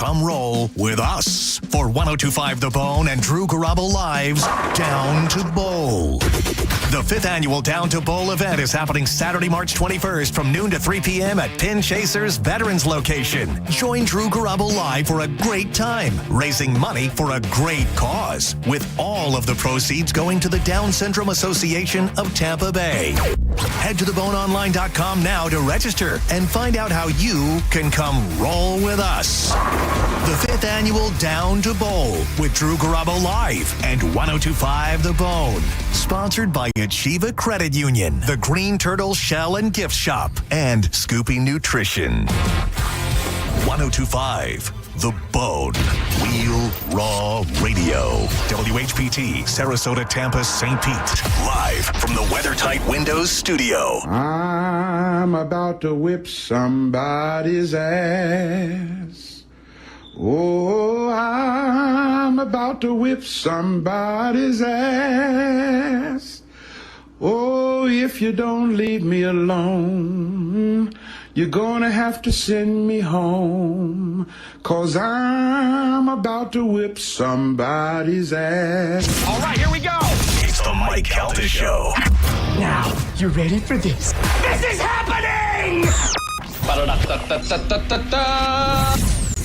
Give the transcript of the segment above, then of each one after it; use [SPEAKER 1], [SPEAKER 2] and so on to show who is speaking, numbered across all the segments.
[SPEAKER 1] Come roll with us for 102.5 The Bone and Drew Garabo Live's Down to Bowl. The 5th annual Down to Bowl event is happening Saturday, March 21st from noon to 3 p.m. at Pin Chasers Veterans Location. Join Drew Garabo Live for a great time, raising money for a great cause, with all of the proceeds going to the Down Syndrome Association of Tampa Bay. Head to theboneonline.com now to register and find out how you can come roll with us. The 5th annual Down to Bowl with Drew Garabo Live and 102.5 The Bone. Sponsored by Achieva Credit Union, the Green Turtle Shell and Gift Shop, and Scoopy Nutrition. 102.5 The Bone. Real Raw Radio. WHPT, Sarasota, Tampa, St. Pete. Live from the WeatherTight Windows studio.
[SPEAKER 2] I'm about to whip somebody's ass. Oh, I'm about to whip somebody's ass. Oh, if you don't leave me alone, you're gonna have to send me home, 'cause I'm about to whip somebody's ass.
[SPEAKER 3] All right, here we go.
[SPEAKER 1] It's the Mike Calta Show.
[SPEAKER 3] Now, you ready for this? This is happening! Ba-da-da-da-da-da-da-da.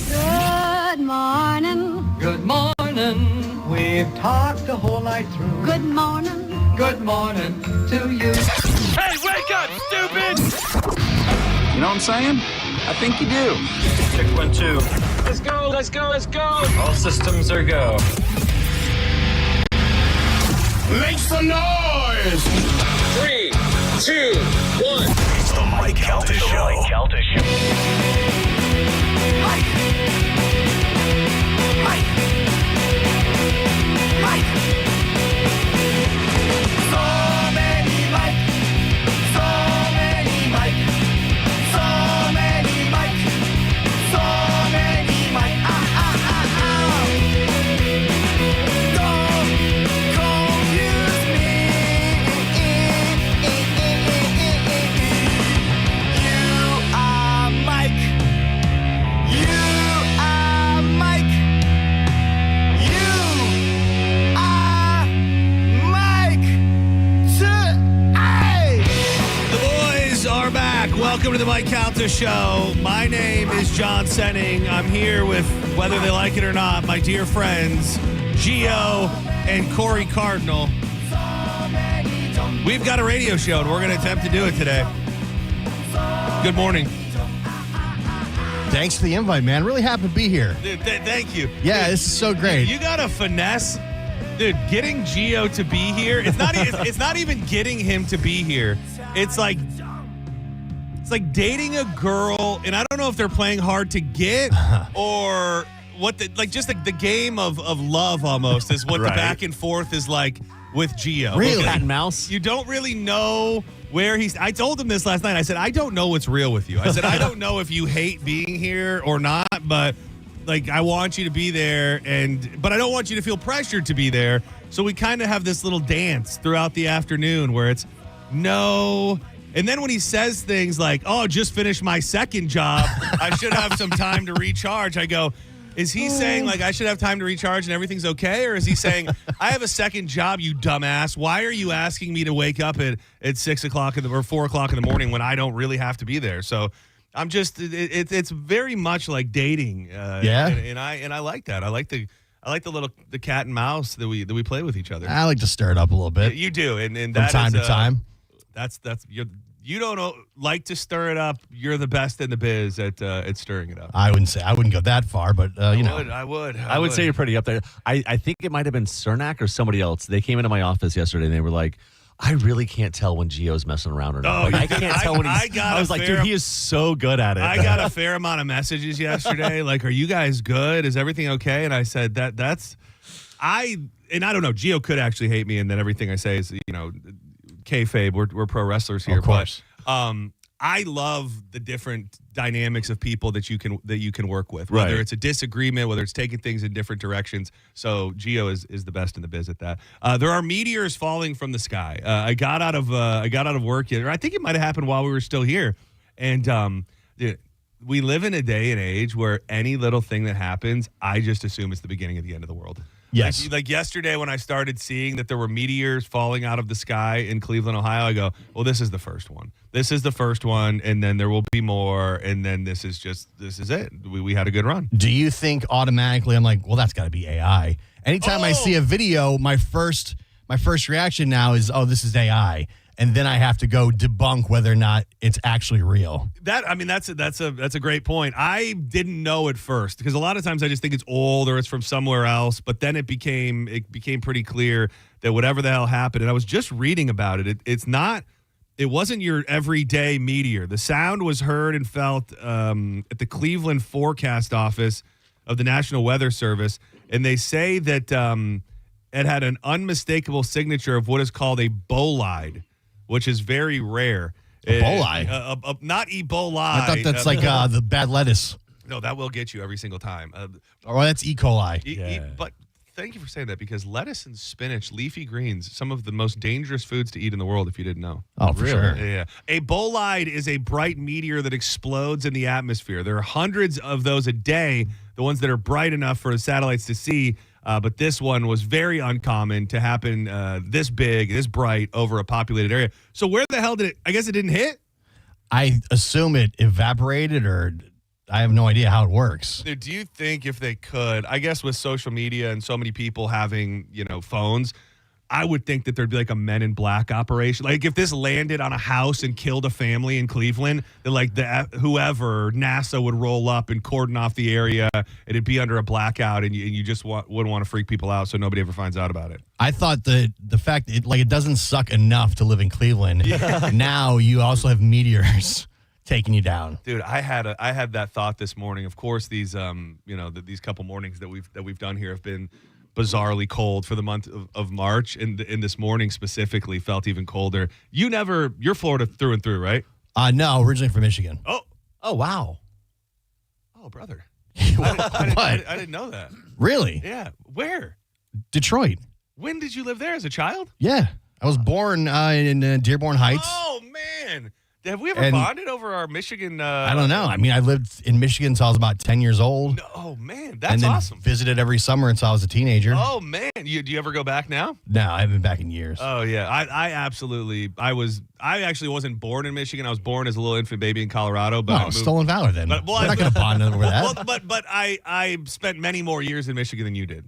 [SPEAKER 4] Good morning.
[SPEAKER 3] Good morning. We've talked the whole night through.
[SPEAKER 4] Good morning.
[SPEAKER 3] Good morning to you. Hey, wake up, stupid!
[SPEAKER 2] You know what I'm saying? I think you do.
[SPEAKER 3] Check 1, 2. Let's go, let's go, let's go. All systems are go.
[SPEAKER 2] Make some noise!
[SPEAKER 3] 3, 2, 1.
[SPEAKER 1] It's the Mike Calta Show.
[SPEAKER 3] Mike! So many Mike. So many Mike. So many Mike. So many Mike. Don't confuse me. You are Mike. You are Mike. You are Mike.
[SPEAKER 5] The boys are back. Welcome to the Mike Calta Show. My name is John Senning. I'm here with, whether they like it or not, my dear friends, Gio and Corey Cardinal. We've got a radio show, and we're going to attempt to do it today. Good morning.
[SPEAKER 6] Thanks for the invite, man. Really happy to be here.
[SPEAKER 5] Dude, thank you.
[SPEAKER 6] Yeah,
[SPEAKER 5] Dude,
[SPEAKER 6] this is so great.
[SPEAKER 5] You got a finesse. Dude, getting Gio to be here, it's not even getting him to be here. It's like dating a girl, and I don't know if they're playing hard to get or what just the game of love almost is what the back and forth is like with Gio.
[SPEAKER 6] Really?
[SPEAKER 5] Cat
[SPEAKER 6] and
[SPEAKER 5] mouse. You don't really know where he's. I told him this last night. I said, I don't know what's real with you. I said, I don't know if you hate being here or not, but like I want you to be there, but I don't want you to feel pressured to be there. So we kind of have this little dance throughout the afternoon where it's no. And then when he says things like, oh, just finished my second job, I should have some time to recharge. I go, is he saying like I should have time to recharge and everything's okay? Or is he saying, I have a second job, you dumbass. Why are you asking me to wake up at 6 o'clock or 4 o'clock in the morning when I don't really have to be there? So I'm just, it's very much like dating.
[SPEAKER 6] Yeah.
[SPEAKER 5] And I like that. I like the cat and mouse that we play with each other.
[SPEAKER 6] I like to stir it up a little bit.
[SPEAKER 5] You do, and
[SPEAKER 6] from
[SPEAKER 5] that
[SPEAKER 6] time
[SPEAKER 5] is,
[SPEAKER 6] to time.
[SPEAKER 5] You don't like to stir it up. You're the best in the biz at stirring it up.
[SPEAKER 6] I wouldn't go that far, but you know.
[SPEAKER 5] I would
[SPEAKER 7] say you're pretty up there. I think it might have been Cernak or somebody else. They came into my office yesterday and they were like, I really can't tell when Gio's messing around or not.
[SPEAKER 5] Oh,
[SPEAKER 7] I can't tell when he's. I was like, dude, he is so good at it.
[SPEAKER 5] I got a fair amount of messages yesterday. Like, are you guys good? Is everything okay? And I said that's. And I don't know. Gio could actually hate me, and then everything I say is, kayfabe. We're pro wrestlers here,
[SPEAKER 6] of course.
[SPEAKER 5] But I love the different dynamics of people that you can work with, whether it's a disagreement, whether it's taking things in different directions. So Gio is the best in the biz at that. There are meteors falling from the sky. I got out of work yet, or I think it might have happened while we were still here, and we live in a day and age where any little thing that happens, I just assume it's the beginning of the end of the world.
[SPEAKER 6] Yes.
[SPEAKER 5] Like yesterday when I started seeing that there were meteors falling out of the sky in Cleveland, Ohio, I go, well, this is the first one. This is the first one, and then there will be more, and then this is it. We had a good run.
[SPEAKER 6] Do you think automatically I'm like, well, that's got to be AI? Anytime I see a video, my first reaction now is, oh, this is AI. And then I have to go debunk whether or not it's actually real.
[SPEAKER 5] That's a great point. I didn't know at first because a lot of times I just think it's old or it's from somewhere else. But then it became pretty clear that whatever the hell happened, and I was just reading about it. It wasn't your everyday meteor. The sound was heard and felt at the Cleveland forecast office of the National Weather Service, and they say that it had an unmistakable signature of what is called a bolide, which is very rare.
[SPEAKER 6] Bolide?
[SPEAKER 5] Not Ebola.
[SPEAKER 6] I thought that's like the bad lettuce.
[SPEAKER 5] No, that will get you every single time.
[SPEAKER 6] Or that's E. coli.
[SPEAKER 5] But thank you for saying that because lettuce and spinach, leafy greens, some of the most dangerous foods to eat in the world if you didn't know.
[SPEAKER 6] Oh, for sure.
[SPEAKER 5] Yeah. A bolide is a bright meteor that explodes in the atmosphere. There are hundreds of those a day, the ones that are bright enough for the satellites to see. But this one was very uncommon to happen this big, this bright over a populated area. So where the hell did it? I guess it didn't hit?
[SPEAKER 6] I assume it evaporated, or I have no idea how it works.
[SPEAKER 5] Dude, do you think if they could, I guess with social media and so many people having, phones, I would think that there'd be like a Men in Black operation. Like if this landed on a house and killed a family in Cleveland, that like whoever, NASA would roll up and cordon off the area, and it'd be under a blackout, and you just wouldn't want to freak people out so nobody ever finds out about it.
[SPEAKER 6] I thought the fact it doesn't suck enough to live in Cleveland. Yeah. Now you also have meteors taking you down.
[SPEAKER 5] Dude, I had that thought this morning. Of course, these these couple mornings that we've done here have been bizarrely cold for the month of March, and in this morning specifically felt even colder. You're Florida through and through, right?
[SPEAKER 6] No, originally from Michigan.
[SPEAKER 5] Oh wow. Oh, brother.
[SPEAKER 6] What?
[SPEAKER 5] I didn't know that.
[SPEAKER 6] Really?
[SPEAKER 5] Yeah. Where?
[SPEAKER 6] Detroit.
[SPEAKER 5] When did you live there as a child?
[SPEAKER 6] Yeah. I was born in Dearborn Heights.
[SPEAKER 5] Oh, man. Have we ever bonded over our Michigan?
[SPEAKER 6] I don't know. I mean, I lived in Michigan until I was about 10 years old.
[SPEAKER 5] No, oh, man. That's
[SPEAKER 6] and then
[SPEAKER 5] awesome.
[SPEAKER 6] Visited every summer until I was a teenager.
[SPEAKER 5] Oh, man. Do you ever go back now?
[SPEAKER 6] No, I haven't been back in years.
[SPEAKER 5] Oh, yeah. I actually wasn't born in Michigan. I was born as a little infant baby in Colorado. But
[SPEAKER 6] stolen valor then. We're not going to bond over that.
[SPEAKER 5] But I spent many more years in Michigan than you did.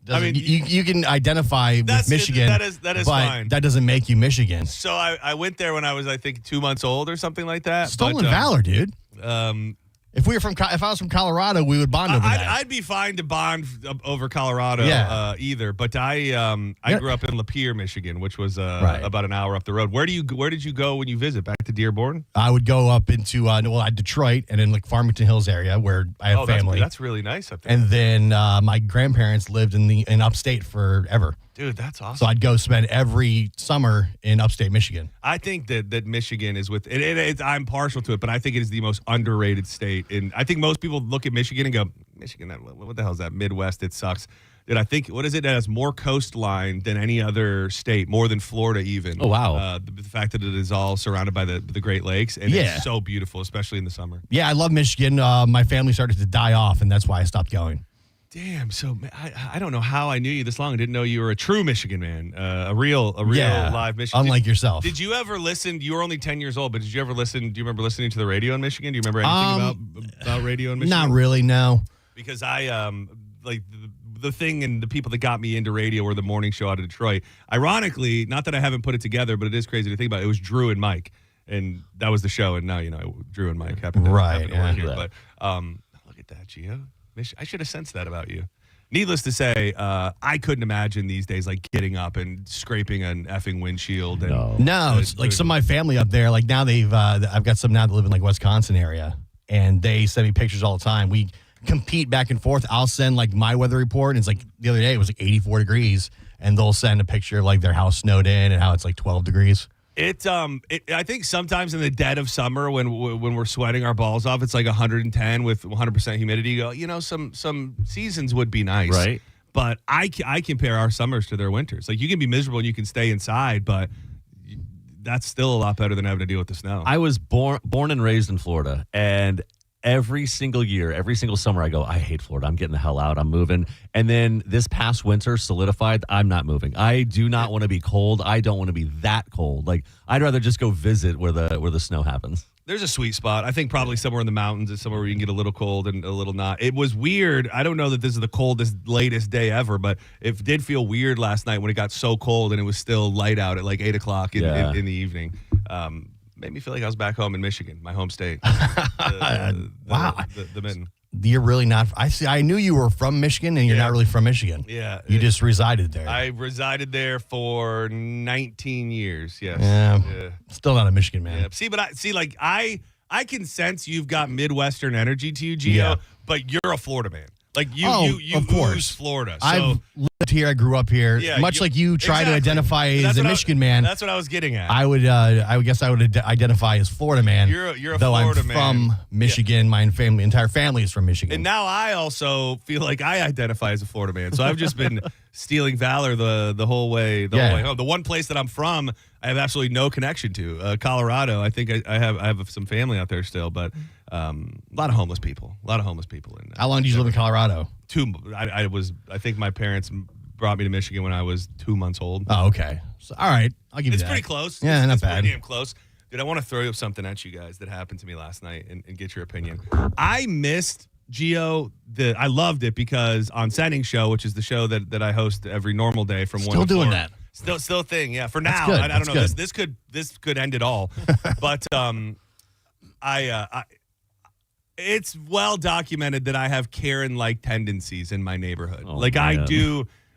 [SPEAKER 6] You can identify with Michigan.
[SPEAKER 5] That is
[SPEAKER 6] but
[SPEAKER 5] fine.
[SPEAKER 6] That doesn't make you Michigan.
[SPEAKER 5] So I went there when I was, I think, 2 months old or something like that.
[SPEAKER 6] Stolen valor, dude. If I was from Colorado, we would bond over that.
[SPEAKER 5] I'd be fine to bond over Colorado either. But I grew up in Lapeer, Michigan, which was about an hour up the road. Where did you go when you visit? Back to Dearborn?
[SPEAKER 6] I would go up into Detroit and then like Farmington Hills area where I have family.
[SPEAKER 5] That's really nice up there.
[SPEAKER 6] And then my grandparents lived in upstate forever.
[SPEAKER 5] Dude, that's awesome.
[SPEAKER 6] So I'd go spend every summer in upstate Michigan.
[SPEAKER 5] I think that Michigan is I'm partial to it, but I think it is the most underrated state. And I think most people look at Michigan and go, Michigan, what the hell is that? Midwest, it sucks. And I think, what is it? It has more coastline than any other state, more than Florida even.
[SPEAKER 7] Oh, wow.
[SPEAKER 5] The fact that it is all surrounded by the Great Lakes, and it's so beautiful, especially in the summer.
[SPEAKER 6] Yeah, I love Michigan. My family started to die off, and that's why I stopped going.
[SPEAKER 5] Damn, so I don't know how I knew you this long. I didn't know you were a true Michigan man, a real live Michigan.
[SPEAKER 6] Unlike yourself.
[SPEAKER 5] Did you ever listen? You were only 10 years old, but did you ever listen? Do you remember listening to the radio in Michigan? Do you remember anything about radio in Michigan?
[SPEAKER 6] Not really, no.
[SPEAKER 5] Because I like the thing and the people that got me into radio were the morning show out of Detroit. Ironically, not that I haven't put it together, but it is crazy to think about. It was Drew and Mike, and that was the show. And now Drew and Mike happen to work here. But look at that, Gio. I should have sensed that about you. Needless to say, I couldn't imagine these days like getting up and scraping an effing windshield.
[SPEAKER 6] No, it's like some of my family up there. Like now I've got some now that live in like Wisconsin area, and they send me pictures all the time. We compete back and forth. I'll send like my weather report, and it's like the other day it was like 84 degrees, and they'll send a picture of like their house snowed in and how it's like 12 degrees.
[SPEAKER 5] I think sometimes in the dead of summer when we're sweating our balls off, it's like 110 with 100% humidity. You go, some seasons would be nice,
[SPEAKER 7] right?
[SPEAKER 5] But I compare our summers to their winters. Like you can be miserable and you can stay inside, but that's still a lot better than having to deal with the snow.
[SPEAKER 7] I was born and raised in Florida, and every single year, every single summer, I go, I hate Florida. I'm getting the hell out. I'm moving. And then this past winter solidified, I'm not moving. I do not want to be cold. I don't want to be that cold. Like, I'd rather just go visit where the snow happens.
[SPEAKER 5] There's a sweet spot. I think probably somewhere in the mountains is somewhere where you can get a little cold and a little not. It was weird. I don't know that this is the coldest, latest day ever, but it did feel weird last night when it got so cold and it was still light out at like 8 o'clock in the evening. Made me feel like I was back home in Michigan, my home state.
[SPEAKER 6] Wow.
[SPEAKER 5] The mitten.
[SPEAKER 6] You're really not. I knew you were from Michigan, and you're not really from Michigan.
[SPEAKER 5] Yeah.
[SPEAKER 6] You just resided there.
[SPEAKER 5] I resided there for 19 years, yes.
[SPEAKER 6] Yeah. Still not a Michigan man.
[SPEAKER 5] Yeah. I can sense you've got Midwestern energy to you, Gio,
[SPEAKER 6] Yeah.
[SPEAKER 5] but you're a Florida man. Like you
[SPEAKER 6] of course.
[SPEAKER 5] ooze Florida. So,
[SPEAKER 6] I've lived here. I grew up here.
[SPEAKER 5] Yeah,
[SPEAKER 6] much like you try to
[SPEAKER 5] exactly.
[SPEAKER 6] identify as a Michigan man.
[SPEAKER 5] That's what I was getting at.
[SPEAKER 6] I would guess I would identify as Florida man.
[SPEAKER 5] You're a
[SPEAKER 6] though
[SPEAKER 5] Florida
[SPEAKER 6] I'm
[SPEAKER 5] man.
[SPEAKER 6] from Michigan. My entire family is from Michigan.
[SPEAKER 5] And now I also feel like I identify as a Florida man. So I've just been stealing valor the whole way home. The one place that I'm from, I have absolutely no connection to. Colorado. I think I have some family out there still, but a lot of homeless people. In
[SPEAKER 6] How long did you live in Colorado?
[SPEAKER 5] I think my parents brought me to Michigan when I was 2 months old.
[SPEAKER 6] Oh, okay. So, all right. I'll give you
[SPEAKER 5] It's
[SPEAKER 6] that.
[SPEAKER 5] pretty close.
[SPEAKER 6] Yeah, not
[SPEAKER 5] it's
[SPEAKER 6] bad.
[SPEAKER 5] pretty damn close. Dude, I want to throw something at you guys that happened to me last night and get your opinion. I missed Gio. I loved it because on Setting Show, which is the show that I host every normal day from 1 to 4.
[SPEAKER 6] Still doing that.
[SPEAKER 5] Still a thing, yeah. For now,
[SPEAKER 6] good.
[SPEAKER 5] I don't know.
[SPEAKER 6] That's
[SPEAKER 5] This could end it all. But it's well documented that I have Karen-like tendencies in my neighborhood.
[SPEAKER 7] Oh,
[SPEAKER 5] like
[SPEAKER 7] man.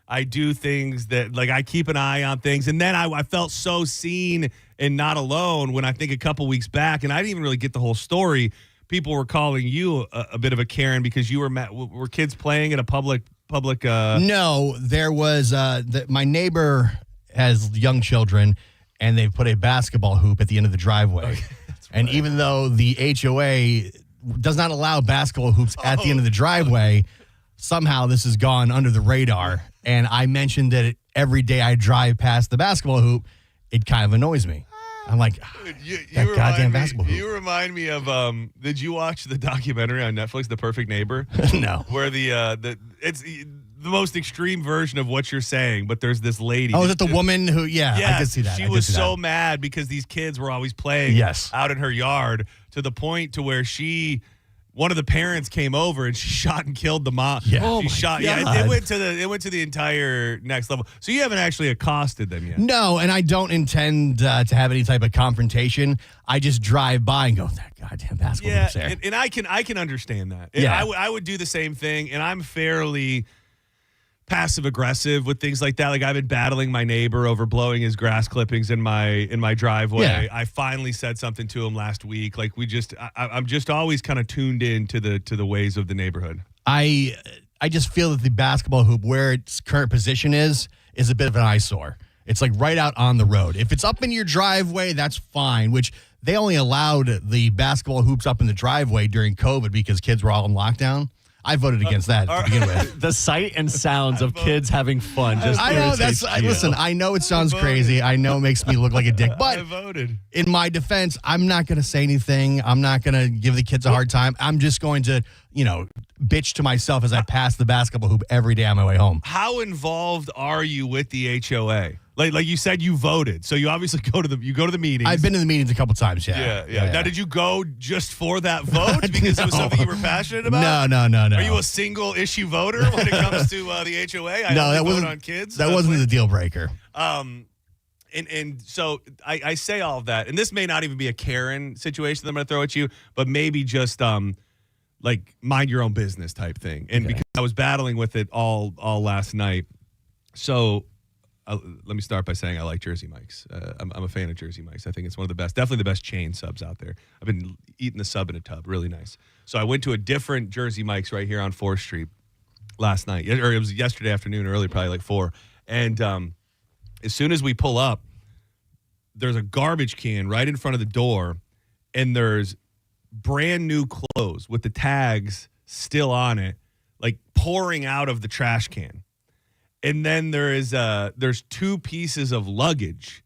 [SPEAKER 5] I do things that, like, I keep an eye on things. And then I felt so seen and not alone when I think a couple weeks back, and I didn't even really get the whole story. People were calling you a bit of a Karen because you were kids playing at a public.
[SPEAKER 6] No, there was my neighbor has young children, and they've put a basketball hoop at the end of the driveway. And even though the HOA does not allow basketball hoops at the end of the driveway, somehow this has gone under the radar. And I mentioned that every day I drive past the basketball hoop, it kind of annoys me. I'm like, that goddamn basketball hoop.
[SPEAKER 5] You remind me of. Did you watch the documentary on Netflix, The Perfect Neighbor?
[SPEAKER 6] No.
[SPEAKER 5] Where it's the most extreme version of what you're saying, but there's this lady.
[SPEAKER 6] Oh, is it the woman who? Yeah,
[SPEAKER 5] yes,
[SPEAKER 6] I can see that.
[SPEAKER 5] She was so mad because these kids were always playing out in her yard to the point to where one of the parents came over and she shot and killed the mom.
[SPEAKER 6] Yeah.
[SPEAKER 5] She
[SPEAKER 6] Oh my
[SPEAKER 5] shot.
[SPEAKER 6] God.
[SPEAKER 5] Yeah, it went to the entire next level. So you haven't actually accosted them yet.
[SPEAKER 6] No, and I don't intend to have any type of confrontation. I just drive by and go, that goddamn basketball hoop's there.
[SPEAKER 5] And I can understand that.
[SPEAKER 6] Yeah.
[SPEAKER 5] I would do the same thing, and I'm fairly passive aggressive with things like that. Like, I've been battling my neighbor over blowing his grass clippings in my driveway.
[SPEAKER 6] Yeah.
[SPEAKER 5] I finally said something to him last week. Like, I'm just always kind of tuned in to the ways of the neighborhood.
[SPEAKER 6] I just feel that the basketball hoop, where its current position is a bit of an eyesore. It's like right out on the road. If it's up in your driveway, that's fine, which they only allowed the basketball hoops up in the driveway during COVID because kids were all in lockdown. I voted against that to begin with.
[SPEAKER 7] The sight and sounds of kids having fun. Just
[SPEAKER 6] I know
[SPEAKER 7] irritates Gio.
[SPEAKER 6] listen, I know it sounds crazy. I know it makes me look like a dick, but
[SPEAKER 5] I voted.
[SPEAKER 6] in my defense, I'm not going to say anything. I'm not going to give the kids a hard time. I'm just going to, bitch to myself as I pass the basketball hoop every day on my way home.
[SPEAKER 5] How involved are you with the HOA? Like you said, you voted, so you obviously go to the meetings.
[SPEAKER 6] I've been to the meetings a couple times, yeah.
[SPEAKER 5] Now, did you go just for that vote because it was something you were passionate about?
[SPEAKER 6] No.
[SPEAKER 5] Are you a single issue voter when it comes to the HOA?
[SPEAKER 6] No, that
[SPEAKER 5] vote
[SPEAKER 6] wasn't
[SPEAKER 5] on kids.
[SPEAKER 6] That wasn't the deal breaker.
[SPEAKER 5] And so I say all of that, and this may not even be a Karen situation that I'm going to throw at you, but maybe just like mind your own business type thing. And because I was battling with it all last night, so. Let me start by saying I like Jersey Mike's. I'm a fan of Jersey Mike's. I think it's one of the best, definitely the best chain subs out there. I've been eating the sub in a tub, really nice. So I went to a different Jersey Mike's right here on 4th Street last night, or it was yesterday afternoon, early, probably like 4. And as soon as we pull up, there's a garbage can right in front of the door, and there's brand new clothes with the tags still on it, like pouring out of the trash can. And then there's 2 pieces of luggage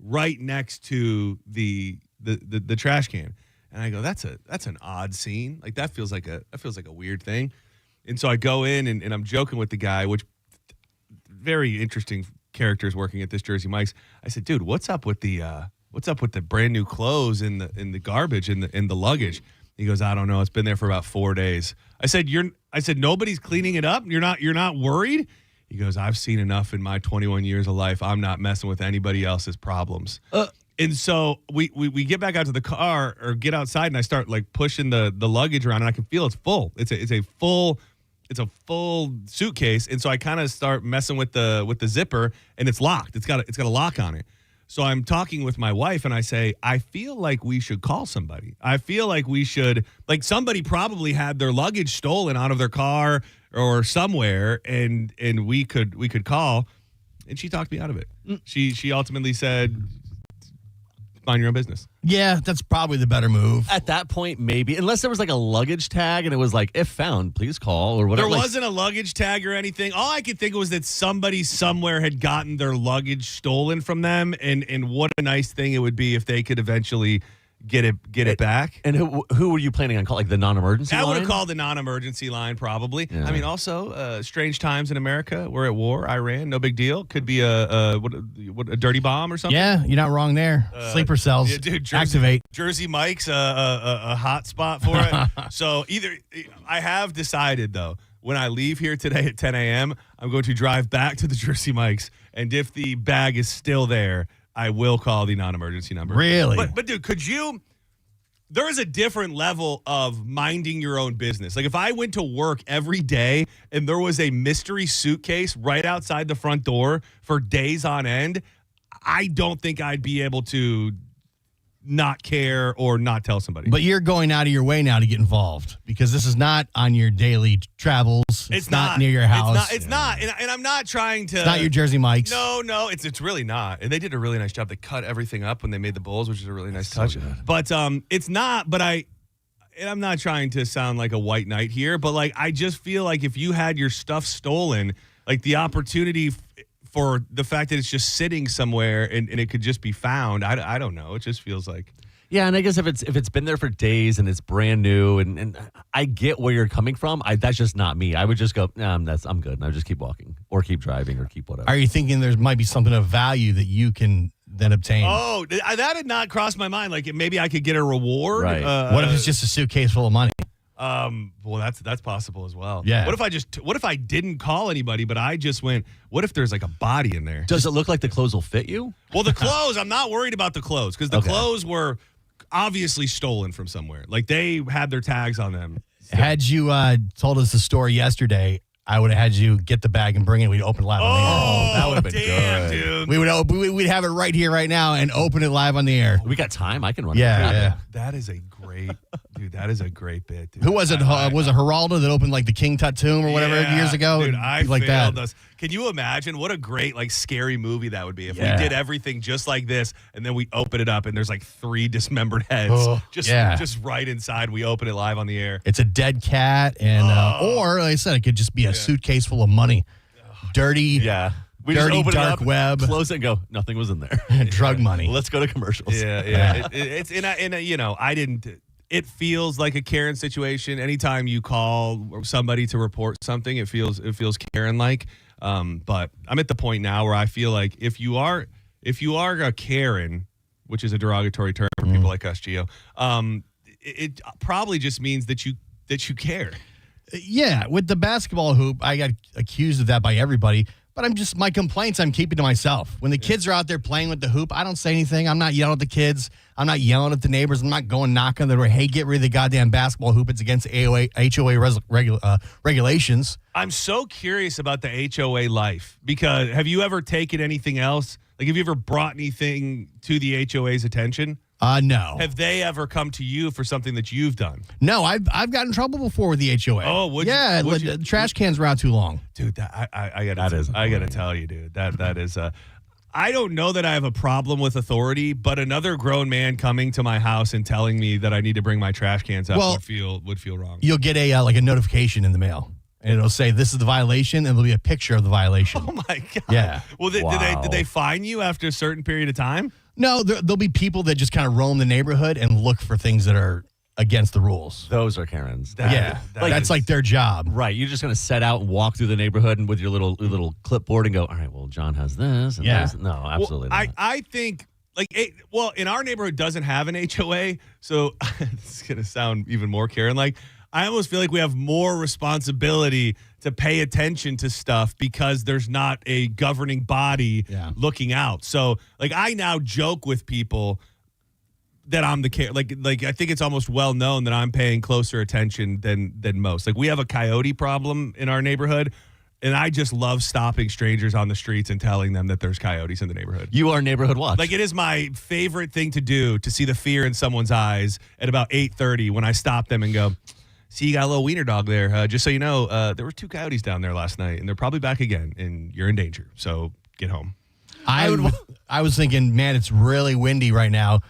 [SPEAKER 5] right next to the trash can. And I go, that's an odd scene. Like that feels like a weird thing. And so I go in and I'm joking with the guy, which very interesting characters working at this Jersey Mike's. I said, dude, what's up with the brand new clothes in the garbage in the luggage? He goes, I don't know. It's been there for about 4 days. I said, nobody's cleaning it up. You're not worried? He goes, I've seen enough in my 21 years of life. I'm not messing with anybody else's problems. And so we get back out to the car or get outside, and I start like pushing the luggage around, and I can feel it's full. It's a full suitcase, and so I kind of start messing with the zipper, and it's locked. It's got a lock on it. So I'm talking with my wife, and I say, I feel like we should call somebody. I feel like we should, like somebody probably had their luggage stolen out of their car or somewhere, and we could call. And she talked me out of it. She ultimately said, mind your own business.
[SPEAKER 6] Yeah, that's probably the better move.
[SPEAKER 7] At that point, maybe. Unless there was like a luggage tag and it was like, if found, please call or whatever.
[SPEAKER 5] There wasn't a luggage tag or anything. All I could think was that somebody somewhere had gotten their luggage stolen from them, and what a nice thing it would be if they could eventually get it back.
[SPEAKER 7] And who were you planning on calling? Like the non-emergency line?
[SPEAKER 5] I would have called the non-emergency line probably. Yeah. I mean, also strange times in America. We're at war. Iran, no big deal. Could be a dirty bomb or something.
[SPEAKER 6] Yeah, you're not wrong there. Sleeper cells.
[SPEAKER 5] Yeah, dude,
[SPEAKER 6] activate.
[SPEAKER 5] Jersey Mike's a hot spot for it. So I have decided though, when I leave here today at 10 a.m., I'm going to drive back to the Jersey Mike's, and if the bag is still there, I will call the non-emergency number.
[SPEAKER 6] Really?
[SPEAKER 5] But dude, there is a different level of minding your own business. Like if I went to work every day and there was a mystery suitcase right outside the front door for days on end, I don't think I'd be able to not care or not tell somebody.
[SPEAKER 6] But you're going out of your way now to get involved because this is not on your daily travels. It's not near your house.
[SPEAKER 5] It's not. And I'm not trying to.
[SPEAKER 6] It's not your Jersey Mike's.
[SPEAKER 5] No, it's really not. And they did a really nice job. They cut everything up when they made the bowls, which is a really nice touch.
[SPEAKER 7] Good.
[SPEAKER 5] But it's not. But I'm not trying to sound like a white knight here. But like I just feel like if you had your stuff stolen, like the opportunity for the fact that it's just sitting somewhere and it could just be found. I don't know. It just feels like.
[SPEAKER 7] Yeah, and I guess if it's been there for days and it's brand new and I get where you're coming from, that's just not me. I would just go, I'm good. And I would just keep walking or keep driving or keep whatever.
[SPEAKER 6] Are you thinking there might be something of value that you can then obtain?
[SPEAKER 5] Oh, that had not crossed my mind. Like maybe I could get a reward.
[SPEAKER 7] Right.
[SPEAKER 6] What if it's just a suitcase full of money?
[SPEAKER 5] Well, that's possible as well.
[SPEAKER 6] Yeah.
[SPEAKER 5] What if I didn't call anybody, but I just went, what if there's like a body in there?
[SPEAKER 7] Does it look like the clothes will fit you?
[SPEAKER 5] Well, the clothes, I'm not worried about the clothes because the clothes were obviously stolen from somewhere. Like they had their tags on them. So.
[SPEAKER 6] Had you told us the story yesterday, I would have had you get the bag and bring it. We'd open it live on the air.
[SPEAKER 7] That would have been
[SPEAKER 5] damn,
[SPEAKER 7] good.
[SPEAKER 5] Dude.
[SPEAKER 6] We'd have it right here, right now, and open it live on the air.
[SPEAKER 7] We got time. I can run.
[SPEAKER 6] Yeah.
[SPEAKER 5] That is a great, dude. That is a great bit. Dude.
[SPEAKER 6] Who was it? Was it Geraldo that opened like the King Tut tomb or whatever years ago?
[SPEAKER 5] Dude, I
[SPEAKER 6] like
[SPEAKER 5] failed
[SPEAKER 6] that.
[SPEAKER 5] us. Can you imagine what a great like scary movie that would be if we did everything just like this and then we open it up and there's like 3 dismembered heads just right inside. We open it live on the air.
[SPEAKER 6] It's a dead cat, and or like I said, it could just be a suitcase full of money, dirty.
[SPEAKER 7] Yeah. We
[SPEAKER 6] dirty
[SPEAKER 7] just open
[SPEAKER 6] dark
[SPEAKER 7] it up,
[SPEAKER 6] web,
[SPEAKER 7] close it, and go. Nothing was in there.
[SPEAKER 6] Drug money.
[SPEAKER 7] Let's go to commercials.
[SPEAKER 5] Yeah. It's I didn't. It feels like a Karen situation. Anytime you call somebody to report something, it feels Karen-like. But I'm at the point now where I feel like if you are a Karen, which is a derogatory term for people like us, Gio, it probably just means that you care.
[SPEAKER 6] Yeah, with the basketball hoop, I got accused of that by everybody. But my complaints I'm keeping to myself. When the kids are out there playing with the hoop, I don't say anything. I'm not yelling at the kids. I'm not yelling at the neighbors. I'm not going knocking on the door. Hey, get rid of the goddamn basketball hoop. It's against HOA regulations. I'm
[SPEAKER 5] so curious about the HOA life because have you ever taken anything else? Like, have you ever brought anything to the HOA's attention?
[SPEAKER 6] No.
[SPEAKER 5] Have they ever come to you for something that you've done?
[SPEAKER 6] No, I've got in trouble before with the HOA.
[SPEAKER 5] Oh,
[SPEAKER 6] the trash cans were out too long,
[SPEAKER 5] dude. I gotta tell you, dude. That is. I don't know that I have a problem with authority, but another grown man coming to my house and telling me that I need to bring my trash cans up would feel wrong.
[SPEAKER 6] You'll get a notification in the mail. And it'll say, this is the violation, and there'll be a picture of the violation.
[SPEAKER 5] Oh, my God.
[SPEAKER 6] Yeah.
[SPEAKER 5] Well, did they fine you after a certain period of time?
[SPEAKER 6] No, there'll be people that just kind of roam the neighborhood and look for things that are against the rules.
[SPEAKER 7] Those are Karens.
[SPEAKER 6] That's like their job.
[SPEAKER 7] Right. You're just going to set out and walk through the neighborhood and with your little clipboard and go, all right, well, John has this. And this. No, absolutely
[SPEAKER 5] well,
[SPEAKER 7] not.
[SPEAKER 5] I think, in our neighborhood doesn't have an HOA, so this is going to sound even more Karen-like. I almost feel like we have more responsibility to pay attention to stuff because there's not a governing body looking out. So, I now joke with people that I'm the care. Like I think it's almost well known that I'm paying closer attention than most. Like, we have a coyote problem in our neighborhood, and I just love stopping strangers on the streets and telling them that there's coyotes in the neighborhood.
[SPEAKER 7] You are Neighborhood Watch.
[SPEAKER 5] Like, it is my favorite thing to do, to see the fear in someone's eyes at about 8:30 when I stop them and go, see, you got a little wiener dog there. Just so you know, there were 2 coyotes down there last night, and they're probably back again, and you're in danger. So get home.
[SPEAKER 6] I was thinking, man, it's really windy right now.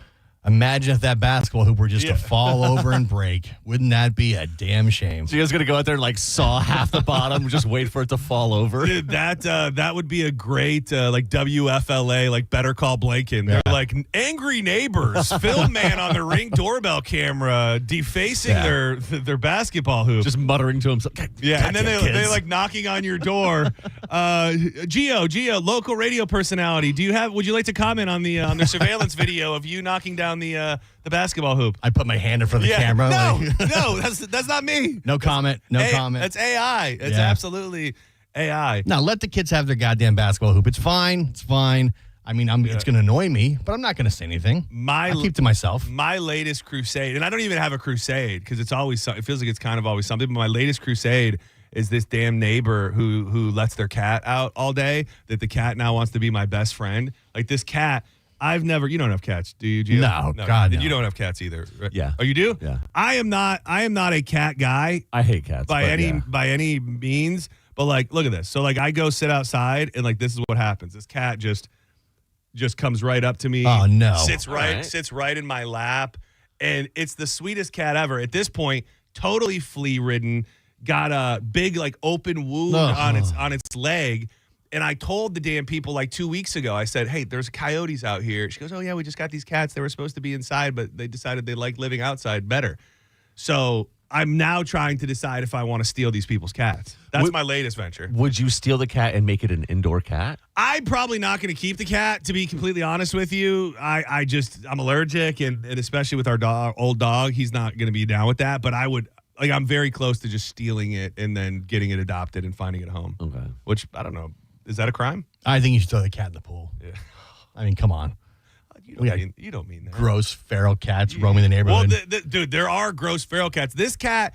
[SPEAKER 6] Imagine if that basketball hoop were just to fall over and break. Wouldn't that be a damn shame?
[SPEAKER 7] So you guys going to go out there and saw half the bottom, just wait for it to fall over?
[SPEAKER 5] Dude, that would be a great WFLA, Better Call Blanken. They're like angry neighbors, film man on the Ring doorbell camera, defacing their basketball hoop.
[SPEAKER 7] Just muttering to himself.
[SPEAKER 5] Yeah, and then they knocking on your door. Gio, local radio personality. Would you like to comment on the surveillance video of you knocking down the basketball hoop?
[SPEAKER 6] I put my hand in front of the camera.
[SPEAKER 5] No, that's not me.
[SPEAKER 6] No comment. Comment.
[SPEAKER 5] That's AI. It's absolutely AI.
[SPEAKER 6] Now let the kids have their goddamn basketball hoop. It's fine. I mean, it's going to annoy me, but I'm not going to say anything. I'll keep to myself.
[SPEAKER 5] My latest crusade, and I don't even have a crusade because it feels like it's kind of always something. But my latest crusade is this damn neighbor who lets their cat out all day. That the cat now wants to be my best friend. Like, this cat. You don't have cats, do you, Gio?
[SPEAKER 6] No, God, no.
[SPEAKER 5] You don't have cats either, right?
[SPEAKER 7] Yeah.
[SPEAKER 5] Oh, you do?
[SPEAKER 7] Yeah.
[SPEAKER 5] I am not a cat guy.
[SPEAKER 7] I hate cats.
[SPEAKER 5] By any means. But, look at this. So, I go sit outside, and, this is what happens. This cat just comes right up to me.
[SPEAKER 6] Oh, no.
[SPEAKER 5] Sits right in my lap. And it's the sweetest cat ever. At this point, totally flea-ridden, got a big, open wound on its leg. And I told the damn people 2 weeks ago, I said, hey, there's coyotes out here. She goes, oh, yeah, we just got these cats. They were supposed to be inside, but they decided they like living outside better. So I'm now trying to decide if I want to steal these people's cats. That's my latest venture.
[SPEAKER 7] Would you steal the cat and make it an indoor cat?
[SPEAKER 5] I'm probably not going to keep the cat, to be completely honest with you. I'm allergic, and especially with our old dog, he's not going to be down with that. But I would, I'm very close to just stealing it and then getting it adopted and finding it a home.
[SPEAKER 7] Okay.
[SPEAKER 5] Which, I don't know. Is that a crime?
[SPEAKER 6] I think you should throw the cat in the pool.
[SPEAKER 5] Yeah.
[SPEAKER 6] I mean, come on.
[SPEAKER 5] You don't mean that.
[SPEAKER 6] Gross feral cats roaming the neighborhood.
[SPEAKER 5] Well, dude, there are gross feral cats. This cat,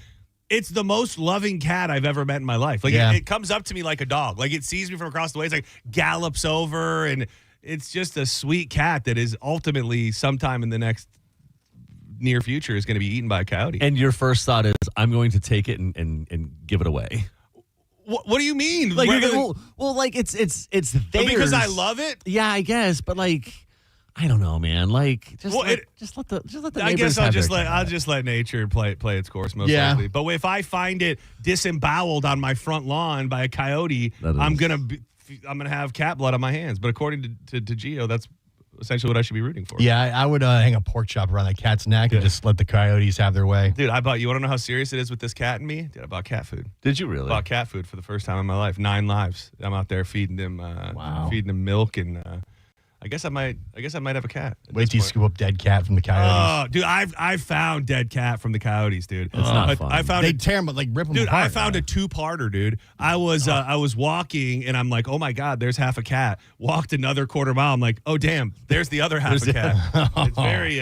[SPEAKER 5] it's the most loving cat I've ever met in my life. It comes up to me like a dog. It sees me from across the way. It's gallops over, and it's just a sweet cat that is ultimately sometime in the next near future is going to be eaten by a coyote.
[SPEAKER 7] And your first thought is, I'm going to take it and give it away.
[SPEAKER 5] What do you mean?
[SPEAKER 7] It's theirs.
[SPEAKER 5] Because I love it?
[SPEAKER 7] Yeah, I guess, but I don't know, man. Just let the
[SPEAKER 5] I guess I'll just let nature play its course most likely. But if I find it disemboweled on my front lawn by a coyote, I'm gonna have cat blood on my hands. But according to Gio, that's essentially what I should be rooting for.
[SPEAKER 6] Yeah, I would hang a pork chop around that cat's neck and just let the coyotes have their way.
[SPEAKER 5] Dude, you want to know how serious it is with this cat and me? Dude, I bought cat food.
[SPEAKER 7] Did you really?
[SPEAKER 5] I bought cat food for the first time in my life. 9 lives. I'm out there feeding them milk, and I guess I might have a cat.
[SPEAKER 6] Wait till you scoop up dead cat from the coyotes.
[SPEAKER 5] Oh, dude, I've found dead cat from the coyotes, dude.
[SPEAKER 7] It's not fun.
[SPEAKER 6] They tear them, rip them
[SPEAKER 5] dude,
[SPEAKER 6] apart.
[SPEAKER 5] I found a 2-parter, dude. I was walking, and I'm like, oh my God, there's half a cat. Walked another quarter mile. I'm like, oh damn, there's the other half a cat. It's very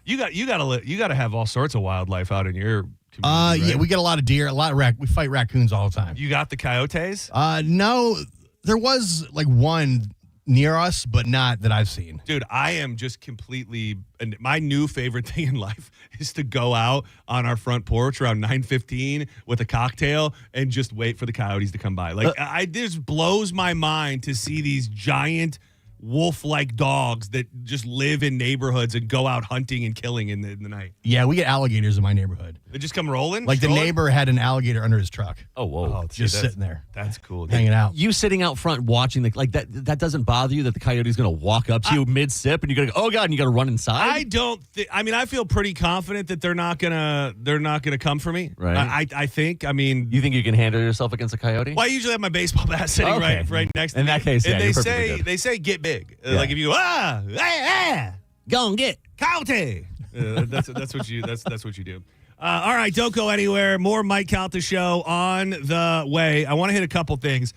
[SPEAKER 5] you gotta have all sorts of wildlife out in your community. Right?
[SPEAKER 6] Yeah, we get a lot of deer, a lot of we fight raccoons all the time.
[SPEAKER 5] You got the coyotes?
[SPEAKER 6] No, there was one near us, but not that I've seen.
[SPEAKER 5] Dude, I am just completely, and my new favorite thing in life is to go out on our front porch around 9:15 with a cocktail and just wait for the coyotes to come by. It just blows my mind to see these giant wolf-like dogs that just live in neighborhoods and go out hunting and killing in the night.
[SPEAKER 6] Yeah, we get alligators in my neighborhood.
[SPEAKER 5] They just come rolling?
[SPEAKER 6] Like
[SPEAKER 5] strolling?
[SPEAKER 6] the neighbor had an alligator under his truck.
[SPEAKER 7] Oh, whoa.
[SPEAKER 6] Just sitting there.
[SPEAKER 5] That's cool.
[SPEAKER 6] Hanging out.
[SPEAKER 7] You sitting out front watching that doesn't bother you that the coyote's going to walk up to you mid-sip and you're going to go, oh God, and you got to run inside?
[SPEAKER 5] I feel pretty confident that they're not gonna come for me.
[SPEAKER 7] Right.
[SPEAKER 5] I think. I mean,
[SPEAKER 7] You think you can handle yourself against a coyote?
[SPEAKER 5] well, I usually have my baseball bat sitting
[SPEAKER 7] Okay.
[SPEAKER 5] right next to
[SPEAKER 7] In
[SPEAKER 5] me.
[SPEAKER 7] that case,
[SPEAKER 5] and
[SPEAKER 7] yeah,
[SPEAKER 5] they
[SPEAKER 7] you're perfectly
[SPEAKER 5] say
[SPEAKER 7] good.
[SPEAKER 5] they say get big.
[SPEAKER 7] Yeah.
[SPEAKER 5] Like if you go
[SPEAKER 7] Go and get.
[SPEAKER 5] Coyote. That's what you do. All right, don't go anywhere. More Mike Calta show on the way. I want to hit a couple things.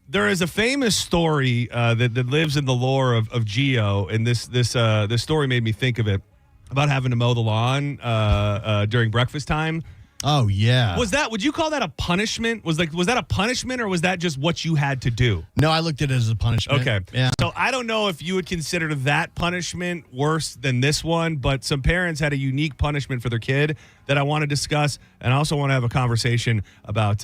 [SPEAKER 5] There is a famous story that lives in the lore of Geo, and this story made me think of it, about having to mow the lawn during breakfast time.
[SPEAKER 6] Oh, yeah.
[SPEAKER 5] Would you call that a punishment? Was that a punishment, or was that just what you had to do?
[SPEAKER 6] No, I looked at it as a punishment.
[SPEAKER 5] Okay.
[SPEAKER 6] Yeah.
[SPEAKER 5] So I don't know if you would consider that punishment worse than this one, but some parents had a unique punishment for their kid that I want to discuss, and I also want to have a conversation about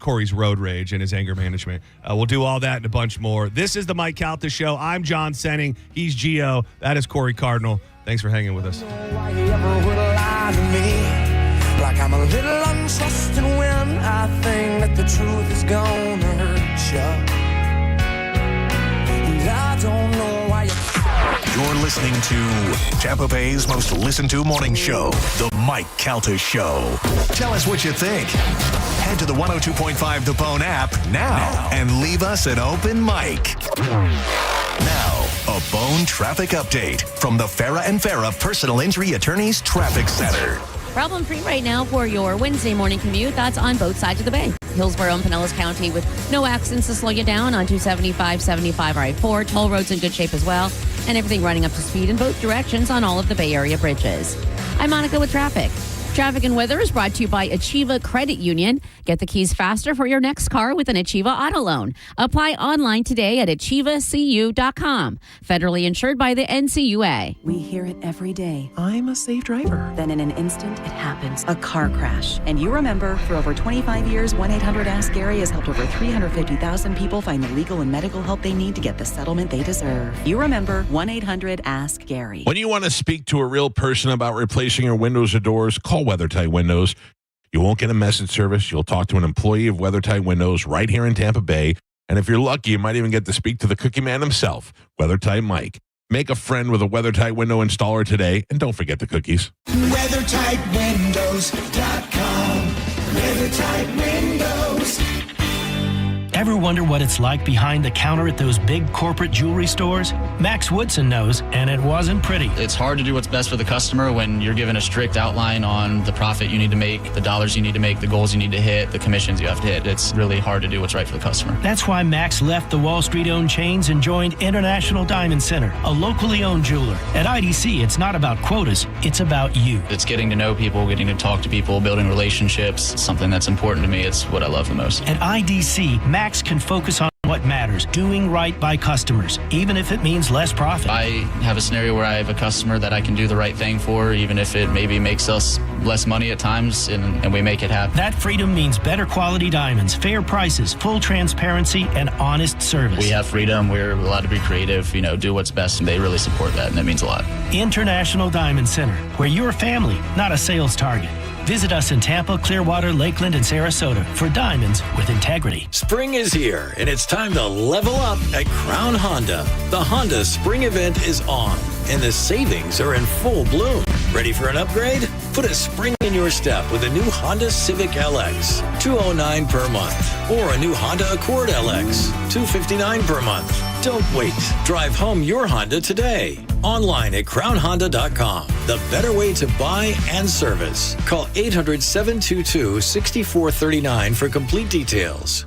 [SPEAKER 5] Corey's road rage and his anger management. We'll do all that and a bunch more. This is the Mike Calta Show. I'm John Senning. He's Geo. That is Corey Cardinal. Thanks for hanging with us.
[SPEAKER 8] Why you ever would lie to me? Like I'm a little untrusted when I think that the truth is gonna hurt you. And I don't know why
[SPEAKER 1] You're listening to Tampa Bay's most listened to morning show, The Mike Calta Show. Tell us what you think. Head to the 102.5 The Bone app now and leave us an open mic. Now, a Bone traffic update from the Farah and Farah Personal Injury Attorneys Traffic Center.
[SPEAKER 9] Problem-free right now for your Wednesday morning commute. That's on both sides of the bay. Hillsborough and Pinellas County with no accidents to slow you down on 275, 75, I-4. Toll roads in good shape as well. And everything running up to speed in both directions on all of the Bay Area bridges. I'm Monica with traffic. Traffic and weather is brought to you by Achieva Credit Union. Get the keys faster for your next car with an Achieva auto loan. Apply online today at achievacu.com. Federally insured by the NCUA.
[SPEAKER 10] We hear it every day.
[SPEAKER 2] I'm a safe driver.
[SPEAKER 10] Then in an instant, it happens. A car crash. And you remember, for over 25 years, 1-800-ASK-GARY has helped over 350,000 people find the legal and medical help they need to get the settlement they deserve. You remember 1-800-ASK-GARY.
[SPEAKER 11] When you want to speak to a real person about replacing your windows or doors, call WeatherTight Windows. You won't get a message service. You'll talk to an employee of WeatherTight Windows right here in Tampa Bay. And if you're lucky, you might even get to speak to the cookie man himself, WeatherTight Mike. Make a friend with a WeatherTight window installer today, and don't forget the cookies.
[SPEAKER 8] WeatherTightWindows.com. WeatherTight Windows.
[SPEAKER 12] Ever wonder what it's like behind the counter at those big corporate jewelry stores? Max Woodson knows, and it wasn't pretty.
[SPEAKER 13] It's hard to do what's best for the customer when you're given a strict outline on the profit you need to make, the dollars you need to make, the goals you need to hit, the commissions you have to hit. It's really hard to do what's right for the customer.
[SPEAKER 12] That's why Max left the Wall Street-owned chains and joined International Diamond Center, a locally owned jeweler. At IDC, it's not about quotas, it's about you.
[SPEAKER 13] It's getting to know people, getting to talk to people, building relationships. It's something that's important to me. It's what I love the most.
[SPEAKER 12] At IDC, Max can focus on what matters, doing right by customers, even if it means less profit.
[SPEAKER 13] I have a scenario where I have a customer that I can do the right thing for, even if it maybe makes us less money at times, and we make it happen.
[SPEAKER 12] That freedom means better quality diamonds, fair prices, full transparency, and honest service.
[SPEAKER 13] We have freedom. We're allowed to be creative, do what's best, and they really support that, and that means a lot.
[SPEAKER 12] International Diamond Center, where you're a family, not a sales target. Visit us in Tampa, Clearwater, Lakeland, and Sarasota for diamonds with integrity.
[SPEAKER 14] Spring is here, and it's time to level up at Crown Honda. The Honda Spring event is on, and the savings are in full bloom. Ready for an upgrade? Put a spring in your step with a new Honda Civic LX, $209 per month, or a new Honda Accord LX, $259 per month. Don't wait. Drive home your Honda today. Online at crownhonda.com. The better way to buy and service. Call 800-722-6439 for complete details.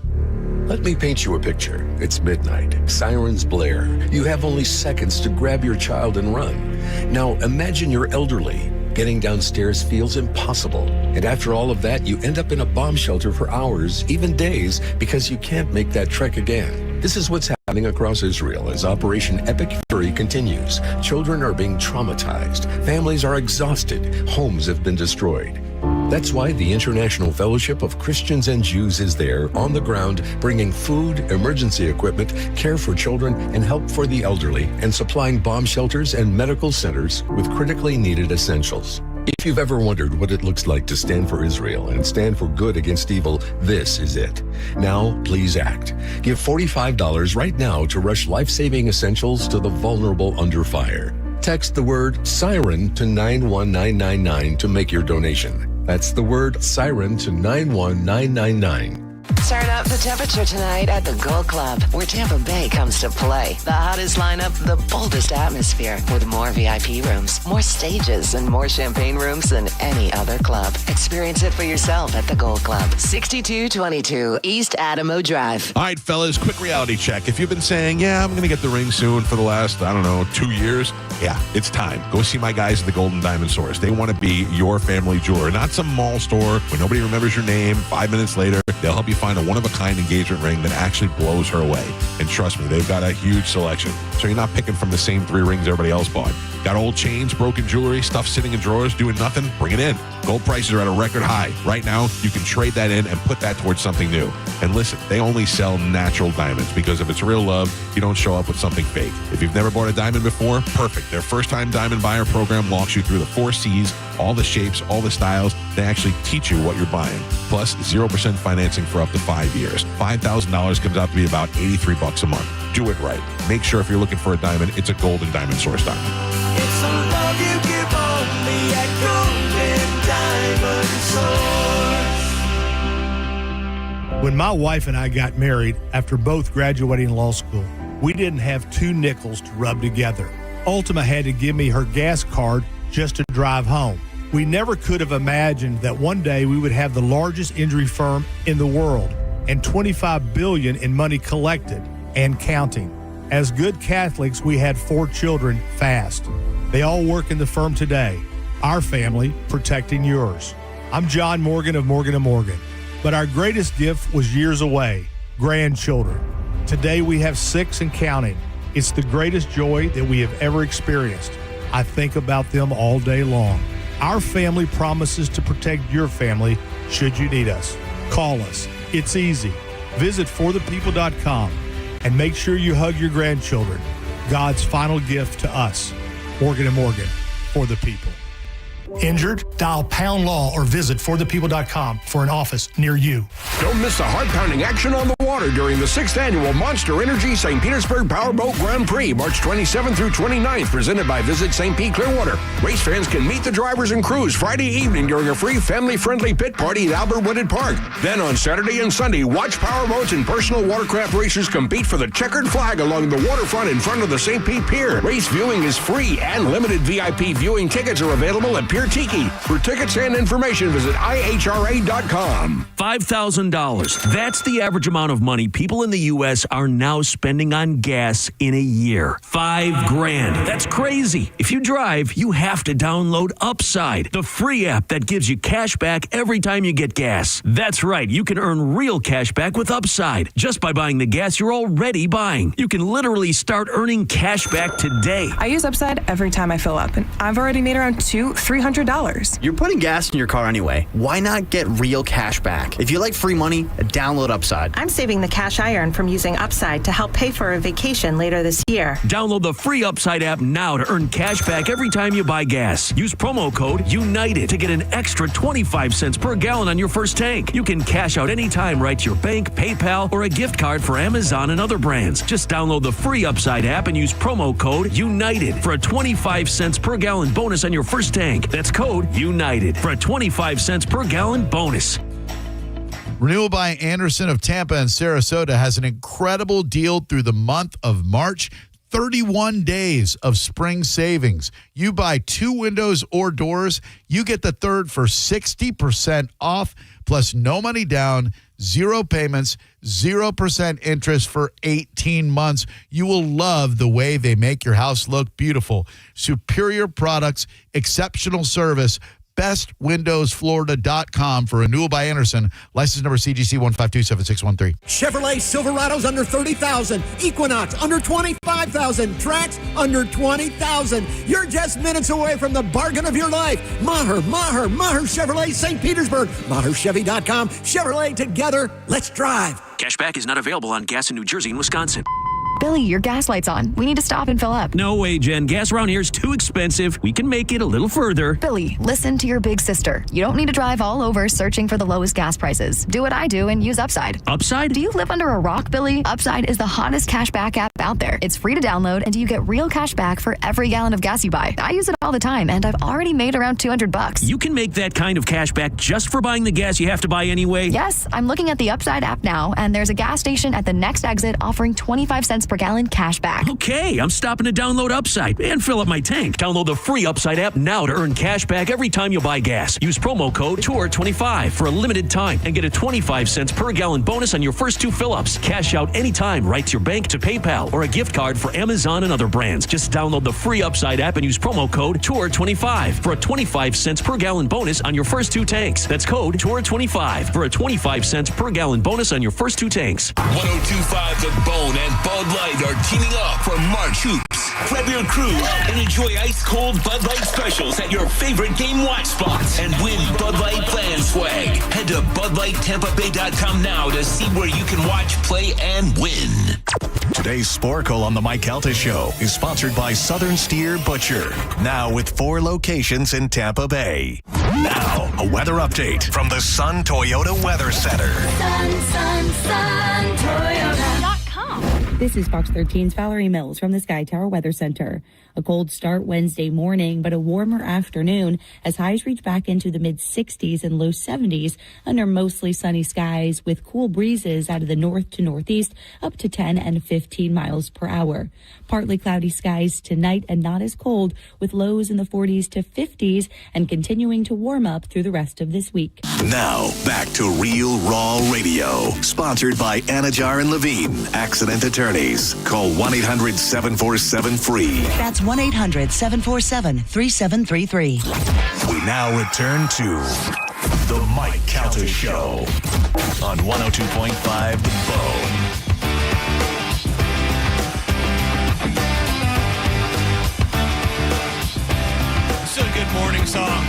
[SPEAKER 15] Let me paint you a picture. It's midnight. Sirens blare. You have only seconds to grab your child and run. Now imagine you're elderly. Getting downstairs feels impossible. And after all of that, you end up in a bomb shelter for hours, even days, because you can't make that trek again. This is what's happening across Israel as Operation Epic Fury continues. Children are being traumatized. Families are exhausted. Homes have been destroyed. That's why the International Fellowship of Christians and Jews is there on the ground, bringing food, emergency equipment, care for children, and help for the elderly, and supplying bomb shelters and medical centers with critically needed essentials. If you've ever wondered what it looks like to stand for Israel and stand for good against evil, this is it. Now, please act. Give $45 right now to rush life-saving essentials to the vulnerable under fire. Text the word SIREN to 91999 to make your donation. That's the word SIREN to 91999.
[SPEAKER 16] Turn up the temperature tonight at the Gold Club, where Tampa Bay comes to play. The hottest lineup, the boldest atmosphere, with more VIP rooms, more stages, and more champagne rooms than any other club. Experience it for yourself at the Gold Club, 6222 East Adamo Drive.
[SPEAKER 11] All right, fellas, quick reality check. If you've been saying, yeah, I'm going to get the ring soon for the last, 2 years, yeah, it's time. Go see my guys at the Golden Diamond Source. They want to be your family jeweler, not some mall store where nobody remembers your name. 5 minutes later, they'll help you find a one-of-a-kind engagement ring that actually blows her away. And trust me, they've got a huge selection. So you're not picking from the same 3 rings everybody else bought. Got old chains, broken jewelry, stuff sitting in drawers, doing nothing? Bring it in. Gold prices are at a record high. Right now, you can trade that in and put that towards something new. And listen, they only sell natural diamonds, because if it's real love, you don't show up with something fake. If you've never bought a diamond before, perfect. Their first-time diamond buyer program walks you through the 4 C's, all the shapes, all the styles. They actually teach you what you're buying. Plus, 0% financing for up to 5 years. $5,000 comes out to be about $83 a month. Do it right. Make sure if you're looking for a diamond, it's a Golden Diamond Source diamond.
[SPEAKER 8] It's a love you give only at Golden Diamond Source.
[SPEAKER 17] When my wife and I got married after both graduating law school, we didn't have 2 nickels to rub together. Ultima had to give me her gas card just to drive home. We never could have imagined that one day we would have the largest injury firm in the world and $25 billion in money collected and counting. As good Catholics, we had 4 children fast. They all work in the firm today. Our family protecting yours. I'm John Morgan of Morgan & Morgan. But our greatest gift was years away, grandchildren. Today we have 6 and counting. It's the greatest joy that we have ever experienced. I think about them all day long. Our family promises to protect your family should you need us. Call us. It's easy. Visit forthepeople.com and make sure you hug your grandchildren. God's final gift to us. Morgan & Morgan, for the people. Injured? Dial Pound Law or visit forthepeople.com for an office near you.
[SPEAKER 18] Don't miss the heart-pounding action on the water during the 6th Annual Monster Energy St. Petersburg Powerboat Grand Prix, March 27th through 29th, presented by Visit St. Pete Clearwater. Race fans can meet the drivers and crews Friday evening during a free family-friendly pit party at Albert Wooded Park. Then on Saturday and Sunday, watch powerboats and personal watercraft racers compete for the checkered flag along the waterfront in front of the St. Pete Pier. Race viewing is free and limited VIP viewing tickets are available at Pier Tiki. For tickets and information, visit ihra.com.
[SPEAKER 19] $5,000. That's the average amount of money people in the U.S. are now spending on gas in a year. $5,000. That's crazy. If you drive, you have to download Upside, the free app that gives you cash back every time you get gas. That's right. You can earn real cash back with Upside just by buying the gas you're already buying. You can literally start earning cash back today.
[SPEAKER 20] I use Upside every time I fill up, and I've already made around $300.
[SPEAKER 21] You're putting gas in your car anyway. Why not get real cash back? If you like free money, download Upside.
[SPEAKER 22] I'm saving the cash I earn from using Upside to help pay for a vacation later this year.
[SPEAKER 19] Download the free Upside app now to earn cash back every time you buy gas. Use promo code UNITED to get an extra 25 cents per gallon on your first tank. You can cash out anytime right to your bank, PayPal, or a gift card for Amazon and other brands. Just download the free Upside app and use promo code UNITED for a 25 cents per gallon bonus on your first tank. That's code UNITED for a 25 cents per gallon bonus.
[SPEAKER 23] Renewal by Anderson of Tampa and Sarasota has an incredible deal through the month of March. 31 days of spring savings. You buy 2 windows or doors, you get the third for 60% off, plus no money down, 0 payments, 0% interest for 18 months. You will love the way they make your house look beautiful. Superior products, exceptional service, bestwindowsflorida.com for Renewal by Anderson. License number CGC 1527613.
[SPEAKER 3] Chevrolet Silverado's under 30,000. Equinox under 25,000. Trax under 20,000. You're just minutes away from the bargain of your life. Maher Chevrolet St. Petersburg. MaherChevy.com. Chevrolet together. Let's drive.
[SPEAKER 19] Cashback is not available on gas in New Jersey and Wisconsin.
[SPEAKER 4] Billy, your gas light's on. We need to stop and fill up.
[SPEAKER 19] No way, Jen. Gas around here is too expensive. We can make it a little further.
[SPEAKER 4] Billy, listen to your big sister. You don't need to drive all over searching for the lowest gas prices. Do what I do and use Upside.
[SPEAKER 19] Upside?
[SPEAKER 4] Do you live under a rock, Billy? Upside is the hottest cashback app out there. It's free to download, and you get real cash back for every gallon of gas you buy. I use it all the time, and I've already made around $200.
[SPEAKER 19] You can make that kind of cash back just for buying the gas you have to buy anyway?
[SPEAKER 4] Yes, I'm looking at the Upside app now, and there's a gas station at the next exit offering 25 cents per gallon cash back.
[SPEAKER 19] Okay, I'm stopping to download Upside and fill up my tank. Download the free Upside app now to earn cash back every time you buy gas. Use promo code TOUR25 for a limited time and get a 25 cents per gallon bonus on your first 2 fill-ups. Cash out anytime right to your bank, to PayPal, or a gift card for Amazon and other brands. Just download the free Upside app and use promo code TOUR25 for a 25 cents per gallon bonus on your first 2 tanks. That's code TOUR25 for a 25 cents per gallon bonus on your first 2 tanks.
[SPEAKER 7] 102.5 The Bone and Bud Light are teaming up for March Hoops. Grab your crew and enjoy ice-cold Bud Light specials at your favorite game watch spots and win Bud Light plan swag. Head to BudLightTampaBay.com now to see where you can watch, play, and win.
[SPEAKER 1] Today's Sporkle on the Mike Calta Show is sponsored by Southern Steer Butcher. Now with 4 locations in Tampa Bay. Now, a weather update from the Sun Toyota Weather Center.
[SPEAKER 24] Sun Toyota.com. This is Fox 13's Valerie Mills from the Sky Tower Weather Center. A cold start Wednesday morning, but a warmer afternoon as highs reach back into the mid-60s and low 70s under mostly sunny skies with cool breezes out of the north to northeast up to 10 and 15 miles per hour. Partly cloudy skies tonight and not as cold with lows in the 40s to 50s and continuing to warm up through the rest of this week.
[SPEAKER 1] Now, back to Real Raw Radio, sponsored by Anajar and Levine, accident attorneys. Call 1-800-747-FREE.
[SPEAKER 25] That's 1-800-747-3733.
[SPEAKER 1] We now return to The Mike Calta Show on 102.5 The Bone.
[SPEAKER 5] This is a good morning song.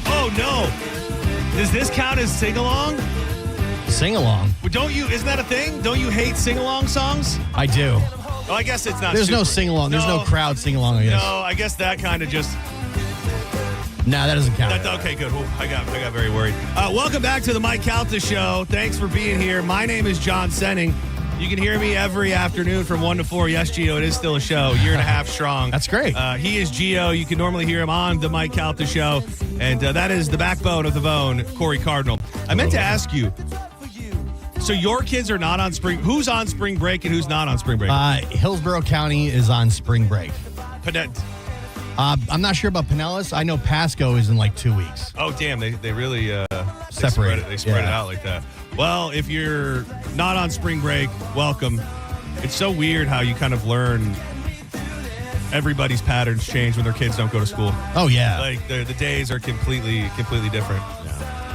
[SPEAKER 5] Oh, no. Does this count as sing-along?
[SPEAKER 6] Sing-along?
[SPEAKER 5] Well, don't you, isn't that a thing? Don't you hate sing-along songs?
[SPEAKER 6] I do.
[SPEAKER 5] Oh, I guess it's not.
[SPEAKER 6] There's no sing-along. There's no crowd sing-along, I guess.
[SPEAKER 5] No, I guess that kind of just...
[SPEAKER 6] No, that doesn't count.
[SPEAKER 5] Okay, good. Ooh, I got very worried. Welcome back to the Mike Calta Show. Thanks for being here. My name is John Senning. You can hear me every afternoon from 1 to 4. Yes, Gio, it is still a show. Year and a half strong.
[SPEAKER 6] That's great.
[SPEAKER 5] He is Gio. You can normally hear him on the Mike Calta Show. And that is the backbone of the bone, Corey Cardinal. I meant to ask you, so your kids are not on spring... Who's on spring break and who's not on spring break?
[SPEAKER 6] Hillsborough County is on spring break. I'm not sure about Pinellas. I know Pasco is in like 2 weeks.
[SPEAKER 5] Oh, damn. They really
[SPEAKER 6] separate.
[SPEAKER 5] They spread it out like that. Well, if you're not on spring break, welcome. It's so weird how you kind of learn everybody's patterns change when their kids don't go to school.
[SPEAKER 6] Oh, yeah.
[SPEAKER 5] Like the days are completely different.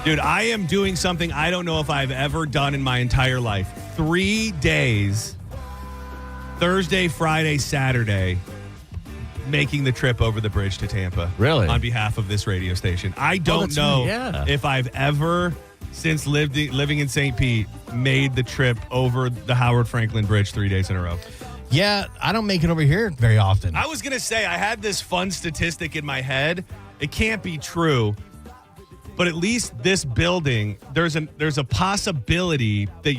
[SPEAKER 5] Dude, I am doing something I don't know if I've ever done in my entire life. 3 days, Thursday, Friday, Saturday, making the trip over the bridge to Tampa.
[SPEAKER 6] Really?
[SPEAKER 5] On behalf of this radio station. I don't know if I've ever, since living in St. Pete, made the trip over the Howard Franklin Bridge 3 days in a row.
[SPEAKER 6] Yeah, I don't make it over here very often.
[SPEAKER 5] I was going to say, I had this fun statistic in my head. It can't be true. But at least this building, there's a possibility that,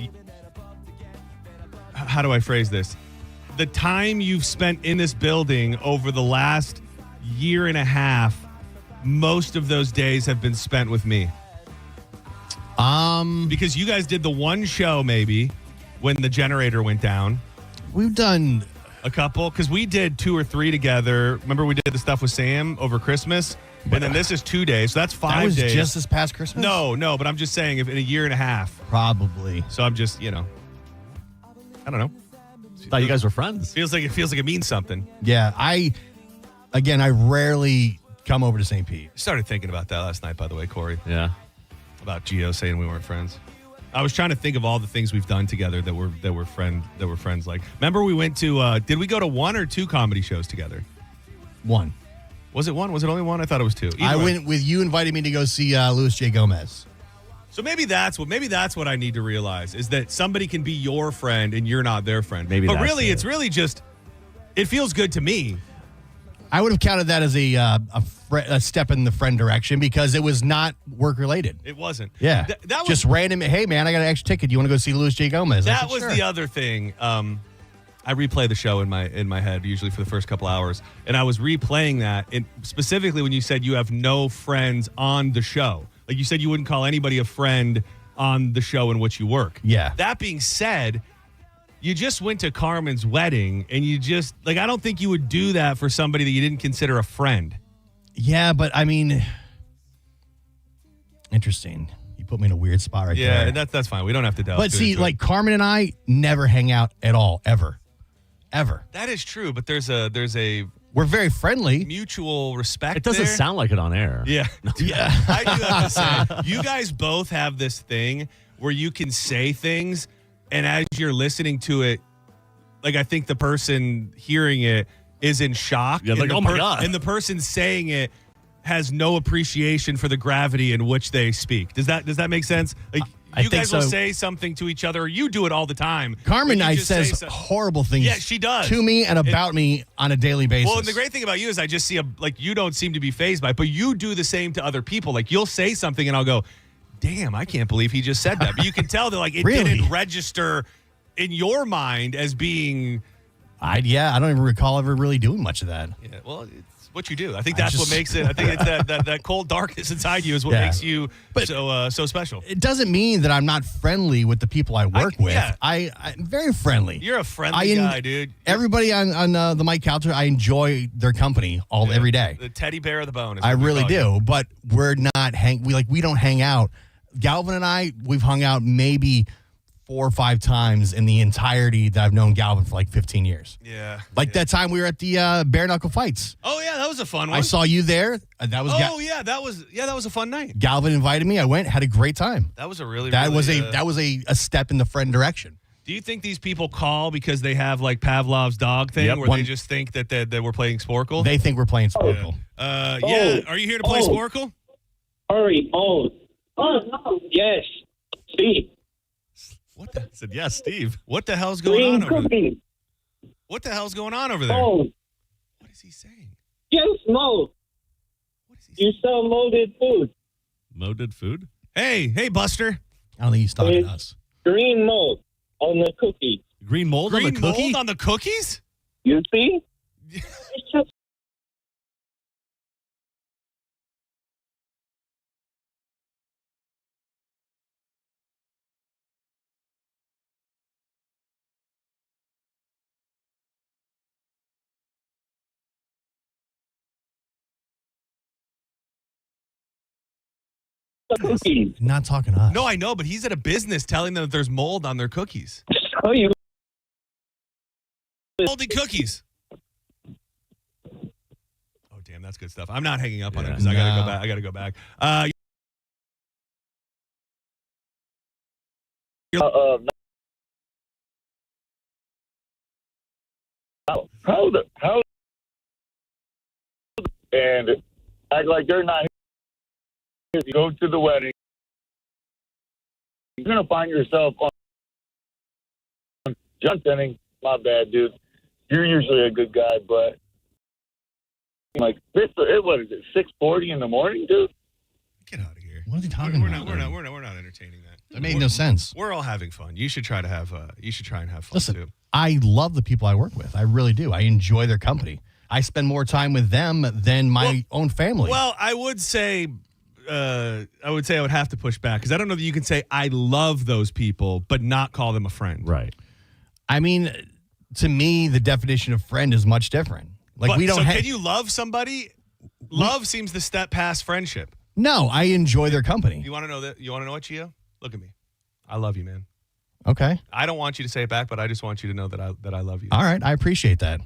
[SPEAKER 5] how do I phrase this? The time you've spent in this building over the last year and a half, most of those days have been spent with me. Because you guys did the one show maybe when the generator went down.
[SPEAKER 6] We've done
[SPEAKER 5] a couple because we did 2 or 3 together. Remember we did the stuff with Sam over Christmas? And then this is 2 days, so that's 5 days.
[SPEAKER 6] That was just this past Christmas?
[SPEAKER 5] No, but I'm just saying if in a year and a half.
[SPEAKER 6] Probably.
[SPEAKER 5] So I'm just, I don't know.
[SPEAKER 26] Thought you guys were friends.
[SPEAKER 5] Feels like it means something.
[SPEAKER 6] Yeah, I rarely come over to St. Pete.
[SPEAKER 5] Started thinking about that last night, by the way, Corey.
[SPEAKER 2] Yeah.
[SPEAKER 5] About Gio saying we weren't friends. I was trying to think of all the things we've done together that were friends like. Remember we went to did we go to 1 or 2 comedy shows together?
[SPEAKER 6] 1.
[SPEAKER 5] Was it 1? Was it only 1? I thought it was 2.
[SPEAKER 6] I went with you invited me to go see Louis J. Gomez.
[SPEAKER 5] So maybe that's what I need to realize is that somebody can be your friend and you're not their friend.
[SPEAKER 2] Maybe
[SPEAKER 5] but really it's really just it feels good to me.
[SPEAKER 6] I would have counted that as a step in the friend direction because it was not work related.
[SPEAKER 5] It wasn't.
[SPEAKER 6] Yeah.
[SPEAKER 5] That was
[SPEAKER 6] just random. Hey, man, I got an extra ticket. Do you want to go see Louis J. Gomez?
[SPEAKER 5] That was the other thing. I replay the show in my head usually for the first couple hours, and I was replaying that. And specifically when you said you have no friends on the show, like you said you wouldn't call anybody a friend on the show in which you work.
[SPEAKER 6] Yeah.
[SPEAKER 5] That being said, you just went to Carmen's wedding, and you just I don't think you would do that for somebody that you didn't consider a friend.
[SPEAKER 6] Yeah, but I mean, interesting. You put me in a weird spot right there.
[SPEAKER 5] Yeah, that's fine. We don't have to delve.
[SPEAKER 6] But see, like Carmen and I never hang out at all, ever.
[SPEAKER 5] That is true, but there's a
[SPEAKER 6] we're very friendly,
[SPEAKER 5] mutual respect.
[SPEAKER 2] It doesn't sound like it on air.
[SPEAKER 5] Yeah,
[SPEAKER 6] yeah.
[SPEAKER 5] I do have to say, you guys both have this thing where you can say things, and as you're listening to it, like I think the person hearing it is in shock.
[SPEAKER 2] Yeah, like, oh my God.
[SPEAKER 5] And the person saying it has no appreciation for the gravity in which they speak. Does that make sense? Like you guys will say something to each other, or you do it all the time.
[SPEAKER 6] Carmen Knight says horrible things.
[SPEAKER 5] Yeah, she does.
[SPEAKER 6] To me and about me on a daily basis.
[SPEAKER 5] Well, and the great thing about you is I just see you don't seem to be fazed by it, but you do the same to other people. Like you'll say something and I'll go, damn, I can't believe he just said that. But you can tell that it
[SPEAKER 6] Really?
[SPEAKER 5] didn't register in your mind as being.
[SPEAKER 6] I don't even recall ever really doing much of that.
[SPEAKER 5] Yeah, well, it's what you do. I think that's what makes it. I think it's that cold darkness inside you is what makes you so special.
[SPEAKER 6] It doesn't mean that I'm not friendly with the people I work with.
[SPEAKER 5] Yeah.
[SPEAKER 6] I'm very friendly.
[SPEAKER 5] You're a friendly guy, dude.
[SPEAKER 6] Everybody on the Mike Calta, I enjoy their company every day.
[SPEAKER 5] The teddy bear of the bone.
[SPEAKER 6] I really do, but we're not we don't hang out. Galvin and I, we've hung out maybe 4 or 5 times in the entirety that I've known Galvin for 15 years.
[SPEAKER 5] Yeah.
[SPEAKER 6] That time we were at the bare knuckle fights.
[SPEAKER 5] Oh yeah, that was a fun one.
[SPEAKER 6] I saw you there. That was
[SPEAKER 5] that was a fun night.
[SPEAKER 6] Galvin invited me. I went, had a great time.
[SPEAKER 5] That was a really
[SPEAKER 6] that was a step in the friend direction.
[SPEAKER 5] Do you think these people call because they have Pavlov's dog thing, where they just think that we're playing Sporkle?
[SPEAKER 6] They think we're playing Sporkle.
[SPEAKER 5] Yeah. Are you here to play Sporkle?
[SPEAKER 9] Hurry! Oh no! Yes, Steve.
[SPEAKER 5] What the? I said yes, Steve. What the hell's going on over there? What the hell's going on over there?
[SPEAKER 9] Oh.
[SPEAKER 5] What is he saying?
[SPEAKER 9] Yes, Mo.
[SPEAKER 5] What is he saying?
[SPEAKER 9] You sell molded food.
[SPEAKER 2] Molded food?
[SPEAKER 5] Hey, Buster.
[SPEAKER 6] I don't think he's talking to us.
[SPEAKER 9] Green mold on the cookie.
[SPEAKER 2] Green mold on the cookie?
[SPEAKER 5] Green mold on the cookies?
[SPEAKER 9] You see? It's just cookies.
[SPEAKER 6] Not talking to us.
[SPEAKER 5] No, I know, but he's at a business telling them that there's mold on their cookies.
[SPEAKER 9] Oh, you
[SPEAKER 5] moldy cookies. Oh, damn, that's good stuff. I'm not hanging up on him because I gotta go back. I gotta go back.
[SPEAKER 9] How and act like they're not here. You go to the wedding. You're gonna find yourself on John Tenning. My bad, dude. You're usually a good guy, but what is it? 6:40 in the morning, dude.
[SPEAKER 5] Get out of here.
[SPEAKER 6] What are they talking about?
[SPEAKER 5] We're not entertaining that.
[SPEAKER 6] That made no sense.
[SPEAKER 5] We're all having fun. You should try to have. You should try and have fun
[SPEAKER 6] Listen,
[SPEAKER 5] too.
[SPEAKER 6] I love the people I work with. I really do. I enjoy their company. I spend more time with them than my own family.
[SPEAKER 5] Well, I would say I would have to push back because I don't know that you can say I love those people but not call them a friend.
[SPEAKER 2] Right.
[SPEAKER 6] I mean, to me, the definition of friend is much different.
[SPEAKER 5] Can you love somebody? Love seems to step past friendship.
[SPEAKER 6] No, I enjoy their company.
[SPEAKER 5] You want to know that? You want to know what, Gio? Look at me. I love you, man.
[SPEAKER 6] Okay.
[SPEAKER 5] I don't want you to say it back, but I just want you to know that I love you.
[SPEAKER 6] All right. I appreciate that.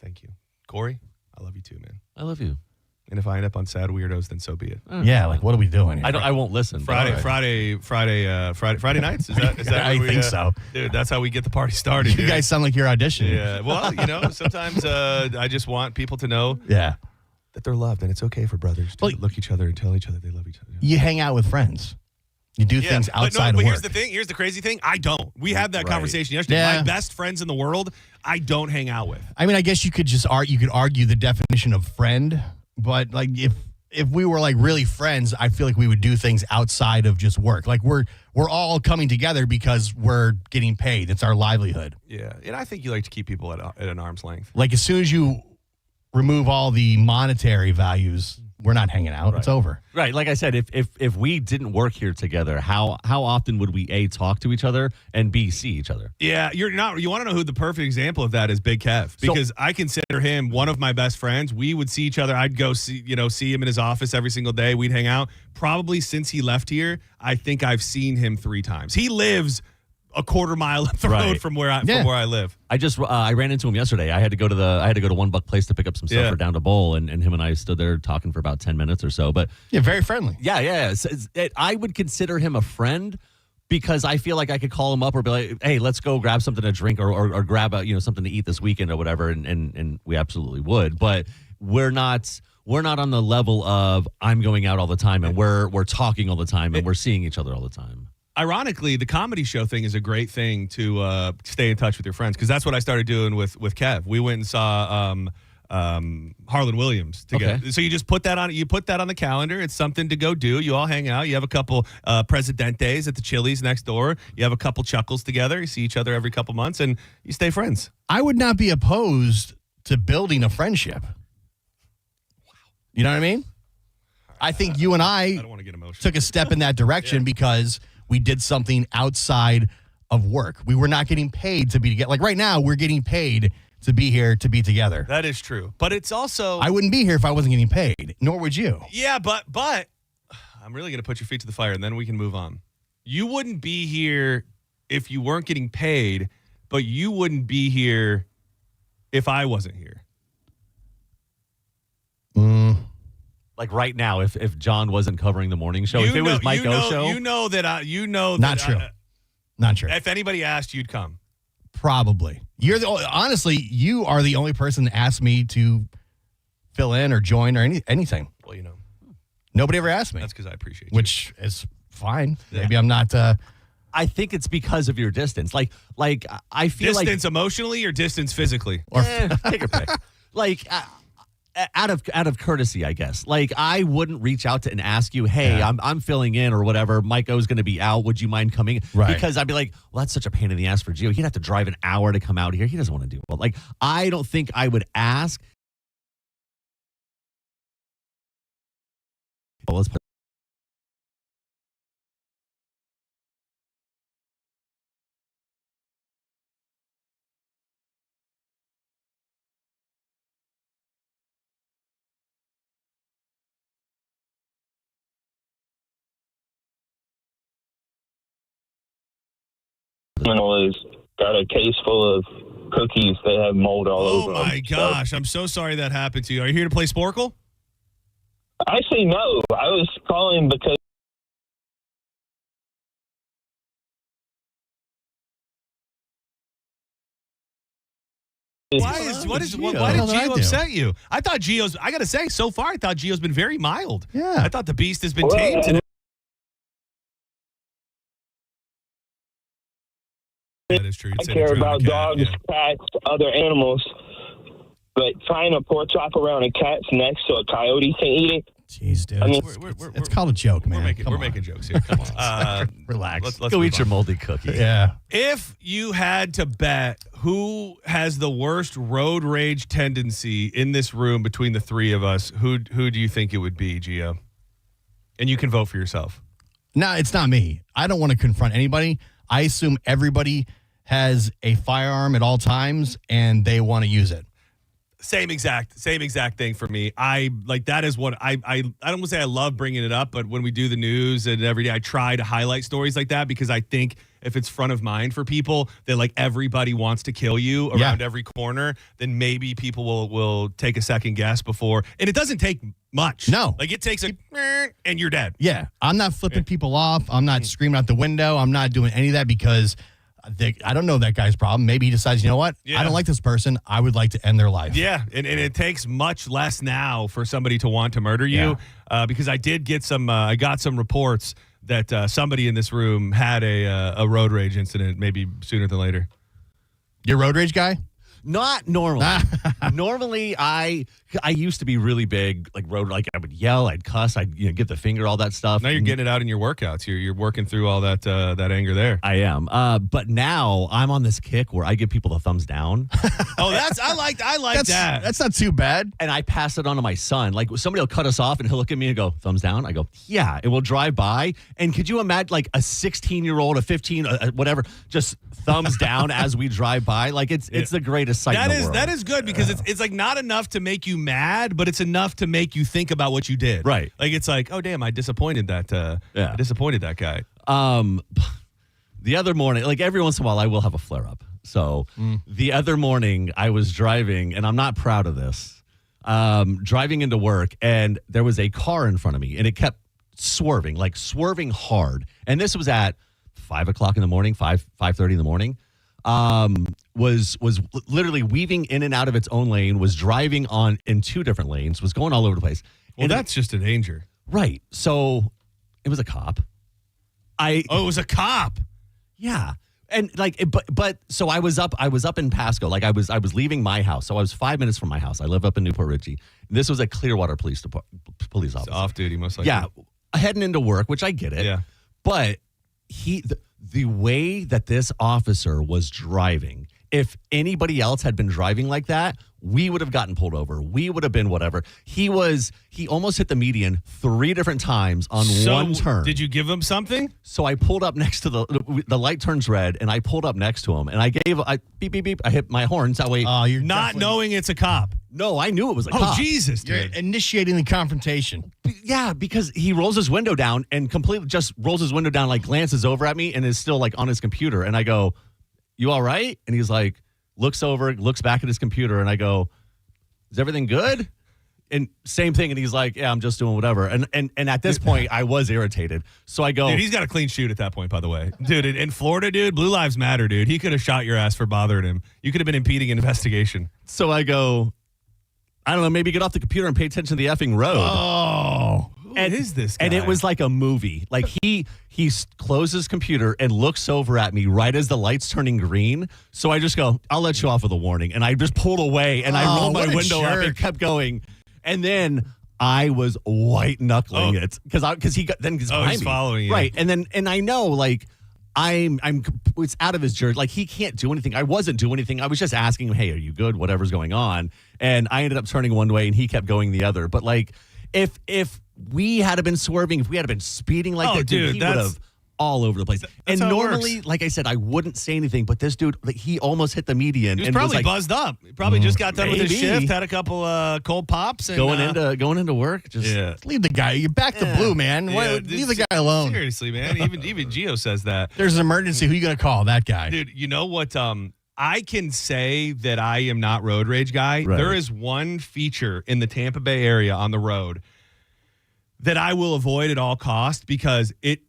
[SPEAKER 5] Thank you. Corey, I love you too, man.
[SPEAKER 2] I love you.
[SPEAKER 5] And if I end up on Sad Weirdos, then so be it.
[SPEAKER 6] Yeah, like what are we doing here?
[SPEAKER 2] I won't listen.
[SPEAKER 5] Friday nights. Is that
[SPEAKER 6] I
[SPEAKER 5] when we,
[SPEAKER 6] think so.
[SPEAKER 5] Dude, that's how we get the party started.
[SPEAKER 6] You guys sound like you're auditioning.
[SPEAKER 5] Yeah. Well, sometimes I just want people to know
[SPEAKER 6] that
[SPEAKER 5] they're loved, and it's okay for brothers to look each other and tell each other they love each other.
[SPEAKER 6] You hang out with friends. You do things outside of work.
[SPEAKER 5] Here's the thing. Here's the crazy thing. I don't. We had that conversation yesterday.
[SPEAKER 6] Yeah.
[SPEAKER 5] My best friends in the world, I don't hang out with.
[SPEAKER 6] I mean, I guess you could just argue the definition of friend, but like if we were like really friends, I feel like we would do things outside of just work. Like we're all coming together because we're getting paid. It's our livelihood.
[SPEAKER 5] Yeah, and I think you like to keep people at an arm's length.
[SPEAKER 6] Like as soon as you remove all the monetary values, we're not hanging out.
[SPEAKER 2] Right.
[SPEAKER 6] It's over.
[SPEAKER 2] Right. Like I said, if we didn't work here together, how often would we A, talk to each other, and B, see each other?
[SPEAKER 5] Yeah, you want to know who the perfect example of that is? Big Kev, because I consider him one of my best friends. We would see each other. I'd go see him in his office every single day. We'd hang out. Probably since he left here, I think I've seen him 3 times. He lives a quarter mile up the road from where I live.
[SPEAKER 2] I ran into him yesterday. I had to go to $1 Place to pick up some stuff for Down to Bowl, and him and I stood there talking for about 10 minutes or so. But
[SPEAKER 6] yeah, very friendly.
[SPEAKER 2] Yeah. I would consider him a friend because I feel like I could call him up or be like, hey, let's go grab something to drink or grab something to eat this weekend or whatever, and we absolutely would. But we're not on the level of I'm going out all the time and we're talking all the time and we're seeing each other all the time.
[SPEAKER 5] Ironically, the comedy show thing is a great thing to stay in touch with your friends, because that's what I started doing with Kev. We went and saw Harlan Williams together.
[SPEAKER 2] Okay.
[SPEAKER 5] So you just put that on the calendar. It's something to go do. You all hang out. You have a couple Presidentes at the Chili's next door. You have a couple chuckles together. You see each other every couple months, and you stay friends.
[SPEAKER 6] I would not be opposed to building a friendship. Wow. You know what I mean? I think you and I
[SPEAKER 5] don't want to get emotional.
[SPEAKER 6] Took a step in that direction because we did something outside of work. We were not getting paid to be together. Like right now, we're getting paid to be here, to be together.
[SPEAKER 5] That is true. But it's also...
[SPEAKER 6] I wouldn't be here if I wasn't getting paid, nor would you.
[SPEAKER 5] Yeah, but I'm really going to put your feet to the fire, and then we can move on. You wouldn't be here if you weren't getting paid, but you wouldn't be here if I wasn't here.
[SPEAKER 2] Like right now, if John wasn't covering the morning show, if it was Mike O's show,
[SPEAKER 6] Not true. Not true.
[SPEAKER 5] If anybody asked, you'd come.
[SPEAKER 6] Probably. Honestly, you are the only person that asked me to fill in or join or anything.
[SPEAKER 5] Well,
[SPEAKER 6] nobody ever asked me.
[SPEAKER 5] That's because I appreciate you.
[SPEAKER 6] Which is fine. Yeah. Maybe I'm not.
[SPEAKER 2] I think it's because of your distance. Like I feel
[SPEAKER 5] distance emotionally or distance physically,
[SPEAKER 2] or take a pick. Out of courtesy, I guess. Like I wouldn't reach out to and ask you, hey, I'm filling in or whatever. Mike O's going to be out. Would you mind coming?
[SPEAKER 6] Right.
[SPEAKER 2] Because I'd be like, well, that's such a pain in the ass for Gio. He'd have to drive an hour to come out here. He doesn't want to do it. Like I don't think I would ask. Well, let's put.
[SPEAKER 10] Has got a case full of cookies that have mold all over them.
[SPEAKER 5] Oh my gosh, I'm so sorry that happened to you. Are you here to play Sporkle?
[SPEAKER 10] Actually, no. I was calling because
[SPEAKER 5] why did Gio upset you? I thought I got to say, so far, I thought Gio's been very mild.
[SPEAKER 6] Yeah.
[SPEAKER 5] I thought the beast has been tamed today. That is true.
[SPEAKER 10] I care about dogs, cats, other animals, but tying a pork chop around a cat's neck so a coyote can eat it.
[SPEAKER 6] Jeez, dude.
[SPEAKER 10] I mean,
[SPEAKER 6] it's called a joke, man.
[SPEAKER 5] We're making jokes here. Come on.
[SPEAKER 6] Relax.
[SPEAKER 5] Let's
[SPEAKER 2] go
[SPEAKER 5] move
[SPEAKER 2] eat your
[SPEAKER 5] on.
[SPEAKER 2] moldy cookie.
[SPEAKER 6] Yeah.
[SPEAKER 5] If you had to bet who has the worst road rage tendency in this room between the three of us, who do you think it would be, Gio? And you can vote for yourself.
[SPEAKER 6] No, it's not me. I don't want to confront anybody. I assume everybody has a firearm at all times and they want to use it.
[SPEAKER 5] Same exact thing for me. I like that is what I don't want to say I love bringing it up, but when we do the news and every day, I try to highlight stories like that because I think if it's front of mind for people that like everybody wants to kill you around every corner, then maybe people will take a second guess before. And it doesn't take much.
[SPEAKER 6] No.
[SPEAKER 5] Like it takes and you're dead.
[SPEAKER 6] Yeah. I'm not flipping people off. I'm not screaming out the window. I'm not doing any of that because I don't know that guy's problem. Maybe he decides, you know what? I don't like this person. I would like to end their life.
[SPEAKER 5] Yeah, and it takes much less now for somebody to want to murder you because I did get I got some reports that somebody in this room had a road rage incident maybe sooner than later.
[SPEAKER 6] Your road rage guy?
[SPEAKER 2] Not normally. Normally, I used to be really big, like road. Like I would yell, I'd cuss, I'd give the finger, all that stuff.
[SPEAKER 5] Now you're getting it out in your workouts. You're working through all that anger there.
[SPEAKER 2] I am. But now I'm on this kick where I give people the thumbs down.
[SPEAKER 5] I like that.
[SPEAKER 6] That's not too bad.
[SPEAKER 2] And I pass it on to my son. Like somebody will cut us off and he'll look at me and go, thumbs down. I go, yeah. And we'll drive by. And could you imagine like a 16-year-old, a 15, whatever, just thumbs down as we drive by? Like it's the greatest sight in the world.
[SPEAKER 5] That is good because it's like not enough to make you mad, but it's enough to make you think about what you did.
[SPEAKER 2] Right.
[SPEAKER 5] Like it's like, oh damn, I disappointed that guy.
[SPEAKER 2] The other morning, like every once in a while I will have a flare up. So the other morning I was driving, and I'm not proud of this, driving into work, and there was a car in front of me and it kept swerving hard. And this was at 5 o'clock in the morning, 5:30 in the morning. Was literally weaving in and out of its own lane, was driving in two different lanes, was going all over the place.
[SPEAKER 5] Well,
[SPEAKER 2] and
[SPEAKER 5] that's just a danger.
[SPEAKER 2] Right. So it was a cop.
[SPEAKER 5] It was a cop.
[SPEAKER 2] Yeah. And so I was up in Pasco. Like I was leaving my house. So I was 5 minutes from my house. I live up in Newport Richey. This was a Clearwater police officer.
[SPEAKER 5] Off duty, most likely.
[SPEAKER 2] Yeah. Heading into work, which I get it.
[SPEAKER 5] Yeah.
[SPEAKER 2] But the way that this officer was driving, if anybody else had been driving like that, we would have gotten pulled over. We would have been whatever. He almost hit the median 3 different times on one turn.
[SPEAKER 5] Did you give him something?
[SPEAKER 2] So I pulled up next to the light turns red, and I pulled up next to him, and I beep, beep, beep. I hit my horns that way.
[SPEAKER 5] You're not knowing it's a cop.
[SPEAKER 2] No, I knew it was a cop.
[SPEAKER 5] Oh, Jesus, dude.
[SPEAKER 6] You're initiating the confrontation.
[SPEAKER 2] Yeah, because he rolls his window down and completely just rolls his window down, like glances over at me and is still like on his computer. And I go, you all right? And he's like, looks over, looks back at his computer, and I go, is everything good? And same thing. And he's like, yeah, I'm just doing whatever. And at this point, I was irritated. So I go.
[SPEAKER 5] Dude, he's got a clean shoot at that point, by the way. Dude, in Florida, dude, Blue Lives Matter, dude. He could have shot your ass for bothering him. You could have been impeding an investigation.
[SPEAKER 2] So I go, I don't know, maybe get off the computer and pay attention to the effing road.
[SPEAKER 5] Oh. Who is this guy?
[SPEAKER 2] And it was like a movie. Like he closed his computer and looks over at me right as the light's turning green. So I just go, I'll let you off with a warning. And I just pulled away and I rolled my window up and kept going. And then I was white knuckling it because he's behind me.
[SPEAKER 5] Following you.
[SPEAKER 2] Right. And I know like it's out of his jurisdiction. Like he can't do anything. I wasn't doing anything. I was just asking him, hey, are you good? Whatever's going on. And I ended up turning one way and he kept going the other. But like if we had been swerving, if we had been speeding like that, dude, he would have all over the place. And normally, like I said, I wouldn't say anything, but this dude, like, he almost hit the median.
[SPEAKER 5] He was
[SPEAKER 2] and
[SPEAKER 5] probably
[SPEAKER 2] was like,
[SPEAKER 5] buzzed up. He probably just got done with his shift, had a couple cold pops. And,
[SPEAKER 2] going into work. Just
[SPEAKER 6] leave the guy. You're back to blue, man. Leave the guy alone.
[SPEAKER 5] Seriously, man. Even Gio says that.
[SPEAKER 6] There's an emergency. Who you going to call? That guy.
[SPEAKER 5] Dude, you know what? I can say that I am not road rage guy.
[SPEAKER 2] Right.
[SPEAKER 5] There is one feature in the Tampa Bay area on the road that I will avoid at all costs because this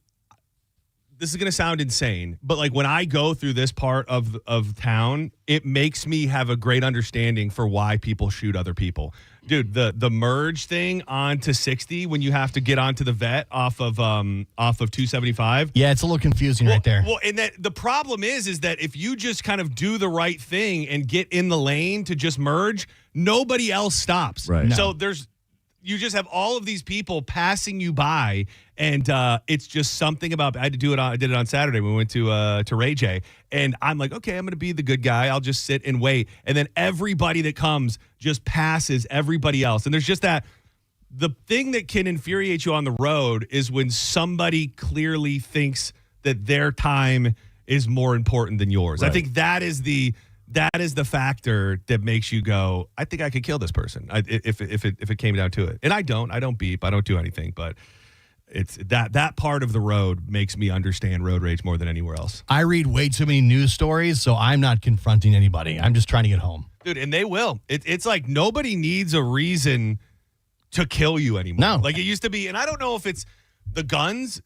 [SPEAKER 5] is going to sound insane, but like when I go through this part of town, it makes me have a great understanding for why people shoot other people. Dude, the merge thing onto 60 when you have to get onto the vet off of 275.
[SPEAKER 6] Yeah, it's a little confusing right there.
[SPEAKER 5] Well, and that the problem is that if you just kind of do the right thing and get in the lane to just merge, nobody else stops.
[SPEAKER 2] Right.
[SPEAKER 5] So you just have all of these people passing you by, and it's just something about. I did it on Saturday. We went to Ray J, and I'm like, okay, I'm going to be the good guy. I'll just sit and wait, and then everybody that comes just passes everybody else, and there's just that. The thing that can infuriate you on the road is when somebody clearly thinks that their time is more important than yours.
[SPEAKER 2] Right.
[SPEAKER 5] I think that is the factor that makes you go, I think I could kill this person if it came down to it. And I don't beep. I don't do anything. But it's that part of the road makes me understand road rage more than anywhere else.
[SPEAKER 6] I read way too many news stories, so I'm not confronting anybody. I'm just trying to get home.
[SPEAKER 5] Dude, and they will. It's like nobody needs a reason to kill you anymore.
[SPEAKER 6] No.
[SPEAKER 5] Like it used to be, and I don't know if it's the guns,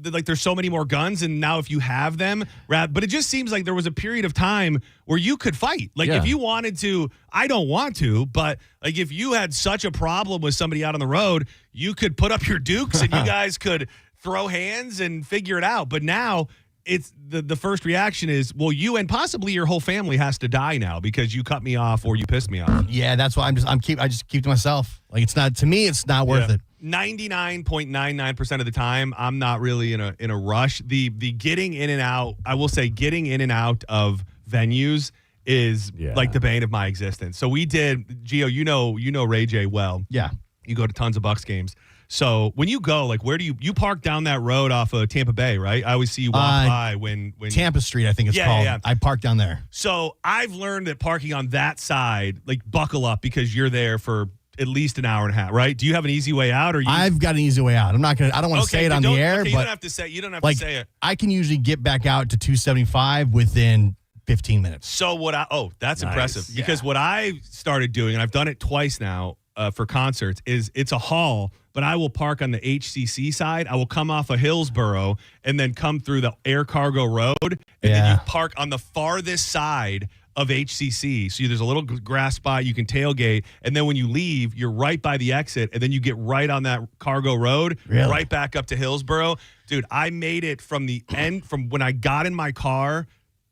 [SPEAKER 5] like there's so many more guns, and now if you have them, but it just seems like there was a period of time where you could fight. Like if you wanted to, I don't want to, but like if you had such a problem with somebody out on the road, you could put up your dukes and you guys could throw hands and figure it out. But now it's the first reaction is, well, you and possibly your whole family has to die now because you cut me off or you pissed me off.
[SPEAKER 6] Yeah, that's why I just keep to myself. Like it's not, to me, it's not worth it.
[SPEAKER 5] 99.99% of the time, I'm not really in a rush. The getting in and out, I will say getting in and out of venues is like the bane of my existence. So we did, Gio, you know Ray J well.
[SPEAKER 6] Yeah.
[SPEAKER 5] You go to tons of Bucks games. So when you go, like where do you park down that road off of Tampa Bay, right? I always see you walk by when
[SPEAKER 6] Tampa Street, I think it's called. Yeah. I park down there.
[SPEAKER 5] So I've learned that parking on that side, like buckle up because you're there for at least an hour and a half, right? Do you have an easy way out?
[SPEAKER 6] I've got an easy way out. I don't want to say it on the air, but
[SPEAKER 5] you don't have to say to say it.
[SPEAKER 6] I can usually get back out to 275 within 15 minutes.
[SPEAKER 5] So that's impressive because what I started doing, and I've done it twice now for concerts, is it's a hall, but I will park on the HCC side. I will come off of Hillsboro and then come through the air cargo road, and then you park on the farthest side of HCC. So there's a little grass spot, you can tailgate, and then when you leave, you're right by the exit, and then you get right on that cargo road, right back up to Hillsboro. Dude, I made it from the end, from when I got in my car,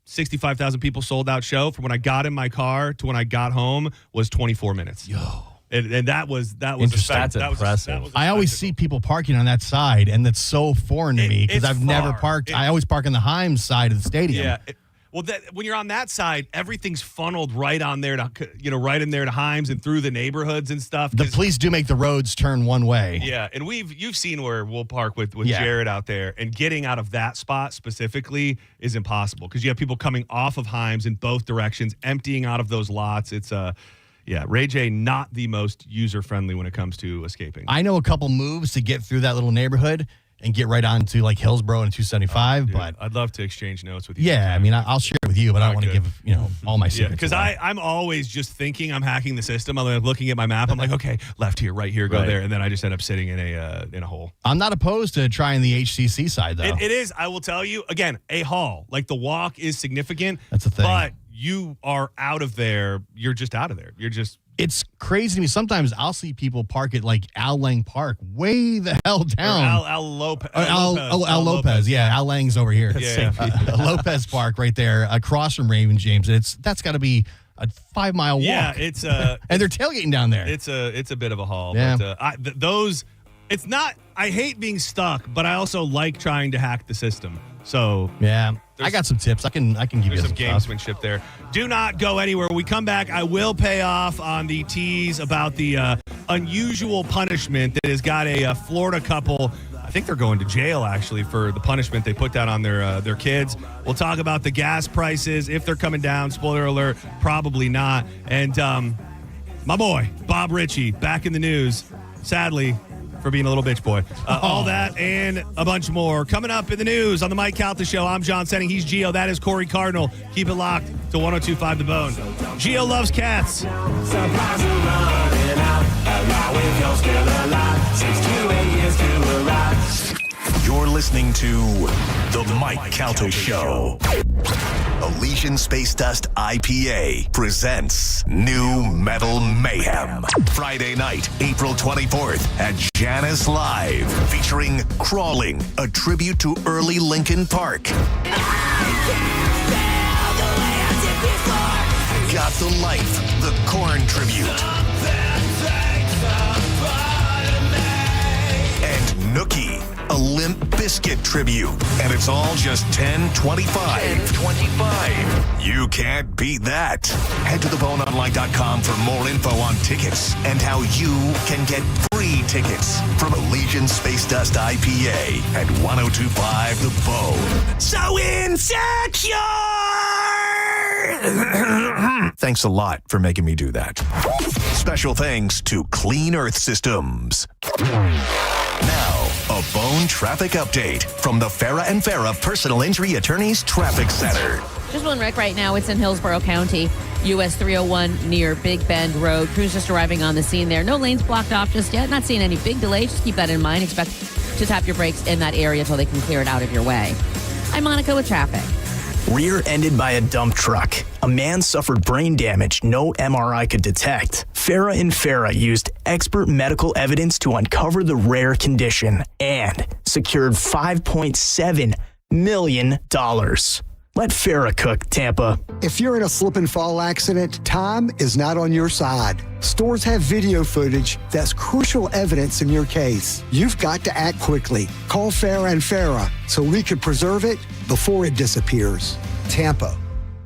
[SPEAKER 5] 65,000 people sold out show, from when I got in my car to when I got home was 24 minutes. And that was
[SPEAKER 2] That's impressive.
[SPEAKER 6] I always see people parking on that side, and that's so foreign to me because I've never parked. I always park on the Himes side of the stadium.
[SPEAKER 5] Yeah. Well, when you're on that side, everything's funneled right on there to, right in there to Himes and through the neighborhoods and stuff.
[SPEAKER 6] The police do make the roads turn one way.
[SPEAKER 5] Yeah, and you've seen where we'll park with Jared out there, and getting out of that spot specifically is impossible because you have people coming off of Himes in both directions, emptying out of those lots. It's Ray J, not the most user-friendly when it comes to escaping.
[SPEAKER 6] I know a couple moves to get through that little neighborhood and get right on to like Hillsboro and 275, but
[SPEAKER 5] I'd love to exchange notes with you.
[SPEAKER 6] Yeah, I mean, I'll share it with you, but I don't want to give all my secrets.
[SPEAKER 5] Because I'm always just thinking I'm hacking the system. I'm looking at my map. I'm like, okay, left here, right here, go there, and then I just end up sitting in a hole.
[SPEAKER 6] I'm not opposed to trying the HCC side though.
[SPEAKER 5] It is. I will tell you again, a hall like the walk is significant.
[SPEAKER 6] That's the thing.
[SPEAKER 5] But you are out of there. You're just out of there. You're just.
[SPEAKER 6] It's crazy to me. Sometimes I'll see people park at like Al Lang Park, way the hell down.
[SPEAKER 5] Al Lopez.
[SPEAKER 6] Al Lopez. Yeah, Al Lang's over here. Lopez Park right there across from Raymond James. That's got to be a 5 mile walk.
[SPEAKER 5] Yeah, it's
[SPEAKER 6] and they're tailgating down there.
[SPEAKER 5] It's a bit of a haul.
[SPEAKER 6] Yeah.
[SPEAKER 5] But those. It's not. I hate being stuck, but I also like trying to hack the system. So
[SPEAKER 6] yeah, I got some tips. I can give you
[SPEAKER 5] some
[SPEAKER 6] stuff.
[SPEAKER 5] gamesmanship there. Do not go anywhere. When we come back, I will pay off on the tease about the unusual punishment that has got a Florida couple. I think they're going to jail actually for the punishment they put down on their kids. We'll talk about the gas prices if they're coming down. Spoiler alert, probably not. And my boy Bob Ritchie back in the news. Sadly. For being a little bitch boy. All that and a bunch more coming up in the news on the Mike Calta Show. I'm John Senning. He's Gio. That is Corey Cardinal. Keep it locked to 102.5 The Bone. Gio loves cats.
[SPEAKER 1] You're listening to The Mike Calta Show. Elysian Space Dust IPA presents New Metal Mayhem. Friday night, April 24th at Janus Live, featuring Crawling, a tribute to early Linkin Park. Got the Life, the Korn tribute. And Nookie, a Limp Bizkit tribute. And it's all just $10.25. $10.25. You can't beat that. Head to theboneonline.com for more info on tickets and how you can get free tickets from Elysian Space Dust IPA at 102.5 The Bone. So insecure! Thanks a lot for making me do that. Special thanks to Clean Earth Systems. Now, a Bone traffic update from the Farah and Farah Personal Injury Attorneys Traffic Center.
[SPEAKER 12] Just one wreck right now. It's in Hillsborough County, US 301 near Big Bend Road. Crews just arriving on the scene there. No lanes blocked off just yet. Not seeing any big delays. Just keep that in mind. Expect to tap your brakes in that area until they can clear it out of your way. I'm Monica with traffic.
[SPEAKER 13] Rear-ended by a dump truck. A man suffered brain damage no MRI could detect. Farah and Farah used expert medical evidence to uncover the rare condition and secured $5.7 million. Let Farah cook, Tampa.
[SPEAKER 14] If you're in a slip and fall accident, time is not on your side. Stores have video footage that's crucial evidence in your case. You've got to act quickly. Call Farah and Farah so we can preserve it before it disappears. Tampa.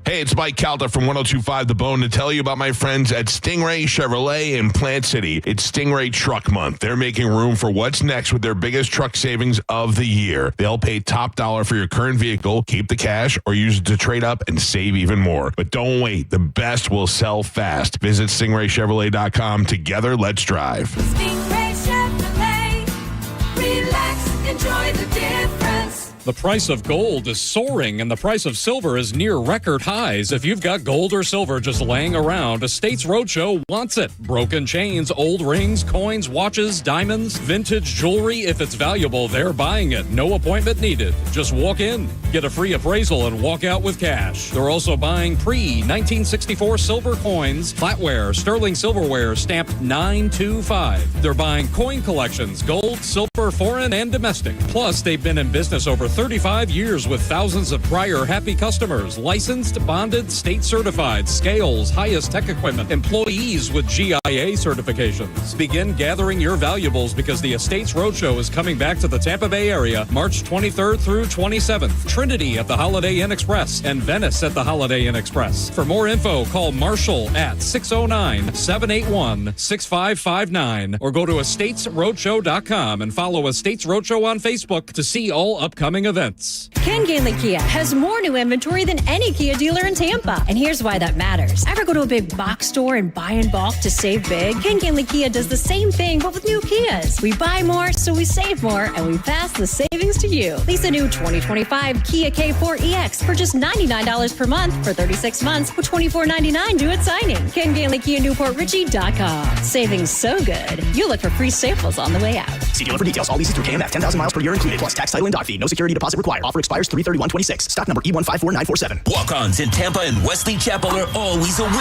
[SPEAKER 11] Hey, it's Mike Calta from 102.5 The Bone to tell you about my friends at Stingray Chevrolet in Plant City. It's Stingray Truck Month. They're making room for what's next with their biggest truck savings of the year. They'll pay top dollar for your current vehicle, keep the cash, or use it to trade up and save even more. But don't wait. The best will sell fast. Visit StingrayChevrolet.com. Together, let's drive.
[SPEAKER 15] Stingray Chevrolet. Relax, enjoy the difference.
[SPEAKER 25] The price of gold is soaring and the price of silver is near record highs. If you've got gold or silver just laying around, Estates Roadshow wants it. Broken chains, old rings, coins, watches, diamonds, vintage jewelry. If it's valuable, they're buying it. No appointment needed. Just walk in, get a free appraisal, and walk out with cash. They're also buying pre-1964 silver coins, flatware, sterling silverware stamped 925. They're buying coin collections, gold, silver, foreign, and domestic. Plus, they've been in business over 35 years with thousands of prior happy customers, licensed, bonded, state certified, scales, highest tech equipment, employees with GIA certifications. Begin gathering your valuables because the Estates Roadshow is coming back to the Tampa Bay area March 23rd through 27th. Trinity at the Holiday Inn Express and Venice at the Holiday Inn Express. For more info, call Marshall at 609-781-6559 or go to estatesroadshow.com and follow Estates Roadshow on Facebook to see all upcoming events.
[SPEAKER 26] Ken Gainley Kia has more new inventory than any Kia dealer in Tampa. And here's why that matters. Ever go to a big box store and buy in bulk to save big? Ken Gainley Kia does the same thing, but with new Kias. We buy more, so we save more, and we pass the savings to you. Lease a new 2025 Kia K4 EX for just $99 per month for 36 months with $24.99 due at signing. Ken Gainley Kia NewportRichy.com. Savings so good, you'll look for free samples on the way out.
[SPEAKER 13] See dealer for details. All leases through KMF. 10,000 miles per year included, plus tax, title, and dock fee. No security deposit required. Offer expires 3/31/26. Stock number E154947.
[SPEAKER 7] Walk-ons in Tampa and Wesley Chapel are always a win.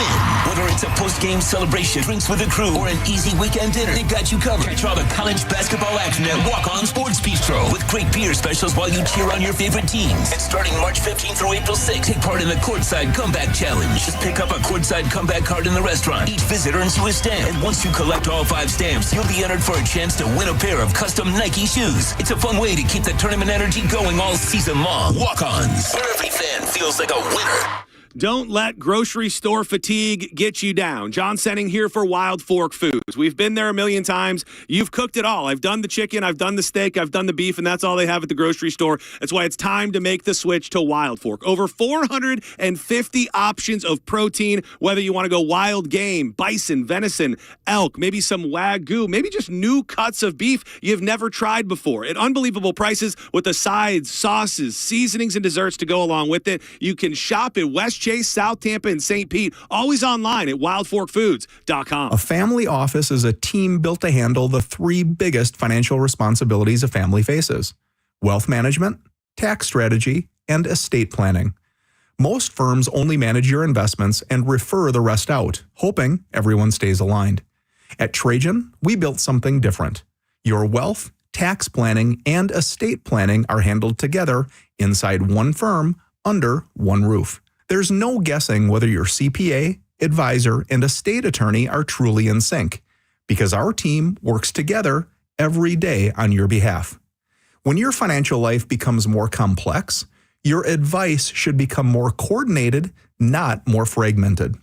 [SPEAKER 7] Whether it's a post-game celebration, drinks with the crew, or an easy weekend dinner, they got you covered. Catch all the college basketball action at Walk-on Sports Bistro with great beer specials while you cheer on your favorite teams. And starting March 15th through April 6th, take part in the Courtside Comeback Challenge. Just pick up a Courtside Comeback card in the restaurant. Each visit earns you a stamp. And once you collect all 5 stamps, you'll be entered for a chance to win a pair of custom Nike shoes. It's a fun way to keep the tournament energy going all season long. Walk-ons, where every fan feels like a winner.
[SPEAKER 27] Don't let grocery store fatigue get you down. John Senning here for Wild Fork Foods. We've been there a million times. You've cooked it all. I've done the chicken, I've done the steak, I've done the beef, and that's all they have at the grocery store. That's why it's time to make the switch to Wild Fork. Over 450 options of protein, whether you want to go wild game, bison, venison, elk, maybe some Wagyu, maybe just new cuts of beef you've never tried before. At unbelievable prices with the sides, sauces, seasonings, and desserts to go along with it. You can shop at West Chase, South Tampa, and St. Pete. Always online at wildforkfoods.com.
[SPEAKER 28] A family office is a team built to handle the 3 biggest financial responsibilities a family faces: wealth management, tax strategy, and estate planning. Most firms only manage your investments and refer the rest out, hoping everyone stays aligned. At Trajan, we built something different. Your wealth, tax planning, and estate planning are handled together inside one firm under one roof. There's no guessing whether your CPA, advisor, and estate attorney are truly in sync, because our team works together every day on your behalf. When your financial life becomes more complex, your advice should become more coordinated, not more fragmented.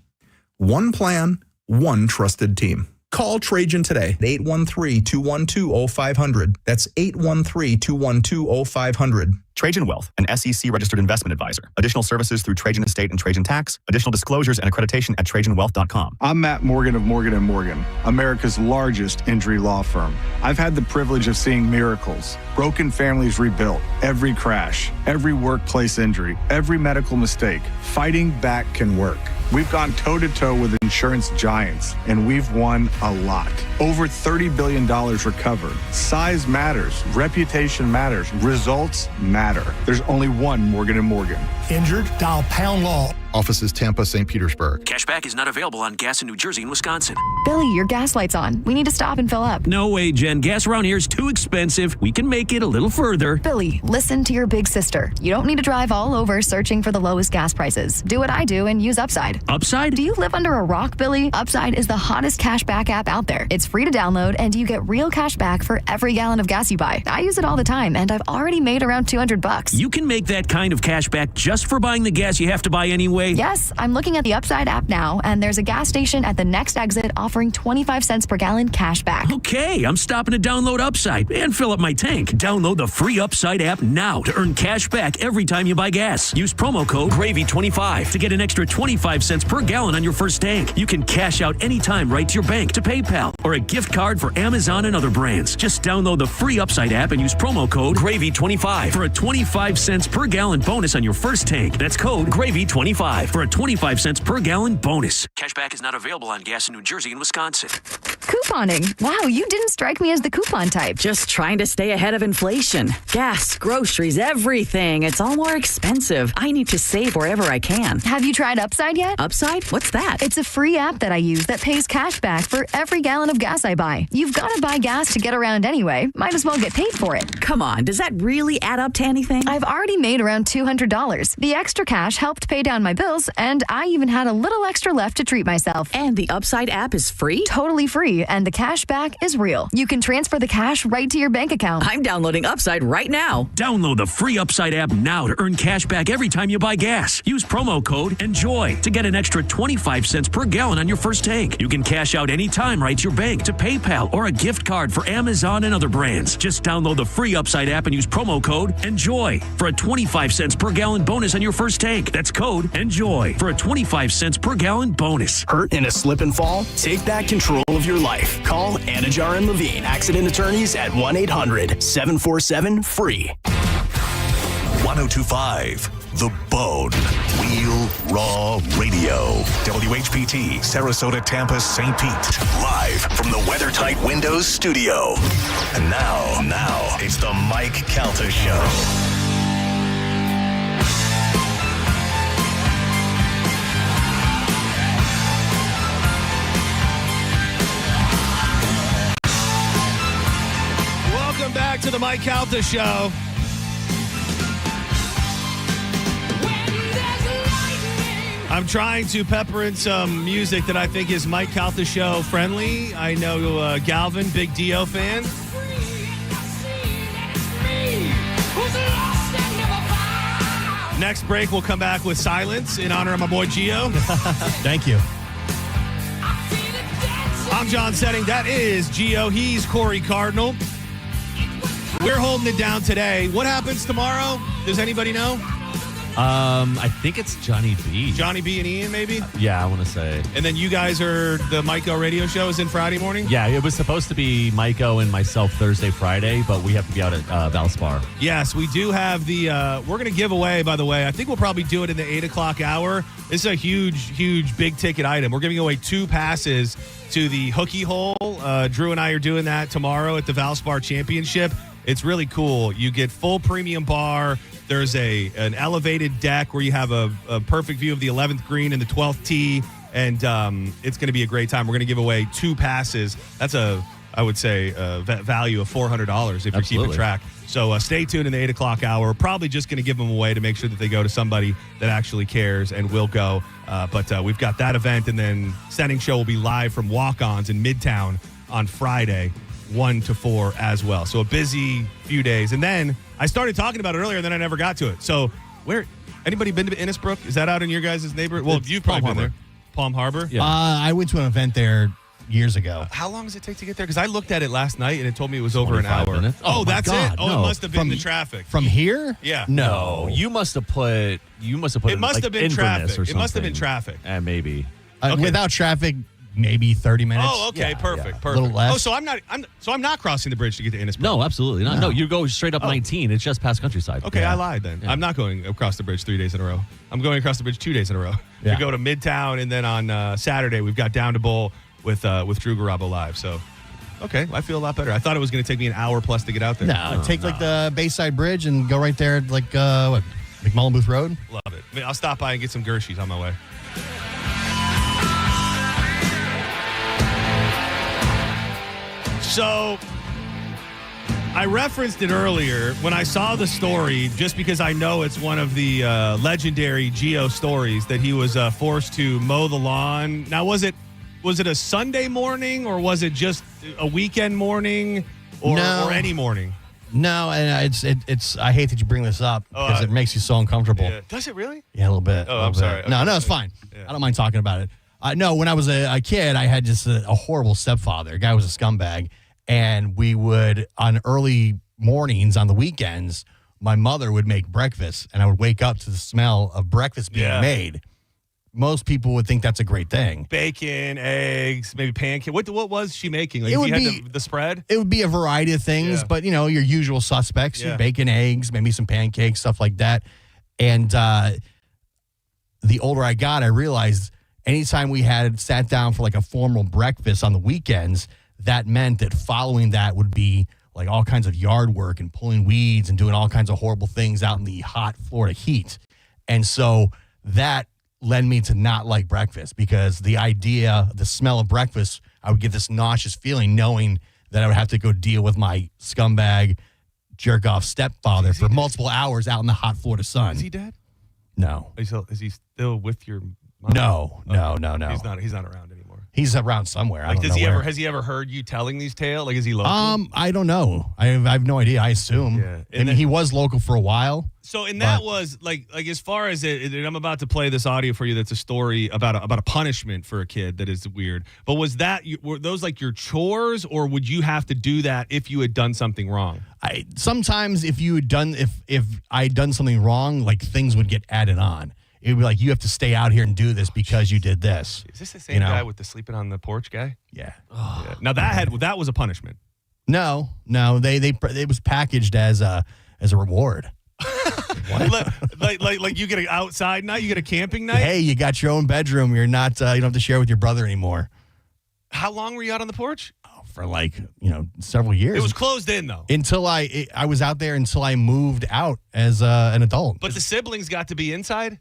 [SPEAKER 28] One plan, one trusted team. Call Trajan today, 813-212-0500. That's 813-212-0500.
[SPEAKER 8] Trajan Wealth, an SEC registered investment advisor. Additional services through Trajan Estate and Trajan Tax. Additional disclosures and accreditation at TrajanWealth.com.
[SPEAKER 16] I'm Matt Morgan of Morgan & Morgan, America's largest injury law firm. I've had the privilege of seeing miracles, broken families rebuilt, every crash, every workplace injury, every medical mistake. Fighting back can work. We've gone toe-to-toe with insurance giants, and we've won a lot. Over $30 billion recovered. Size matters. Reputation matters. Results matter. There's only one Morgan & Morgan.
[SPEAKER 17] Injured? Dial pound law.
[SPEAKER 18] Offices Tampa, St. Petersburg.
[SPEAKER 19] Cashback is not available on gas in New Jersey and Wisconsin.
[SPEAKER 4] Billy, your gas light's on. We need to stop and fill up.
[SPEAKER 19] No way, Jen. Gas around here is too expensive. We can make it a little further.
[SPEAKER 4] Billy, listen to your big sister. You don't need to drive all over searching for the lowest gas prices. Do what I do and use Upside.
[SPEAKER 19] Upside?
[SPEAKER 4] Do you live under a rock, Billy? Upside is the hottest cashback app out there. It's free to download, and you get real cash back for every gallon of gas you buy. I use it all the time, and I've already made around $200.
[SPEAKER 19] You can make that kind of cash back just for buying the gas you have to buy anyway?
[SPEAKER 4] Yes, I'm looking at the Upside app now, and there's a gas station at the next exit offering 25 cents per gallon cash back.
[SPEAKER 19] Okay, I'm stopping to download Upside and fill up my tank. Download the free Upside app now to earn cash back every time you buy gas. Use promo code GRAVY25 to get an extra 25 cents per gallon on your first tank. You can cash out anytime right to your bank, to PayPal, or a gift card for Amazon and other brands. Just download the free Upside app and use promo code GRAVY25 for a 25 cents per gallon bonus on your first tank. That's code GRAVY25 for a 25 cents per gallon bonus. Cashback is not available on gas in New Jersey and Wisconsin.
[SPEAKER 4] Couponing. Wow, you didn't strike me as the coupon type.
[SPEAKER 20] Just trying to stay ahead of inflation. Gas, groceries, everything. It's all more expensive. I need to save wherever I can.
[SPEAKER 4] Have you tried Upside yet?
[SPEAKER 20] Upside? What's that?
[SPEAKER 4] It's a free app that I use that pays cash back for every gallon of gas I buy. You've got to buy gas to get around anyway. Might as well get paid for it.
[SPEAKER 20] Come on, does that really add up to anything?
[SPEAKER 4] I've already made around $200. The extra cash helped pay down my bills, and I even had a little extra left to treat myself.
[SPEAKER 20] And the Upside app is free?
[SPEAKER 4] Totally free, and the cash back is real. You can transfer the cash right to your bank account.
[SPEAKER 20] I'm downloading Upside right now.
[SPEAKER 19] Download the free Upside app now to earn cash back every time you buy gas. Use promo code ENJOY to get an extra 25 cents per gallon on your first tank. You can cash out anytime right to your bank, to PayPal, or a gift card for Amazon and other brands. Just download the free Upside app and use promo code ENJOY for a 25 cents per gallon bonus on your first tank. That's code ENJOY for a 25 cents per gallon bonus.
[SPEAKER 13] Hurt in a slip and fall? Take back control of your life. Call Anajar and Levine, accident attorneys at 1-800-747-FREE.
[SPEAKER 1] 1025 The Bone. Real Raw Radio. WHPT, Sarasota, Tampa, St. Pete. Live from the WeatherTight Windows studio. And now, it's the Mike Calta Show.
[SPEAKER 5] Welcome back to the Mike Calta Show. I'm trying to pepper in some music that I think is Mike Calta Show friendly. I know Galvin, big Dio fan. Next break, we'll come back with Silence in honor of my boy Gio.
[SPEAKER 6] Thank you.
[SPEAKER 5] I'm John Setting. That is Gio. He's Corey Cardinal. We're holding it down today. What happens tomorrow? Does anybody know?
[SPEAKER 2] I think it's Johnny B.
[SPEAKER 5] Johnny B and Ian, maybe?
[SPEAKER 2] Yeah, I want to say.
[SPEAKER 5] And then you guys are, the Mike-O radio show is in Friday morning?
[SPEAKER 2] Yeah, it was supposed to be Mike-O and myself Thursday, Friday, but we have to be out at Valspar.
[SPEAKER 5] Yes, we do have the, we're going to give away, by the way, I think we'll probably do it in the 8 o'clock hour. This is a huge big ticket item. We're giving away 2 passes to the Hookie Hole. Drew and I are doing that tomorrow at the Valspar Championship. It's really cool. You get full premium bar. There's an elevated deck where you have a perfect view of the 11th green and the 12th tee, and it's going to be a great time. We're going to give away 2 passes. That's I would say, value of $400 if you're keeping track. So stay tuned in the 8 o'clock hour. We're probably just going to give them away to make sure that they go to somebody that actually cares and will go. But we've got that event, and then Setting Show will be live from Walk-ons in Midtown on Friday, 1 to 4 as well. So a busy few days. And then I started talking about it earlier, and then I never got to it. So anybody been to Innisbrook? Is that out in your guys' neighborhood? Well, you've probably been there. Palm Harbor?
[SPEAKER 6] Yeah. I went to an event there years ago.
[SPEAKER 5] How long does it take to get there? Because I looked at it last night and it told me it was over an hour.
[SPEAKER 2] Minutes.
[SPEAKER 5] Oh,
[SPEAKER 2] my
[SPEAKER 5] that's
[SPEAKER 2] God,
[SPEAKER 5] it. Oh,
[SPEAKER 2] no.
[SPEAKER 5] it must have been the traffic.
[SPEAKER 6] From here?
[SPEAKER 5] Yeah.
[SPEAKER 2] No, you must have put. It must
[SPEAKER 5] have been traffic. It must have been traffic.
[SPEAKER 2] Maybe.
[SPEAKER 5] Okay.
[SPEAKER 6] Without traffic, maybe 30 minutes.
[SPEAKER 5] Oh, okay, perfect.
[SPEAKER 6] A little less.
[SPEAKER 5] Oh, so I'm not crossing the bridge to get to Innisbrook.
[SPEAKER 2] No, absolutely not. No, you go straight up 19. It's just past Countryside.
[SPEAKER 5] Okay, I lied then.
[SPEAKER 2] Yeah.
[SPEAKER 5] I'm not going across the bridge 3 days in a row. I'm going across the bridge 2 days in a row.
[SPEAKER 6] Yeah.
[SPEAKER 5] We go to Midtown, and then on Saturday we've got Down to Bowl with Drew Garabo live. So, okay, I feel a lot better. I thought it was going to take me an hour plus to get out there.
[SPEAKER 6] No, take like the Bayside Bridge and go right there, like McMullen Booth Road.
[SPEAKER 5] Love it. I mean, I'll stop by and get some Gershie's on my way. So, I referenced it earlier when I saw the story, just because I know it's one of the legendary Geo stories that he was forced to mow the lawn. Now, was it a Sunday morning or was it just a weekend morning or any morning?
[SPEAKER 6] No, and it's. I hate that you bring this up because it makes you so uncomfortable.
[SPEAKER 5] Yeah. Does it really?
[SPEAKER 6] Yeah, a little bit.
[SPEAKER 5] Oh, I'm sorry. Okay.
[SPEAKER 6] No, it's fine.
[SPEAKER 5] Yeah.
[SPEAKER 6] I don't mind talking about it. No, when I was a kid, I had just a horrible stepfather. The guy was a scumbag. And we would, on early mornings on the weekends, my mother would make breakfast, and I would wake up to the smell of breakfast being made. Most people would think that's a great thing.
[SPEAKER 5] Bacon, eggs, maybe pancake. What was she making? Like,
[SPEAKER 6] It
[SPEAKER 5] if
[SPEAKER 6] would
[SPEAKER 5] you had
[SPEAKER 6] be-
[SPEAKER 5] the spread?
[SPEAKER 6] It would be a variety of things, but, your usual suspects,
[SPEAKER 5] Yeah.
[SPEAKER 6] bacon, eggs, maybe some pancakes, stuff like that. And the older I got, I realized anytime we had sat down for like a formal breakfast on the weekends, that meant that following that would be like all kinds of yard work and pulling weeds and doing all kinds of horrible things out in the hot Florida heat. And so that led me to not like breakfast because the smell of breakfast, I would get this nauseous feeling knowing that I would have to go deal with my scumbag jerk-off stepfather for multiple hours out in the hot Florida sun.
[SPEAKER 5] Is he dead?
[SPEAKER 6] No.
[SPEAKER 5] Is he still with your mom?
[SPEAKER 6] No.
[SPEAKER 5] He's not around anymore.
[SPEAKER 6] He's around somewhere.
[SPEAKER 5] Like,
[SPEAKER 6] I don't know where.
[SPEAKER 5] has he ever heard you telling these tales? Like, is he local?
[SPEAKER 6] I don't know. I have no idea. I assume.
[SPEAKER 5] Yeah.
[SPEAKER 6] I mean, he was local for a while.
[SPEAKER 5] So, and that was like as far as it, I'm about to play this audio for you. That's a story about a punishment for a kid that is weird. But were those like your chores, or would you have to do that if you had done something wrong?
[SPEAKER 6] Sometimes if I had done something wrong, like things would get added on. It would be like, you have to stay out here and do this because you did this.
[SPEAKER 5] Is this the same guy with the sleeping on the porch guy?
[SPEAKER 6] Yeah.
[SPEAKER 5] Yeah. Now that was a punishment.
[SPEAKER 6] No, it was packaged as a reward.
[SPEAKER 5] like you get an outside night, you get a camping night.
[SPEAKER 6] Hey, you got your own bedroom. You're not. You don't have to share with your brother anymore.
[SPEAKER 5] How long were you out on the porch?
[SPEAKER 6] For several years.
[SPEAKER 5] It was closed in though.
[SPEAKER 6] Until I was out there until I moved out as an adult.
[SPEAKER 5] But the siblings got to be inside.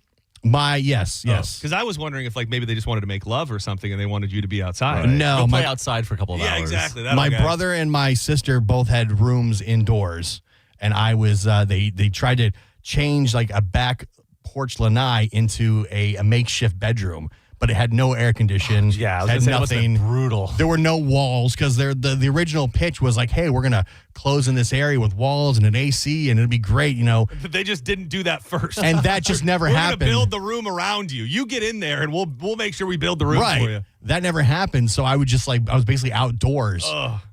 [SPEAKER 6] Yes.
[SPEAKER 5] Because I was wondering if maybe they just wanted to make love or something and they wanted you to be outside.
[SPEAKER 6] Right. No,
[SPEAKER 2] Go play outside for a couple of hours.
[SPEAKER 5] Yeah, exactly.
[SPEAKER 6] My brother and my sister both had rooms indoors, and I was. They tried to change like a back porch lanai into a makeshift bedroom, but it had no air condition.
[SPEAKER 2] Yeah, I was
[SPEAKER 6] had
[SPEAKER 2] gonna say, it must have been
[SPEAKER 6] nothing.
[SPEAKER 2] brutal.
[SPEAKER 6] There were no walls because the original pitch was like, hey, we're gonna close in this area with walls and an AC, and it'll be great,
[SPEAKER 5] They just didn't do that first,
[SPEAKER 6] and that just never happened.
[SPEAKER 5] We're gonna build the room around you. You get in there, and we'll make sure we build the room for you.
[SPEAKER 6] That never happened. So I would just I was basically outdoors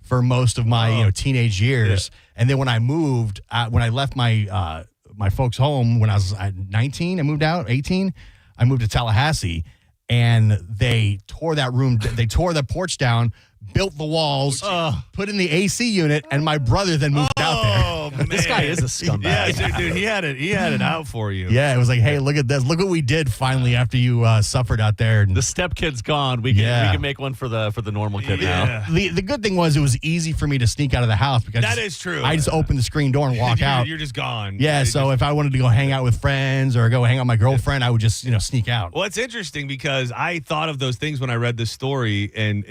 [SPEAKER 6] for most of my teenage years, and then when I moved, when I left my my folks' home when I was 19, I moved out 18. I moved to Tallahassee. And they tore that room. They tore the porch down, built the walls, put in the AC unit, and my brother then moved out there.
[SPEAKER 5] Oh man,
[SPEAKER 2] This guy is a scumbag.
[SPEAKER 5] Yeah, dude, he had it out for you.
[SPEAKER 6] Yeah, it was like, hey, look at this. Look what we did finally after you suffered out there. And
[SPEAKER 2] The step kid's gone. We can make one for the normal kid now.
[SPEAKER 6] the good thing was it was easy for me to sneak out of the house because
[SPEAKER 5] That is true.
[SPEAKER 6] I just opened the screen door and walk out.
[SPEAKER 5] You're just gone.
[SPEAKER 6] Yeah, so if I wanted to go hang out with friends or go hang out with my girlfriend, I would just sneak out.
[SPEAKER 5] Well, it's interesting because I thought of those things when I read this story, and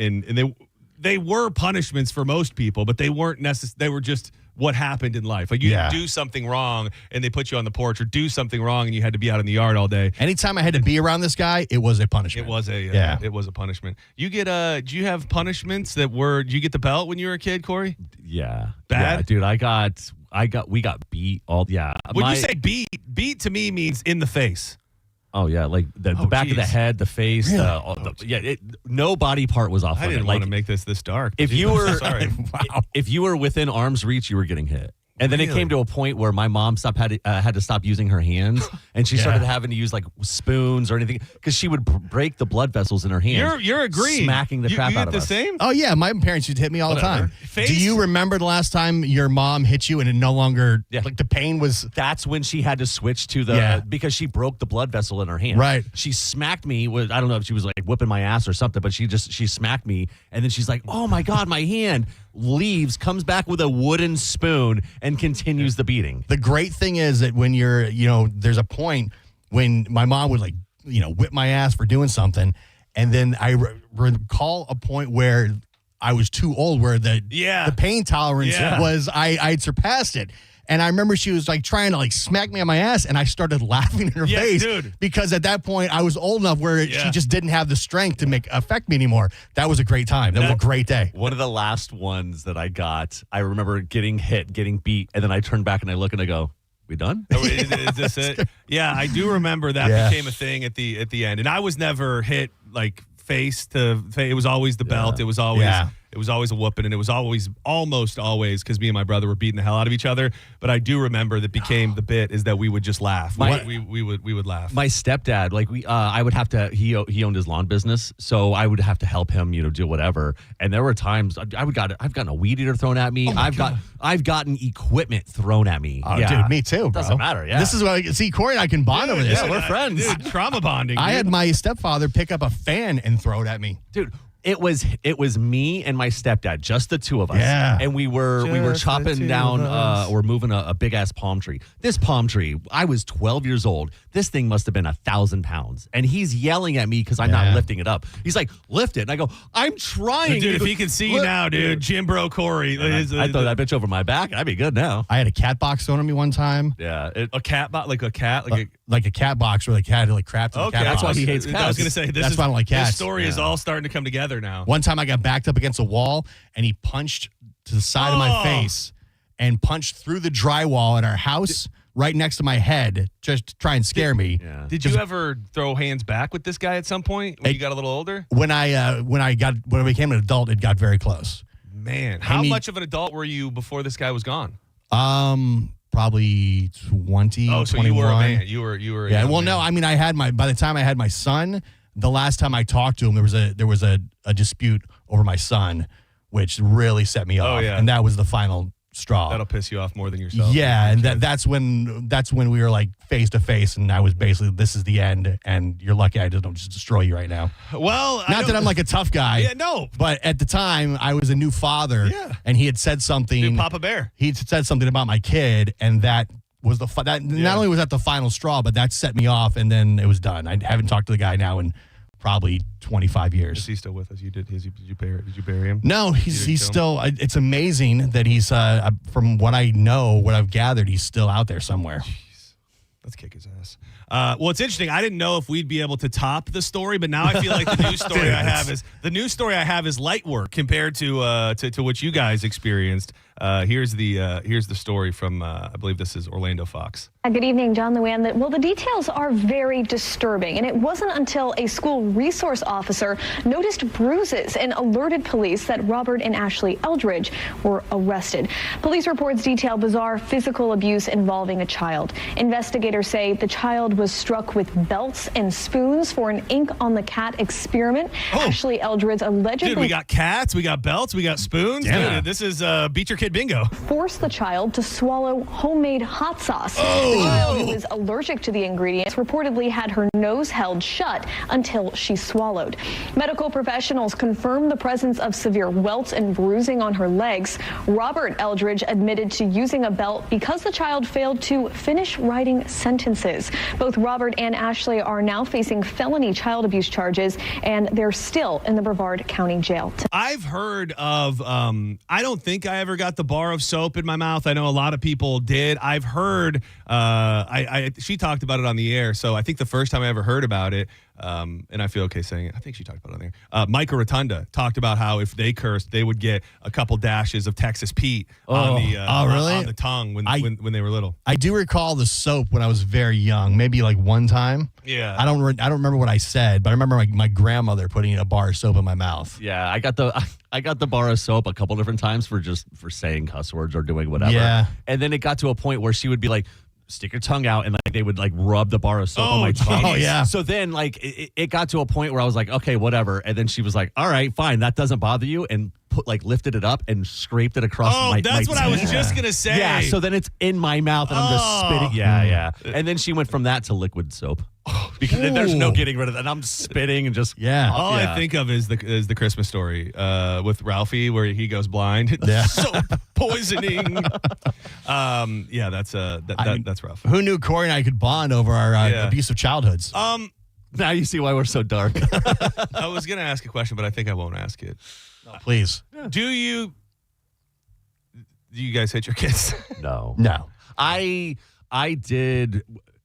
[SPEAKER 5] they were punishments for most people, but they weren't necessary. They were just what happened in life. Like you do something wrong and they put you on the porch, or do something wrong and you had to be out in the yard all day.
[SPEAKER 6] Anytime I had to be around this guy, it was a punishment.
[SPEAKER 5] It was a punishment. You get do you have punishments did you get the belt when you were a kid, Corey?
[SPEAKER 2] Yeah.
[SPEAKER 5] Bad?
[SPEAKER 2] Yeah, dude, we got beat all. Yeah.
[SPEAKER 5] When you say beat to me means in the face.
[SPEAKER 2] Oh yeah, like the back of the head, the face, no body part was off.
[SPEAKER 5] I didn't want to make this dark.
[SPEAKER 2] If you were,
[SPEAKER 5] sorry.
[SPEAKER 2] if you were within arm's reach, you were getting hit. And then it came to a point where my mom had to stop using her hands, and she started having to use like spoons or anything because she would break the blood vessels in her hands.
[SPEAKER 5] You're agreeing,
[SPEAKER 2] smacking the crap out of us.
[SPEAKER 5] Same?
[SPEAKER 6] Oh yeah, my parents used to hit me all the time. Do you remember the last time your mom hit you and it no longer like the pain was?
[SPEAKER 2] That's when she had to switch to the because she broke the blood vessel in her hand.
[SPEAKER 6] Right.
[SPEAKER 2] She smacked me with, I don't know if she was like whipping my ass or something, but she smacked me, and then she's like, "Oh my God, my hand." Leaves, comes back with a wooden spoon, and continues the beating.
[SPEAKER 6] The great thing is that when you're, there's a point when my mom would like, whip my ass for doing something, and then I recall a point where I was too old, where the pain tolerance was I'd surpassed it. And I remember she was like trying to like smack me on my ass, and I started laughing in her face because at that point I was old enough where she just didn't have the strength to affect me anymore. That was a great time. That was a great day.
[SPEAKER 2] One of the last ones that I got, I remember getting hit, getting beat, and then I turn back and I look and I go, "We done?
[SPEAKER 5] Is this it?" Yeah, I do remember that became a thing at the end, and I was never hit like face to face. It was always the belt. It was always. It was always a whooping, and it was almost always, because me and my brother were beating the hell out of each other. But I do remember that became the bit is that we would just laugh. We would laugh.
[SPEAKER 2] My stepdad, like I would have to. He owned his lawn business, so I would have to help him, do whatever. And there were times I've gotten a weed eater thrown at me. I've gotten equipment thrown at me.
[SPEAKER 6] Oh, dude, me too, bro.
[SPEAKER 2] Doesn't matter. Yeah,
[SPEAKER 6] this is what Corey and I can bond over this.
[SPEAKER 2] Yeah, we're friends.
[SPEAKER 5] Dude, trauma bonding.
[SPEAKER 6] I had my stepfather pick up a fan and throw it at me,
[SPEAKER 2] dude. It was me and my stepdad, just the two of us.
[SPEAKER 6] Yeah.
[SPEAKER 2] And we were chopping down, we're moving a big ass palm tree. This palm tree, I was 12 years old. This thing must have been 1,000 pounds. And he's yelling at me because I'm not lifting it up. He's like, "Lift it." And I go, "I'm trying."
[SPEAKER 5] Dude, if he can see you now, dude, Jim Bro Corey.
[SPEAKER 2] I'd throw that bitch over my back. I'd be good now.
[SPEAKER 6] I had a cat box thrown at me one time.
[SPEAKER 2] Yeah.
[SPEAKER 5] A cat box? Like a cat?
[SPEAKER 6] Like a cat box where the cat had like crapped in the cat
[SPEAKER 2] that's
[SPEAKER 6] box.
[SPEAKER 2] why he hates cats.
[SPEAKER 5] I was going to say,
[SPEAKER 6] that's why I don't like cats.
[SPEAKER 5] This story is all starting to come together now.
[SPEAKER 6] One time I got backed up against a wall, and he punched to the side of my face and punched through the drywall at our house right next to my head just to try and scare me.
[SPEAKER 2] Yeah.
[SPEAKER 5] Did you ever throw hands back with this guy at some point when you got a little older?
[SPEAKER 6] When I became an adult, it got very close.
[SPEAKER 5] Man, how much of an adult were you before this guy was gone?
[SPEAKER 6] Probably 20,
[SPEAKER 5] Oh, so
[SPEAKER 6] 21.
[SPEAKER 5] you were a man. You were
[SPEAKER 6] Yeah, well, no, I mean, by the time I had my son, the last time I talked to him, there was a dispute over my son, which really set me off.
[SPEAKER 5] Yeah.
[SPEAKER 6] And that was the final straw.
[SPEAKER 5] That'll piss you off more than yourself.
[SPEAKER 6] Yeah, and that's when we were like face to face, and I was basically, this is the end, and you're lucky I don't just destroy you right now.
[SPEAKER 5] Well,
[SPEAKER 6] not that I'm like a tough guy.
[SPEAKER 5] Yeah, no.
[SPEAKER 6] But at the time, I was a new father, and he had said something.
[SPEAKER 5] Dude, Papa Bear.
[SPEAKER 6] He said something about my kid, and that was not only was that the final straw, but that set me off, and then it was done. I haven't talked to the guy now in probably 25 years.
[SPEAKER 5] Is he still with us? Did you bury him?
[SPEAKER 6] No, he's still. It's amazing that he's. From what I know, what I've gathered, he's still out there somewhere.
[SPEAKER 5] Jeez. Let's kick his ass. Well, it's interesting. I didn't know if we'd be able to top the story, but now I feel like the news story I have is light work compared to what you guys experienced. Here's the story from I believe this is Orlando Fox.
[SPEAKER 3] Good evening, John Luann. Well, the details are very disturbing, and it wasn't until a school resource officer noticed bruises and alerted police that Robert and Ashley Eldridge were arrested. Police reports detail bizarre physical abuse involving a child. Investigators say the child was struck with belts and spoons for an ink on the cat experiment. Ashley Eldridge allegedly...
[SPEAKER 5] Dude, we got cats, we got belts, we got spoons.
[SPEAKER 6] Yeah.
[SPEAKER 5] Dude, this is Beat Your Kid Bingo.
[SPEAKER 3] Forced the child to swallow homemade hot sauce. The child, who was allergic to the ingredients, reportedly had her nose held shut until she swallowed. Medical professionals confirmed the presence of severe welts and bruising on her legs. Robert Eldridge admitted to using a belt because the child failed to finish writing sentences. Both Robert and Ashley are now facing felony child abuse charges, and they're still in the Brevard County Jail.
[SPEAKER 5] I've heard of, I don't think I ever got the bar of soap in my mouth. I know a lot of people did. I've heard, she talked about it on the air, so I think the first time I ever heard about it, and I feel okay saying it, I think she talked about it on there. Micah Rotunda talked about how if they cursed, they would get a couple dashes of Texas Pete on the tongue when they were little.
[SPEAKER 6] I do recall the soap when I was very young, maybe like one time.
[SPEAKER 5] Yeah.
[SPEAKER 6] I don't remember what I said, but I remember my grandmother putting a bar of soap in my mouth.
[SPEAKER 2] Yeah, I got the bar of soap a couple different times for saying cuss words or doing whatever.
[SPEAKER 6] Yeah.
[SPEAKER 2] And then it got to a point where she would be like, stick your tongue out, and like they would like rub the bar of soap on my tongue.
[SPEAKER 6] Oh, yeah.
[SPEAKER 2] So then like it got to a point where I was like, okay, whatever. And then she was like, all right, fine, that doesn't bother you, and lifted it up and scraped it across my
[SPEAKER 5] that's what
[SPEAKER 2] teeth.
[SPEAKER 5] I was just gonna say.
[SPEAKER 2] Yeah, so then it's in my mouth and I'm just spitting. Yeah. And then she went from that to liquid soap. Because there's no getting rid of that. And I'm spitting and just
[SPEAKER 5] All I think of is the Christmas Story with Ralphie where he goes blind.
[SPEAKER 6] Yeah.
[SPEAKER 5] Soap poisoning. That's rough.
[SPEAKER 6] Who knew Corey and I could bond over our abusive childhoods?
[SPEAKER 2] Now you see why we're so dark.
[SPEAKER 5] I was gonna ask a question, but I think I won't ask it.
[SPEAKER 6] No, please.
[SPEAKER 5] Do you guys hit your kids?
[SPEAKER 2] No. I did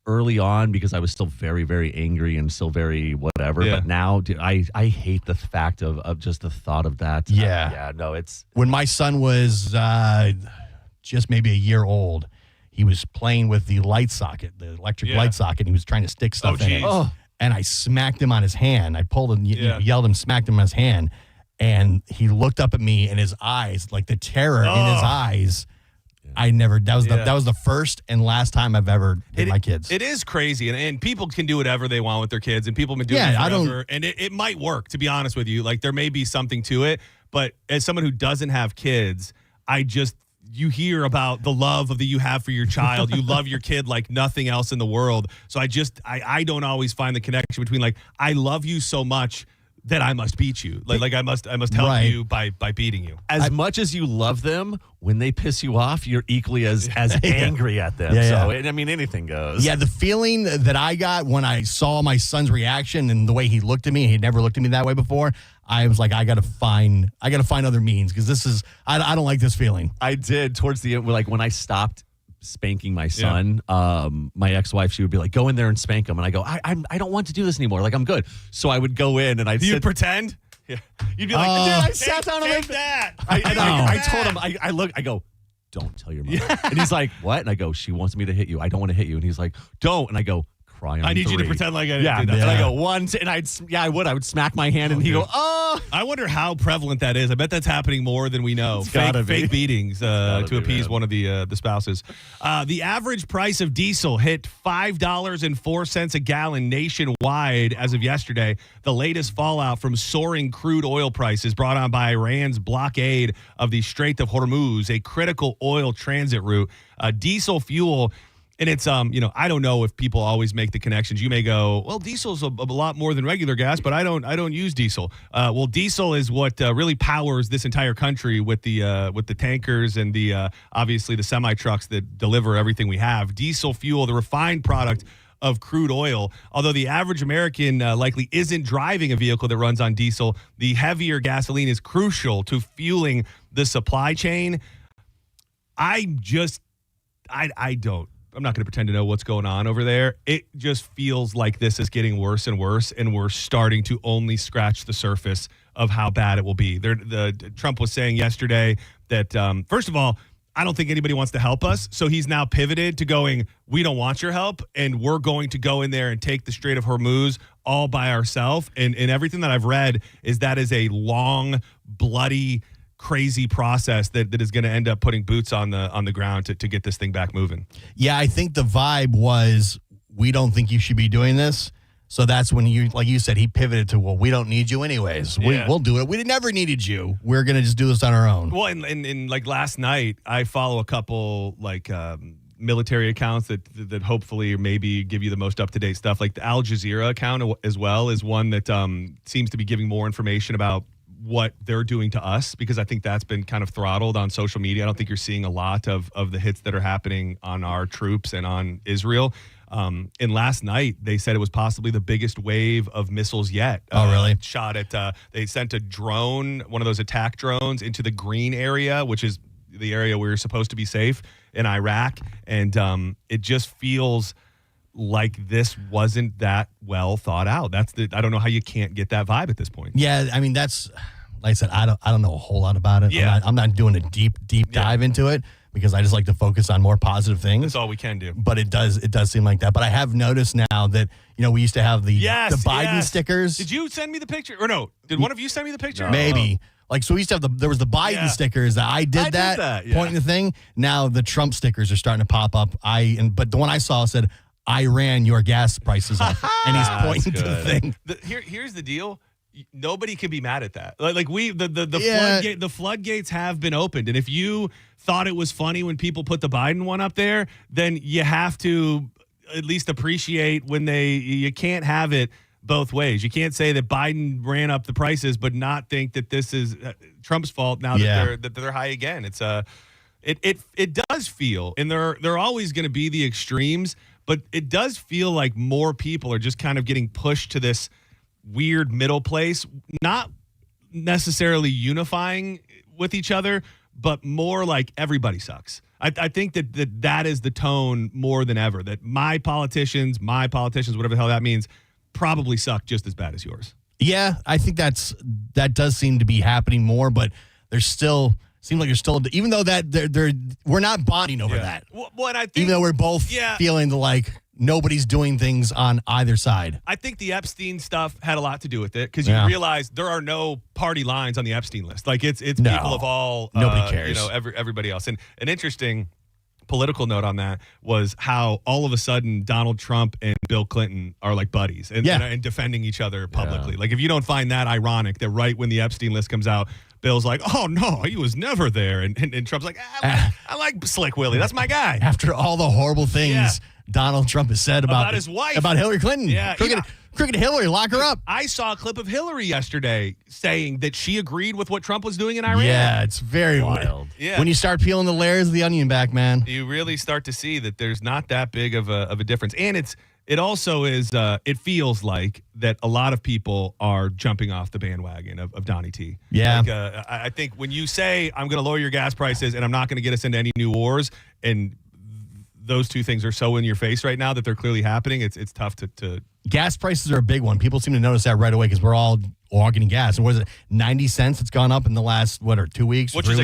[SPEAKER 2] early on because I was still very, very angry and still very whatever.
[SPEAKER 5] Yeah.
[SPEAKER 2] But now, dude, I hate the fact of just the thought of that.
[SPEAKER 6] Yeah.
[SPEAKER 2] No, it's...
[SPEAKER 6] When my son was just maybe a year old, he was playing with the light socket, the electric light socket, and he was trying to stick stuff in it.
[SPEAKER 2] Oh.
[SPEAKER 6] And I smacked him on his hand. I pulled him, yelled him, smacked him on his hand. And he looked up at me, and his eyes, like the terror in his eyes... That was the first and last time I've ever hit my kids.
[SPEAKER 5] It is crazy, and people can do whatever they want with their kids, and people have been doing it forever. And it might work, to be honest with you. Like, there may be something to it, but as someone who doesn't have kids, you hear about the love that you have for your child. You love your kid like nothing else in the world. So I don't always find the connection between like, I love you so much that I must beat you. Like I must help you by beating you.
[SPEAKER 2] As much as you love them, when they piss you off, you're equally as angry at them.
[SPEAKER 6] Yeah,
[SPEAKER 2] so, I mean, anything goes.
[SPEAKER 6] Yeah, the feeling that I got when I saw my son's reaction and the way he looked at me, he'd never looked at me that way before. I was like, I gotta find other means because this is, I don't like this feeling.
[SPEAKER 2] I did towards the end, like when I stopped spanking my son, my ex-wife, she would be like, go in there and spank him, and I go, I don't want to do this anymore, like I'm good. So I would go in and I'd
[SPEAKER 5] Do you pretend? Yeah. You'd be like, dude, I sat down and like that.
[SPEAKER 2] I told him, I go, don't tell your mom. And he's like, what? And I go, she wants me to hit you. I don't want to hit you. And he's like, don't. And I go, cry on
[SPEAKER 5] I need you to
[SPEAKER 2] 3.
[SPEAKER 5] pretend like I didn't do that.
[SPEAKER 2] And I go, 1, 2, and I would smack my hand, and he'd go, oh.
[SPEAKER 5] I wonder how prevalent that is. I bet that's happening more than we know. Fake beatings to appease one of the spouses. The average price of diesel hit $5.04 a gallon nationwide as of yesterday. The latest fallout from soaring crude oil prices brought on by Iran's blockade of the Strait of Hormuz, a critical oil transit route. Diesel fuel. And it's, I don't know if people always make the connections. You may go, well, diesel's a lot more than regular gas, but I don't use diesel. Well, diesel is what really powers this entire country with the tankers and the obviously the semi trucks that deliver everything we have. Diesel fuel, the refined product of crude oil. Although the average American likely isn't driving a vehicle that runs on diesel, the heavier gasoline is crucial to fueling the supply chain. I'm not going to pretend to know what's going on over there. It just feels like this is getting worse and worse, and we're starting to only scratch the surface of how bad it will be. Trump was saying yesterday that, first of all, I don't think anybody wants to help us, so he's now pivoted to going, we don't want your help, and we're going to go in there and take the Strait of Hormuz all by ourselves. And everything that I've read is that is a long, bloody, crazy process that is going to end up putting boots on the ground to get this thing back moving.
[SPEAKER 6] Yeah, I think the vibe was, we don't think you should be doing this. So that's when like you said, he pivoted to, well, we don't need you anyways. We'll do it. We never needed you. We're going to just do this on our own.
[SPEAKER 5] Well, and like last night, I follow a couple like military accounts that hopefully maybe give you the most up-to-date stuff. Like the Al Jazeera account as well is one that seems to be giving more information about what they're doing to us, because I think that's been kind of throttled on social media. I don't think you're seeing a lot of the hits that are happening on our troops and on Israel. And last night they said it was possibly the biggest wave of missiles yet.
[SPEAKER 6] Oh, really?
[SPEAKER 5] Shot at, they sent a drone, one of those attack drones, into the green area, which is the area where you're supposed to be safe in Iraq. And it just feels like this wasn't that well thought out. I don't know how you can't get that vibe at this point.
[SPEAKER 6] Yeah, I mean, that's, like I said, I don't know a whole lot about it.
[SPEAKER 5] Yeah.
[SPEAKER 6] I'm not doing a deep dive into it. because I just like to focus on more positive things.
[SPEAKER 5] That's all we can do.
[SPEAKER 6] But it does seem like that. But I have noticed now that, we used to have the Biden stickers.
[SPEAKER 5] Did you send me the picture? Or no, did one of you send me the picture?
[SPEAKER 6] Maybe. Like, so we used to have there was the Biden stickers that I did that. Pointing the thing. Now the Trump stickers are starting to pop up. But the one I saw said, I ran your gas prices up. And he's pointing to the thing.
[SPEAKER 5] Here's the deal. Nobody can be mad at that. Like the floodgates have been opened. And if you thought it was funny when people put the Biden one up there, then you have to at least appreciate when you can't have it both ways. You can't say that Biden ran up the prices, but not think that this is Trump's fault now that they're high again. It's it does feel, and they're always going to be the extremes, but it does feel like more people are just kind of getting pushed to this weird middle place, not necessarily unifying with each other, but more like everybody sucks. I think that is the tone more than ever, that my politicians, whatever the hell that means, probably suck just as bad as yours.
[SPEAKER 6] Yeah, I think that does seem to be happening more, but seems like there's still, even though that we're not bonding over that.
[SPEAKER 5] Well, and I think,
[SPEAKER 6] even though we're both feeling like nobody's doing things on either side.
[SPEAKER 5] I think the Epstein stuff had a lot to do with it, because you realize there are no party lines on the Epstein list. Like it's people of all,
[SPEAKER 6] nobody cares.
[SPEAKER 5] Everybody else. And an interesting political note on that was how all of a sudden Donald Trump and Bill Clinton are like buddies and defending each other publicly. Yeah. Like, if you don't find that ironic, that right when the Epstein list comes out, Bill's like, oh no, he was never there. And Trump's like, I like Slick Willie. That's my guy.
[SPEAKER 6] After all the horrible things Donald Trump has said about
[SPEAKER 5] his wife,
[SPEAKER 6] about Hillary Clinton.
[SPEAKER 5] Yeah.
[SPEAKER 6] Crooked Hillary, lock her up.
[SPEAKER 5] I saw a clip of Hillary yesterday saying that she agreed with what Trump was doing in Iran.
[SPEAKER 6] Yeah, it's very wild.
[SPEAKER 5] Yeah.
[SPEAKER 6] When you start peeling the layers of the onion back, man,
[SPEAKER 5] you really start to see that there's not that big of a difference. And it also is, it feels like that a lot of people are jumping off the bandwagon of Donnie T.
[SPEAKER 6] Yeah.
[SPEAKER 5] Like, I think when you say, I'm going to lower your gas prices and I'm not going to get us into any new wars, and those two things are so in your face right now that they're clearly happening, it's tough to
[SPEAKER 6] gas prices are a big one. People seem to notice that right away because we're all getting gas. And was it 90 cents? It's gone up in the last 2 weeks,
[SPEAKER 5] which is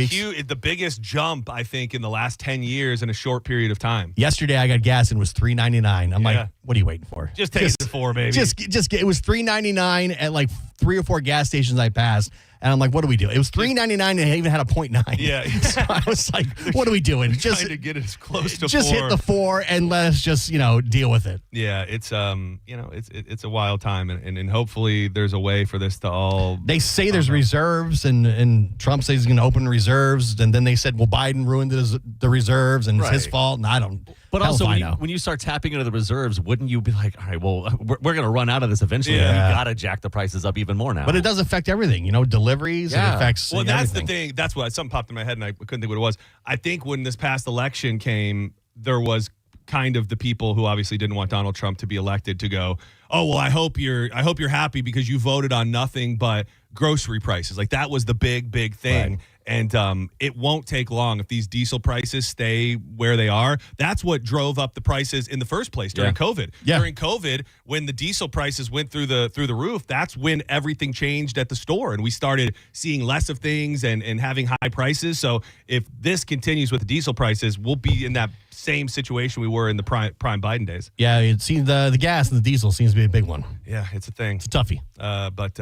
[SPEAKER 5] the biggest jump, I think, in the last 10 years in a short period of time.
[SPEAKER 6] Yesterday I got gas and it was $3.99. I'm like, what are you waiting for?
[SPEAKER 5] Just take the four, baby.
[SPEAKER 6] It was $3.99 at like 3 or 4 gas stations I passed. And I'm like, what do we do? It was $3.99 and it even had a 0.9.
[SPEAKER 5] Yeah.
[SPEAKER 6] So I was like, what are we doing?
[SPEAKER 5] Trying to get as close to
[SPEAKER 6] just
[SPEAKER 5] 4.
[SPEAKER 6] Hit the 4 and let us just, deal with it.
[SPEAKER 5] Yeah, it's it's a wild time, and hopefully there's a way for this to all.
[SPEAKER 6] They say there's reserves, and Trump says he's going to open reserves, and then they said, well, Biden ruined the reserves, and it's his fault, and I don't.
[SPEAKER 2] But also, when you start tapping into the reserves, wouldn't you be like, all right, well, we're going to run out of this eventually. Yeah. And we got to jack the prices up even more now.
[SPEAKER 6] But it does affect everything, deliveries.
[SPEAKER 2] Yeah.
[SPEAKER 6] It affects
[SPEAKER 5] Well, that's
[SPEAKER 6] everything.
[SPEAKER 5] the thing. That's what something popped in my head, and I couldn't think what it was. I think when this past election came, there was kind of the people who obviously didn't want Donald Trump to be elected to go, oh, well, I hope you're happy because you voted on nothing but grocery prices. Like, that was the big thing. Right. And it won't take long if these diesel prices stay where they are. That's what drove up the prices in the first place during COVID.
[SPEAKER 6] Yeah.
[SPEAKER 5] During COVID, when the diesel prices went through the roof, that's when everything changed at the store, and we started seeing less of things and having high prices. So if this continues with the diesel prices, we'll be in that same situation we were in the prime Biden days.
[SPEAKER 6] Yeah, it seems the gas and the diesel seems to be a big one.
[SPEAKER 5] Yeah, it's a thing.
[SPEAKER 6] It's a toughie.
[SPEAKER 5] But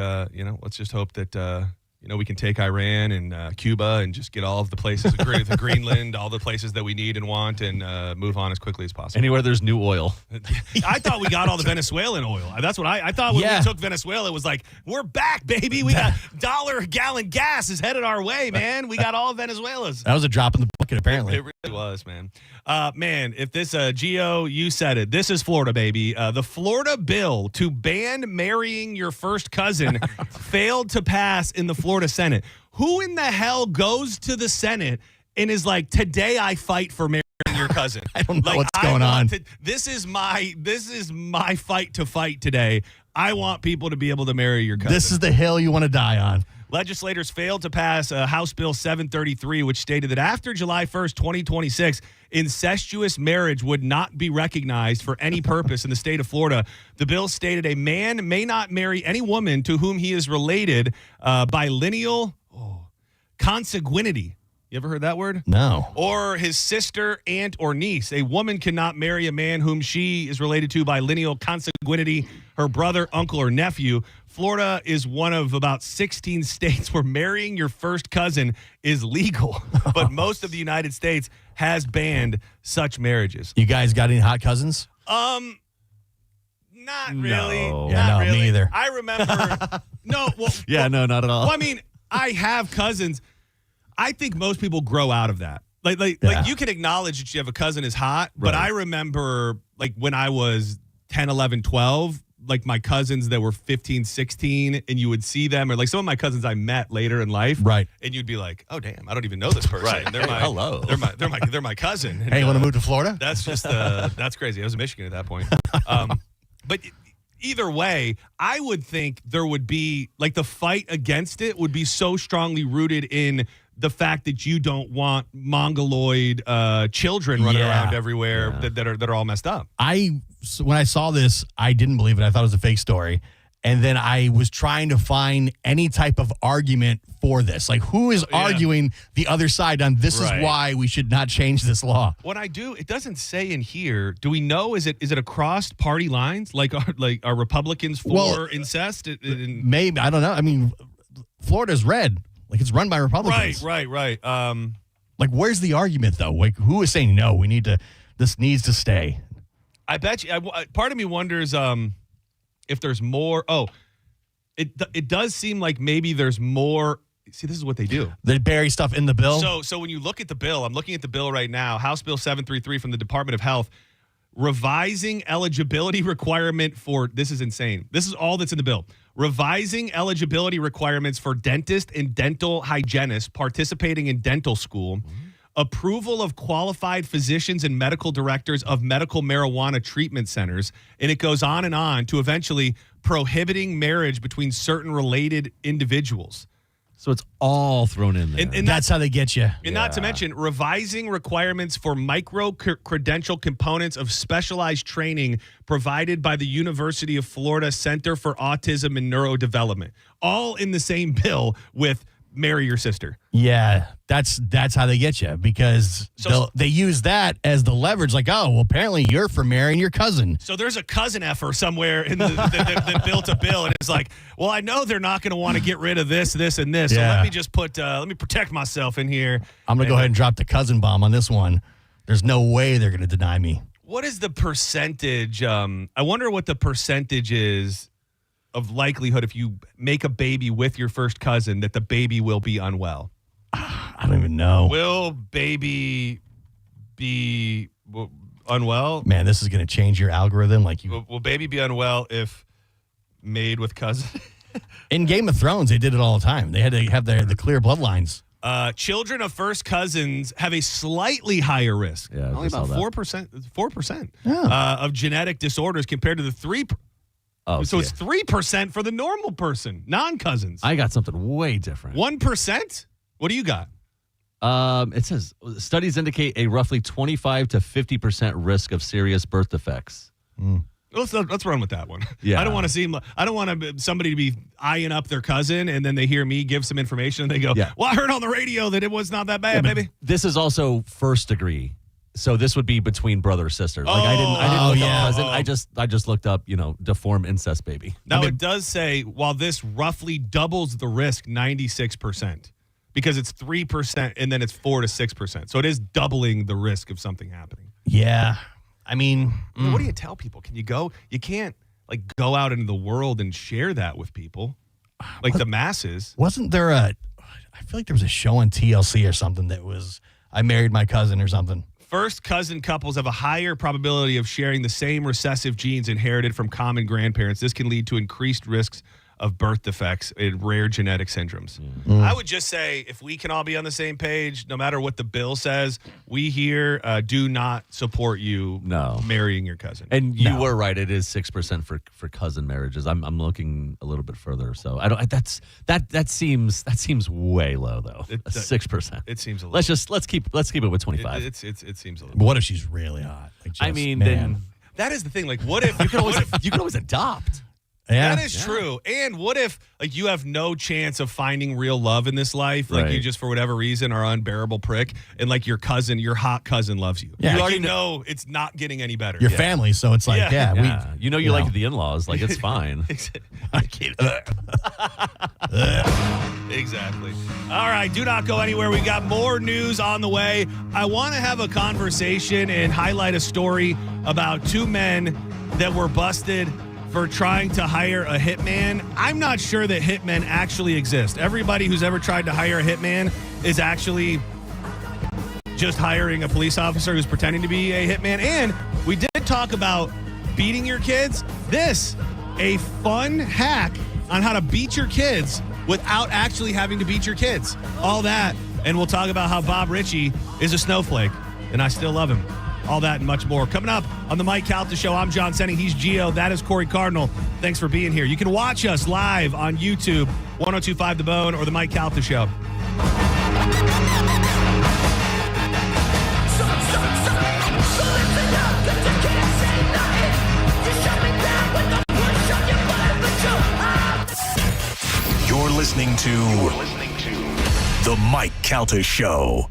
[SPEAKER 5] let's just hope that we can take Iran and Cuba and just get all of the places, the Greenland, all the places that we need and want, and move on as quickly as possible.
[SPEAKER 2] Anywhere there's new oil.
[SPEAKER 5] I thought we got all the Venezuelan oil. That's what I thought when we took Venezuela. It was like, we're back, baby. We got $1 a gallon gas is headed our way, man. We got all Venezuela's.
[SPEAKER 6] That was a drop in the bucket, apparently.
[SPEAKER 5] It really was, man. Man, if this, Geo, you said it. This is Florida, baby. The Florida bill to ban marrying your first cousin failed to pass in the Florida Senate. Who in the hell goes to the Senate and is like, today I fight for marrying your cousin?
[SPEAKER 6] I don't know what's going on.
[SPEAKER 5] This is my fight to fight today. I want people to be able to marry your cousin.
[SPEAKER 6] This is the hill you want to die on.
[SPEAKER 5] Legislators failed to pass House Bill 733, which stated that after July 1st, 2026, incestuous marriage would not be recognized for any purpose in the state of Florida. The bill stated a man may not marry any woman to whom he is related by lineal consanguinity. You ever heard that word?
[SPEAKER 6] No.
[SPEAKER 5] Or his sister, aunt, or niece. A woman cannot marry a man whom she is related to by lineal consanguinity, her brother, uncle, or nephew. Florida is one of about 16 states where marrying your first cousin is legal, but most of the United States has banned such marriages.
[SPEAKER 6] You guys got any hot cousins?
[SPEAKER 5] Not really.
[SPEAKER 6] No.
[SPEAKER 5] Not really.
[SPEAKER 6] Me either.
[SPEAKER 5] I remember.
[SPEAKER 2] No, not at all.
[SPEAKER 5] Well, I mean, I have cousins. I think most people grow out of that. Like you can acknowledge that you have a cousin is hot, but I remember like when I was 10, 11, 12, like my cousins that were 15, 16, and you would see them, or like some of my cousins I met later in life.
[SPEAKER 6] Right.
[SPEAKER 5] And you'd be like, oh, damn, I don't even know this person.
[SPEAKER 2] Right.
[SPEAKER 5] They're my,
[SPEAKER 2] hello.
[SPEAKER 5] They're my cousin. And,
[SPEAKER 6] Hey, you want to move to Florida?
[SPEAKER 5] That's just, that's crazy. I was in Michigan at that point. But either way, I would think there would be, like, the fight against it would be so strongly rooted in the fact that you don't want mongoloid children running around everywhere that are all messed up.
[SPEAKER 6] When I saw this, I didn't believe it. I thought it was a fake story. And then I was trying to find any type of argument for this. Like, who is arguing the other side on this is why we should not change this law?
[SPEAKER 5] What I do, it doesn't say in here. Do we know, is it across party lines? Like are Republicans for incest?
[SPEAKER 6] Maybe. I don't know. I mean, Florida's red. Like, it's run by Republicans.
[SPEAKER 5] Right.
[SPEAKER 6] Like, where's the argument, though? Like, who is saying, no, this needs to stay?
[SPEAKER 5] I bet you, part of me wonders if there's more. Oh, it does seem like maybe there's more. See, this is what they do.
[SPEAKER 6] They bury stuff in the bill?
[SPEAKER 5] So when you look at the bill, I'm looking at the bill right now, House Bill 733 from the Department of Health, revising eligibility requirement for, this is insane. This is all that's in the bill. Revising eligibility requirements for dentists and dental hygienists participating in dental school. Approval of qualified physicians and medical directors of medical marijuana treatment centers. And it goes on to eventually prohibiting marriage between certain related individuals.
[SPEAKER 2] So it's all thrown in there.
[SPEAKER 6] And that's how they get you.
[SPEAKER 5] And not to mention revising requirements for micro-credential components of specialized training provided by the University of Florida Center for Autism and Neurodevelopment. All in the same bill with marry your sister.
[SPEAKER 6] Yeah, that's how they get you, because they use that as the leverage. Like, oh, well, apparently you're for marrying your cousin.
[SPEAKER 5] So there's a cousin effer somewhere in that built a bill, and it's like, well, I know they're not going to want to get rid of this, and this. So let me just let me protect myself in here.
[SPEAKER 6] I'm going to go ahead and drop the cousin bomb on this one. There's no way they're going to deny me.
[SPEAKER 5] What is the percentage? I wonder what the percentage is of likelihood if you make a baby with your first cousin that the baby will be unwell.
[SPEAKER 6] I don't even know.
[SPEAKER 5] Will baby be unwell?
[SPEAKER 6] Man, this is going to change your algorithm. Like,
[SPEAKER 5] will baby be unwell if made with cousin?
[SPEAKER 6] In Game of Thrones, they did it all the time. They had to have the clear bloodlines.
[SPEAKER 5] Children of first cousins have a slightly higher risk.
[SPEAKER 2] Yeah,
[SPEAKER 5] only about 4% of genetic disorders compared to the 3%. So it's 3% for the normal person, non-cousins.
[SPEAKER 2] I got something way different.
[SPEAKER 5] 1%? What do you got?
[SPEAKER 2] It says studies indicate a roughly 25 to 50% risk of serious birth defects.
[SPEAKER 5] Let's run with that one.
[SPEAKER 2] Yeah.
[SPEAKER 5] I don't want somebody to be eyeing up their cousin and then they hear me give some information and they go, well, I heard on the radio that it was not that bad, baby.
[SPEAKER 2] This is also first degree. So this would be between brother or sister. Like I didn't look up cousin. I just looked up, deformed incest baby.
[SPEAKER 5] Now it does say while this roughly doubles the risk 96%, because it's 3% and then it's 4 to 6%. So it is doubling the risk of something happening.
[SPEAKER 6] Yeah. I mean,
[SPEAKER 5] what do you tell people? Can you go? You can't go out into the world and share that with people, the masses.
[SPEAKER 6] Wasn't there I feel like there was a show on TLC or something that was I married my cousin or something.
[SPEAKER 5] First cousin couples have a higher probability of sharing the same recessive genes inherited from common grandparents. This can lead to increased risks of birth defects and rare genetic syndromes. I would just say if we can all be on the same page, no matter what the bill says, we here do not support you marrying your cousin.
[SPEAKER 2] And you were right; it is 6% for cousin marriages. I'm looking a little bit further, so I don't. That seems way low though. 6%.
[SPEAKER 5] It seems a little.
[SPEAKER 2] Let's keep it with 25.
[SPEAKER 5] It seems a little.
[SPEAKER 6] But what if she's really hot?
[SPEAKER 2] I mean,
[SPEAKER 5] then that is the thing. Like, what if
[SPEAKER 2] you could always adopt?
[SPEAKER 6] Yeah.
[SPEAKER 5] That is true. And what if like you have no chance of finding real love in this life? Like you just for whatever reason are unbearable prick, and like your hot cousin loves you.
[SPEAKER 6] Yeah.
[SPEAKER 5] You already know it's not getting any better.
[SPEAKER 6] Your family, so it's like,
[SPEAKER 2] you like the in-laws. Like, it's fine.
[SPEAKER 5] Exactly. All right, do not go anywhere. We got more news on the way. I want to have a conversation and highlight a story about two men that were busted for trying to hire a hitman. I'm not sure that hitmen actually exist. Everybody who's ever tried to hire a hitman is actually just hiring a police officer who's pretending to be a hitman. And we did talk about beating your kids. A fun hack on how to beat your kids without actually having to beat your kids. All that, and we'll talk about how Bob Ritchie is a snowflake, and I still love him. All that and much more. Coming up on the Mike Calta Show, I'm John Senning. He's Gio. That is Corey Cardinal. Thanks for being here. You can watch us live on YouTube, 1025 The Bone, or the Mike Calta Show.
[SPEAKER 1] You're listening to The Mike Calta Show.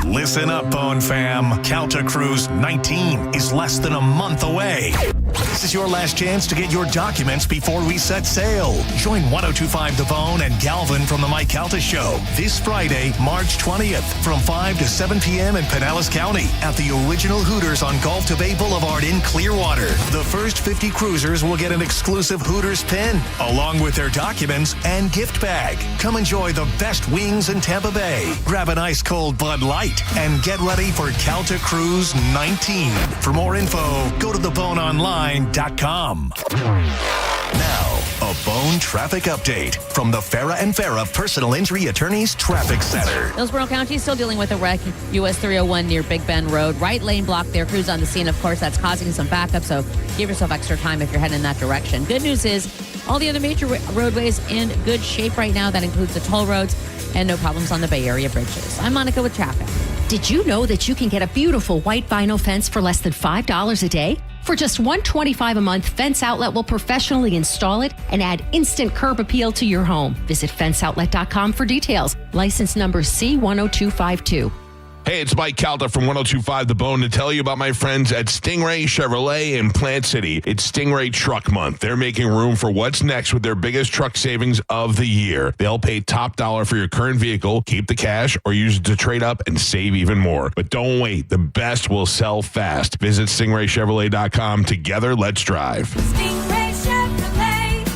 [SPEAKER 1] Listen up, Bone fam. Calta Cruise 19 is less than a month away. This is your last chance to get your documents before we set sail. Join 1025 The Bone and Galvin from The Mike Calta Show this Friday, March 20th from 5 to 7 p.m. in Pinellas County at the original Hooters on Gulf to Bay Boulevard in Clearwater. The first 50 cruisers will get an exclusive Hooters pin along with their documents and gift bag. Come enjoy the best wings in Tampa Bay. Grab an ice cold Bud Light and get ready for Calta Cruise 19. For more info, go to theboneonline.com. Now, a Bone traffic update from the Farah and Farah Personal Injury Attorneys Traffic Center.
[SPEAKER 9] Hillsborough County is still dealing with a wreck. US 301 near Big Bend Road. Right lane blocked there. Crews on the scene. Of course, that's causing some backup, so give yourself extra time if you're heading in that direction. Good news is all the other major roadways in good shape right now. That includes the toll roads and no problems on the Bay Area bridges. I'm Monica with traffic.
[SPEAKER 10] Did you know that you can get a beautiful white vinyl fence for less than $5 a day? For just $125 a month, Fence Outlet will professionally install it and add instant curb appeal to your home. Visit fenceoutlet.com for details. License number C10252.
[SPEAKER 11] Hey, it's Mike Calta from 1025 The Bone to tell you about my friends at Stingray Chevrolet in Plant City. It's Stingray Truck Month. They're making room for what's next with their biggest truck savings of the year. They'll pay top dollar for your current vehicle, keep the cash, or use it to trade up and save even more. But don't wait. The best will sell fast. Visit StingrayChevrolet.com. Together, let's drive.
[SPEAKER 15] Stingray Chevrolet.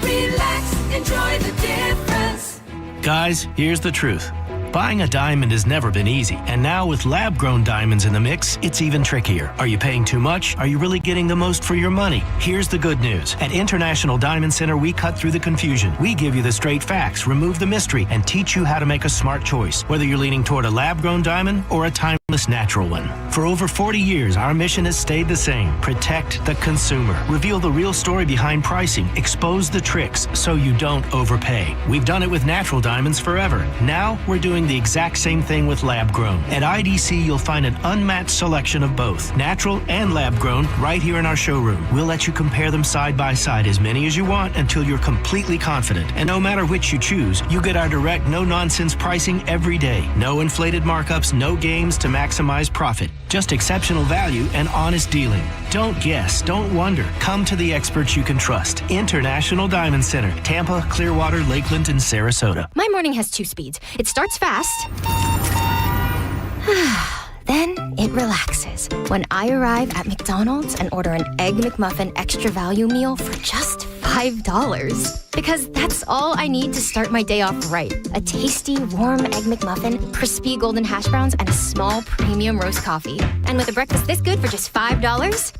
[SPEAKER 15] Relax, enjoy the difference.
[SPEAKER 12] Guys, here's the truth. Buying a diamond has never been easy, and now with lab-grown diamonds in the mix, it's even trickier. Are you paying too much? Are you really getting the most for your money? Here's the good news. At International Diamond Center, we cut through the confusion. We give you the straight facts, remove the mystery, and teach you how to make a smart choice, whether you're leaning toward a lab-grown diamond or a timeless natural one. For over 40 years, our mission has stayed the same. Protect the consumer. Reveal the real story behind pricing. Expose the tricks so you don't overpay. We've done it with natural diamonds forever. Now we're doing the exact same thing with lab-grown. At IDC, you'll find an unmatched selection of both natural and lab-grown right here in our showroom. We'll let you compare them side by side, as many as you want, until you're completely confident. And no matter which you choose, you get our direct, no-nonsense pricing every day. No inflated markups, no games to maximize profit. Just exceptional value and honest dealing. Don't guess, don't wonder. Come to the experts you can trust. International Diamond Center, Tampa, Clearwater, Lakeland, and Sarasota.
[SPEAKER 14] My morning has two speeds. It starts fast, then it relaxes when I arrive at McDonald's and order an Egg McMuffin extra value meal for just $5. Because that's all I need to start my day off right. A tasty, warm Egg McMuffin, crispy golden hash browns, and a small premium roast coffee. And with a breakfast this good for just $5,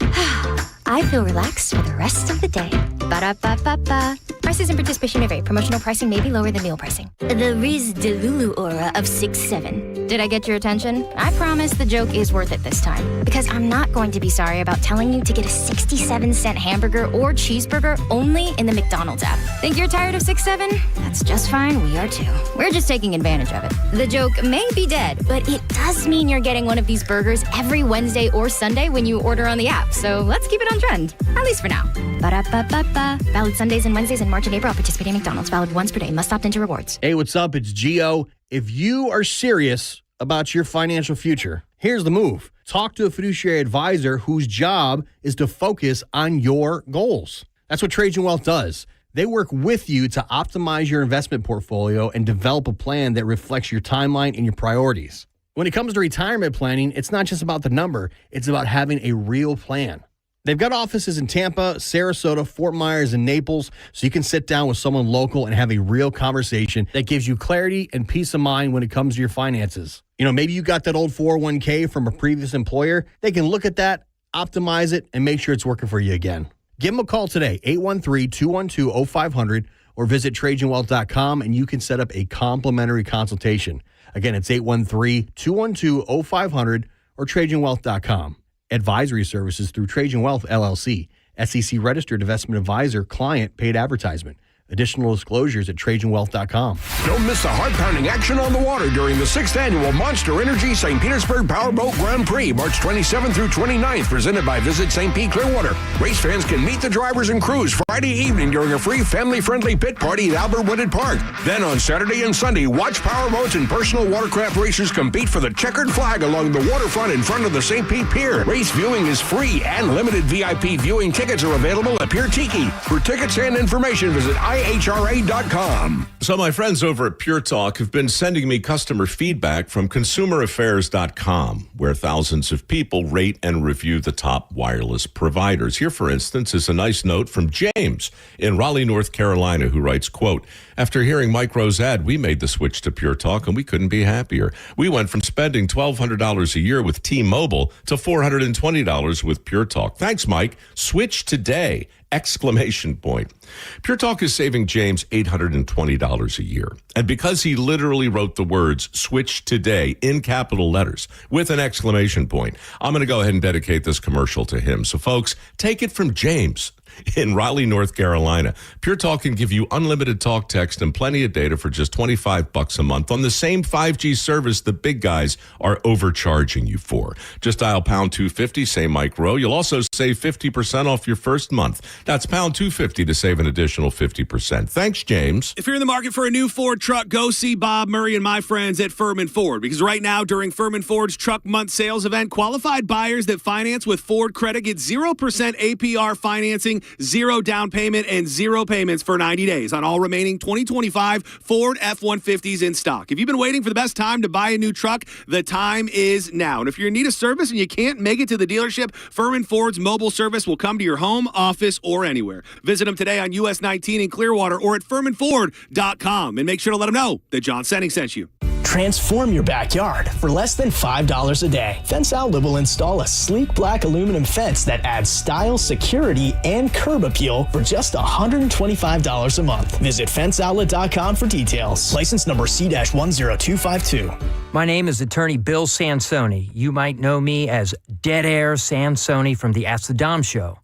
[SPEAKER 14] I feel relaxed for the rest of the day. Ba-da-ba-ba-ba. Prices and participation may vary. Promotional pricing may be lower than meal pricing. The Riz Delulu aura of 6'7". Did I get your attention? I promise the joke is worth it this time. Because I'm not going to be sorry about telling you to get a 67-cent hamburger or cheeseburger only in the McDonald's app. Think you're tired of 6'7"? That's just fine. We are too. We're just taking advantage of it. The joke may be dead, but it does mean you're getting one of these burgers every every Wednesday or Sunday when you order on the app. So let's keep it on trend, at least for now. Ba-da-ba-ba-ba. Valid Sundays and Wednesdays in March and April. Participating McDonald's. Valid once per day. Must opt into rewards.
[SPEAKER 6] Hey, what's up? It's Gio. If you are serious about your financial future, here's the move. Talk to a fiduciary advisor whose job is to focus on your goals. That's what Trajan Wealth does. They work with you to optimize your investment portfolio and develop a plan that reflects your timeline and your priorities. When it comes to retirement planning, it's not just about the number, it's about having a real plan. They've got offices in Tampa, Sarasota, Fort Myers, and Naples, so you can sit down with someone local and have a real conversation that gives you clarity and peace of mind when it comes to your finances. You know, maybe you got that old 401k from a previous employer. They can look at that, optimize it, and make sure it's working for you again. Give them a call today, 813-212-0500, or visit TrajanWealth.com, and you can set up a complimentary consultation. Again, it's 813-212-0500 or TrajanWealth.com. Advisory services through Trajan Wealth, LLC. SEC registered investment advisor, client, paid advertisement. Additional disclosures at TrajanWealth.com.
[SPEAKER 7] Don't miss the heart-pounding action on the water during the 6th Annual Monster Energy St. Petersburg Powerboat Grand Prix, March 27th through 29th, presented by Visit St. Pete Clearwater. Race fans can meet the drivers and crews Friday evening during a free family-friendly pit party at Albert Wooded Park. Then on Saturday and Sunday, watch powerboats and personal watercraft racers compete for the checkered flag along the waterfront in front of the St. Pete Pier. Race viewing is free and limited VIP viewing tickets are available at Pier Tiki. For tickets and information, visit IHRA.com.
[SPEAKER 21] So my friends over at Pure Talk have been sending me customer feedback from consumeraffairs.com, where thousands of people rate and review the top wireless providers. Here, for instance, is a nice note from James in Raleigh, North Carolina, who writes, quote, after hearing Mike Rowe's ad, we made the switch to Pure Talk, and we couldn't be happier. We went from spending $1,200 a year with T-Mobile to $420 with Pure Talk. Thanks, Mike. Switch today! Exclamation point. Pure Talk is saving James $820 a year. And because he literally wrote the words switch today in capital letters with an exclamation point, I'm going to go ahead and dedicate this commercial to him. So folks, take it from James in Raleigh, North Carolina. Pure Talk can give you unlimited talk, text, and plenty of data for just $25 a month on the same 5G service the big guys are overcharging you for. Just dial pound 250, say Mike Rowe. You'll also save 50% off your first month. That's pound 250 to save an additional 50%. Thanks, James.
[SPEAKER 5] If you're in the market for a new Ford truck, go see Bob Murray and my friends at Furman Ford, because right now during Furman Ford's Truck Month Sales event, qualified buyers that finance with Ford Credit get 0% APR financing, 0 down payment, and 0 payments for 90 days on all remaining 2025 Ford F-150s in stock. If you've been waiting for the best time to buy a new truck, the time is now. And if you're in need of service and you can't make it to the dealership, Furman Ford's mobile service will come to your home, office, or anywhere. Visit them today on US 19 in Clearwater or at FurmanFord.com, and make sure to let them know that John Senning sent you.
[SPEAKER 13] Transform your backyard for less than $5 a day. Fence Outlet will install a sleek black aluminum fence that adds style, security, and curb appeal for just $125 a month. Visit fenceoutlet.com for details. License number C-10252.
[SPEAKER 22] My name is attorney Bill Sansoni. You might know me as Dead Air Sansoni from the Ask the Dom show.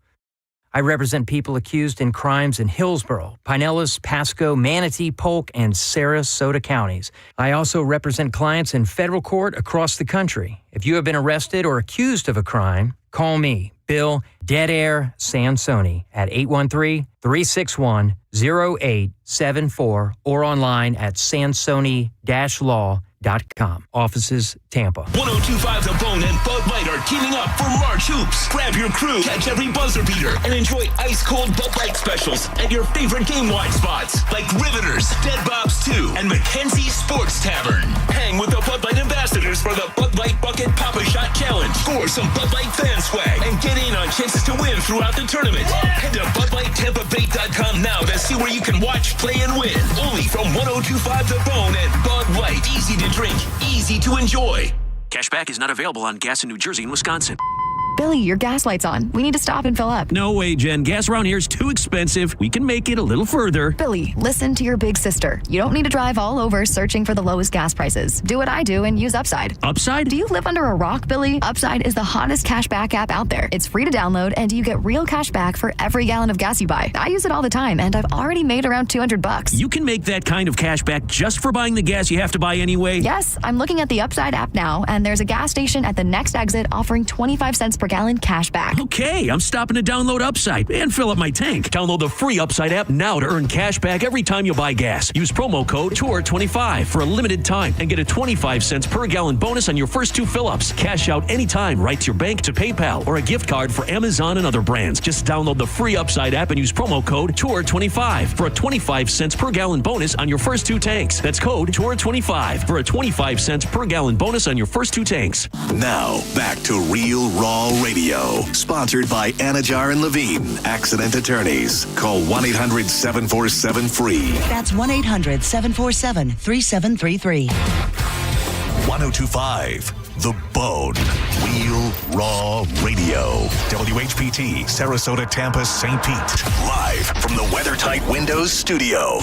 [SPEAKER 22] I represent people accused in crimes in Hillsborough, Pinellas, Pasco, Manatee, Polk, and Sarasota counties. I also represent clients in federal court across the country. If you have been arrested or accused of a crime, call me, Bill Dead Air Sansoni, at 813-361-0874 or online at sansoni-law.com. Offices, Tampa.
[SPEAKER 19] 1025 The Bone and Bud Light are teaming up for March Hoops. Grab your crew, catch every buzzer beater, and enjoy ice-cold Bud Light specials at your favorite game-wide spots like Riveters, Dead Bob's 2, and Mackenzie's Sports Tavern. Hang with the Bud Light ambassadors for the Bud Light Bucket Papa Shot Challenge. Score some Bud Light fan swag and get in on chances to win throughout the tournament. Head to BudLightTampaBay.com now to see where you can watch, play, and win. Only from 1025 The Bone and Bud Light. Easy to drink, easy to enjoy.
[SPEAKER 23] Cashback is not available on gas in New Jersey and Wisconsin.
[SPEAKER 4] Billy, your gas light's on. We need to stop and fill up.
[SPEAKER 19] No way, Jen. Gas around here is too expensive. We can make it a little further.
[SPEAKER 4] Billy, listen to your big sister. You don't need to drive all over searching for the lowest gas prices. Do what I do and use Upside.
[SPEAKER 19] Upside?
[SPEAKER 4] Do you live under a rock, Billy? Upside is the hottest cashback app out there. It's free to download, and you get real cash back for every gallon of gas you buy. I use it all the time, and I've already made around $200.
[SPEAKER 19] You can make that kind of cash back just for buying the gas you have to buy anyway?
[SPEAKER 4] Yes, I'm looking at the Upside app now, and there's a gas station at the next exit offering 25 cents per gallon cash back.
[SPEAKER 19] Okay, I'm stopping to download Upside and fill up my tank. Download the free Upside app now to earn cash back every time you buy gas. Use promo code TOUR25 for a limited time and get a 25 cents per gallon bonus on your first 2 fill-ups. Cash out anytime right to your bank, to PayPal, or a gift card for Amazon and other brands. Just download the free Upside app and use promo code TOUR25 for a 25 cents per gallon bonus on your first 2 tanks. That's code TOUR25 for a 25 cents per gallon bonus on your first 2 tanks.
[SPEAKER 1] Now, back to Real Raw Radio. Sponsored by Anajar and Levine, Accident Attorneys. Call 1-800-747-FREE.
[SPEAKER 8] That's 1-800-747-3733.
[SPEAKER 1] 1025 The Bone. Real Raw Radio. WHPT, Sarasota, Tampa, St. Pete. Live from the WeatherTight Windows studio.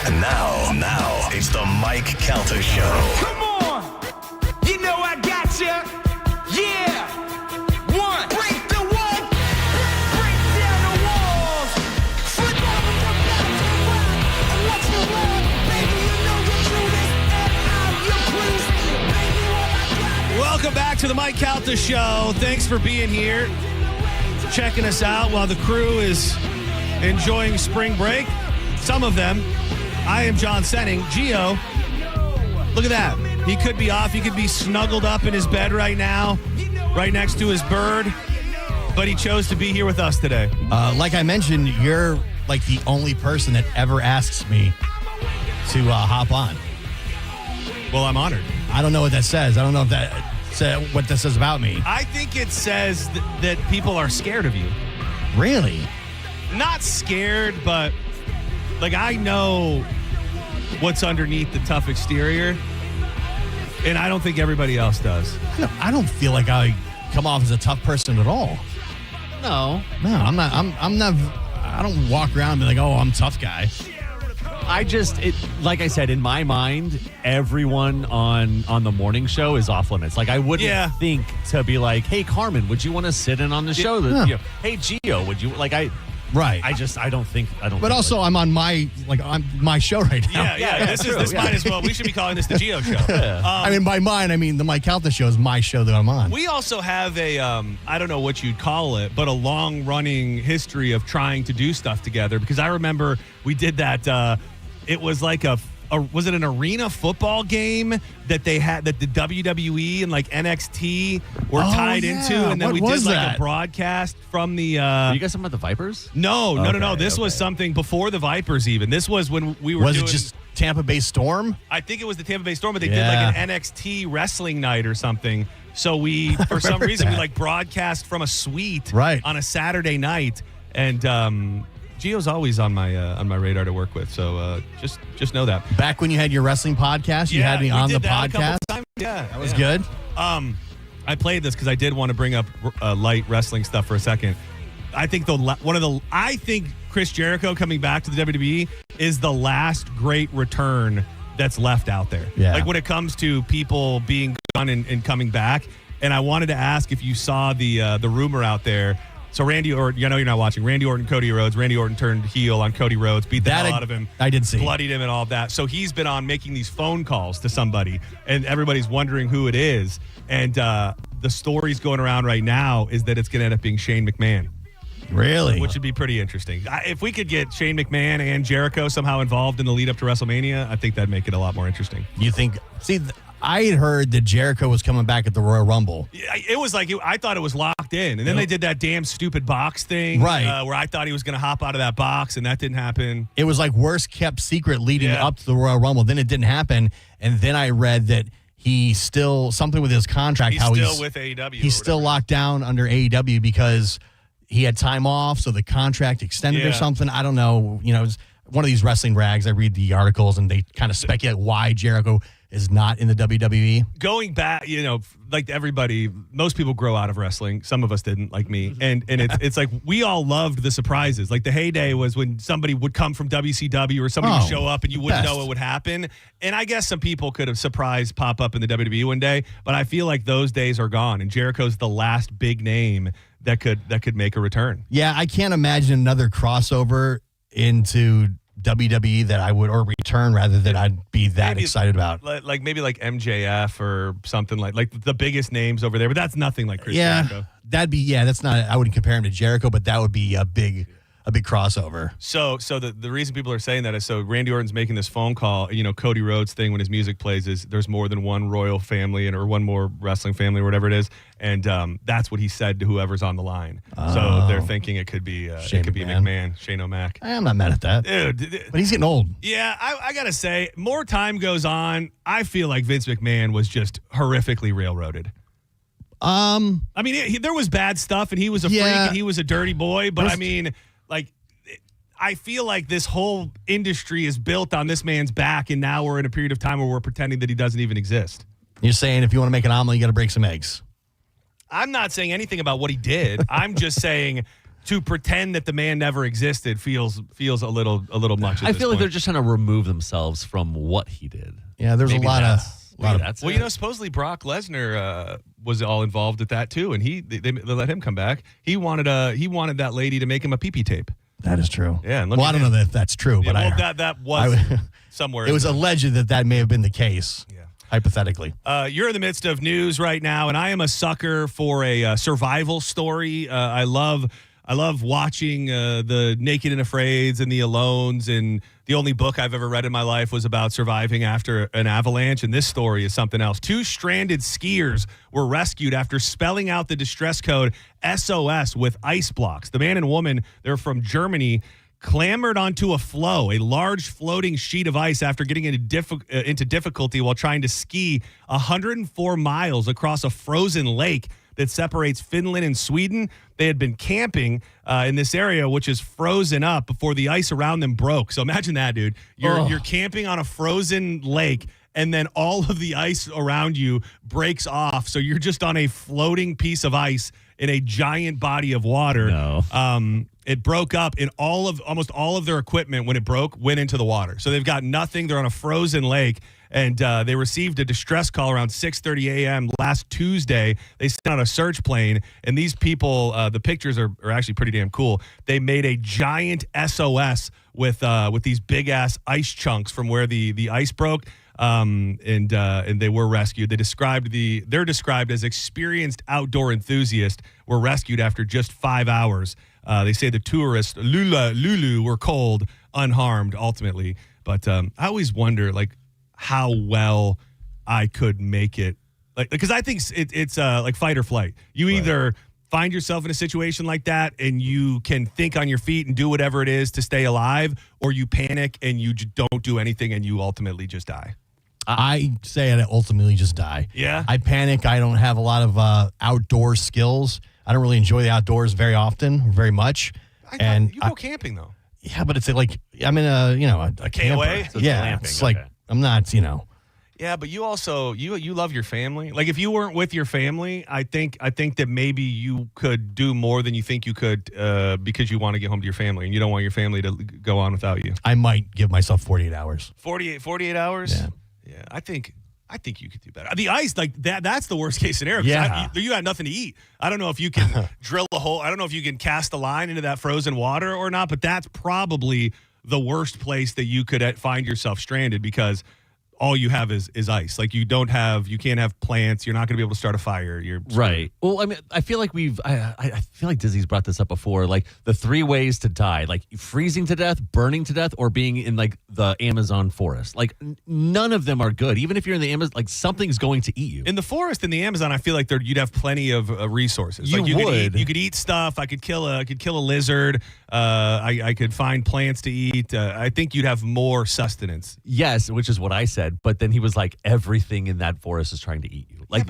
[SPEAKER 1] And now, it's the Mike Calta Show.
[SPEAKER 15] Come on! You know I got ya! Yeah! One! Break the wall! Break down the walls! Flip over the battlefield and watch the world! Baby, you know the truth and I'm your priest! Baby, what I got.
[SPEAKER 5] Welcome back to the Mike Calta Show. Thanks for being here, checking us out while the crew is enjoying spring break. Some of them. I am John Senning. Gio, look at that. He could be off. He could be snuggled up in his bed right now, right next to his bird, but he chose to be here with us today.
[SPEAKER 6] Like I mentioned, you're like the only person that ever asks me to hop on.
[SPEAKER 5] Well, I'm honored.
[SPEAKER 6] I don't know what that says. I don't know if what that says about me.
[SPEAKER 5] I think it says that people are scared of you.
[SPEAKER 6] Really?
[SPEAKER 5] Not scared, but like I know what's underneath the tough exterior, and I don't think everybody else does.
[SPEAKER 6] I don't feel like I come off as a tough person at all.
[SPEAKER 2] No,
[SPEAKER 6] I'm not. I don't walk around and be like, oh, I'm a tough guy.
[SPEAKER 2] Like I said, in my mind, everyone on the morning show is off limits. Like I wouldn't think to be like, hey, Carmen, would you want to sit in on the show? Hey, Gio, would you like
[SPEAKER 6] Right.
[SPEAKER 2] I don't think.
[SPEAKER 6] But also, I'm on my show right now.
[SPEAKER 5] Yeah. This might as well. We should be calling this the Gio Show.
[SPEAKER 6] I mean, by mine, I mean the Mike Calta Show is my show that I'm on.
[SPEAKER 5] We also have a, I don't know what you'd call it, but a long-running history of trying to do stuff together. Because I remember we did that. It was like was it an arena football game that they had that the WWE and like NXT were tied into, and then we did like a broadcast from the.
[SPEAKER 2] Are you guys talking about the Vipers?
[SPEAKER 5] No. This was something before the Vipers. Even this was when we were.
[SPEAKER 6] Was it just Tampa Bay Storm?
[SPEAKER 5] I think it was the Tampa Bay Storm, but they did like an NXT wrestling night or something. So we, for some reason, we like broadcast from a suite on a Saturday night, and. Gio's always on my radar to work with, so just know that.
[SPEAKER 6] Back when you had your wrestling podcast, you had me on the podcast.
[SPEAKER 5] Yeah,
[SPEAKER 6] that was good.
[SPEAKER 5] I played this because I did want to bring up light wrestling stuff for a second. I think I think Chris Jericho coming back to the WWE is the last great return that's left out there.
[SPEAKER 6] Yeah.
[SPEAKER 5] Like when it comes to people being gone and coming back. And I wanted to ask if you saw the rumor out there. So Randy Orton, I know you're not watching. Randy Orton, Cody Rhodes. Randy Orton turned heel on Cody Rhodes, beat the hell out of him.
[SPEAKER 6] I did see.
[SPEAKER 5] Bloodied him and all of that. So he's been on making these phone calls to somebody, and everybody's wondering who it is. And the story's going around right now is that it's going to end up being Shane McMahon.
[SPEAKER 6] Really?
[SPEAKER 5] Which would be pretty interesting. If we could get Shane McMahon and Jericho somehow involved in the lead up to WrestleMania, I think that'd make it a lot more interesting.
[SPEAKER 6] You think? See, I had heard that Jericho was coming back at the Royal Rumble.
[SPEAKER 5] It was like, I thought it was locked in. And then they did that damn stupid box thing.
[SPEAKER 6] Right.
[SPEAKER 5] Where I thought he was going to hop out of that box, and that didn't happen.
[SPEAKER 6] It was like worst kept secret leading up to the Royal Rumble. Then it didn't happen. And then I read that he still, something with his contract.
[SPEAKER 5] He's still with AEW.
[SPEAKER 6] He's still locked down under AEW because he had time off, so the contract extended or something. I don't know. one of these wrestling rags. I read the articles and they kind of speculate why Jericho is not in the WWE.
[SPEAKER 5] Going back, like everybody, most people grow out of wrestling. Some of us didn't, like me. And it's like we all loved the surprises. Like the heyday was when somebody would come from WCW or somebody would show up and you wouldn't know what would happen. And I guess some people could have surprised pop up in the WWE one day, but I feel like those days are gone. And Jericho's the last big name that could make a return.
[SPEAKER 6] Yeah, I can't imagine another crossover into WWE that I would, or return rather, that I'd be that excited about.
[SPEAKER 5] Like maybe like MJF or something like the biggest names over there, but that's nothing like Chris Jericho.
[SPEAKER 6] That's not, I wouldn't compare him to Jericho, but that would be a big crossover.
[SPEAKER 5] So the reason people are saying that is so Randy Orton's making this phone call. Cody Rhodes' thing when his music plays is there's more than one royal family or one more wrestling family or whatever it is, and that's what he said to whoever's on the line. So they're thinking it could be McMahon, Shane O'Mac.
[SPEAKER 6] I'm not mad at that,
[SPEAKER 5] dude.
[SPEAKER 6] But he's getting old.
[SPEAKER 5] Yeah, I gotta say, more time goes on, I feel like Vince McMahon was just horrifically railroaded. I mean, there was bad stuff, and he was a freak, and he was a dirty boy. But I mean, like, I feel like this whole industry is built on this man's back, and now we're in a period of time where we're pretending that he doesn't even exist.
[SPEAKER 6] You're saying if you want to make an omelet, you got to break some eggs.
[SPEAKER 5] I'm not saying anything about what he did. I'm just saying to pretend that the man never existed feels a little much.
[SPEAKER 2] I feel like they're just trying to remove themselves from what he did.
[SPEAKER 6] Yeah, there's a lot of.
[SPEAKER 5] Well, supposedly Brock Lesnar was all involved with that too, and they let him come back. He wanted that lady to make him a pee-pee tape.
[SPEAKER 6] That is true.
[SPEAKER 5] Yeah. And
[SPEAKER 6] I don't know if that's true, but
[SPEAKER 5] that was somewhere.
[SPEAKER 6] It was alleged that may have been the case. Yeah. Hypothetically.
[SPEAKER 5] You're in the midst of news right now, and I am a sucker for a survival story. I love watching the Naked and Afraids and the Alones, and the only book I've ever read in my life was about surviving after an avalanche, and this story is something else. 2 stranded skiers were rescued after spelling out the distress code SOS with ice blocks. The man and woman, they're from Germany, clambered onto a floe, a large floating sheet of ice, after getting into difficulty while trying to ski 104 miles across a frozen lake that separates Finland and Sweden. They had been camping in this area, which is frozen up before the ice around them broke. So imagine that, dude. You're camping on a frozen lake, and then all of the ice around you breaks off. So you're just on a floating piece of ice in a giant body of water.
[SPEAKER 2] No.
[SPEAKER 5] It broke up, and almost all of their equipment, when it broke, went into the water. So they've got nothing. They're on a frozen lake. And they received a distress call around 6:30 a.m. last Tuesday. They sent out a search plane, and these people, the pictures are actually pretty damn cool. They made a giant SOS with these big ass ice chunks from where the ice broke, and they were rescued. They're described as experienced outdoor enthusiasts. Were rescued after just 5 hours. They say the tourists Lulu were cold, unharmed ultimately. But I always wonder, like, how well I could make it, because I think it's like fight or flight. You either find yourself in a situation like that and you can think on your feet and do whatever it is to stay alive, or you panic and you don't do anything and you ultimately just die.
[SPEAKER 6] I say I ultimately just die.
[SPEAKER 5] Yeah.
[SPEAKER 6] I panic. I don't have a lot of outdoor skills. I don't really enjoy the outdoors very often, very much.
[SPEAKER 5] You go camping though.
[SPEAKER 6] Yeah, but it's like I'm in a
[SPEAKER 5] KOA?
[SPEAKER 6] So it's like I'm not,
[SPEAKER 5] Yeah, but you also you love your family. Like, if you weren't with your family, I think that maybe you could do more than you think you could because you want to get home to your family and you don't want your family to go on without you.
[SPEAKER 6] I might give myself 48 hours.
[SPEAKER 5] 48 hours? Yeah. I think you could do better. The ice, like that's the worst case scenario.
[SPEAKER 6] Yeah.
[SPEAKER 5] You got nothing to eat. I don't know if you can drill a hole. I don't know if you can cast a line into that frozen water or not, but that's probably the worst place that you could find yourself stranded, because all you have is ice. Like, you can't have plants. You're not going to be able to start a fire. You're
[SPEAKER 2] right. Well, I mean, I feel like I feel like Disney's brought this up before. Like, the 3 ways to die, like freezing to death, burning to death, or being in like the Amazon forest. Like, none of them are good. Even if you're in the Amazon, like, something's going to eat you.
[SPEAKER 5] In the forest, in the Amazon, I feel like you'd have plenty of resources.
[SPEAKER 2] You would.
[SPEAKER 5] You could eat stuff. I could kill a lizard. I could find plants to eat. I think you'd have more sustenance.
[SPEAKER 2] Yes, which is what I said. said, but then he was like, everything in that forest is trying to eat you. Like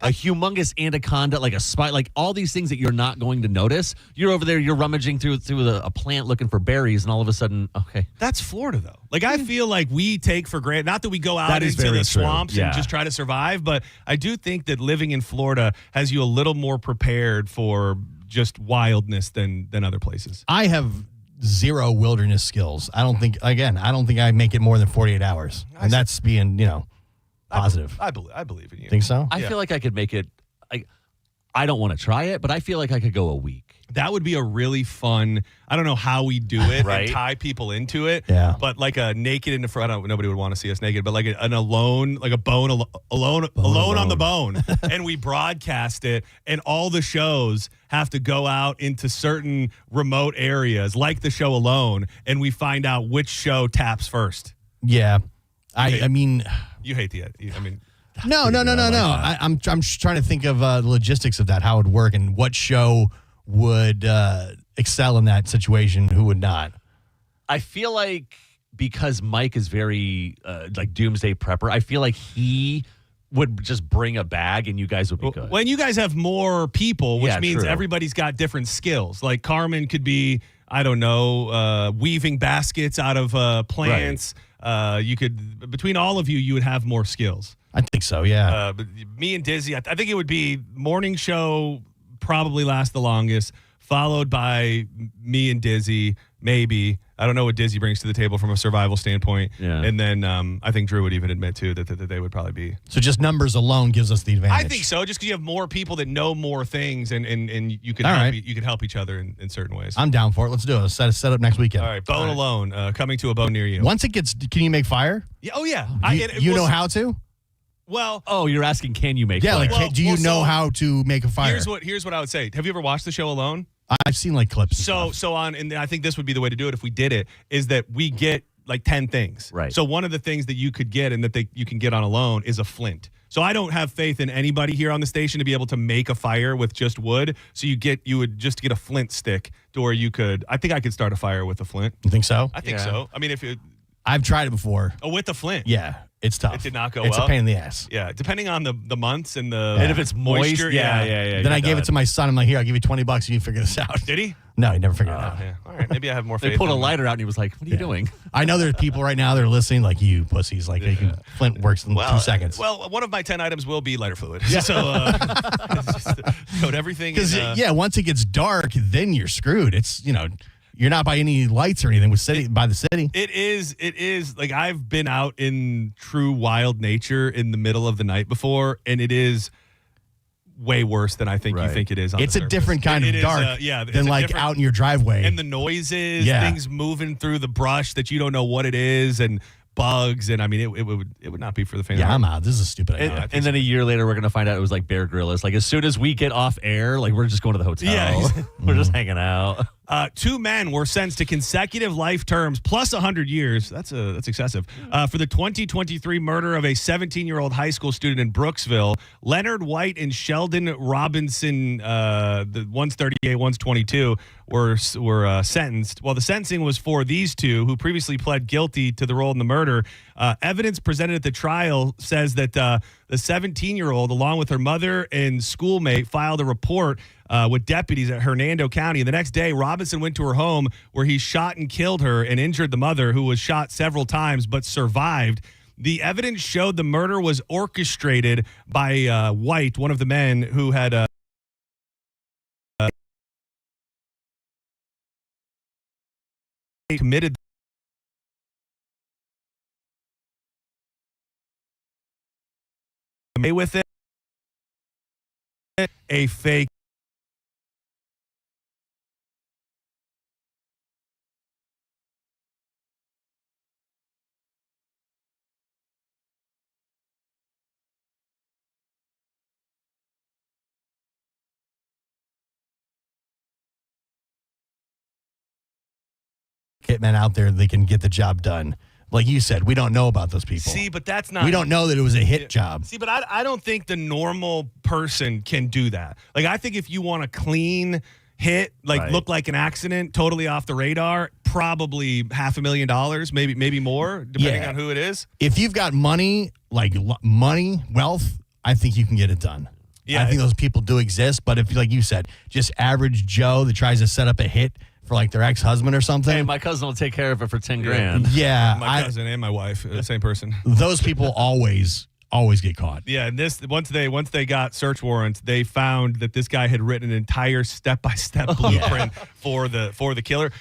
[SPEAKER 2] a humongous anaconda, like a spider, like all these things that you're not going to notice. You're over there, you're rummaging through a plant looking for berries, and all of a sudden, okay.
[SPEAKER 5] That's Florida, though. Like, I feel like we take for granted, not that we go out into the
[SPEAKER 2] true.
[SPEAKER 5] swamps
[SPEAKER 2] Yeah.
[SPEAKER 5] and just try to survive, but I do think that living in Florida has you a little more prepared for just wildness than other places.
[SPEAKER 6] I have zero wilderness skills. I don't think I make it more than 48 hours. And that's being, positive.
[SPEAKER 5] I believe in you.
[SPEAKER 6] Think so?
[SPEAKER 2] I feel like I could make it. I don't want to try it, but I feel like I could go a week.
[SPEAKER 5] That would be a really fun. I don't know how we do it
[SPEAKER 2] Right.
[SPEAKER 5] and tie people into it.
[SPEAKER 6] Yeah.
[SPEAKER 5] But like a naked in the front. Nobody would want to see us naked. But like an alone, like a bone alone on the bone, and we broadcast it, and all the shows have to go out into certain remote areas, like the show Alone, and we find out which show taps first.
[SPEAKER 6] Yeah. I mean,
[SPEAKER 5] You hate the. I mean.
[SPEAKER 6] no. I'm just trying to think of the logistics of that, how it would work, and what show would excel in that situation, who would not.
[SPEAKER 2] I feel like because Mike is very like doomsday prepper, I feel like he would just bring a bag and you guys would be good.
[SPEAKER 5] When you guys have more people, which means
[SPEAKER 2] true.
[SPEAKER 5] everybody's got different skills. Like Carmen could be, I don't know, weaving baskets out of plants. Right. You could, between all of you, you would have more skills.
[SPEAKER 6] I think so, yeah.
[SPEAKER 5] But me and Dizzy, I think it would be morning show probably last the longest, followed by me and Dizzy, maybe. I don't know what Dizzy brings to the table from a survival standpoint.
[SPEAKER 2] Yeah.
[SPEAKER 5] And then I think Drew would even admit, too, that they would probably be.
[SPEAKER 6] So just numbers alone gives us the advantage.
[SPEAKER 5] I think so, just because you have more people that know more things and you can
[SPEAKER 6] All
[SPEAKER 5] help,
[SPEAKER 6] right.
[SPEAKER 5] you can help each other in certain ways.
[SPEAKER 6] I'm down for it. Let's do it. Let's set up next weekend.
[SPEAKER 5] All right, Bone Alone, coming to a bone near you.
[SPEAKER 6] Once it gets, can you make fire?
[SPEAKER 5] Yeah, oh, yeah.
[SPEAKER 6] You know how to?
[SPEAKER 5] Well,
[SPEAKER 2] you're asking, can you make
[SPEAKER 6] Yeah,
[SPEAKER 2] fire?
[SPEAKER 6] like, do you know how to make a fire?
[SPEAKER 5] Here's what I would say. Have you ever watched the show Alone?
[SPEAKER 6] I've seen like clips.
[SPEAKER 5] And I think this would be the way to do it if we did it, is that we get like 10 things.
[SPEAKER 2] Right.
[SPEAKER 5] So one of the things that you could get and that you can get on Alone is a flint. So I don't have faith in anybody here on the station to be able to make a fire with just wood. So you would just get a flint stick to where you could. I think I could start a fire with a flint.
[SPEAKER 6] You think so?
[SPEAKER 5] I think so. I mean,
[SPEAKER 6] I've tried it before.
[SPEAKER 5] Oh, with the flint.
[SPEAKER 6] Yeah, it's tough.
[SPEAKER 5] It did not go
[SPEAKER 6] It's
[SPEAKER 5] well.
[SPEAKER 6] a pain in the ass.
[SPEAKER 5] Yeah, depending on the months and the
[SPEAKER 2] And if it's moist,
[SPEAKER 5] moisture.
[SPEAKER 2] yeah.
[SPEAKER 6] Then I gave it to my son. I'm like, here, I'll give you $20 and you figure this out.
[SPEAKER 5] Did he?
[SPEAKER 6] No, he never figured it out.
[SPEAKER 5] Yeah. All right, maybe I have more faith.
[SPEAKER 2] They pulled a
[SPEAKER 5] in
[SPEAKER 2] lighter out and he was like, what are you doing?
[SPEAKER 6] I know there's people right now that are listening like, you pussies. Like, flint works in 2 seconds.
[SPEAKER 5] Well, one of my 10 items will be lighter fluid. Yeah. So just coat everything.
[SPEAKER 6] Because, once it gets dark, then you're screwed. It's, you're not by any lights or anything by the city.
[SPEAKER 5] It is like I've been out in true wild nature in the middle of the night before, and it is way worse than I think you think it is.
[SPEAKER 6] It's a different kind of dark than like out in your driveway.
[SPEAKER 5] And the noises, things moving through the brush that you don't know what it is, and bugs, and I mean, it would not be for the faint of heart.
[SPEAKER 6] I'm out. This is a stupid idea.
[SPEAKER 2] And then a year later, we're going to find out it was like Bear Grylls. Like, as soon as we get off air, like, we're just going to the hotel.
[SPEAKER 5] Yeah.
[SPEAKER 2] We're just hanging out.
[SPEAKER 5] 2 men were sentenced to consecutive life terms plus 100 years. That's excessive. For the 2023 murder of a 17-year-old high school student in Brooksville. Leonard White and Sheldon Robinson, one's 38, one's 22, were sentenced. While the sentencing was for these two, who previously pled guilty to the role in the murder, evidence presented at the trial says that the 17-year-old, along with her mother and schoolmate, filed a report with deputies at Hernando County. And the next day, Robinson went to her home where he shot and killed her and injured the mother, who was shot several times but survived. The evidence showed the murder was orchestrated by White, one of the men who had committed with it a fake
[SPEAKER 6] hitmen out there, they can get the job done. Like you said, we don't know about those people.
[SPEAKER 5] See, but that's not.
[SPEAKER 6] We don't know that it was a hit job.
[SPEAKER 5] See, but I don't think the normal person can do that. Like, I think if you want to clean hit, like
[SPEAKER 2] Right.
[SPEAKER 5] look like an accident, totally off the radar, probably $500,000, maybe more, depending on who it is.
[SPEAKER 6] If you've got money, wealth, I think you can get it done.
[SPEAKER 5] Yeah.
[SPEAKER 6] I think those people do exist, but if, like you said, just average Joe that tries to set up a hit for like their ex-husband or something.
[SPEAKER 2] Hey, my cousin will take care of it for 10 grand.
[SPEAKER 6] Yeah.
[SPEAKER 5] My cousin and my wife, the same person.
[SPEAKER 6] Those people always get caught.
[SPEAKER 5] Yeah, and once they got search warrants, they found that this guy had written an entire step-by-step blueprint for the killer.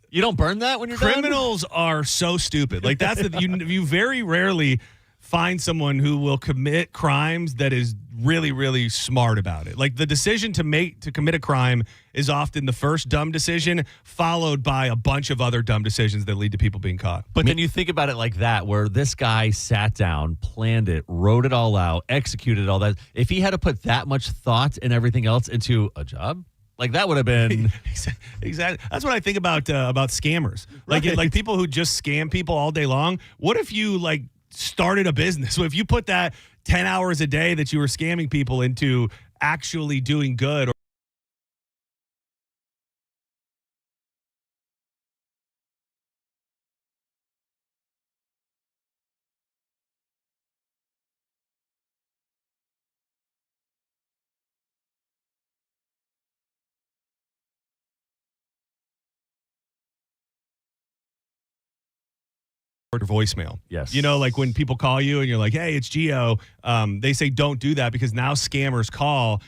[SPEAKER 2] You don't burn that when you're
[SPEAKER 5] Criminals are so stupid. Like that's you very rarely find someone who will commit crimes that is really, really smart about it. Like the decision to commit a crime is often the first dumb decision, followed by a bunch of other dumb decisions that lead to people being caught.
[SPEAKER 2] But then you think about it like that, where this guy sat down, planned it, wrote it all out, executed all that. If he had to put that much thought and everything else into a job, like that would have been
[SPEAKER 5] Exactly. That's what I think about scammers. Like people who just scam people all day long. What if you started a business? So if you put that 10 hours a day that you were scamming people into actually doing good, voicemail.
[SPEAKER 2] Yes.
[SPEAKER 5] Like when people call you and you're like, hey, it's Geo. They say don't do that because now scammers call.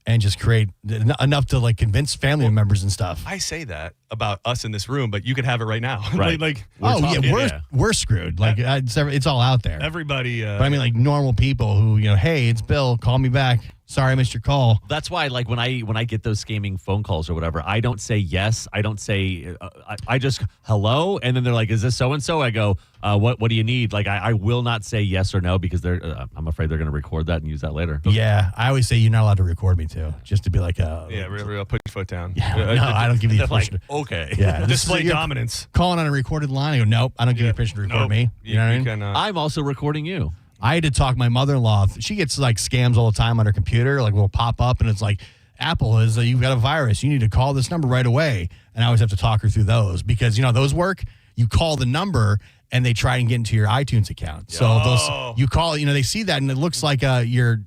[SPEAKER 6] And just create enough to convince family members and stuff.
[SPEAKER 5] I say that about us in this room, but you could have it right now.
[SPEAKER 2] Right.
[SPEAKER 6] We're screwed. It's all out there.
[SPEAKER 5] Everybody.
[SPEAKER 6] But I mean, normal people who, hey, it's Bill, call me back. Sorry, I missed your call.
[SPEAKER 2] That's why, when I get those scamming phone calls or whatever, I don't say yes. I don't say I just hello, and then they're like, "Is this so and so?" I go, "What do you need?" I will not say yes or no because I'm afraid they're going to record that and use that later.
[SPEAKER 6] Yeah, I always say you're not allowed to record me too, just to be like,
[SPEAKER 5] real put your foot down.
[SPEAKER 6] Yeah, no, I don't give you the permission.
[SPEAKER 2] Okay,
[SPEAKER 6] yeah,
[SPEAKER 5] display dominance.
[SPEAKER 6] Calling on a recorded line, I go, nope, I don't give you permission to record me. You know what I mean?
[SPEAKER 2] I'm also recording you.
[SPEAKER 6] I had to talk my mother-in-law. She gets scams all the time on her computer. Will pop up and it's like, Apple is you've got a virus. You need to call this number right away. And I always have to talk her through those because those work. You call the number and they try and get into your iTunes account. So those you call. They see that and it looks like your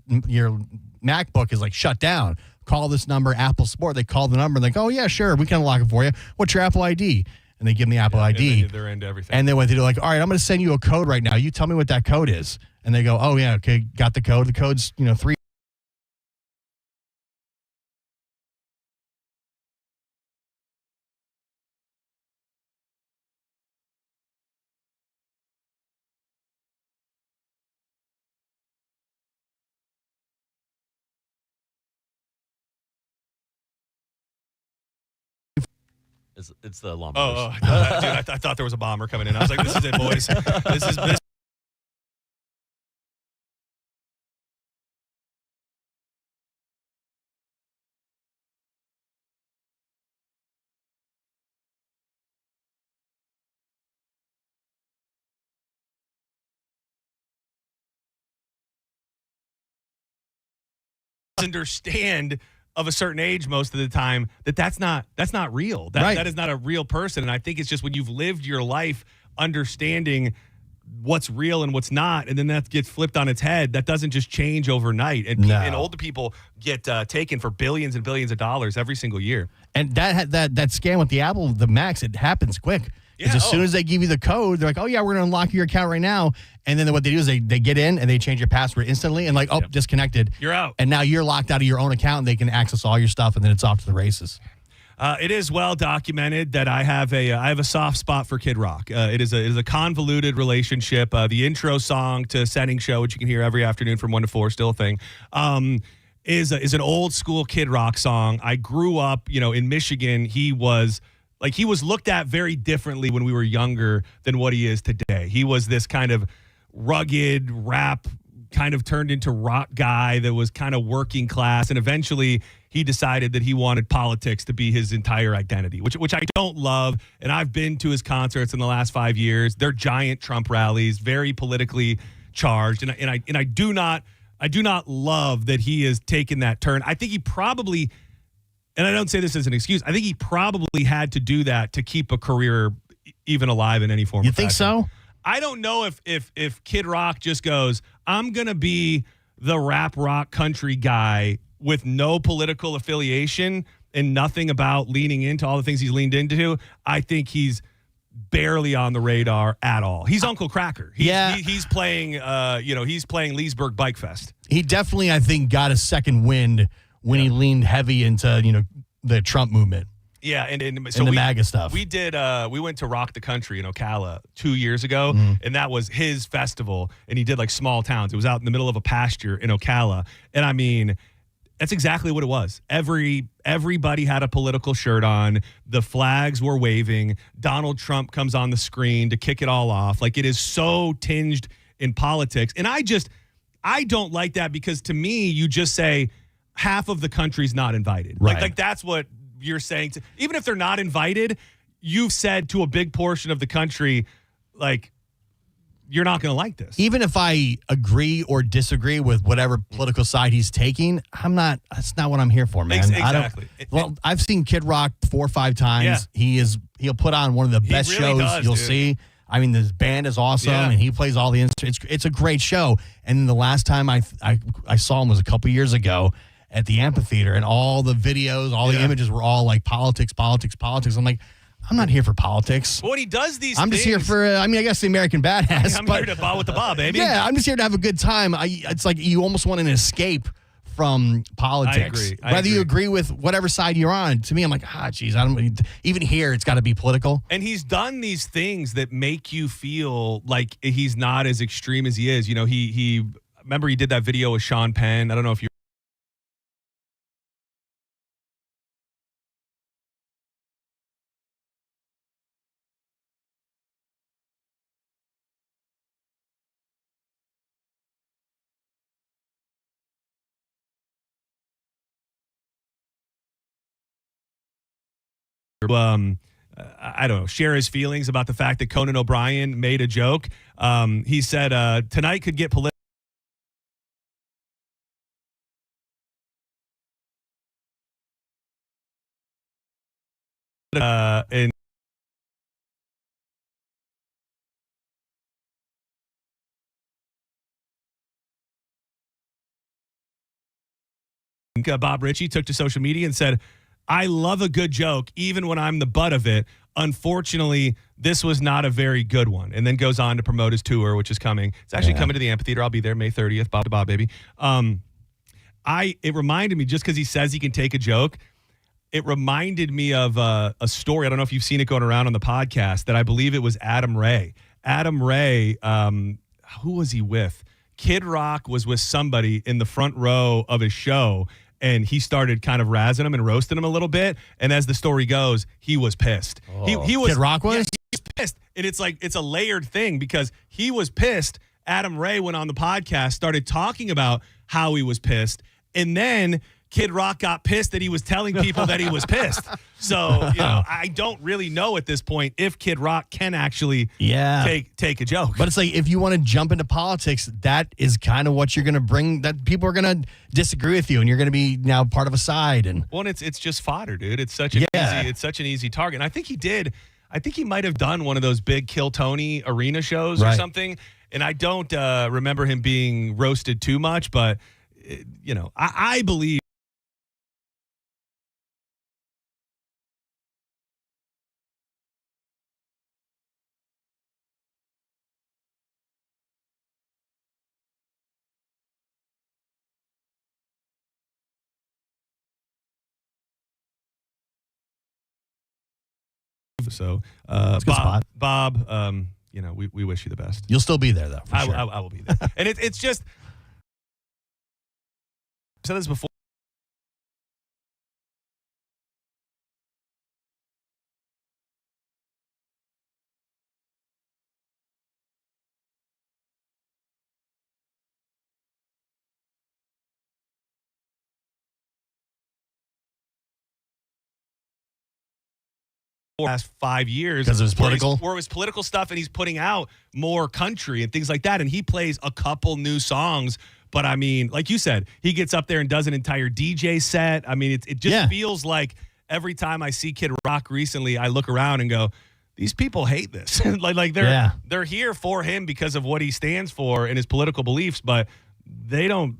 [SPEAKER 6] MacBook is shut down. Call this number, Apple Support. They call the number and oh yeah, sure, we can unlock it for you. What's your Apple ID? And they give them the Apple ID.
[SPEAKER 5] They're into everything.
[SPEAKER 6] And then what they do, all right, I'm going to send you a code right now. You tell me what that code is. And they go, oh, yeah, okay, got the code. The code's, 3.
[SPEAKER 2] It's the lawnmowers.
[SPEAKER 5] Oh, dude, I thought there was a bomber coming in. I was like, this is it, boys. This is. Understand of a certain age most of the time that's not real. That is not a real person. And I think it's just when you've lived your life understanding what's real and what's not, and then that gets flipped on its head, that doesn't just change overnight. And older people get taken for billions and billions of dollars every single year.
[SPEAKER 6] And that scam with the Apple, the Macs, it happens quick.
[SPEAKER 5] Yeah,
[SPEAKER 6] as soon as they give you the code, they're like, oh, yeah, we're going to unlock your account right now. And then what they do is they get in and they change your password instantly and disconnected.
[SPEAKER 5] You're out.
[SPEAKER 6] And now you're locked out of your own account and they can access all your stuff and then it's off to the races.
[SPEAKER 5] It is well documented that I have a soft spot for Kid Rock. It is a convoluted relationship. The intro song to Setting Show, which you can hear every afternoon from 1 to 4, still a thing, is an old school Kid Rock song. I grew up, in Michigan. He was looked at very differently when we were younger than what he is today. He was this kind of rugged rap kind of turned into rock guy that was kind of working class, and eventually he decided that he wanted politics to be his entire identity, which I don't love. And I've been to his concerts in the last 5 years. They're giant Trump rallies, very politically charged, and I do not love that he has taken that turn. I think he probably, and I don't say this as an excuse, I think he probably had to do that to keep a career even alive in any form.
[SPEAKER 6] You think so?
[SPEAKER 5] I don't know if Kid Rock just goes, I'm going to be the rap rock country guy with no political affiliation and nothing about leaning into all the things he's leaned into. I think he's barely on the radar at all. He's Uncle Cracker. He's playing he's playing Leesburg Bike Fest.
[SPEAKER 6] He definitely, I think, got a second wind when he leaned heavy into, the Trump movement.
[SPEAKER 5] Yeah, and
[SPEAKER 6] the MAGA stuff.
[SPEAKER 5] We went to Rock the Country in Ocala 2 years ago, and that was his festival, and he did like small towns. It was out in the middle of a pasture in Ocala, and I mean, that's exactly what it was. Everybody had a political shirt on. The flags were waving. Donald Trump comes on the screen to kick it all off. Like, it is so tinged in politics, and I don't like that, because to me, you just say half of the country's not invited.
[SPEAKER 6] Right.
[SPEAKER 5] Like that's what you're saying. Even if they're not invited, you've said to a big portion of the country, like, you're not going to like this.
[SPEAKER 6] Even if I agree or disagree with whatever political side he's taking, that's not what I'm here for, man.
[SPEAKER 5] Exactly.
[SPEAKER 6] I've seen Kid Rock 4 or 5 times.
[SPEAKER 5] Yeah.
[SPEAKER 6] He'll put on one of the best
[SPEAKER 5] really
[SPEAKER 6] shows you'll see. I mean, this band is awesome, and he plays all the instruments. It's a great show. And then the last time I saw him was a couple years ago at the amphitheater, and all the videos, all the images were all like politics. I'm like, I'm not here for politics.
[SPEAKER 5] Well, when he does these
[SPEAKER 6] I'm just here for, I guess the American badass.
[SPEAKER 5] I'm here to bow with the bob, baby.
[SPEAKER 6] Yeah, I'm just here to have a good time. It's like you almost want an escape from politics.
[SPEAKER 5] I agree.
[SPEAKER 6] You agree with whatever side you're on. To me, I'm like, geez, I don't even here. It's got to be political.
[SPEAKER 5] And he's done these things that make you feel like he's not as extreme as he is. He remember he did that video with Sean Penn. I don't know if you. I don't know, share his feelings about the fact that Conan O'Brien made a joke. He said, tonight could get political. And Bob Ritchie took to social media and said, I love a good joke, even when I'm the butt of it. Unfortunately, this was not a very good one. And then goes on to promote his tour, which is coming. It's actually coming to the amphitheater. I'll be there May 30th. Bob to Bob, baby. It reminded me, just because he says he can take a joke, it reminded me of a story. I don't know if you've seen it going around on the podcast, that I believe it was Adam Ray. Adam Ray, who was he with? Kid Rock was with somebody in the front row of his show, and he started kind of razzing him and roasting him a little bit. And as the story goes, he was pissed. He was
[SPEAKER 6] Kid Rock was?
[SPEAKER 5] Yeah, he was pissed. And it's a layered thing, because he was pissed. Adam Ray went on the podcast, started talking about how he was pissed, and then Kid Rock got pissed that he was telling people that he was pissed. So, I don't really know at this point if Kid Rock can actually take a joke.
[SPEAKER 6] But it's like, if you want to jump into politics, that is kind of what you're going to bring, that people are going to disagree with you, and you're going to be now part of a side. And
[SPEAKER 5] it's just fodder, dude. It's such an easy target. And I think he might have done one of those big Kill Tony arena shows or something. And I don't remember him being roasted too much, but I believe. So, Bob, we wish you the best.
[SPEAKER 6] You'll still be there, though. For sure.
[SPEAKER 5] I will be there. And it's just, I said this before. last 5 years.
[SPEAKER 6] Because it was political?
[SPEAKER 5] Where it was political stuff, and he's putting out more country and things like that. And he plays a couple new songs. But, I mean, like you said, he gets up there and does an entire DJ set. I mean, it just feels like every time I see Kid Rock recently, I look around and go, these people hate this. like they're here for him because of what he stands for and his political beliefs, but they don't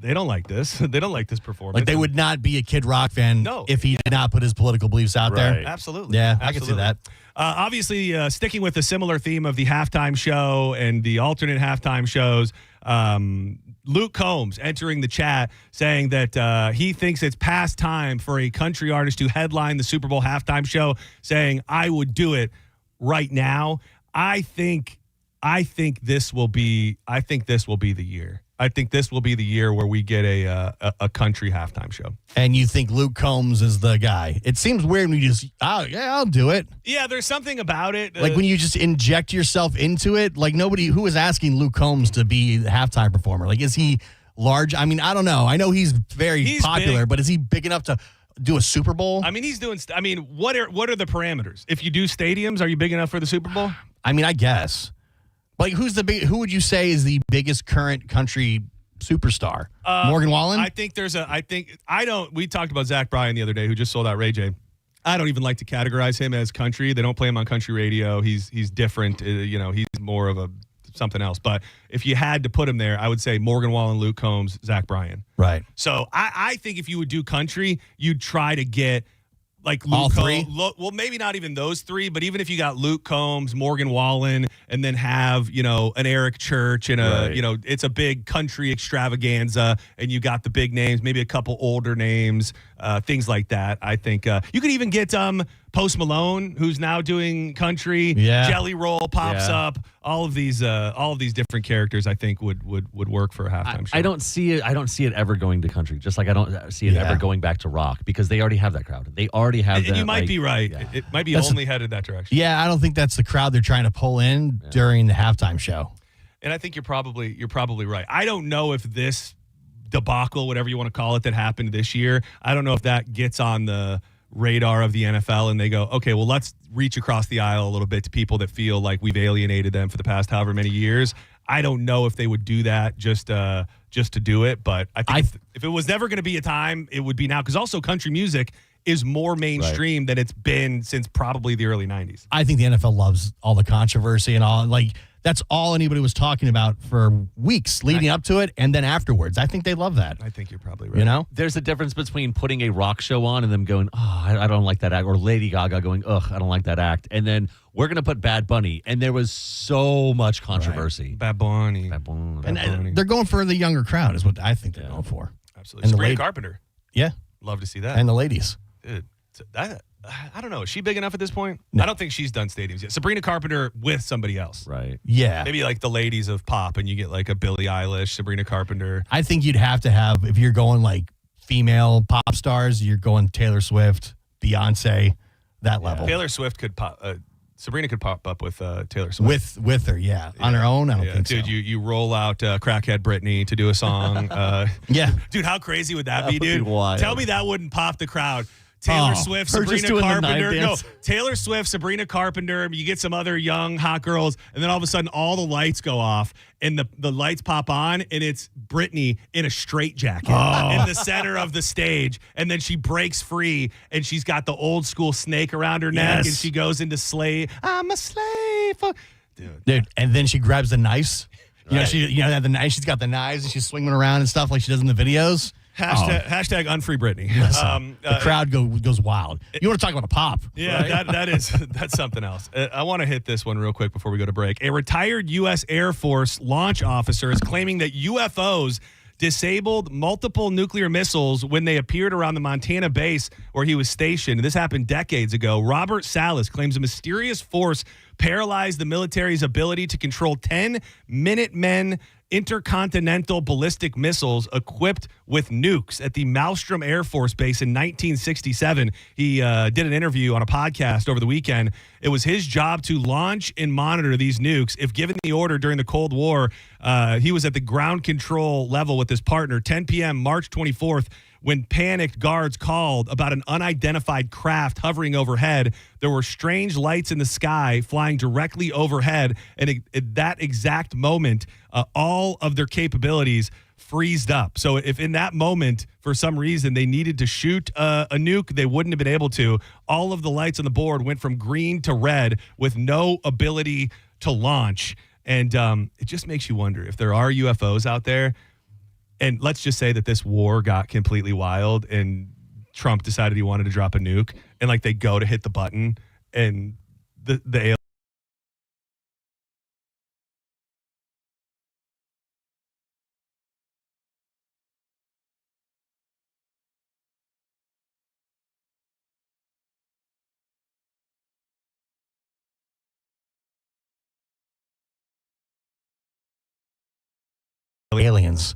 [SPEAKER 5] like this. They don't like this performance.
[SPEAKER 6] Like they would not be a Kid Rock fan if he did not put his political beliefs out there.
[SPEAKER 5] Absolutely.
[SPEAKER 6] Yeah,
[SPEAKER 5] Absolutely.
[SPEAKER 6] I can see that.
[SPEAKER 5] Obviously, sticking with the similar theme of the halftime show and the alternate halftime shows, Luke Combs entering the chat saying that he thinks it's past time for a country artist to headline the Super Bowl halftime show, saying, I would do it right now. I think this will be the year. I think this will be the year where we get a country halftime show.
[SPEAKER 6] And you think Luke Combs is the guy? It seems weird when you just, I'll do it.
[SPEAKER 5] Yeah, there's something about it.
[SPEAKER 6] Like when you just inject yourself into it. Like who is asking Luke Combs to be the halftime performer? Like, is he large? I mean, I don't know. I know he's very popular, but is he big enough to do a Super Bowl?
[SPEAKER 5] I mean, he's doing. I mean, what are the parameters? If you do stadiums, are you big enough for the Super Bowl?
[SPEAKER 6] I mean, I guess. Like, who would you say is the biggest current country superstar? Morgan Wallen?
[SPEAKER 5] We talked about Zach Bryan the other day, who just sold out Ray J. I don't even like to categorize him as country. They don't play him on country radio. He's different. He's more of a something else. But if you had to put him there, I would say Morgan Wallen, Luke Combs, Zach Bryan.
[SPEAKER 6] Right.
[SPEAKER 5] So I think if you would do country, you'd try to get like Luke
[SPEAKER 6] all three?
[SPEAKER 5] Well, maybe not even those three, but even if you got Luke Combs, Morgan Wallen, and then have, an Eric Church and it's a big country extravaganza, and you got the big names, maybe a couple older names, things like that. I think you could even get Post Malone, who's now doing country.
[SPEAKER 6] Yeah.
[SPEAKER 5] Jelly Roll pops up. All of these different characters, I think, would work for a halftime show.
[SPEAKER 2] I don't see it ever going to country. Just like I don't see it ever going back to rock, because they already have that crowd. They already have.
[SPEAKER 5] And you might be right. Yeah. It might be only headed that direction.
[SPEAKER 6] Yeah, I don't think that's the crowd they're trying to pull in during the halftime show.
[SPEAKER 5] And I think you're probably right. I don't know if this debacle, whatever you want to call it, that happened this year, I don't know if that gets on the radar of the NFL and they go, okay, well, let's reach across the aisle a little bit to people that feel like we've alienated them for the past however many years. I don't know if they would do that just to do it, but I think if it was never going to be a time, it would be now, because also country music is more mainstream than it's been since probably the early 90s.
[SPEAKER 6] I think the NFL loves all the controversy and all. Like, that's all anybody was talking about for weeks leading up to it, and then afterwards. I think they love that.
[SPEAKER 5] I think you're probably right.
[SPEAKER 2] There's a difference between putting a rock show on and them going, oh, I don't like that act, or Lady Gaga going, ugh, I don't like that act, and then we're going to put Bad Bunny, and there was so much controversy.
[SPEAKER 5] Bad Bunny.
[SPEAKER 6] And they're going for the younger crowd is what I think they're going for.
[SPEAKER 5] Absolutely. And Sabrina Carpenter.
[SPEAKER 6] Yeah.
[SPEAKER 5] Love to see that.
[SPEAKER 6] And the ladies.
[SPEAKER 5] Dude, I don't know. Is she big enough at this point? No. I don't think she's done stadiums yet. Sabrina Carpenter with somebody else.
[SPEAKER 2] Right.
[SPEAKER 6] Yeah.
[SPEAKER 5] Maybe like the ladies of pop, and you get like a Billie Eilish, Sabrina Carpenter.
[SPEAKER 6] I think you'd have to have, if you're going like female pop stars, you're going Taylor Swift, Beyonce, that level.
[SPEAKER 5] Taylor Swift could pop. Sabrina could pop up with Taylor Swift.
[SPEAKER 6] With her, yeah. On her own, I don't think so.
[SPEAKER 5] Dude, you roll out Crackhead Britney to do a song.
[SPEAKER 6] Yeah.
[SPEAKER 5] Dude, how crazy would that be,
[SPEAKER 2] would
[SPEAKER 5] dude?
[SPEAKER 2] be wild.
[SPEAKER 5] Tell me that wouldn't pop the crowd. Taylor Swift, Sabrina Carpenter. No, Taylor Swift, Sabrina Carpenter. You get some other young hot girls, and then all of a sudden, all the lights go off, and the lights pop on, and it's Britney in a straitjacket in the center of the stage, and then she breaks free, and she's got the old school snake around her neck, and she goes into slave. I'm a slave,
[SPEAKER 6] dude. And then she grabs the knives. Right. The knife. She's got the knives, and she's swinging around and stuff like she does in the videos.
[SPEAKER 5] Hashtag unfree Britney.
[SPEAKER 6] The crowd goes wild. You want to talk about a pop?
[SPEAKER 5] Yeah,
[SPEAKER 6] right?
[SPEAKER 5] that's something else. I want to hit this one real quick before we go to break. A retired U.S. Air Force launch officer is claiming that UFOs disabled multiple nuclear missiles when they appeared around the Montana base where he was stationed. This happened decades ago. Robert Salas claims a mysterious force paralyzed the military's ability to control 10 Minutemen intercontinental ballistic missiles equipped with nukes at the Malmstrom Air Force Base in 1967. He did an interview on a podcast over the weekend. It was his job to launch and monitor these nukes. If given the order during the Cold War, he was at the ground control level with his partner. 10 p.m. March 24th when panicked guards called about an unidentified craft hovering overhead. There were strange lights in the sky flying directly overhead, and at that exact moment, all of their capabilities freezed up. So if in that moment, for some reason, they needed to shoot a nuke, they wouldn't have been able to. All of the lights on the board went from green to red with no ability to launch. And it just makes you wonder if there are UFOs out there. And let's just say that this war got completely wild and Trump decided he wanted to drop a nuke, and like they go to hit the button and the
[SPEAKER 6] aliens.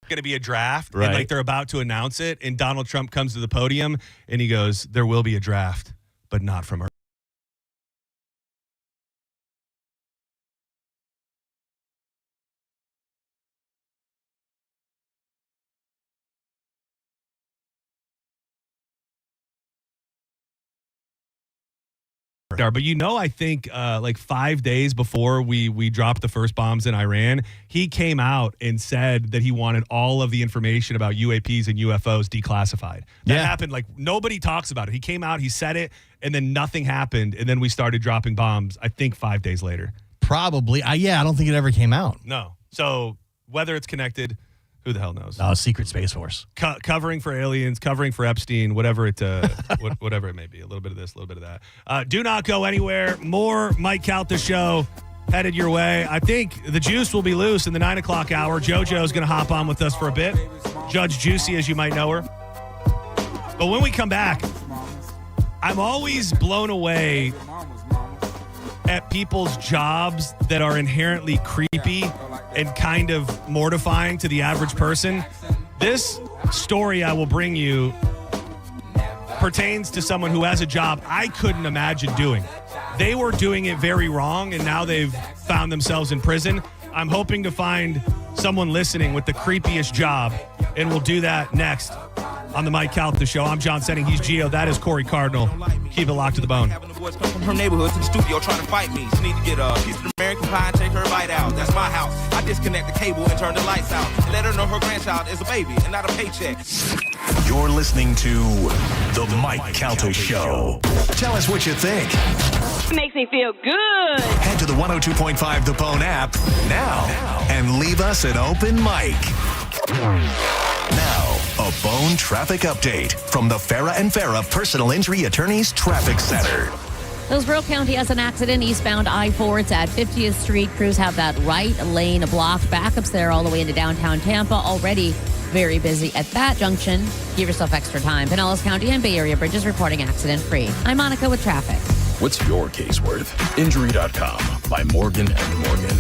[SPEAKER 5] going to be a draft,
[SPEAKER 2] right?
[SPEAKER 5] And like they're about to announce it, and Donald Trump comes to the podium and he goes, "There will be a draft, but not from Earth." But I think like 5 days before we dropped the first bombs in Iran, he came out and said that he wanted all of the information about UAPs and UFOs declassified. That happened. Like nobody talks about it. He came out, he said it, and then nothing happened. And then we started dropping bombs, I think 5 days later.
[SPEAKER 6] Probably. I don't think it ever came out.
[SPEAKER 5] No. So whether it's connected, who the hell knows?
[SPEAKER 6] Secret Space Force.
[SPEAKER 5] Covering for aliens, covering for Epstein, whatever it whatever it may be. A little bit of this, a little bit of that. Do not go anywhere. More Mike Calta show headed your way. I think the juice will be loose in the 9 o'clock hour. JoJo's going to hop on with us for a bit. Judge Juicy, as you might know her. But when we come back, I'm always blown away at people's jobs that are inherently creepy and kind of mortifying to the average person. This story I will bring you pertains to someone who has a job I couldn't imagine doing. They were doing it very wrong, and now they've found themselves in prison. I'm hoping to find someone listening with the creepiest job, and we'll do that next on the Mike Calta Show. I'm John Senning. He's Gio. That is Corey Cardinal. Keep it locked to the bone.
[SPEAKER 8] Boys come from her neighborhood to the studio trying to fight me. She need to get a piece of American pie and take her bite out. That's my house. I disconnect the cable and turn the lights out and let her know her grandchild is a baby and not a paycheck.
[SPEAKER 1] You're listening to the Mike Calta Show. Tell us what you think.
[SPEAKER 16] It makes me feel good.
[SPEAKER 1] Head to the 102.5 The Bone app now and leave us an open mic. Now, a Bone traffic update from the Farah and Farah Personal Injury Attorneys Traffic Center.
[SPEAKER 9] Hillsborough County has an accident eastbound I-4. It's at 50th Street. Crews have that right lane blocked. Backups there all the way into downtown Tampa. Already very busy at that junction. Give yourself extra time. Pinellas County and Bay Area bridges reporting accident-free. I'm Monica with traffic.
[SPEAKER 23] What's your case worth? Injury.com by Morgan & Morgan.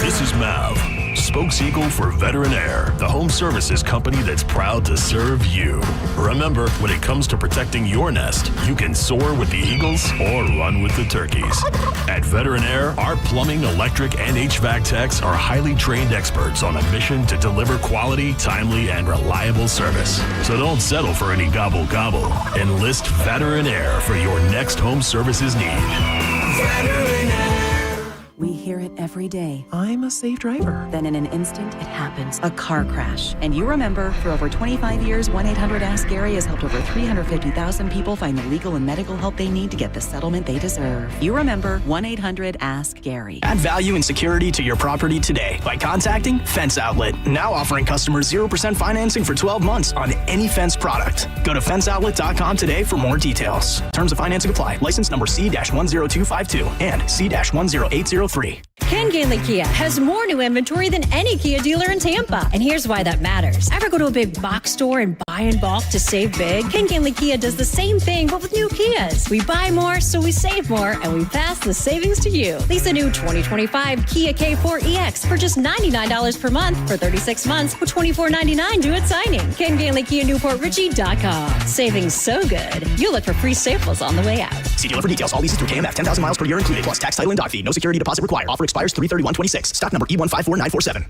[SPEAKER 23] This is Mav, spokeseagle for Veterinaire, the home services company that's proud to serve you. Remember, when it comes to protecting your nest, you can soar with the eagles or run with the turkeys. At Veterinaire, our plumbing, electric, and HVAC techs are highly trained experts on a mission to deliver quality, timely, and reliable service. So don't settle for any gobble-gobble. Enlist Veterinaire for your next home services need.
[SPEAKER 24] We hear it every day. I'm a safe driver. Then in an instant, it happens. A car crash. And you remember, for over 25 years, 1-800-ASK-GARY has helped over 350,000 people find the legal and medical help they need to get the settlement they deserve. You remember 1-800-ASK-GARY.
[SPEAKER 13] Add value and security to your property today by contacting Fence Outlet. Now offering customers 0% financing for 12 months on any fence product. Go to fenceoutlet.com today for more details. Terms of financing apply. License number C-10252 and C-10803.
[SPEAKER 3] Ken Gailey Kia has more new inventory than any Kia dealer in Tampa. And here's why that matters. Ever go to a big box store and buy in bulk to save big? Ken Gailey Kia does the same thing, but with new Kias. We buy more, so we save more, and we pass the savings to you. Lease the new 2025 Kia K4 EX for just $99 per month for 36 months with $24.99 due at signing. Ken Gailey Kia NewportRichie.com. Savings so good, you'll look for free staples on the way out.
[SPEAKER 13] See dealer for details. All leases through KMF. 10,000 miles per year included, plus tax, title, and doc fee. No security deposit required. Offer expires 3/31/26. Stock number E154947.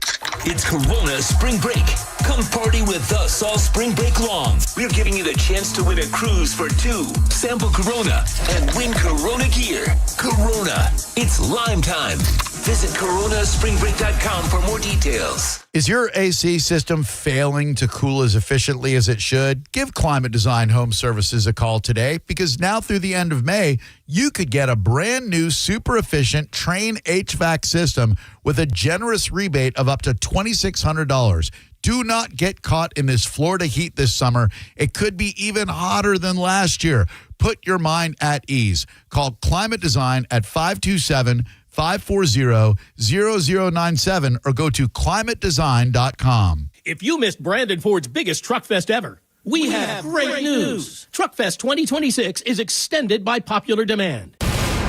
[SPEAKER 17] It's Corona Spring Break. Come party with us all spring break long. We're giving you the chance to win a cruise for two. Sample Corona and win Corona gear. Corona. It's Lime time. Visit coronaspringbreak.com for more details.
[SPEAKER 18] Is your AC system failing to cool as efficiently as it should? Give Climate Design Home Services a call today, because now through the end of May, you could get a brand new super efficient Train HVAC system with a generous rebate of up to $2,600. Do not get caught in this Florida heat this summer. It could be even hotter than last year. Put your mind at ease. Call Climate Design at 527-540-0097 or go to climatedesign.com.
[SPEAKER 20] If you missed Brandon Ford's biggest truck fest ever, we have great news. Truckfest 2026 is extended by popular demand.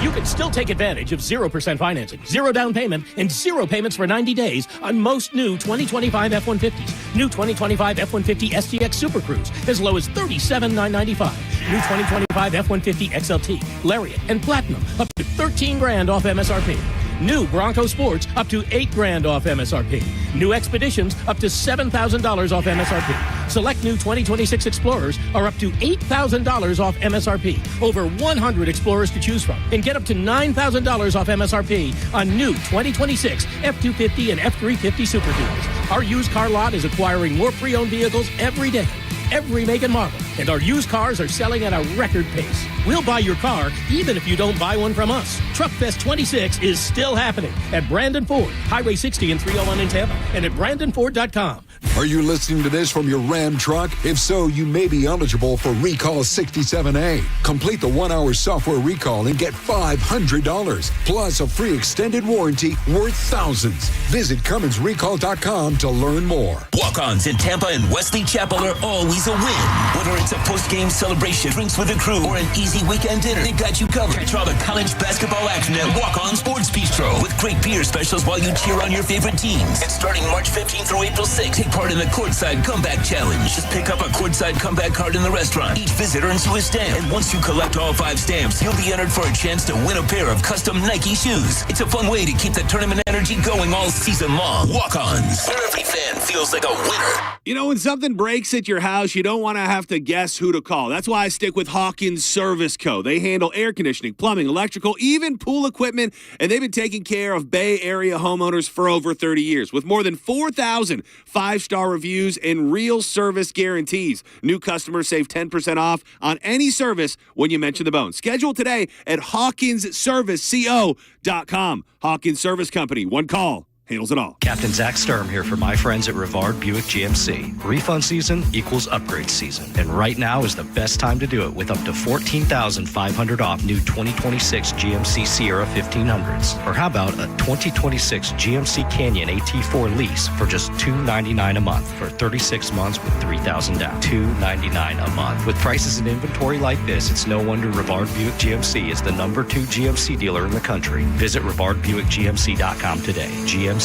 [SPEAKER 20] You can still take advantage of 0% financing, 0 down payment, and 0 payments for 90 days on most new 2025 F-150s. New 2025 F-150 STX Super Cruise, as low as $37,995. New 2025 F-150 XLT, Lariat, and Platinum, up to $13,000 off MSRP. New Bronco Sports, up to $8,000 off MSRP. New Expeditions, up to $7,000 off MSRP. Select new 2026 Explorers are up to $8,000 off MSRP. Over 100 Explorers to choose from. And get up to $9,000 off MSRP on new 2026 F-250 and F-350 Super Duals. Our used car lot is acquiring more pre-owned vehicles every day. Every make and model, and our used cars are selling at a record pace. We'll buy your car even if you don't buy one from us. Truckfest 26 is still happening at Brandon Ford, Highway 60 and 301 in Tampa, and at BrandonFord.com.
[SPEAKER 25] Are you listening to this from your Ram truck? If so, you may be eligible for Recall 67A. Complete the 1-hour software recall and get $500, plus a free extended warranty worth thousands. Visit CumminsRecall.com to learn more.
[SPEAKER 17] Walk-ons in Tampa and Wesley Chapel are always a win. Whether it's a post-game celebration, drinks with the crew, or an easy weekend dinner, they got you covered. Catch all the college basketball action at Walk-on Sports Bistro with great beer specials while you cheer on your favorite teams. And starting March 15th through April 6th, take part in the Courtside Comeback Challenge. Just pick up a Courtside Comeback card in the restaurant. Each visitor earns you a stamp. And once you collect all 5 stamps, you'll be entered for a chance to win a pair of custom Nike shoes. It's a fun way to keep the tournament energy going all season long. Walk-ons, where every fan feels like a winner.
[SPEAKER 5] You know, when something breaks at your house, you don't want to have to guess who to call. That's why I stick with Hawkins Service Co. They handle air conditioning, plumbing, electrical, even pool equipment, and they've been taking care of Bay Area homeowners for over 30 years with more than 4,000 5-star reviews and real service guarantees. New customers save 10% off on any service when you mention the bone. Schedule today at HawkinsServiceCO.com. Hawkins Service Company. One call handles it all.
[SPEAKER 26] Captain Zach Sturm here for my friends at Rivard Buick GMC. Refund season equals upgrade season. And right now is the best time to do it with up to $14,500 off new 2026 GMC Sierra 1500s. Or how about a 2026 GMC Canyon AT4 lease for just $299 a month for 36 months with $3,000 down. $299 a month. With prices and inventory like this, it's no wonder Rivard Buick GMC is the #2 GMC dealer in the country. Visit RivardBuickGMC.com today. GMC,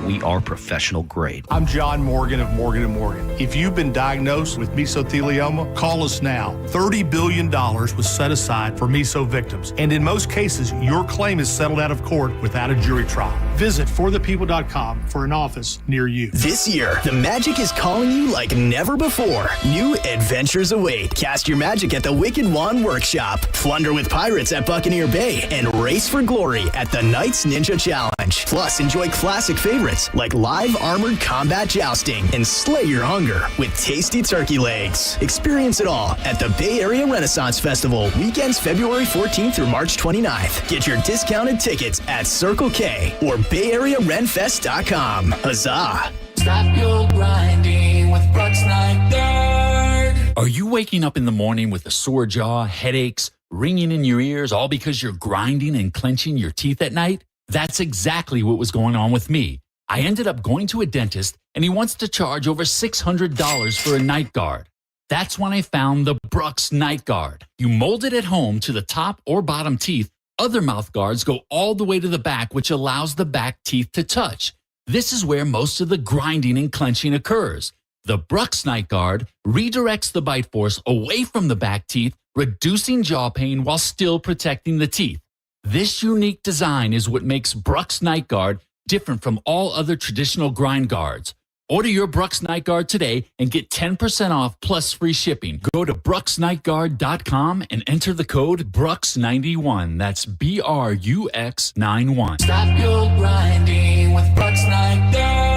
[SPEAKER 26] we are professional grade.
[SPEAKER 27] I'm John Morgan of Morgan & Morgan. If you've been diagnosed with mesothelioma, call us now. $30 billion was set aside for meso victims. And in most cases, your claim is settled out of court without a jury trial. Visit forthepeople.com for an office near you.
[SPEAKER 13] This year, the magic is calling you like never before. New adventures await. Cast your magic at the Wicked Wand Workshop. Flunder with pirates at Buccaneer Bay and race for glory at the Knights Ninja Challenge. Plus, enjoy classic favorites like live armored combat jousting and slay your hunger with tasty turkey legs. Experience it all at the Bay Area Renaissance Festival, weekends February 14th through March 29th. Get your discounted tickets at Circle K or BayAreaRenFest.com. Huzzah!
[SPEAKER 28] Stop your grinding with Brooks Night Guard. Are you waking up in the morning with a sore jaw, headaches, ringing in your ears, all because you're grinding and clenching your teeth at night? That's exactly what was going on with me. I ended up going to a dentist, and he wants to charge over $600 for a night guard. That's when I found the Brooks Night Guard. You mold it at home to the top or bottom teeth. Other mouth guards go all the way to the back, which allows the back teeth to touch. This is where most of the grinding and clenching occurs. The Brooks Night Guard redirects the bite force away from the back teeth, reducing jaw pain while still protecting the teeth. This unique design is what makes Brooks Night Guard different from all other traditional grind guards. Order your Brooks Night Guard today and get 10% off plus free shipping. Go to brooksnightguard.com and enter the code BRUX91. That's BRUX91.
[SPEAKER 15] Stop your grinding with Brooks Night Guard.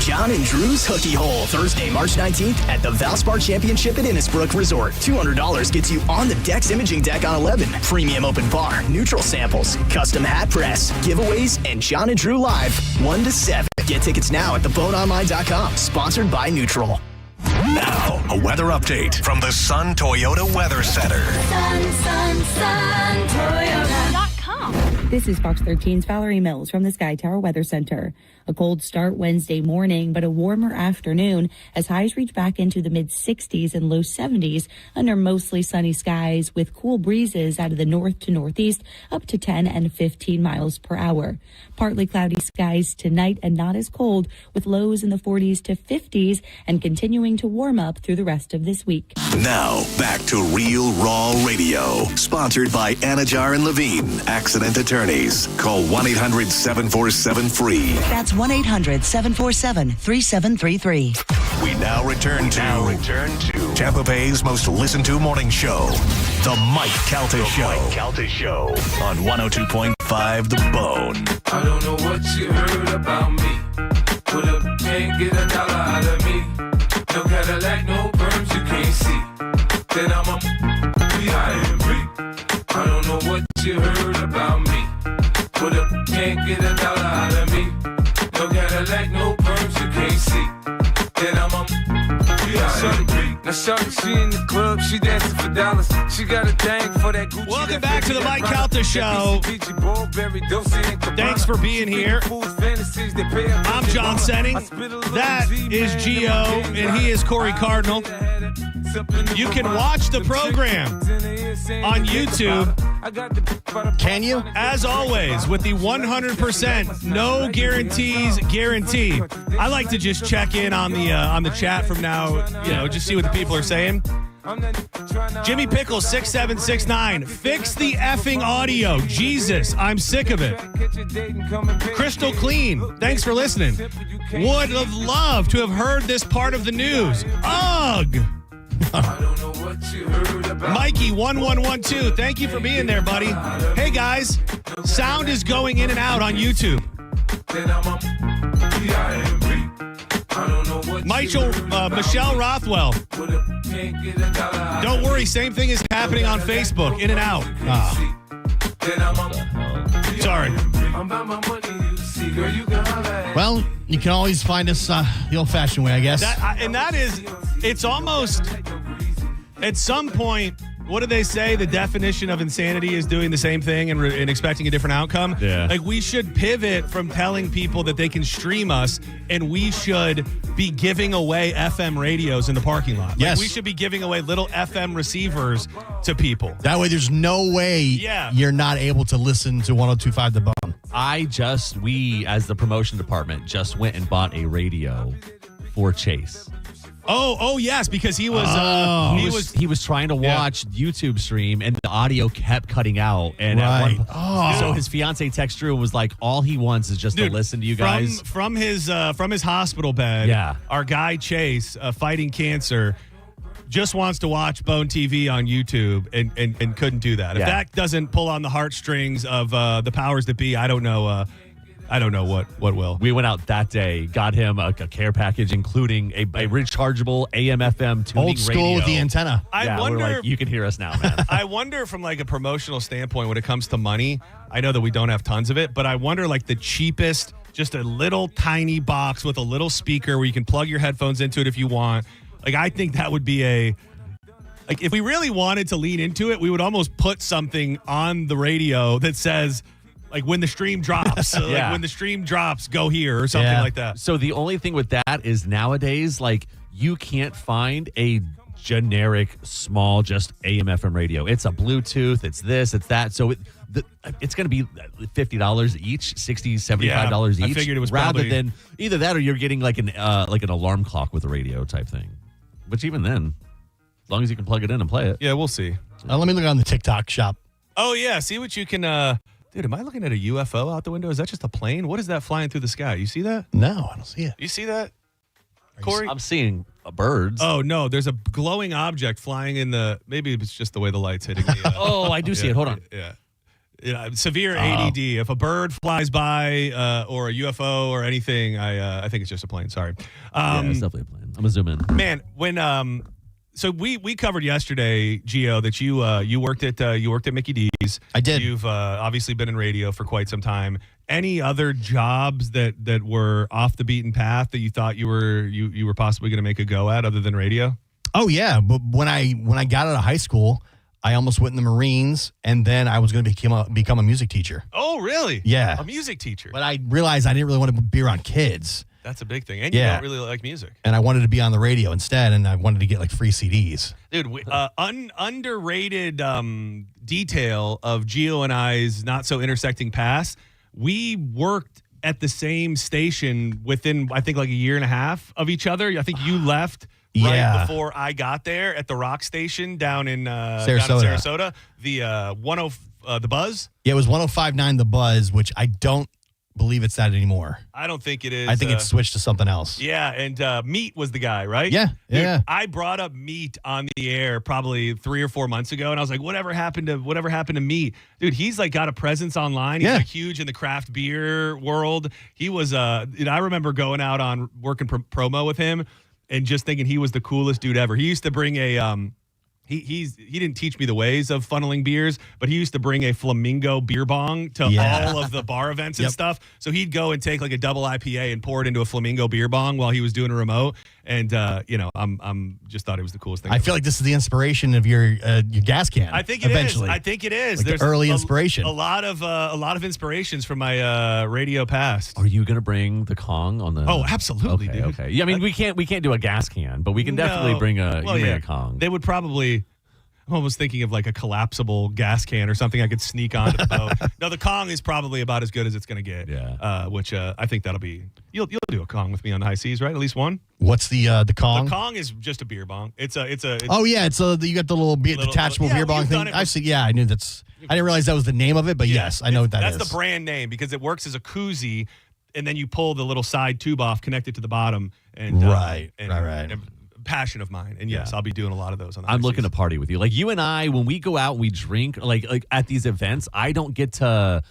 [SPEAKER 13] John and Drew's Hookie Hole, Thursday, March 19th at the Valspar Championship at Innisbrook Resort. $200 gets you on the Dex Imaging Deck on 11. Premium open bar, neutral samples, custom hat press, giveaways, and John and Drew Live, 1 to 7. Get tickets now at theboneonline.com. Sponsored by Neutral.
[SPEAKER 1] Now, a weather update from the Sun Toyota Weather Center.
[SPEAKER 4] Toyota.com. This is Fox 13's Valerie Mills from the Sky Tower Weather Center. A cold start Wednesday morning, but a warmer afternoon as highs reach back into the mid-60s and low 70s under mostly sunny skies with cool breezes out of the north to northeast up to 10 and 15 miles per hour. Partly cloudy skies tonight and not as cold with lows in the 40s to 50s and continuing to warm up through the rest of this week.
[SPEAKER 1] Now, back to Real Raw Radio. Sponsored by Anajar and Levine, accident attorneys. Call 1-800-747-FREE.
[SPEAKER 7] That's 1-800-747-3733.
[SPEAKER 1] We now return to Tampa Bay's most listened to morning show, The Mike Calta Show. On 102.5 The Bone.
[SPEAKER 15] I don't know what you heard about me. Put up, can't get a dollar out of me. No Cadillac, no perms you can't see. Then I'm a B.I.M.B. I don't know what you heard about me. Put up, can't get a dollar out of me. No Cadillac, no perms you can't see. Then I'm a B.I.M.B. Now shorty, she in the club, she dancing for dollars. She got a thing for that Gucci.
[SPEAKER 5] Welcome back to the Mike Calta Show. Thanks for being here. I'm John Senning. That is Gio, and he is Corey Cardinal. You can watch the program on YouTube.
[SPEAKER 6] Can you?
[SPEAKER 5] As always, with the 100% no guarantees guarantee. I like to just check in on the chat from now, just see what the people are saying. Jimmy Pickle 6769, fix the effing audio. Jesus, I'm sick of it. Crystal Clean, thanks for listening. Would have loved to have heard this part of the news. Ugh. Mikey 1112, thank you for being there, buddy. Hey guys, sound is going in and out on YouTube. Michelle Rothwell. Don't worry, same thing is happening on Facebook, in and out. Sorry.
[SPEAKER 6] Well, you can always find us the old-fashioned way, I guess.
[SPEAKER 5] It's almost, at some point, what do they say? The definition of insanity is doing the same thing and expecting a different outcome.
[SPEAKER 2] Yeah.
[SPEAKER 5] Like, we should pivot from telling people that they can stream us, and we should be giving away FM radios in the parking lot.
[SPEAKER 6] Yes.
[SPEAKER 5] Like, we should be giving away little FM receivers to people.
[SPEAKER 6] That way there's no way you're not able to listen to 102.5 The Bone.
[SPEAKER 2] We, as the promotion department, just went and bought a radio for Chase.
[SPEAKER 5] Oh yes, because he was
[SPEAKER 2] he was trying to watch YouTube stream and the audio kept cutting out. And so his fiance texted Drew and was like, all he wants is just to listen to you guys
[SPEAKER 5] from his hospital bed.
[SPEAKER 2] Yeah,
[SPEAKER 5] our guy Chase, fighting cancer, just wants to watch Bone TV on YouTube and couldn't do that. If that doesn't pull on the heartstrings of the powers that be, I don't know what will.
[SPEAKER 2] We went out that day, got him a care package, including a rechargeable AM/FM tuning
[SPEAKER 6] old school
[SPEAKER 2] radio.
[SPEAKER 6] with the antenna.
[SPEAKER 5] I wonder,
[SPEAKER 2] we're like, you can hear us now, man.
[SPEAKER 5] I wonder from like a promotional standpoint when it comes to money. I know that we don't have tons of it, but I wonder like the cheapest, just a little tiny box with a little speaker where you can plug your headphones into it if you want. Like, I think that would be like if we really wanted to lean into it, we would almost put something on the radio that says, Like when the stream drops, like when the stream drops, go here or something like that.
[SPEAKER 2] So the only thing with that is nowadays, like you can't find a generic small just AM FM radio. It's a Bluetooth, it's this, it's that. So it's going to be $50 each, $60, $75 each.
[SPEAKER 5] I figured it was
[SPEAKER 2] rather
[SPEAKER 5] probably
[SPEAKER 2] than either that or you're getting like an alarm clock with a radio type thing. Which even then, as long as you can plug it in and play it.
[SPEAKER 5] Yeah, we'll see.
[SPEAKER 6] Let me look on the TikTok shop.
[SPEAKER 5] Oh yeah, see what you can. Dude, am I looking at a UFO out the window? Is that just a plane? What is that flying through the sky? You see that?
[SPEAKER 6] No, I don't see it.
[SPEAKER 5] You see that, Corey?
[SPEAKER 2] I'm seeing birds.
[SPEAKER 5] Oh no, there's a glowing object flying in the. Maybe it's just the way the light's hitting me.
[SPEAKER 2] Oh, I do see it. Hold on.
[SPEAKER 5] Yeah, severe ADD. If a bird flies by or a UFO or anything, I think it's just a plane. Sorry.
[SPEAKER 2] Yeah, it's definitely a plane. I'm gonna zoom in.
[SPEAKER 5] Man, when so we covered yesterday, Gio, that you worked at Mickey D's.
[SPEAKER 6] I did.
[SPEAKER 5] You've obviously been in radio for quite some time. Any other jobs that were off the beaten path that you thought you were possibly going to make a go at other than radio?
[SPEAKER 6] Oh yeah, but when I got out of high school, I almost went in the Marines, and then I was going to become a music teacher.
[SPEAKER 5] Oh really?
[SPEAKER 6] Yeah,
[SPEAKER 5] a music teacher.
[SPEAKER 6] But I realized I didn't really want to be around kids.
[SPEAKER 5] That's a big thing. And you don't really like music.
[SPEAKER 6] And I wanted to be on the radio instead, and I wanted to get like free CDs.
[SPEAKER 5] Dude, underrated detail of Gio and I's not so intersecting past. We worked at the same station within, I think, like a year and a half of each other. I think you left right before I got there at the rock station down in Sarasota. The Buzz.
[SPEAKER 6] Yeah, it was 105.9 The Buzz, which I don't believe it's that anymore.
[SPEAKER 5] I don't think it is.
[SPEAKER 6] I think it's switched to something else.
[SPEAKER 5] Yeah, and Meat was the guy, right?
[SPEAKER 6] Yeah,
[SPEAKER 5] Dude,
[SPEAKER 6] yeah.
[SPEAKER 5] I brought up Meat on the air probably 3 or 4 months ago, and I was like, whatever happened to Meat? Dude, he's like got a presence online. He's like huge in the craft beer world. He was I remember going out on working promo with him and just thinking he was the coolest dude ever. He used to bring a He didn't teach me the ways of funneling beers, but he used to bring a flamingo beer bong to all of the bar events and stuff. So he'd go and take like a double IPA and pour it into a flamingo beer bong while he was doing a remote. And I'm just thought it was the coolest thing.
[SPEAKER 6] I feel like this is the inspiration of your gas can.
[SPEAKER 5] I think it
[SPEAKER 6] eventually.
[SPEAKER 5] is. I think it is.
[SPEAKER 6] Like
[SPEAKER 5] There's
[SPEAKER 6] the early inspiration.
[SPEAKER 5] A lot of inspirations from my radio past.
[SPEAKER 2] Are you going to bring the Kong on the?
[SPEAKER 5] Oh, absolutely,
[SPEAKER 2] okay,
[SPEAKER 5] dude.
[SPEAKER 2] Okay. Yeah, I mean we can't do a gas can, but we can definitely bring a Kong.
[SPEAKER 5] They would probably. I'm almost thinking of like a collapsible gas can or something I could sneak onto the boat. No, the Kong is probably about as good as it's going to get.
[SPEAKER 2] Yeah.
[SPEAKER 5] Which I think that'll be. You'll do a Kong with me on the high seas, right? At least one.
[SPEAKER 6] What's the Kong?
[SPEAKER 5] The Kong is just a beer bong. It's
[SPEAKER 6] oh yeah, it's you got the little detachable beer bong thing. I see. Yeah, I knew that's. I didn't realize that was the name of it, but yes, I know what that is.
[SPEAKER 5] That's the brand name because it works as a koozie, and then you pull the little side tube off, connect it to the bottom, and
[SPEAKER 6] right.
[SPEAKER 5] Passion of mine, and yes, I'll be doing a lot of those on the
[SPEAKER 2] I'm looking to party with you. Like you and I, when we go out and we drink, like at these events, I don't get to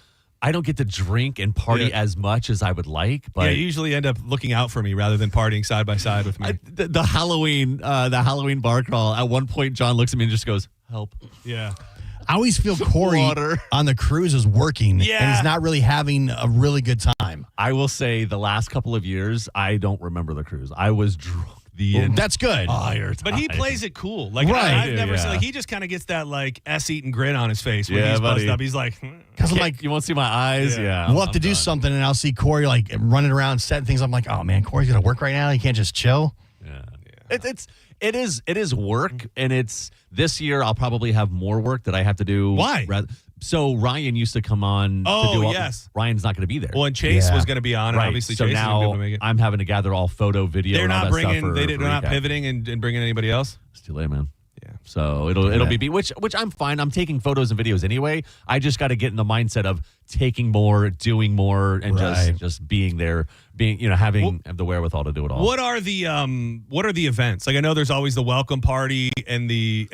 [SPEAKER 2] drink and party as much as I would like. But
[SPEAKER 5] you usually end up looking out for me rather than partying side by side with me.
[SPEAKER 2] The Halloween bar crawl. At one point, John looks at me and just goes, "Help!"
[SPEAKER 5] Yeah.
[SPEAKER 6] I always feel Corey on the cruise is working, and he's not really having a really good time.
[SPEAKER 2] I will say the last couple of years, I don't remember the cruise. I was drunk.
[SPEAKER 6] That's good.
[SPEAKER 5] But he plays it cool. Like I've never seen. Like he just kind of gets that like eating grin on his face when he's buzzed up. He's like,
[SPEAKER 6] because I'm like,
[SPEAKER 2] you won't see my eyes. Yeah,
[SPEAKER 6] we'll have to do something, and I'll see Corey like running around setting things. I'm like, oh man, Corey's gonna work right now. He can't just chill.
[SPEAKER 2] Yeah. It is work, and it's this year. I'll probably have more work that I have to do.
[SPEAKER 5] Why?
[SPEAKER 2] So Ryan used to come on.
[SPEAKER 5] Oh,
[SPEAKER 2] to do
[SPEAKER 5] yes.
[SPEAKER 2] Ryan's not going to be there.
[SPEAKER 5] Well, and Chase was going to be on, and obviously
[SPEAKER 2] so
[SPEAKER 5] Chase
[SPEAKER 2] now
[SPEAKER 5] isn't able to make it.
[SPEAKER 2] I'm having to gather all photo, video.
[SPEAKER 5] They're not bringing.
[SPEAKER 2] They're
[SPEAKER 5] not pivoting and bringing anybody else.
[SPEAKER 2] It's too late, man. Yeah. So it'll be which I'm fine. I'm taking photos and videos anyway. I just got to get in the mindset of taking more, doing more, and just being there, having the wherewithal to do it all.
[SPEAKER 5] What are the events? Like I know there's always the welcome party and the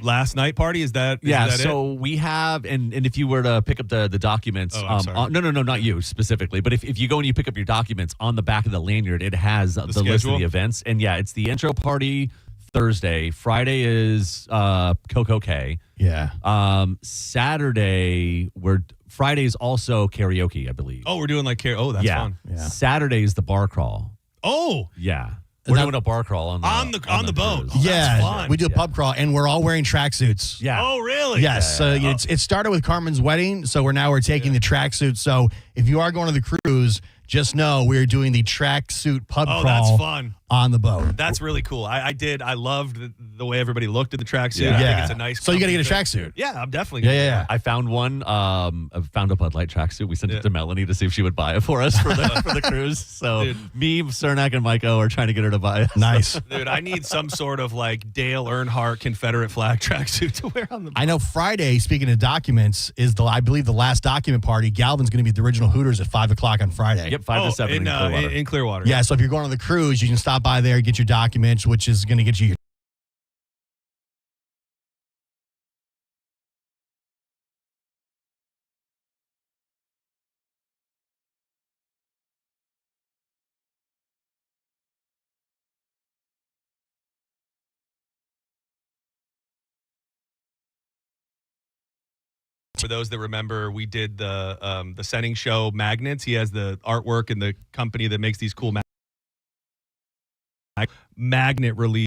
[SPEAKER 5] last night party. Is that
[SPEAKER 2] so
[SPEAKER 5] it?
[SPEAKER 2] We have and if you were to pick up the documents,
[SPEAKER 5] sorry.
[SPEAKER 2] No, not you specifically, but if you go and you pick up your documents on the back of the lanyard, it has the list of the events, and it's the intro party. Thursday. Friday is Coco K.
[SPEAKER 6] Yeah.
[SPEAKER 2] Friday is also karaoke, I believe.
[SPEAKER 5] Oh, we're doing like karaoke. Oh, that's fun.
[SPEAKER 2] Yeah. Saturday is the bar crawl.
[SPEAKER 5] Oh.
[SPEAKER 2] Yeah. We're doing a bar crawl on the
[SPEAKER 5] boat.
[SPEAKER 2] cruise.
[SPEAKER 6] Yeah,
[SPEAKER 5] fun.
[SPEAKER 6] we do a pub crawl, and we're all wearing tracksuits.
[SPEAKER 2] Yeah.
[SPEAKER 5] Oh, really?
[SPEAKER 6] Yes. It started with Carmen's wedding, so we're taking the tracksuits. So if you are going to the cruise, just know we're doing the tracksuit pub crawl.
[SPEAKER 5] That's fun.
[SPEAKER 6] On the boat.
[SPEAKER 5] That's really cool. I loved the way everybody looked at the tracksuit.
[SPEAKER 6] Yeah.
[SPEAKER 5] I think it's a nice.
[SPEAKER 6] So you got to get a
[SPEAKER 5] comfy
[SPEAKER 6] tracksuit.
[SPEAKER 5] fit. Yeah, I'm definitely.
[SPEAKER 6] Yeah.
[SPEAKER 2] I found one. I found a Bud Light tracksuit. We sent it to Melanie to see if she would buy it for us for the cruise. So me, Cernak, and Mike O are trying to get her to buy it.
[SPEAKER 6] Nice.
[SPEAKER 5] Dude, I need some sort of like Dale Earnhardt Confederate flag tracksuit to wear on the boat.
[SPEAKER 6] I know Friday, speaking of documents, is I believe the last document party. Galvin's going to be at the original Hooters at 5 o'clock on Friday.
[SPEAKER 2] Yep, 5 to 7 in Clearwater.
[SPEAKER 5] In Clearwater.
[SPEAKER 6] Yeah, so if you're going on the cruise, you can stop by there, get your documents, which is going to get you your
[SPEAKER 5] For those that remember, we did the Setting show Magnets. He has the artwork and the company that makes these cool magnet release.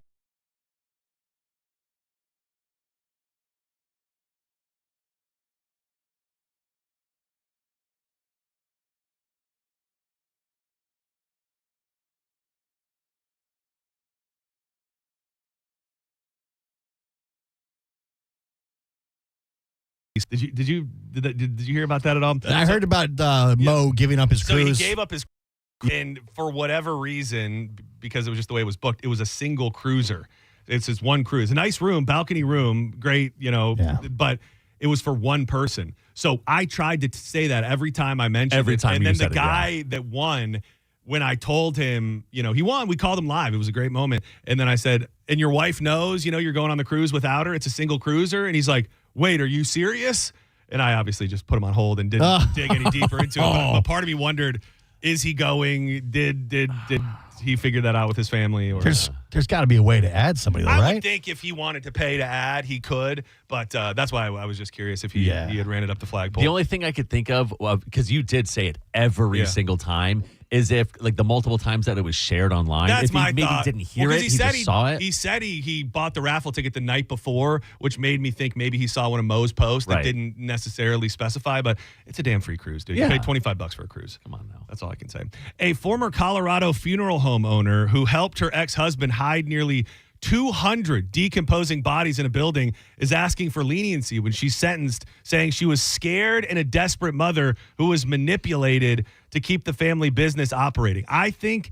[SPEAKER 5] Did you hear about that at all?
[SPEAKER 6] I heard about Mo giving up his cruise.
[SPEAKER 5] So he gave up his, and for whatever reason, because it was just the way it was booked, it was a single cruiser. It's just one cruise, a nice room, balcony room, great, but it was for one person. So I tried to say that every time I mentioned it. And then the guy that won, when I told him, he won, we called him live. It was a great moment. And then I said, and your wife knows, you're going on the cruise without her. It's a single cruiser. And he's like, wait, are you serious? And I obviously just put him on hold and didn't dig any deeper into it. But part of me wondered, is he going? Did he figure that out with his family? Or
[SPEAKER 6] There's got to be a way to add somebody, though, right?
[SPEAKER 5] I would think if he wanted to pay to add, he could. But that's why I was just curious if he had ran it up the flagpole.
[SPEAKER 2] The only thing I could think of, because you did say it every single time, is if like the multiple times that it was shared online.
[SPEAKER 5] That's
[SPEAKER 2] if he
[SPEAKER 5] my
[SPEAKER 2] maybe
[SPEAKER 5] thought.
[SPEAKER 2] didn't hear it, he just saw it.
[SPEAKER 5] He said he bought the raffle ticket the night before, which made me think maybe he saw one of Mo's posts that didn't necessarily specify. But it's a damn free cruise, dude. You paid $25 for a cruise. Come on now. That's all I can say. A former Colorado funeral home owner who helped her ex-husband hide nearly 200 decomposing bodies in a building is asking for leniency when she's sentenced, saying she was scared and a desperate mother who was manipulated to keep the family business operating. I think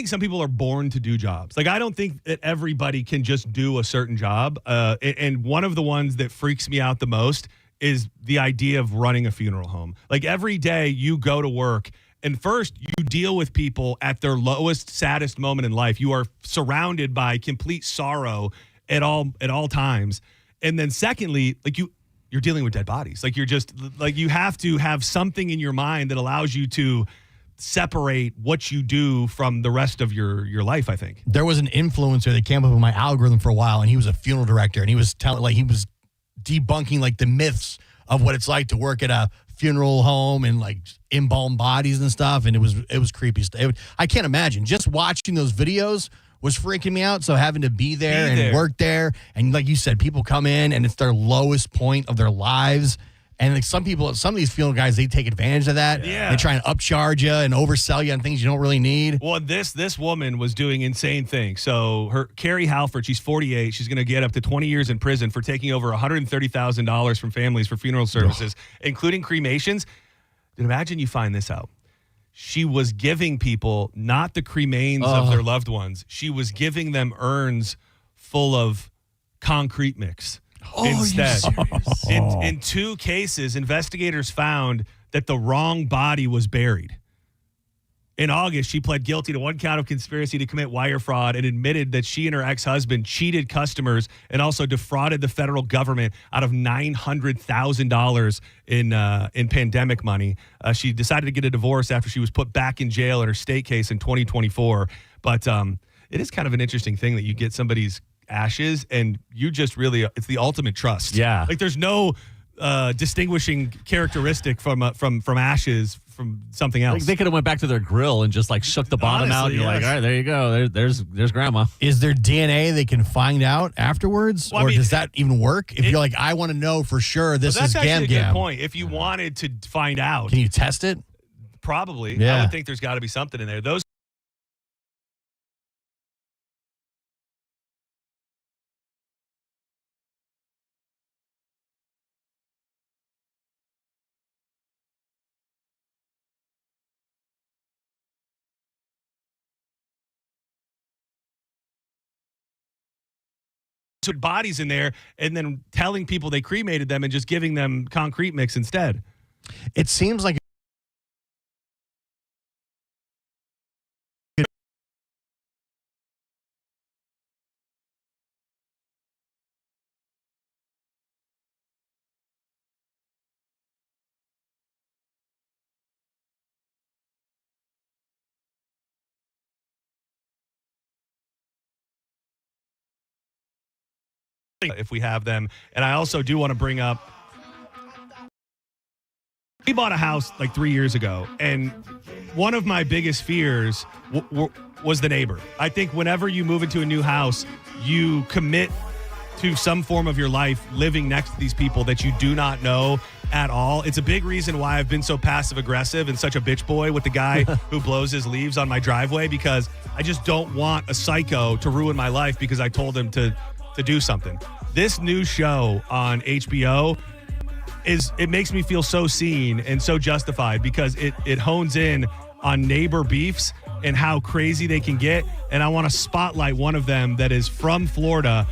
[SPEAKER 5] some people are born to do jobs. Like, I don't think that everybody can just do a certain job. And one of the ones that freaks me out the most is the idea of running a funeral home. Like, every day you go to work, and first, you deal with people at their lowest, saddest moment in life. You are surrounded by complete sorrow at all times. And then secondly, like you're dealing with dead bodies. Like, you're just like, you have to have something in your mind that allows you to separate what you do from the rest of your life, I think.
[SPEAKER 6] There was an influencer that came up in my algorithm for a while, and he was a funeral director, and he was he was debunking like the myths of what it's like to work at a funeral home and like embalm bodies and stuff, and it was creepy stuff. I can't imagine just watching those videos was freaking me out. So having to be there and work there, and like you said, people come in and it's their lowest point of their lives. And like some of these funeral guys, they take advantage of that.
[SPEAKER 5] Yeah.
[SPEAKER 6] They try and upcharge you and oversell you on things you don't really need.
[SPEAKER 5] Well, this woman was doing insane things. So Carrie Halford, she's 48. She's going to get up to 20 years in prison for taking over $130,000 from families for funeral services, including cremations. Dude, imagine you find this out. She was giving people not the cremains of their loved ones. She was giving them urns full of concrete mix. Instead, in 2 cases, investigators found that the wrong body was buried. In August, she pled guilty to 1 count of conspiracy to commit wire fraud and admitted that she and her ex-husband cheated customers and also defrauded the federal government out of $900,000 in pandemic money. She decided to get a divorce after she was put back in jail in her state case in 2024. But it is kind of an interesting thing that you get somebody's ashes and you just really, it's the ultimate trust.
[SPEAKER 2] Yeah.
[SPEAKER 5] Like, there's no distinguishing characteristic from ashes from something else.
[SPEAKER 2] Like they could have went back to their grill and just like shook the bottom out. And you're like, all right, there you go. There's grandma.
[SPEAKER 6] Is there DNA they can find out afterwards?
[SPEAKER 5] Well, I
[SPEAKER 6] or
[SPEAKER 5] mean,
[SPEAKER 6] does that even work? If you're like, I want to know for sure this is
[SPEAKER 5] that's actually
[SPEAKER 6] Gam
[SPEAKER 5] a good
[SPEAKER 6] Gam.
[SPEAKER 5] point. If you wanted to find out.
[SPEAKER 6] Can you test it?
[SPEAKER 5] Probably.
[SPEAKER 6] Yeah.
[SPEAKER 5] I would think there's got to be something in there. Those bodies in there and then telling people they cremated them and just giving them concrete mix instead.
[SPEAKER 6] It seems like
[SPEAKER 5] if we have them. And I also do want to bring up, we bought a house like 3 years ago, and one of my biggest fears was the neighbor. I think whenever you move into a new house, you commit to some form of your life living next to these people that you do not know at all. It's a big reason why I've been so passive aggressive and such a bitch boy with the guy who blows his leaves on my driveway, because I just don't want a psycho to ruin my life because I told him to do something. This new show on HBO it makes me feel so seen and so justified, because it hones in on neighbor beefs and how crazy they can get. And I want to spotlight one of them that is from Florida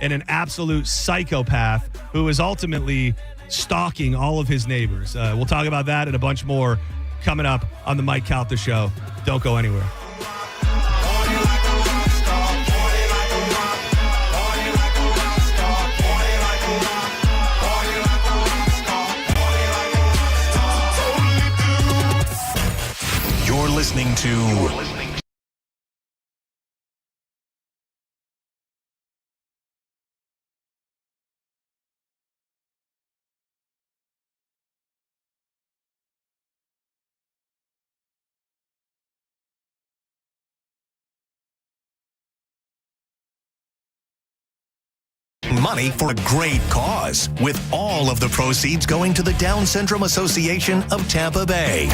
[SPEAKER 5] and an absolute psychopath who is ultimately stalking all of his neighbors. We'll talk about that and a bunch more coming up on the Mike Calta Show. Don't go anywhere.
[SPEAKER 1] You're listening to money for a great cause, with all of the proceeds going to the Down Syndrome Association of Tampa Bay.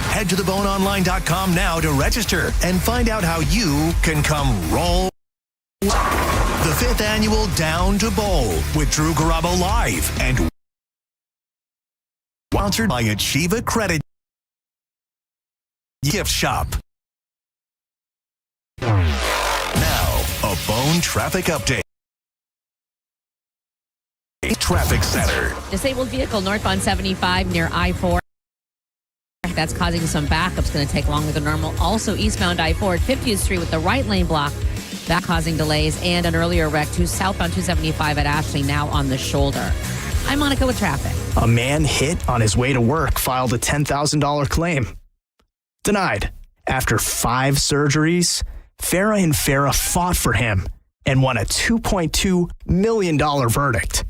[SPEAKER 1] Head to theboneonline.com now to register and find out how you can come roll. The 5th annual Down to Bowl with Drew Garabo Live and sponsored by Achieva Credit Gift Shop. Now, a Bone traffic update. Traffic Center.
[SPEAKER 9] Disabled vehicle northbound 75 near I-4. That's causing some backups. Going to take longer than normal. Also, eastbound I-4 at 50th Street with the right lane block. That causing delays. And an earlier wreck to southbound 275 at Ashley, now on the shoulder. I'm Monica with traffic.
[SPEAKER 13] A man hit on his way to work filed a $10,000 claim. Denied. After 5 surgeries, Farah and Farah fought for him and won a $2.2 million verdict.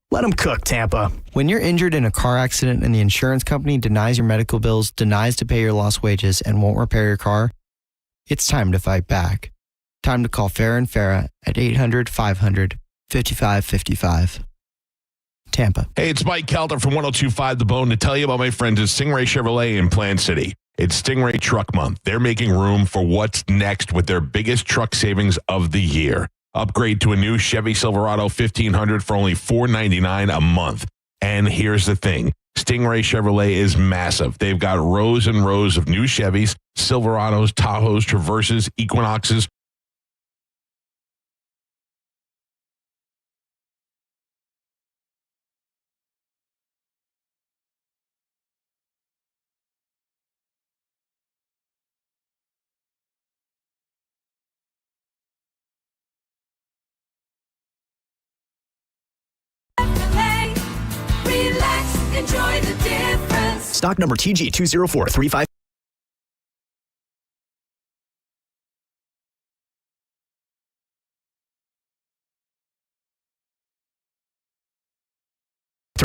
[SPEAKER 13] Let him cook, Tampa.
[SPEAKER 7] When you're injured in a car accident and the insurance company denies your medical bills, denies to pay your lost wages, and won't repair your car, it's time to fight back. Time to call Farah and Farah at 800-500-5555. Tampa.
[SPEAKER 10] Hey, it's Mike Calta from 102.5 The Bone to tell you about my friends at Stingray Chevrolet in Plant City. It's Stingray Truck Month. They're making room for what's next with their biggest truck savings of the year. Upgrade to a new Chevy Silverado 1500 for only $499 a month. And here's the thing. Stingray Chevrolet is massive. They've got rows and rows of new Chevys, Silverados, Tahoes, Traverses, Equinoxes,
[SPEAKER 15] Enjoy the difference.
[SPEAKER 13] Stock number TG20435.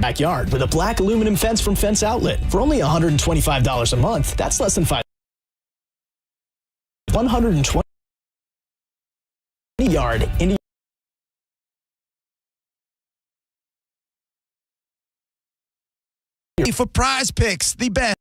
[SPEAKER 13] backyard with a black aluminum fence from Fence Outlet. For only $125 a month, that's less than $120 yard into
[SPEAKER 8] for Prize Picks, the best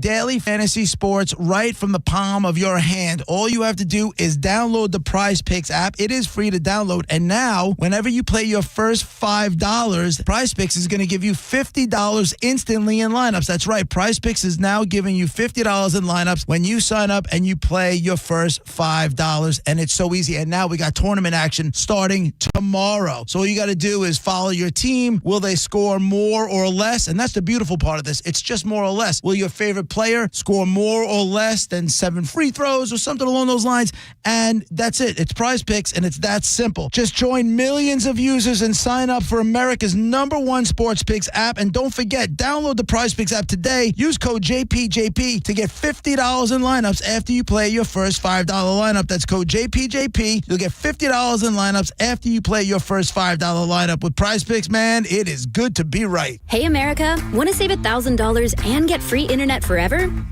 [SPEAKER 8] daily fantasy sports right from the palm of your hand. All you have to do is download the Prize Picks app. It is free to download. And now, whenever you play your first $5, Prize Picks is going to give you $50 instantly in lineups. That's right. Prize Picks is now giving you $50 in lineups when you sign up and you play your first $5. And it's so easy. And now we got tournament action starting tomorrow. So all you got to do is follow your team. Will they score more or less? And that's the beautiful part of this. It's just more or less. Will your favorite player score more or less than 7 free throws or something along those lines? And that's it. It's Prize Picks, and it's that simple. Just join millions of users and sign up for America's #1 sports picks app. And don't forget, download the Prize Picks app today. Use code JPJP to get $50 in lineups after you play your first $5 lineup. That's code JPJP. You'll get $50 in lineups after you play your first $5 lineup. With Prize Picks, man, it is good to be right.
[SPEAKER 3] Hey, America, want to save $1,000 and get free internet forever?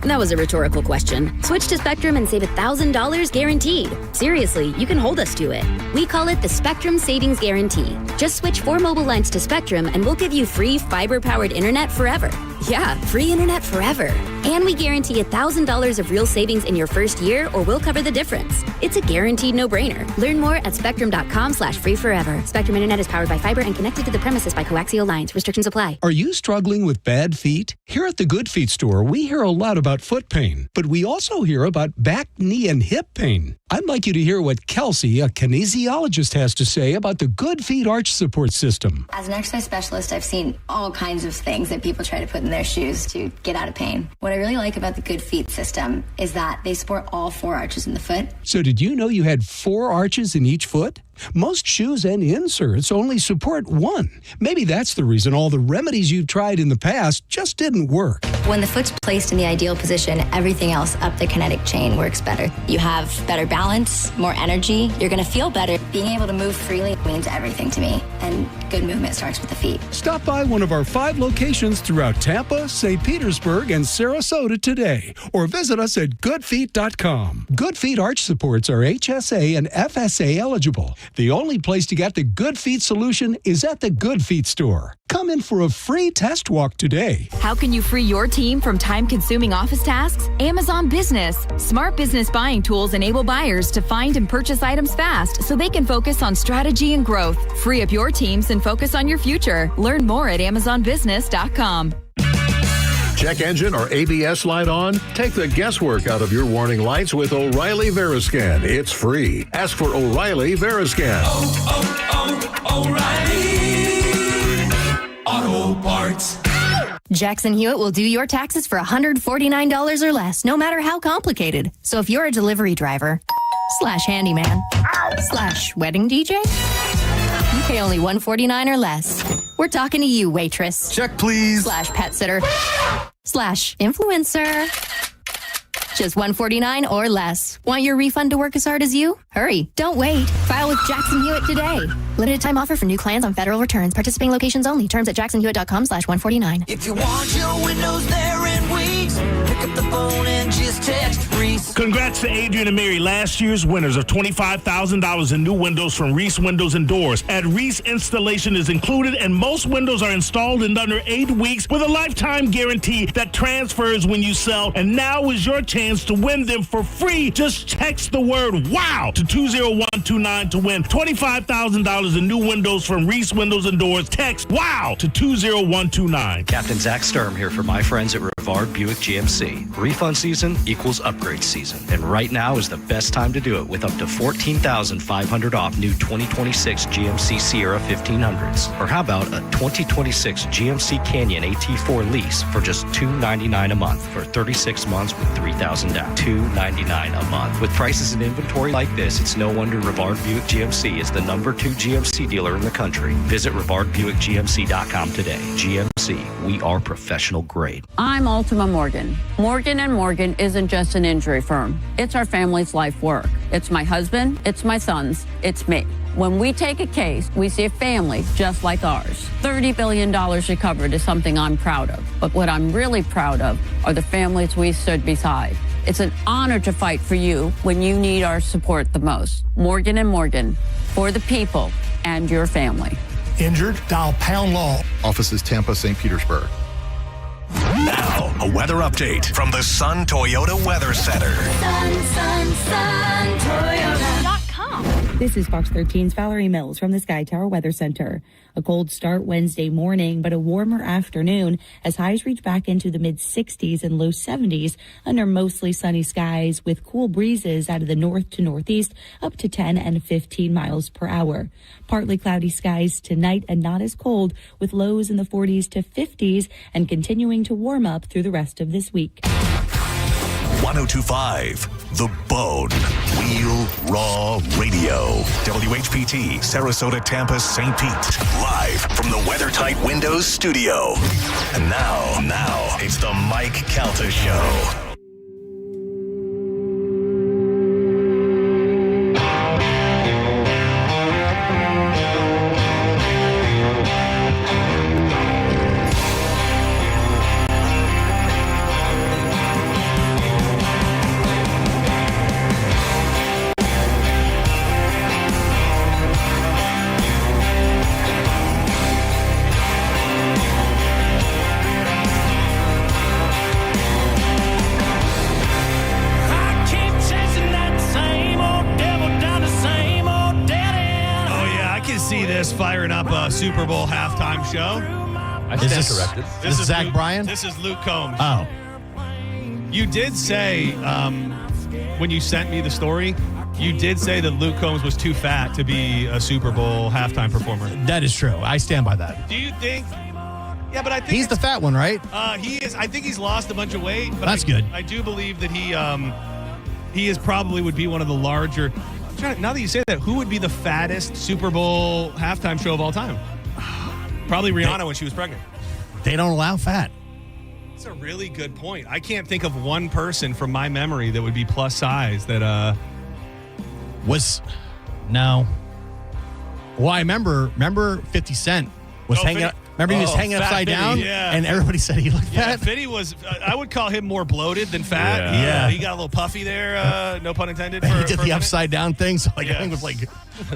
[SPEAKER 3] That was a rhetorical question. Switch to Spectrum and save $1,000 guaranteed. Seriously, you can hold us to it. We call it the Spectrum Savings Guarantee. Just switch 4 mobile lines to Spectrum and we'll give you free fiber-powered internet forever. Yeah, free internet forever. And we guarantee $1,000 of real savings in your first year, or we'll cover the difference. It's a guaranteed no-brainer. Learn more at spectrum.com/free forever. Spectrum Internet is powered by fiber and connected to the premises by coaxial lines. Restrictions apply.
[SPEAKER 11] Are you struggling with bad feet? Here at the Good Feet store, we hear a lot about foot pain, but we also hear about back, knee, and hip pain. I'd like you to hear what Kelsey, a kinesiologist, has to say about the Good Feet arch support system.
[SPEAKER 12] As an exercise specialist, I've seen all kinds of things that people try to put in their shoes to get out of pain. What I really like about the Good Feet system is that they support all 4 arches in the foot.
[SPEAKER 11] So did you know you had 4 arches in each foot? Most shoes and inserts only support 1. Maybe that's the reason all the remedies you've tried in the past just didn't work.
[SPEAKER 12] When the foot's placed in the ideal position, everything else up the kinetic chain works better. You have better balance, more energy. You're going to feel better. Being able to move freely means everything to me. And good movement starts with the feet.
[SPEAKER 11] Stop by one of our 5 locations throughout Tampa, St. Petersburg, and Sarasota today, or visit us at goodfeet.com. Good Feet arch supports are HSA and FSA eligible. The only place to get the Good Feet solution is at the Good Feet store. Come in for a free test walk today.
[SPEAKER 14] How can you free your team from time-consuming office tasks? Amazon Business. Smart business buying tools enable buyers to find and purchase items fast so they can focus on strategy and growth. Free up your teams and focus on your future. Learn more at amazonbusiness.com.
[SPEAKER 16] Check engine or ABS light on? Take the guesswork out of your warning lights with O'Reilly Veriscan. It's free. Ask for O'Reilly Veriscan.
[SPEAKER 15] O'Reilly Auto Parts.
[SPEAKER 14] Jackson Hewitt will do your taxes for $149 or less, no matter how complicated. So if you're a delivery driver / handyman / wedding DJ, you pay only $149 or less. We're talking to you, waitress.
[SPEAKER 16] Check, please.
[SPEAKER 14] / pet sitter / influencer. Just $149 or less. Want your refund to work as hard as you? Hurry. Don't wait. File with Jackson Hewitt today. Limited time offer for new clients on federal returns. Participating locations only. Terms at jacksonhewitt.com/149.
[SPEAKER 15] If you want your windows there in weeks, pick up the phone and just text Reese.
[SPEAKER 19] Congrats to Adrian and Mary, last year's winners of $25,000 in new windows from Reese Windows and Doors. At Reese, installation is included, and most windows are installed in under 8 weeks with a lifetime guarantee that transfers when you sell. And now is your chance to win them for free. Just text the word WOW to 20129 to win $25,000 in new windows from Reese Windows and Doors. Text WOW to 20129.
[SPEAKER 26] Captain Zach Sturm here for my friends at Rivard Buick GMC. Refund season equals upgrade season. And right now is the best time to do it with up to $14,500 off new 2026 GMC Sierra 1500s. Or how about a 2026 GMC Canyon AT4 lease for just $299 a month for 36 months with $3,000 down. $299 a month. With prices and inventory like this, it's no wonder Rivard Buick GMC is the #2 GMC dealer in the country. Visit RivardBuickGMC.com today. GMC, we are professional grade.
[SPEAKER 9] I'm Ultima Morgan. Morgan & Morgan isn't just an injury firm. It's our family's life work.
[SPEAKER 17] It's my husband, it's my sons, it's me. When we take a case, we see a family just like ours. $30 billion recovered is something I'm proud of. But what I'm really proud of are the families we stood beside. It's an honor to fight for you when you need our support the most. Morgan & Morgan, for the people and your family.
[SPEAKER 18] Injured? Dial Pound Law.
[SPEAKER 20] Offices Tampa, St. Petersburg.
[SPEAKER 1] Now, a weather update from the Sun Toyota Weather Center.
[SPEAKER 3] Sun, Toyota.com.
[SPEAKER 4] This is Fox 13's Valerie Mills from the Sky Tower Weather Center. A cold start Wednesday morning, but a warmer afternoon as highs reach back into the mid-60s and low 70s under mostly sunny skies with cool breezes out of the north to northeast up to 10 and 15 miles per hour. Partly cloudy skies tonight and not as cold with lows in the 40s to 50s and continuing to warm up through the rest of this week.
[SPEAKER 1] 1025 The Bone. Real Raw Radio. WHPT, Sarasota, Tampa, St. Pete. Live from the WeatherTight Windows studio. And now, it's the Mike Calta Show.
[SPEAKER 5] Firing up a Super Bowl halftime show.
[SPEAKER 2] I stand corrected.
[SPEAKER 6] This is Zach
[SPEAKER 5] Luke,
[SPEAKER 6] Bryan?
[SPEAKER 5] This is Luke Combs.
[SPEAKER 6] Oh.
[SPEAKER 5] You did say, when you sent me the story, you did say that Luke Combs was too fat to be a Super Bowl halftime performer.
[SPEAKER 6] That is true. I stand by that.
[SPEAKER 5] Do you think? Yeah, but I think
[SPEAKER 6] he's the fat one, right?
[SPEAKER 5] He is. I think he's lost a bunch of weight. But
[SPEAKER 6] That's good.
[SPEAKER 5] I do believe that he is probably would be one of the larger. Now that you say that, who would be the fattest Super Bowl halftime show of all time? Probably Rihanna when she was pregnant.
[SPEAKER 6] They don't allow fat.
[SPEAKER 5] That's a really good point. I can't think of one person from my memory that would be plus size that
[SPEAKER 6] was no. Well, I remember 50 Cent was hanging up. Remember he was hanging upside down, and everybody said he looked fat?
[SPEAKER 5] Fitty was, I would call him more bloated than fat.
[SPEAKER 6] Yeah.
[SPEAKER 5] He got a little puffy there, no pun intended.
[SPEAKER 6] He did the upside down thing, so I think it was like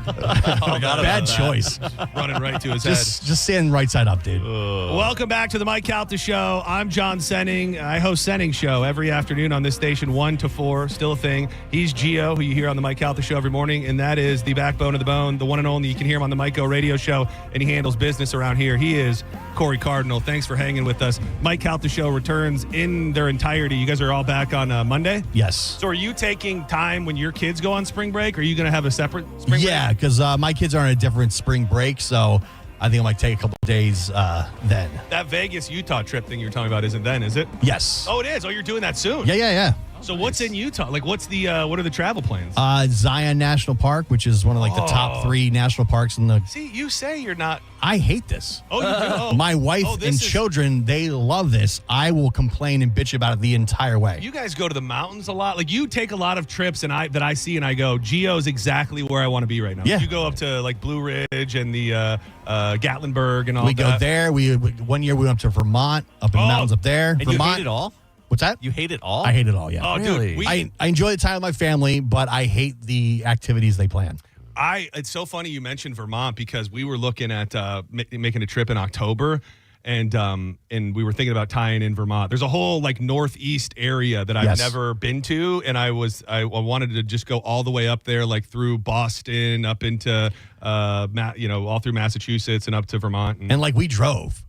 [SPEAKER 6] bad choice.
[SPEAKER 5] Running right to his head.
[SPEAKER 6] Just standing right side up, dude.
[SPEAKER 5] Welcome back to the Mike Calta Show. I'm John Senning. I host Senning's Show every afternoon on this station, 1 to 4, still a thing. He's Gio, who you hear on the Mike Calta Show every morning, and that is the backbone of the bone, the one and only. You can hear him on the Mike O Radio Show, and he handles business around here. He is Corey Cardinal. Thanks for hanging with us. Mike Calta Show returns in their entirety. You guys are all back on Monday?
[SPEAKER 6] Yes.
[SPEAKER 5] So are you taking time when your kids go on spring break? Or are you going to have a separate spring break?
[SPEAKER 6] Yeah, because my kids are on a different spring break, so I think I might take a couple of days then.
[SPEAKER 5] That Vegas, Utah trip thing you're talking about isn't then, is it?
[SPEAKER 6] Yes.
[SPEAKER 5] Oh, it is. Oh, you're doing that soon.
[SPEAKER 6] Yeah.
[SPEAKER 5] So what's in Utah? Like, what are the travel plans?
[SPEAKER 6] Zion National Park, which is one of the top 3 national parks in the.
[SPEAKER 5] See, you say you're not.
[SPEAKER 6] I hate this.
[SPEAKER 5] Oh, you do? Oh.
[SPEAKER 6] My wife and children, they love this. I will complain and bitch about it the entire way.
[SPEAKER 5] You guys go to the mountains a lot. Like, you take a lot of trips that I see and I go, Geo's exactly where I want to be right now.
[SPEAKER 6] Yeah.
[SPEAKER 5] You go up to like Blue Ridge and the Gatlinburg and all that.
[SPEAKER 6] We go there. One year we went up to Vermont, up in the mountains up there.
[SPEAKER 2] And
[SPEAKER 6] Vermont.
[SPEAKER 2] you hate it all?
[SPEAKER 6] What's that?
[SPEAKER 2] You hate it all?
[SPEAKER 6] I hate it all, yeah.
[SPEAKER 5] Oh,
[SPEAKER 2] really?
[SPEAKER 5] Dude.
[SPEAKER 6] I enjoy the time with my family, but I hate the activities they plan.
[SPEAKER 5] It's so funny you mentioned Vermont because we were looking at making a trip in October, and we were thinking about tying in Vermont. There's a whole like northeast area that I've never been to, and I wanted to just go all the way up there, like through Boston, up into all through Massachusetts and up to Vermont,
[SPEAKER 6] and like we drove.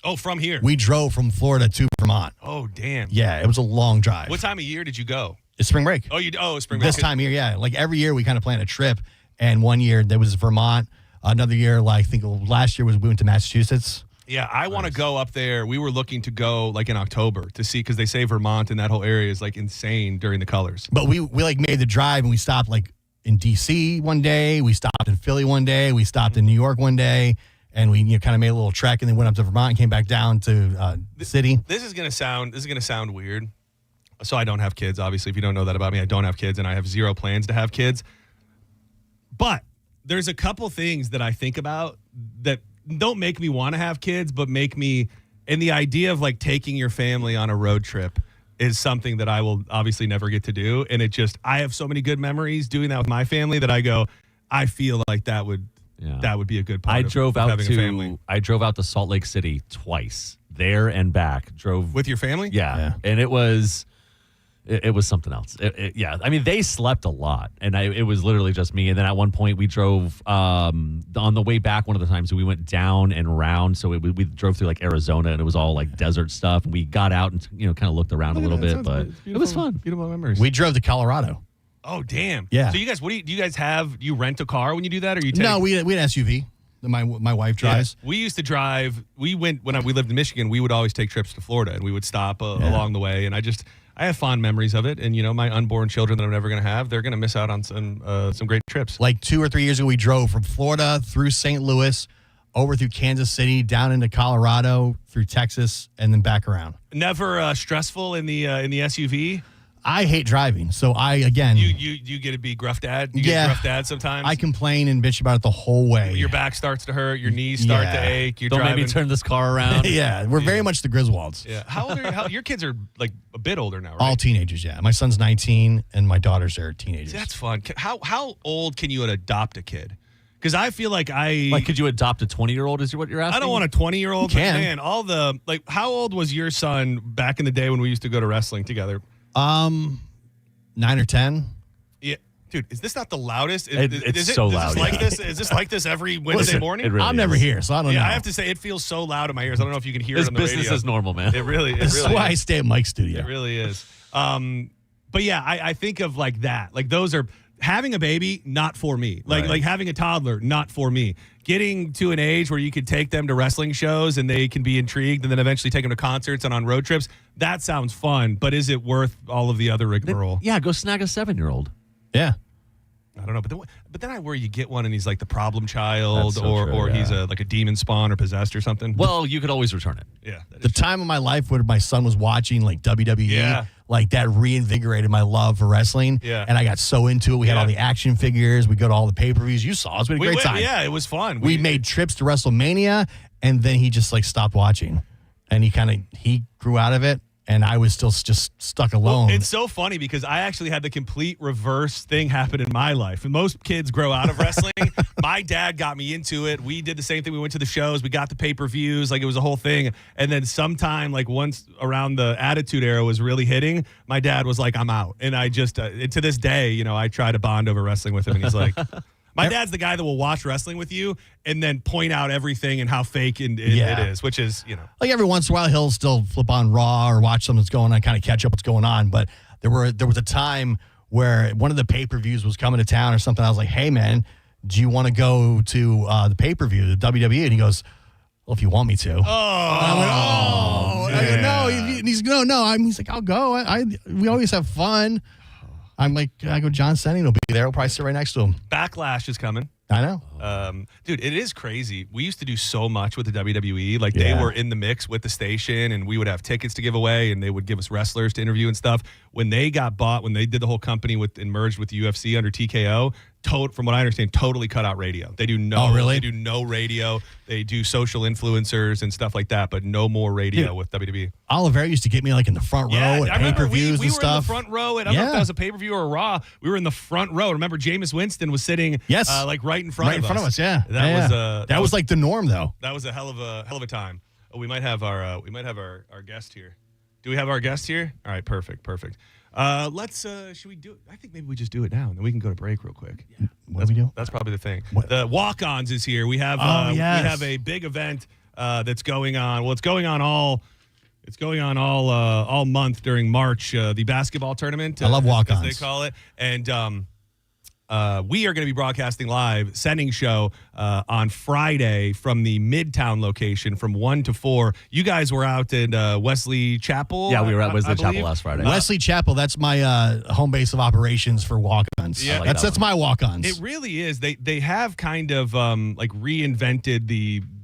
[SPEAKER 5] Oh, from here?
[SPEAKER 6] We drove from Florida to Vermont.
[SPEAKER 5] Oh, damn.
[SPEAKER 6] Yeah, it was a long drive.
[SPEAKER 5] What time of year did you go?
[SPEAKER 6] It's spring break.
[SPEAKER 5] Spring break.
[SPEAKER 6] This time of year, yeah. Like every year we kind of plan a trip, and one year there was Vermont. Another year, like I think last year we went to Massachusetts.
[SPEAKER 5] Yeah, I want to go up there. We were looking to go like in October to see, because they say Vermont and that whole area is like insane during the colors.
[SPEAKER 6] But we like made the drive, and we stopped like in D.C. one day. We stopped in Philly one day. We stopped in New York one day. And we kind of made a little trek, and then went up to Vermont and came back down to the city.
[SPEAKER 5] This is gonna sound weird. So I don't have kids. Obviously, if you don't know that about me, I don't have kids, and I have zero plans to have kids. But there's a couple things that I think about that don't make me want to have kids, but make me, and the idea of like taking your family on a road trip is something that I will obviously never get to do. And I have so many good memories doing that with my family that I go, I feel like that would be a good part of having a family.
[SPEAKER 2] I drove out to Salt Lake City twice, there and back. Drove
[SPEAKER 5] with your family?
[SPEAKER 2] Yeah. And it was something else. I mean, they slept a lot, and it was literally just me. And then at one point we drove on the way back. One of the times we went down and around, so we drove through like Arizona, and it was all like desert stuff. And we got out and kind of looked around a little bit, but it was fun.
[SPEAKER 5] Beautiful memories.
[SPEAKER 6] We drove to Colorado.
[SPEAKER 5] Oh damn!
[SPEAKER 6] Yeah.
[SPEAKER 5] So you guys, do you guys have? Do you rent a car when you do that, or you take?
[SPEAKER 6] No, we had an SUV. that My wife drives.
[SPEAKER 5] Yeah. We used to drive. We went when we lived in Michigan. We would always take trips to Florida, and we would stop along the way. And I have fond memories of it. And my unborn children that I'm never going to have, they're going to miss out on some great trips.
[SPEAKER 6] Like 2 or 3 years ago, we drove from Florida through St. Louis, over through Kansas City, down into Colorado, through Texas, and then back around.
[SPEAKER 5] Never stressful in the SUV.
[SPEAKER 6] I hate driving, so you
[SPEAKER 5] get to be gruff dad. You get gruff dad sometimes.
[SPEAKER 6] I complain and bitch about it the whole way.
[SPEAKER 5] Your back starts to hurt, your knees start to ache. You're
[SPEAKER 2] Don't
[SPEAKER 5] driving.
[SPEAKER 2] make me turn this car around.
[SPEAKER 6] Yeah, we're very much the Griswolds.
[SPEAKER 5] Yeah. How old are you? Your kids are like a bit older now, right?
[SPEAKER 6] All teenagers. Yeah, my son's 19 and my daughters are teenagers.
[SPEAKER 5] See, that's fun. How old can you adopt a kid? Because I feel like
[SPEAKER 2] could you adopt a 20-year-old? Is what you're asking?
[SPEAKER 5] I don't want a 20-year-old.
[SPEAKER 6] You can.
[SPEAKER 5] Man, how old was your son back in the day when we used to go to wrestling together?
[SPEAKER 6] 9 or 10.
[SPEAKER 5] Yeah, dude, is this not the loudest?
[SPEAKER 2] It's so loud.
[SPEAKER 5] Is this like this every Wednesday morning?
[SPEAKER 2] Really
[SPEAKER 6] I'm never here, so I don't know.
[SPEAKER 5] I have to say it feels so loud in my ears. I don't know if you can hear it on the radio.
[SPEAKER 2] Business is normal, man.
[SPEAKER 5] It really
[SPEAKER 6] This
[SPEAKER 5] is.
[SPEAKER 6] is why I stay at Mike's studio.
[SPEAKER 5] It really is. But yeah, I think of like that. Like those are having a baby, not for me. Like having a toddler, not for me. Getting to an age where you could take them to wrestling shows and they can be intrigued, and then eventually take them to concerts and on road trips. That sounds fun, but is it worth all of the other rigmarole?
[SPEAKER 2] Yeah, go snag a 7-year-old.
[SPEAKER 6] Yeah.
[SPEAKER 5] I don't know, but then I worry you get one and he's like the problem child, or he's like a demon spawn or possessed or something.
[SPEAKER 2] Well, you could always return it.
[SPEAKER 5] Yeah.
[SPEAKER 6] The time of my life where my son was watching like WWE, like that reinvigorated my love for wrestling.
[SPEAKER 5] Yeah.
[SPEAKER 6] And I got so into it. We had all the action figures. We go to all the pay-per-views. You saw us. We had a great time.
[SPEAKER 5] Yeah, it was fun.
[SPEAKER 6] We made trips to WrestleMania, and then he just like stopped watching, and he grew out of it. And I was still just stuck alone.
[SPEAKER 5] Well, it's so funny because I actually had the complete reverse thing happen in my life. And most kids grow out of wrestling. My dad got me into it. We did the same thing. We went to the shows. We got the pay-per-views. Like, it was a whole thing. And then sometime, like, once around the Attitude Era was really hitting, my dad was like, I'm out. And I just, to this day, I try to bond over wrestling with him. And he's like... My dad's the guy that will watch wrestling with you and then point out everything and how fake it is, which is,
[SPEAKER 6] Like every once in a while, he'll still flip on Raw or watch something that's going on, kind of catch up what's going on. But there was a time where one of the pay-per-views was coming to town or something. I was like, hey, man, do you want to go to the pay-per-view, the WWE? And he goes, well, if you want me to.
[SPEAKER 5] Oh.
[SPEAKER 6] I went, oh. I go, no. And he's no. He's like, I'll go. We always have fun. I'm like, I go, John Senning will be there. I'll probably sit right next to him.
[SPEAKER 5] Backlash is coming.
[SPEAKER 6] I know.
[SPEAKER 5] Dude, it is crazy. We used to do so much with the WWE. Like, they were in the mix with the station, and we would have tickets to give away, and they would give us wrestlers to interview and stuff. When they got bought, when they did the whole company and merged with the UFC under TKO, from what I understand, totally cut out radio. They do They do no radio. They do social influencers and stuff like that, but no more radio with WWE.
[SPEAKER 6] Oliveira used to get me like in the front row at pay-per-views and stuff.
[SPEAKER 5] We were in the front row, and I don't know if that was a pay-per-view or a Raw. We were in the front row. Remember, Jameis Winston was sitting like right in front of us.
[SPEAKER 6] Yeah. That was like the norm, thoh.
[SPEAKER 5] That was a hell of a time. Oh, we might have our guest here. Do we have our guest here? All right, perfect. Let's should we do it? I think maybe we just do it now, and then we can go to break real quick.
[SPEAKER 6] Yeah. What do we do?
[SPEAKER 5] That's probably the thing. The Walk-ons is here. We have we have a big event that's going on. Well, it's going on all month during March. The basketball tournament.
[SPEAKER 6] I love Walk-ons,
[SPEAKER 5] as they call it, and we are going to be broadcasting live, sending show on Friday from the Midtown location from 1 to 4. You guys were out in Wesley Chapel.
[SPEAKER 2] Yeah, we were at Wesley Chapel last Friday.
[SPEAKER 6] Wesley Chapel, that's my home base of operations for Walk-ons.
[SPEAKER 5] Yeah,
[SPEAKER 6] that's my Walk-ons.
[SPEAKER 5] It really is. They have kind of like reinvented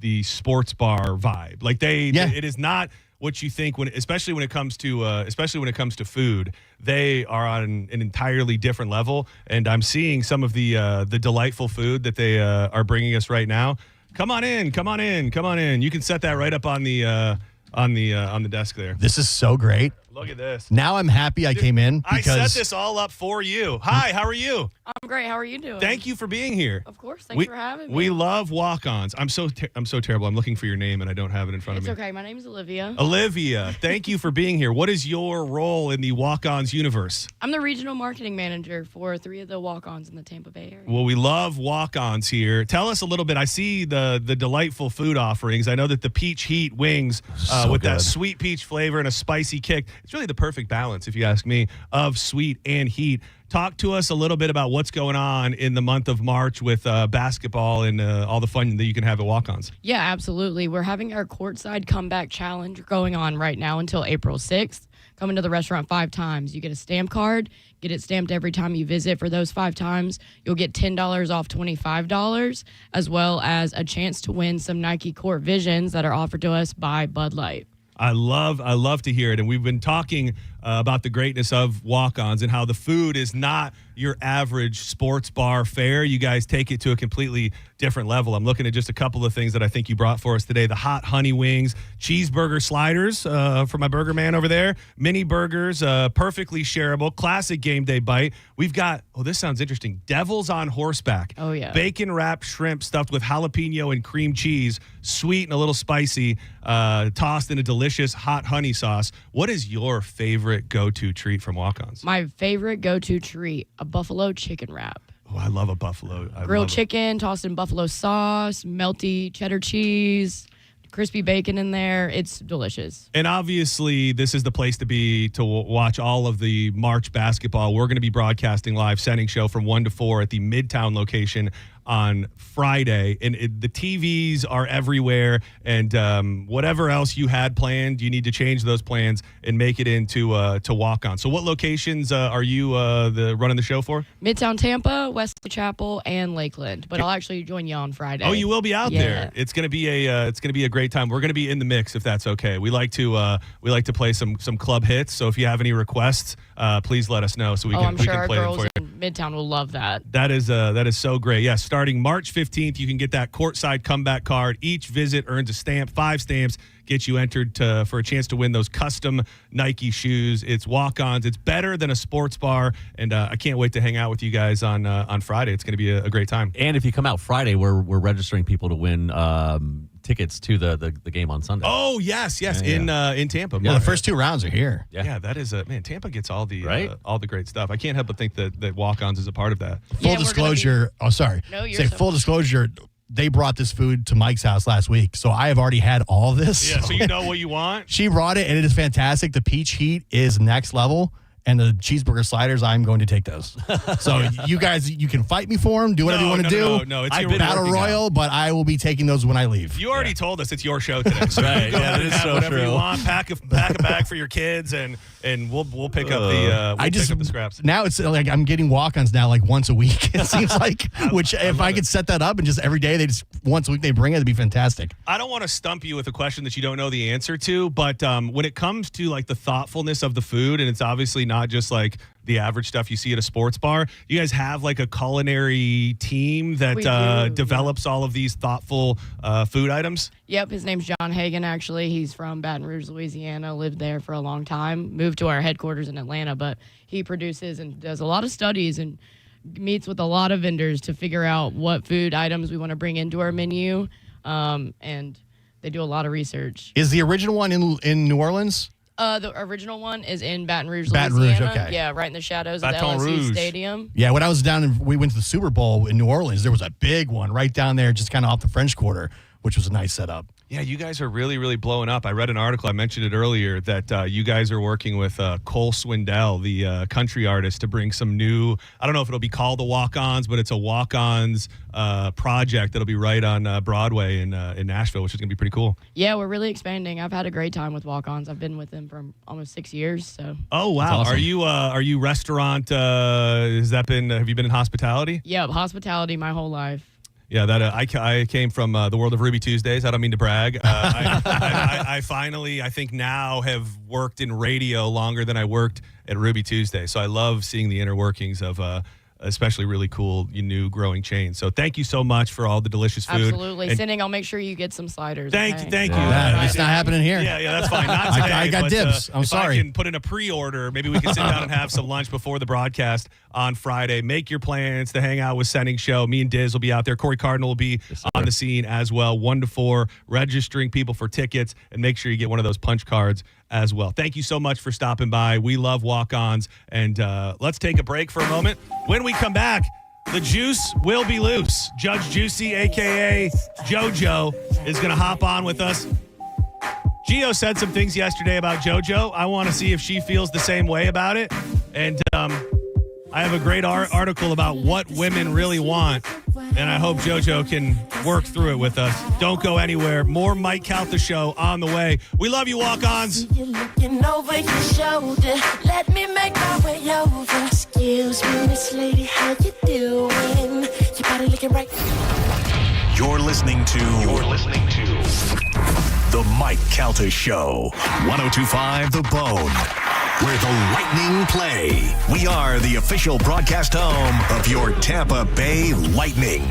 [SPEAKER 5] the sports bar vibe. Like it is not what you think especially when it comes to food. They are on an entirely different level, and I'm seeing some of the delightful food that they are bringing us right now. Come on in. You can set that right up on the desk there.
[SPEAKER 6] This is so great.
[SPEAKER 5] Look at this.
[SPEAKER 6] Now I'm happy I came in because
[SPEAKER 5] I set this all up for you. Hi, how are you?
[SPEAKER 7] I'm great. How are you doing?
[SPEAKER 5] Thank you for being here.
[SPEAKER 7] Of course. Thanks for having me.
[SPEAKER 5] We love walk-ons. I'm so terrible. I'm looking for your name and I don't have it in front of me.
[SPEAKER 7] It's okay. My name's Olivia.
[SPEAKER 5] Olivia, thank you for being here. What is your role in the walk-ons universe?
[SPEAKER 7] I'm the regional marketing manager for 3 of the walk-ons in the Tampa Bay area.
[SPEAKER 5] Well, we love walk-ons here. Tell us a little bit. I see the delightful food offerings. I know that the peach heat wings with that sweet peach flavor and a spicy kick. It's really the perfect balance, if you ask me, of sweet and heat. Talk to us a little bit about what's going on in the month of March with basketball and all the fun that you can have at Walk-Ons.
[SPEAKER 7] Yeah, absolutely. We're having our courtside comeback challenge going on right now until April 6th. Come into the restaurant 5 times. You get a stamp card, get it stamped every time you visit. For those 5 times, you'll get $10 off $25, as well as a chance to win some Nike Court Visions that are offered to us by Bud Light.
[SPEAKER 5] I love to hear it. And we've been talking about the greatness of walk-ons and how the food is not your average sports bar fare. You guys take it to a completely different level. I'm looking at just a couple of things that I think you brought for us today. The hot honey wings, cheeseburger sliders for my burger man over there, mini burgers, perfectly shareable, classic game day bite. We've got, this sounds interesting, Devils on Horseback.
[SPEAKER 7] Oh, yeah.
[SPEAKER 5] Bacon-wrapped shrimp stuffed with jalapeno and cream cheese, sweet and a little spicy, tossed in a delicious hot honey sauce. What is your favorite go-to treat from Walk-Ons?
[SPEAKER 7] My favorite go-to treat, a buffalo chicken wrap.
[SPEAKER 5] Oh, I love a buffalo.
[SPEAKER 7] Grilled chicken, tossed in buffalo sauce, melty cheddar cheese, crispy bacon in there. It's delicious.
[SPEAKER 5] And obviously, this is the place to be to watch all of the March basketball. We're going to be broadcasting live setting show from 1 to 4 at the Midtown location on Friday, and the TVs are everywhere, and whatever else you had planned, you need to change those plans and make it into to Walk-On. So what locations are you running the show for?
[SPEAKER 7] Midtown Tampa, Wesley Chapel, and Lakeland. But I'll actually join you on Friday.
[SPEAKER 5] Oh, you will be out there. It's gonna be a great time. We're gonna be in the mix if that's okay. We like to play some club hits. So if you have any requests, please let us know so we can
[SPEAKER 7] I'm sure
[SPEAKER 5] can
[SPEAKER 7] our
[SPEAKER 5] play them
[SPEAKER 7] girls
[SPEAKER 5] for you.
[SPEAKER 7] in Midtown will love that.
[SPEAKER 5] That is so great. Yeah, starting March 15th, you can get that courtside comeback card. Each visit earns a stamp. 5 stamps get you entered for a chance to win those custom Nike shoes. It's Walk-Ons. It's better than a sports bar, and I can't wait to hang out with you guys on Friday. It's going to be a great time.
[SPEAKER 2] And if you come out Friday, we're registering people to win tickets to the game on Sunday.
[SPEAKER 5] Oh, yes, in Tampa.
[SPEAKER 6] Yeah, the first 2 rounds are here.
[SPEAKER 5] Yeah, that is man. Tampa gets all the great stuff. I can't help but think that Walk-Ons is a part of that.
[SPEAKER 6] Full disclosure. Full disclosure. They brought this food to Mike's house last week, so I have already had all of this.
[SPEAKER 5] Yeah, so you know what you want.
[SPEAKER 6] She brought it, and it is fantastic. The peach heat is next level. And the cheeseburger sliders, I'm going to take those. So you guys, you can fight me for them, do whatever you want to do.
[SPEAKER 5] No, it's
[SPEAKER 6] I've been Battle Royal, but I will be taking those when I leave.
[SPEAKER 5] You already told us it's your show today. So
[SPEAKER 2] right.
[SPEAKER 5] Go ahead and have
[SPEAKER 2] so
[SPEAKER 5] whatever
[SPEAKER 2] true.
[SPEAKER 5] you want. Pack a bag for your kids, and we'll pick up the pick up the scraps.
[SPEAKER 6] Now it's like I'm getting walk-ons now like once a week. It seems like, if I could set that up and just every day once a week they bring it, it'd be fantastic.
[SPEAKER 5] I don't want to stump you with a question that you don't know the answer to, but when it comes to like the thoughtfulness of the food, and it's obviously not just like the average stuff you see at a sports bar, you guys have like a culinary team that develops all of these thoughtful food items?
[SPEAKER 7] Yep, his name's John Hagan, actually. He's from Baton Rouge, Louisiana, lived there for a long time, moved to our headquarters in Atlanta, but he produces and does a lot of studies and meets with a lot of vendors to figure out what food items we want to bring into our menu, and they do a lot of research.
[SPEAKER 6] Is the original one in New Orleans?
[SPEAKER 7] The original one is in Baton Rouge,
[SPEAKER 6] Baton
[SPEAKER 7] Louisiana.
[SPEAKER 6] Rouge, okay.
[SPEAKER 7] Yeah, right in the shadows of the
[SPEAKER 5] Baton
[SPEAKER 7] LSU
[SPEAKER 5] Rouge.
[SPEAKER 7] Stadium.
[SPEAKER 6] Yeah, when I was we went to the Super Bowl in New Orleans, there was a big one right down there, just kind of off the French Quarter, which was a nice setup.
[SPEAKER 5] Yeah, you guys are really, really blowing up. I read an article, I mentioned it earlier, that you guys are working with Cole Swindell, the country artist, to bring some new, I don't know if it'll be called the Walk-Ons, but it's a Walk-Ons project that'll be right on Broadway in Nashville, which is going to be pretty cool.
[SPEAKER 7] Yeah, we're really expanding. I've had a great time with Walk-Ons. I've been with them for almost 6 years. So.
[SPEAKER 5] Oh, wow.
[SPEAKER 6] Awesome.
[SPEAKER 5] Are you restaurant, have you been in hospitality?
[SPEAKER 7] Yeah, hospitality my whole life.
[SPEAKER 5] Yeah, that I came from the world of Ruby Tuesdays. I don't mean to brag. I finally, I think now, have worked in radio longer than I worked at Ruby Tuesday. So I love seeing the inner workings of especially really cool new growing chains. So thank you so much for all the delicious food.
[SPEAKER 7] Absolutely. Sending, I'll make sure you get some sliders.
[SPEAKER 5] Thank you.
[SPEAKER 6] It's not happening here.
[SPEAKER 5] Yeah, that's fine. Not today.
[SPEAKER 6] I got dibs. I'm sorry.
[SPEAKER 5] If I can put in a pre-order, maybe we can sit down and have some lunch before the broadcast on Friday. Make your plans to hang out with Sending Show. Me and Diz will be out there. Corey Cardinal will be on the scene as well. 1 to 4, registering people for tickets, and make sure you get one of those punch cards as well. Thank you so much for stopping by. We love Walk-ons, and let's take a break for a moment. When we come back, the juice will be loose. Judge Juicy, a.k.a. JoJo, is going to hop on with us. Gio said some things yesterday about JoJo. I want to see if she feels the same way about it. And I have a great article about what women really want, and I hope JoJo can work through it with us. Don't go anywhere. More Mike Calta Show on the way. We love you, Walk-ons.
[SPEAKER 15] You're looking over your shoulder. Let me make my way over. Excuse me, Miss Lady, how you doing? Your body looking right.
[SPEAKER 1] You're listening to The Mike Calta Show. 102.5 The Bone, where the Lightning play. We are the official broadcast home of your Tampa Bay Lightning.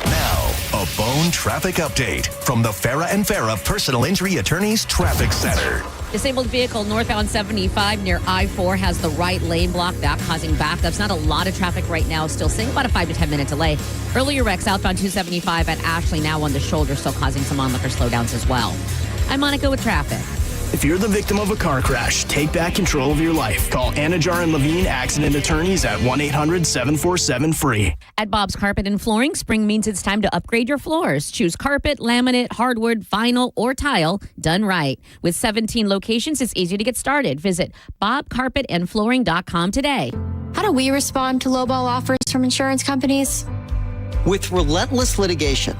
[SPEAKER 1] Now, a Bone traffic update from the Farah and Farah Personal Injury Attorneys Traffic Center.
[SPEAKER 9] Disabled vehicle northbound 75 near I-4 has the right lane blocked, that causing backups. Not a lot of traffic right now, still seeing about a 5 to 10 minute delay. Earlier wreck southbound 275 at Ashley, now on the shoulder, still causing some onlooker slowdowns as well. I'm Monica with traffic.
[SPEAKER 13] If you're the victim of a car crash, take back control of your life. Call Anajar and Levine Accident Attorneys at 1-800-747-FREE.
[SPEAKER 9] At Bob's Carpet and Flooring, spring means it's time to upgrade your floors. Choose carpet, laminate, hardwood, vinyl, or tile done right. With 17 locations, it's easy to get started. Visit bobcarpetandflooring.com today.
[SPEAKER 12] How do we respond to lowball offers from insurance companies?
[SPEAKER 10] With relentless litigation.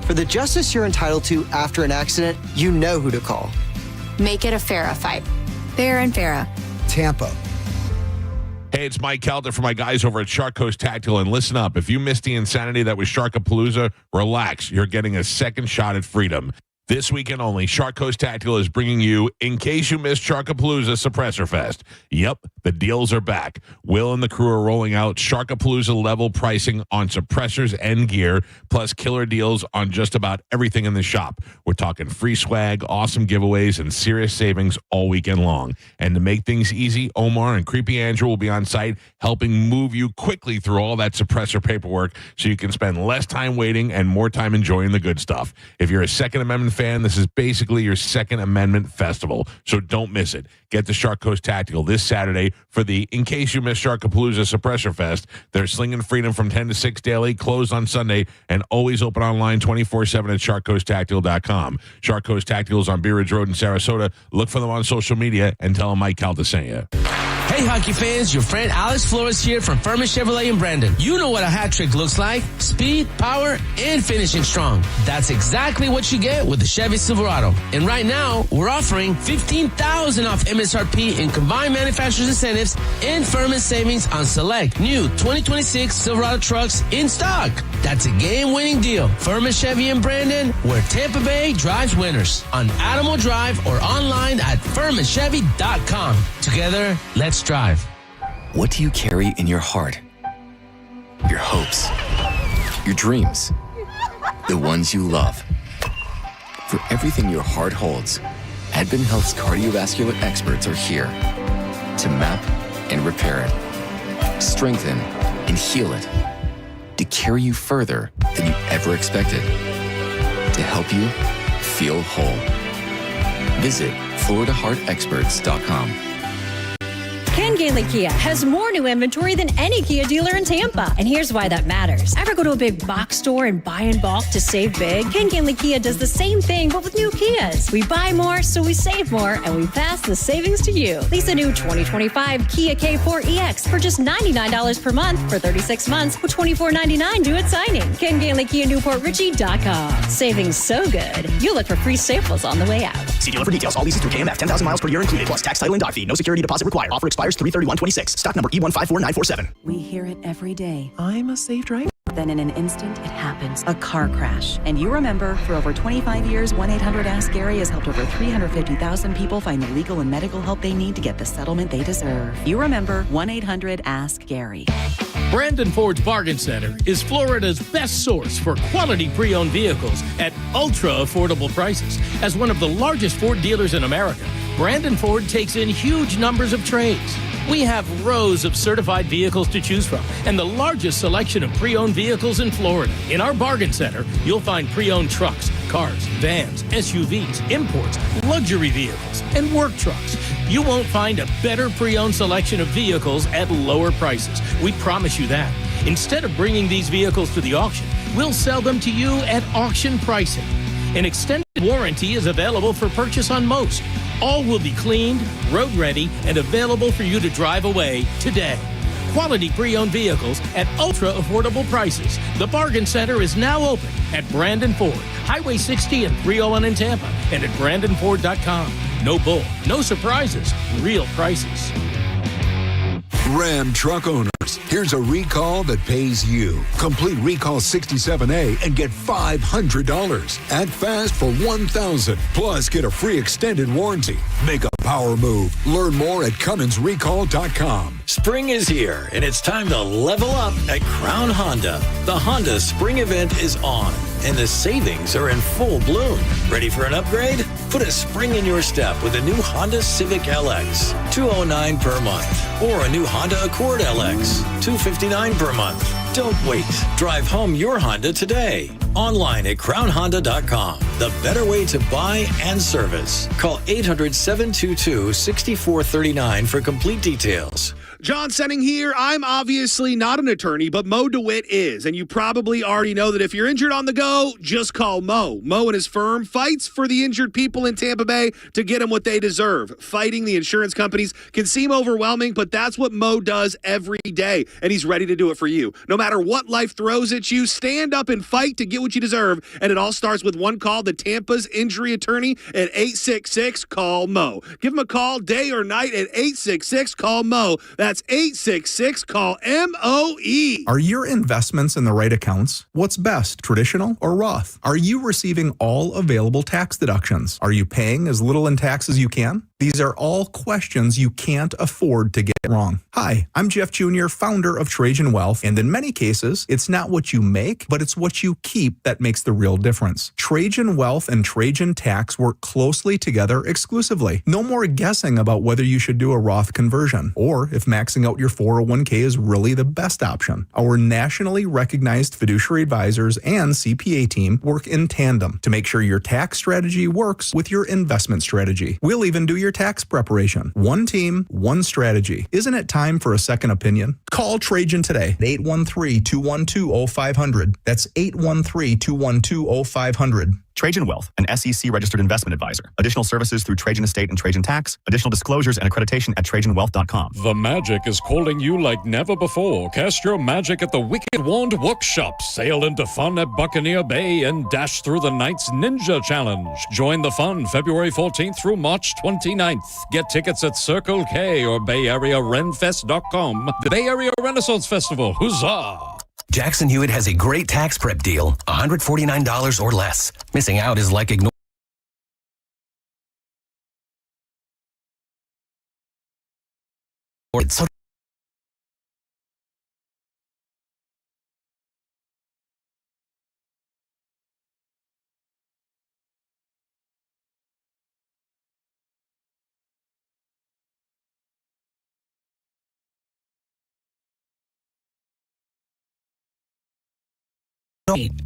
[SPEAKER 10] For the justice you're entitled to after an accident, you know who to call.
[SPEAKER 12] Make it a Farah fight. Farah and Farah.
[SPEAKER 10] Tampa.
[SPEAKER 21] Hey, it's Mike Calta for my guys over at Shark Coast Tactical. And listen up, if you missed the insanity that was Sharkapalooza, relax. You're getting a second shot at freedom. This weekend only, Shark Coast Tactical is bringing you, in case you missed Sharkapalooza, Suppressor Fest. Yep, the deals are back. Will and the crew are rolling out Sharkapalooza level pricing on suppressors and gear, plus killer deals on just about everything in the shop. We're talking free swag, awesome giveaways, and serious savings all weekend long. And to make things easy, Omar and Creepy Andrew will be on site helping move you quickly through all that suppressor paperwork so you can spend less time waiting and more time enjoying the good stuff. If you're a Second Amendment fan, this is basically your Second Amendment festival, so don't miss it. Get to Shark Coast Tactical this Saturday for the In Case You Missed Sharkapalooza Suppressor Fest. They're slinging freedom from 10 to 6 daily, closed on Sunday, and always open online 24/7 at sharkcoasttactical.com. Shark Coast Tactical is on Bee Ridge Road in Sarasota. Look for them on social media and tell them Mike Calta sent you.
[SPEAKER 22] Hey, hockey fans, your friend Alex Flores here from Furman Chevrolet in Brandon. You know what a hat trick looks like. Speed, power, and finishing strong. That's exactly what you get with the Chevy Silverado. And right now, we're offering $15,000 off MSRP in combined manufacturer's incentives and Furman savings on select new 2026 Silverado trucks in stock. That's a game-winning deal. Furman Chevy in Brandon, where Tampa Bay drives winners. On Adamo Drive or online at FurmanChevy.com. Together, let's drive.
[SPEAKER 23] What do you carry in your heart? Your hopes, your dreams, the ones you love. For everything your heart holds, Advent Health's cardiovascular experts are here to map and repair it, strengthen and heal it, to carry you further than you ever expected, to help you feel whole. Visit FloridaHeartExperts.com.
[SPEAKER 3] Ken Gailey Kia has more new inventory than any Kia dealer in Tampa. And here's why that matters. Ever go to a big box store and buy in bulk to save big? Ken Gailey Kia does the same thing, but with new Kias. We buy more, so we save more, and we pass the savings to you. Lease a new 2025 Kia K4 EX for just $99 per month for 36 months with $24.99 due at signing. Ken Gailey Kia NewportRichie.com. Savings so good, you'll look for free samples on the way out.
[SPEAKER 13] See dealer for details. All leases through KMF. 10,000 miles per year included, plus tax, title, and dock fee. No security deposit required. Offer expires 3/31/26. Stock number E154947.
[SPEAKER 24] We hear it every day. I'm a safe driver.
[SPEAKER 8] Then in an instant, it happens. A car crash. And you remember, for over 25 years, 1-800-ASK-GARY has helped over 350,000 people find the legal and medical help they need to get the settlement they deserve. You remember 1-800-ASK-GARY.
[SPEAKER 11] Brandon Ford's Bargain Center is Florida's best source for quality pre-owned vehicles at ultra-affordable prices. As one of the largest Ford dealers in America, Brandon Ford takes in huge numbers of trades. We have rows of certified vehicles to choose from and the largest selection of pre-owned vehicles in Florida. In our Bargain Center, you'll find pre-owned trucks, cars, vans, SUVs, imports, luxury vehicles, and work trucks. You won't find a better pre-owned selection of vehicles at lower prices. We promise you that. Instead of bringing these vehicles to the auction, we'll sell them to you at auction pricing. An extended warranty is available for purchase on most. All will be cleaned, road ready, and available for you to drive away today. Quality pre-owned vehicles at ultra-affordable prices. The Bargain Center is now open at Brandon Ford, Highway 60 and 301 in Tampa, and at BrandonFord.com. No bull, no surprises, real prices.
[SPEAKER 14] Ram truck owners, here's a recall that pays you. Complete Recall 67A and get $500. Act fast for $1,000. Plus, get a free extended warranty. Make a power move. Learn more at CumminsRecall.com.
[SPEAKER 16] Spring is here, and it's time to level up at Crown Honda. The Honda Spring event is on, and the savings are in full bloom. Ready for an upgrade? Put a spring in your step with a new Honda Civic LX, $209 per month, or a new Honda Accord LX, $259 per month. Don't wait. Drive home your Honda today. Online at crownhonda.com. The better way to buy and service. Call 800-722-6439 for complete details.
[SPEAKER 24] John Senning here. I'm obviously not an attorney, but Mo DeWitt is. And you probably already know that if you're injured on the go, just call Mo. Mo and his firm fights for the injured people in Tampa Bay to get them what they deserve. Fighting the insurance companies can seem overwhelming, but that's what Mo does every day. And he's ready to do it for you. No matter what life throws at you, stand up and fight to get what you deserve. And it all starts with one call to Tampa's injury attorney at 866-CALL-MO. Give him a call day or night at 866-CALL-MO. That's 866-CALL-MOE.
[SPEAKER 25] Are your investments in the right accounts? What's best, traditional or Roth? Are you receiving all available tax deductions? Are you paying as little in tax as you can? These are all questions you can't afford to get wrong. Hi, I'm Jeff Jr., founder of Trajan Wealth, and in many cases, it's not what you make, but it's what you keep that makes the real difference. Trajan Wealth and Trajan Tax work closely together exclusively. No more guessing about whether you should do a Roth conversion, or if maxing out your 401k is really the best option. Our nationally recognized fiduciary advisors and CPA team work in tandem to make sure your tax strategy works with your investment strategy. We'll even do your tax preparation. One team, one strategy. Isn't it time for a second opinion? Call Trajan today at 813-212-0500. That's 813-212-0500.
[SPEAKER 27] Trajan Wealth, an SEC-registered investment advisor. Additional services through Trajan Estate and Trajan Tax. Additional disclosures and accreditation at TrajanWealth.com.
[SPEAKER 28] The magic is calling you like never before. Cast your magic at the Wicked Wand Workshop. Sail into fun at Buccaneer Bay and dash through the night's Ninja Challenge. Join the fun February 14th through March 29th. Get tickets at Circle K or BayAreaRenFest.com. The Bay Area Renaissance Festival. Huzzah!
[SPEAKER 29] Jackson Hewitt has a great tax prep deal, $149 or less. Missing out is like ignoring.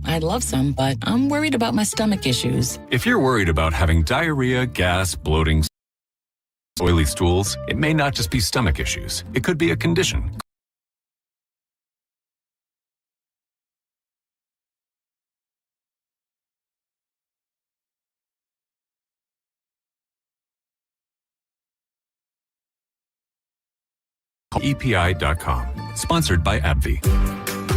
[SPEAKER 30] I'd love some, but I'm worried about my stomach issues.
[SPEAKER 31] If you're worried about having diarrhea, gas, bloating, oily stools, it may not just be stomach issues. It could be a condition. EPI.com. Sponsored by AbbVie.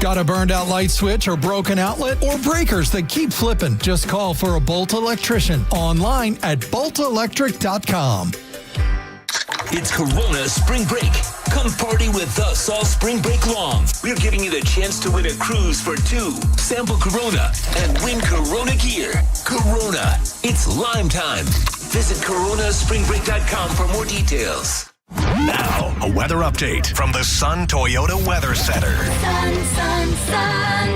[SPEAKER 18] Got a burned out light switch or broken outlet or breakers that keep flipping? Just call for a Bolt electrician online at boltelectric.com.
[SPEAKER 32] It's Corona Spring Break.
[SPEAKER 1] Come party with us all spring break long. We're giving you the chance to win a cruise for two, sample Corona, and win Corona gear. Corona, it's Lime time. Visit coronaspringbreak.com for more details.
[SPEAKER 29] Now, a weather update from the Sun Toyota Weather Center.
[SPEAKER 2] Sun,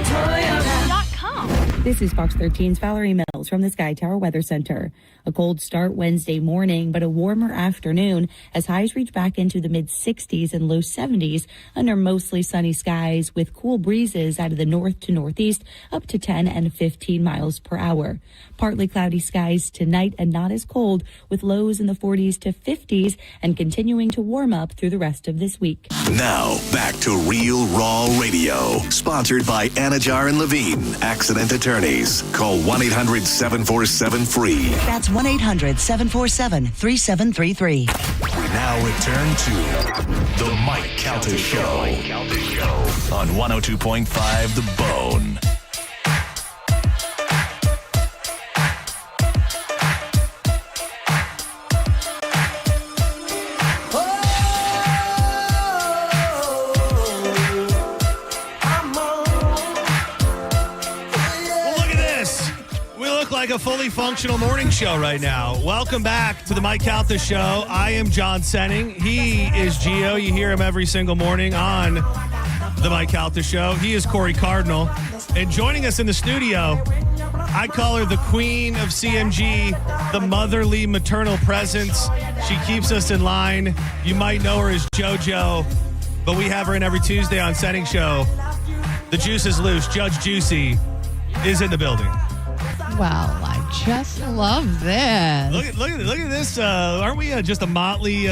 [SPEAKER 2] Toyota.com.
[SPEAKER 4] This is Fox 13's Valerie Mills from the Sky Tower Weather Center. A cold start Wednesday morning, but a warmer afternoon as highs reach back into the mid-60s and low 70s under mostly sunny skies with cool breezes out of the north to northeast up to 10 and 15 miles per hour. Partly cloudy skies tonight and not as cold with lows in the 40s to 50s and continuing to warm up through the rest of this week.
[SPEAKER 29] Now, back to Real Raw Radio. Sponsored by Anajar and Levine, accident attorneys. Call 1-800-747-FREE.
[SPEAKER 5] That's 1-800-747-3733.
[SPEAKER 29] We now return to The Mike Calta Show on 102.5 The Bone.
[SPEAKER 6] Like a fully functional morning show right now. Welcome back to the Mike Calta Show. I am John Senning. He is Gio. You hear him every single morning on the Mike Calta Show. He is Corey Cardinal. And joining us in the studio, I call her the queen of CMG, the motherly maternal presence. She keeps us in line. You might know her as JoJo, but we have her in every Tuesday on Senning Show. The juice is loose. Judge Juicy is in the building.
[SPEAKER 7] Well, I just love this.
[SPEAKER 6] Look at this. Aren't we just a motley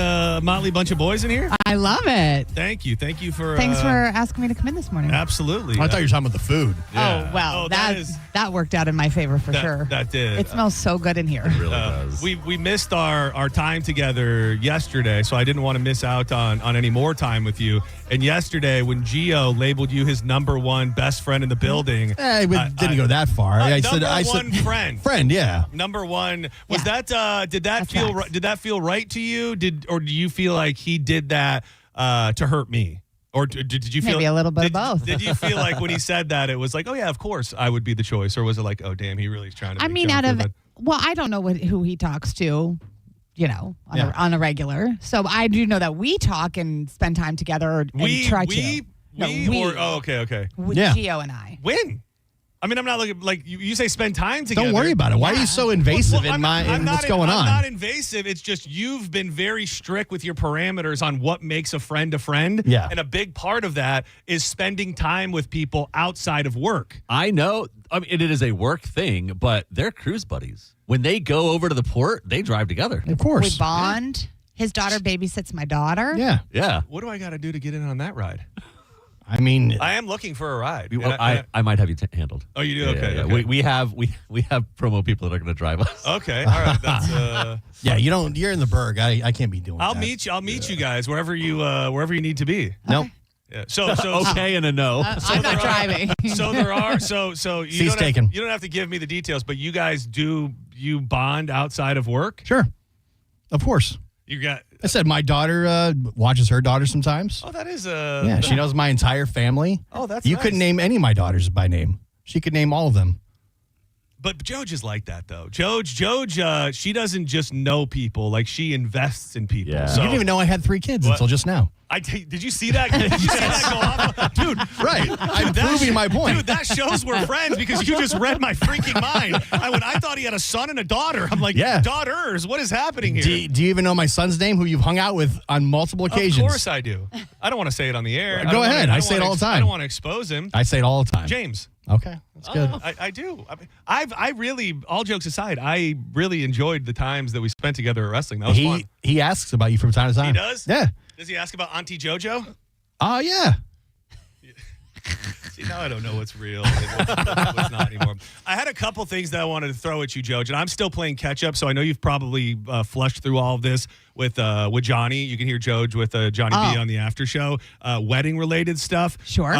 [SPEAKER 6] bunch of boys in here?
[SPEAKER 7] I love it.
[SPEAKER 6] Thank you for.
[SPEAKER 7] Thanks for asking me to come in this morning.
[SPEAKER 6] Absolutely.
[SPEAKER 15] I thought you were talking about the food.
[SPEAKER 7] Yeah. Oh well, that worked out in my favor for sure.
[SPEAKER 6] That did.
[SPEAKER 7] It smells so good in here.
[SPEAKER 15] It really does.
[SPEAKER 6] We missed our time together yesterday, so I didn't want to miss out on any more time with you. And yesterday, when Gio labeled you his number one best friend in the building,
[SPEAKER 15] didn't go that far. I said friend, yeah.
[SPEAKER 6] Number one. Was that did that feel right to you? Or do you feel like he did that to hurt me? Or did you feel
[SPEAKER 7] maybe a little bit of both?
[SPEAKER 6] Did you feel like when he said that it was like, oh yeah, of course I would be the choice, or was it like, oh damn, he really is trying to?
[SPEAKER 7] I mean, I don't know who he talks to, on a regular. So I do know that we talk and spend time together.
[SPEAKER 6] Okay.
[SPEAKER 7] Gio and I.
[SPEAKER 6] When? I mean, I'm not looking like you say spend time together.
[SPEAKER 15] Don't worry about it. Why are you so invasive in what's going on?
[SPEAKER 6] I'm not invasive. It's just you've been very strict with your parameters on what makes a friend a friend.
[SPEAKER 15] Yeah.
[SPEAKER 6] And a big part of that is spending time with people outside of work.
[SPEAKER 17] I know. I mean, it is a work thing, but they're cruise buddies. When they go over to the port, they drive together.
[SPEAKER 15] Of course.
[SPEAKER 7] We bond. Yeah. His daughter babysits my daughter.
[SPEAKER 15] Yeah.
[SPEAKER 17] Yeah.
[SPEAKER 6] What do I got to do to get in on that ride?
[SPEAKER 15] I mean,
[SPEAKER 6] I am looking for a ride.
[SPEAKER 17] Well, I might have you handled.
[SPEAKER 6] Oh, you do? Okay.
[SPEAKER 17] Yeah.
[SPEAKER 6] Okay.
[SPEAKER 17] We have promo people that are going to drive us.
[SPEAKER 6] Okay. All right. That's
[SPEAKER 15] yeah. You're in the Berg. I can't be doing.
[SPEAKER 6] I'll meet you guys wherever you need to be.
[SPEAKER 15] Nope.
[SPEAKER 6] Yeah. So
[SPEAKER 17] okay and a no.
[SPEAKER 7] I'm not driving.
[SPEAKER 6] So there are so you don't have to give me the details, but you guys you bond outside of work?
[SPEAKER 15] Sure. Of course. I said my daughter watches her daughter sometimes.
[SPEAKER 6] Oh, that is
[SPEAKER 15] yeah, she knows my entire family.
[SPEAKER 6] Oh, that's
[SPEAKER 15] You
[SPEAKER 6] nice.
[SPEAKER 15] couldn't name any of my daughters by name. She could name all of them.
[SPEAKER 6] But Joj is like that, though. Joj, she doesn't just know people. Like, she invests in people.
[SPEAKER 15] Yeah.
[SPEAKER 6] So,
[SPEAKER 15] you didn't even know I had 3 kids until just now.
[SPEAKER 6] Did you see that? Did you see that go off? Dude.
[SPEAKER 15] Right. I'm proving my point.
[SPEAKER 6] Dude, that shows we're friends because you just read my freaking mind. I thought he had a son and a daughter. I'm like,
[SPEAKER 15] yeah.
[SPEAKER 6] Daughters, what is happening here?
[SPEAKER 15] Do you even know my son's name, who you've hung out with on multiple occasions?
[SPEAKER 6] Of course I do. I don't want to say it on the air.
[SPEAKER 15] Go ahead. I say it all the time.
[SPEAKER 6] I don't want to expose him.
[SPEAKER 15] I say it all the time.
[SPEAKER 6] James.
[SPEAKER 15] Okay, that's good.
[SPEAKER 6] I do. I really, all jokes aside, I really enjoyed the times that we spent together at wrestling. That was fun.
[SPEAKER 15] He asks about you from time to time.
[SPEAKER 6] He does?
[SPEAKER 15] Yeah.
[SPEAKER 6] Does he ask about Auntie JoJo?
[SPEAKER 15] Yeah.
[SPEAKER 6] See, now I don't know what's real and what's not anymore. I had a couple things that I wanted to throw at you, Joj, and I'm still playing catch up, so I know you've probably flushed through all of this with Johnny. You can hear Joj with Johnny B on the after show. Wedding related stuff.
[SPEAKER 7] Sure.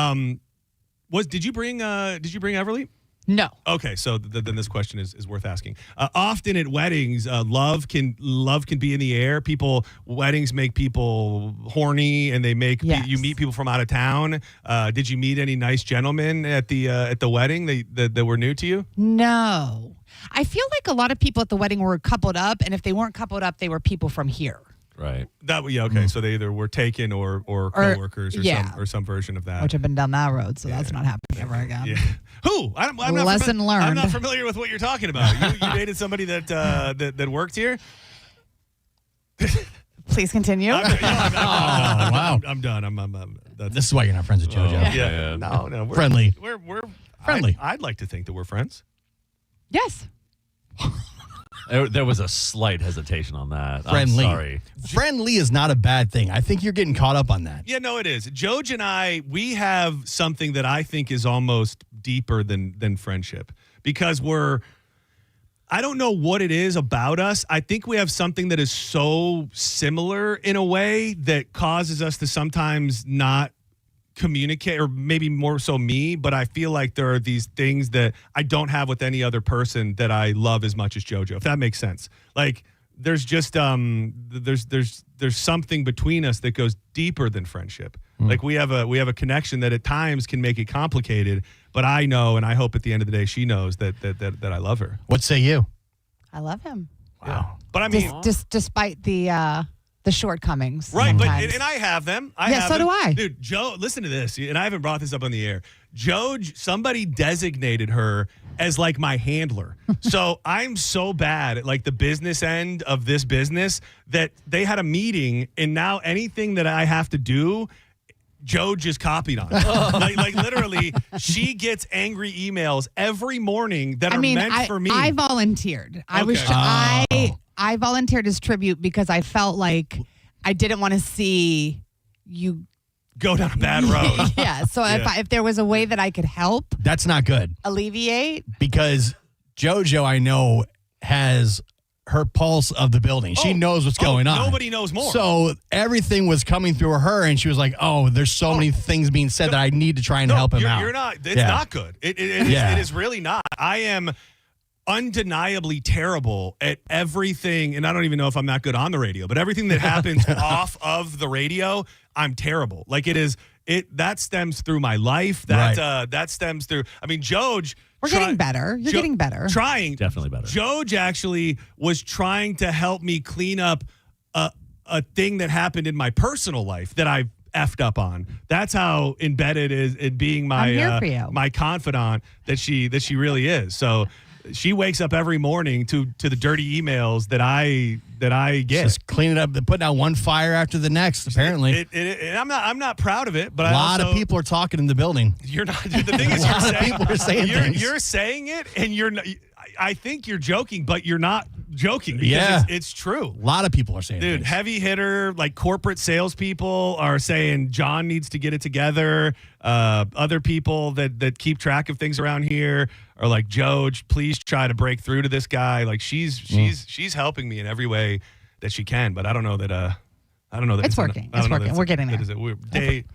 [SPEAKER 6] Did you bring Everly?
[SPEAKER 7] No.
[SPEAKER 6] Okay, so then this question is worth asking. Often at weddings, love can be in the air. Weddings make people horny, and they make you meet people from out of town. Did you meet any nice gentlemen at the wedding that were new to you?
[SPEAKER 7] No. I feel like a lot of people at the wedding were coupled up, and if they weren't coupled up, they were people from here.
[SPEAKER 17] Right.
[SPEAKER 6] Okay. So they either were taken or coworkers or some version of that.
[SPEAKER 7] Which have been down that road, so that's not happening ever again.
[SPEAKER 6] Yeah. Who? I'm not
[SPEAKER 7] Lesson learned.
[SPEAKER 6] I'm not familiar with what you're talking about. You dated somebody that worked here?
[SPEAKER 7] Please continue.
[SPEAKER 15] Wow.
[SPEAKER 6] I'm done.
[SPEAKER 15] This is why you're not friends with JoJo.
[SPEAKER 6] Yeah. No. We're
[SPEAKER 15] Friendly.
[SPEAKER 6] We're
[SPEAKER 15] friendly.
[SPEAKER 6] I'd like to think that we're friends.
[SPEAKER 7] Yes.
[SPEAKER 17] There was a slight hesitation on that.
[SPEAKER 15] Friendly.
[SPEAKER 17] I'm sorry.
[SPEAKER 15] Friendly is not a bad thing. I think you're getting caught up on that.
[SPEAKER 6] Yeah, no, it is. Joj and I, we have something that I think is almost deeper than friendship because I don't know what it is about us. I think we have something that is so similar in a way that causes us to sometimes not communicate, or maybe more so me, but I feel like there are these things that I don't have with any other person that I love as much as JoJo, if that makes sense. Like there's just there's something between us that goes deeper than friendship. Like we have a connection that at times can make it complicated, but I know, and I hope at the end of the day she knows that I love her.
[SPEAKER 15] What say you?
[SPEAKER 7] I love him.
[SPEAKER 15] Wow.
[SPEAKER 6] Yeah. But I mean,
[SPEAKER 7] despite the shortcomings.
[SPEAKER 6] Right,
[SPEAKER 7] sometimes.
[SPEAKER 6] and I have them.
[SPEAKER 7] So do I.
[SPEAKER 6] Dude, Joe, listen to this, and I haven't brought this up on the air. Somebody designated her as like my handler. So I'm so bad at like the business end of this business that they had a meeting, and now anything that I have to do, Joe just copied on. like literally, she gets angry emails every morning that are meant for me.
[SPEAKER 7] I volunteered. I volunteered as tribute because I felt like I didn't want to see you
[SPEAKER 6] go down a bad road.
[SPEAKER 7] Yeah. So if there was a way that I could help,
[SPEAKER 15] that's not good.
[SPEAKER 7] Alleviate.
[SPEAKER 15] Because JoJo, I know, has her pulse of the building. She knows what's going on.
[SPEAKER 6] Nobody knows more.
[SPEAKER 15] So everything was coming through her, and she was like, "Oh, there's so many things being said that I need to try and help him out."
[SPEAKER 6] You're not. It's not good. It is really not. I am undeniably terrible at everything, and I don't even know if I'm that good on the radio, but everything that happens off of the radio, I'm terrible. Like that stems through my life. That stems through. I mean, Joj.
[SPEAKER 7] We're getting better. You're getting better.
[SPEAKER 6] Definitely better. Joj actually was trying to help me clean up a thing that happened in my personal life that I effed up on. That's how embedded is in being my confidant that she really is. So she wakes up every morning to the dirty emails that I get.
[SPEAKER 15] Just cleaning up, putting out one fire after the next. Apparently,
[SPEAKER 6] and I'm not proud of it. But
[SPEAKER 15] a lot of people are talking in the building.
[SPEAKER 6] You're not. The thing is, you're saying it, and you're. I think you're joking, but you're not joking because it's true.
[SPEAKER 15] A lot of people are saying,
[SPEAKER 6] dude, heavy hitter, like corporate salespeople are saying John needs to get it together. Other people that keep track of things around here are like, Joj, please try to break through to this guy. Like she's helping me in every way that she can, but I don't know that.
[SPEAKER 7] It's working. It's working. We're getting there.
[SPEAKER 6] We're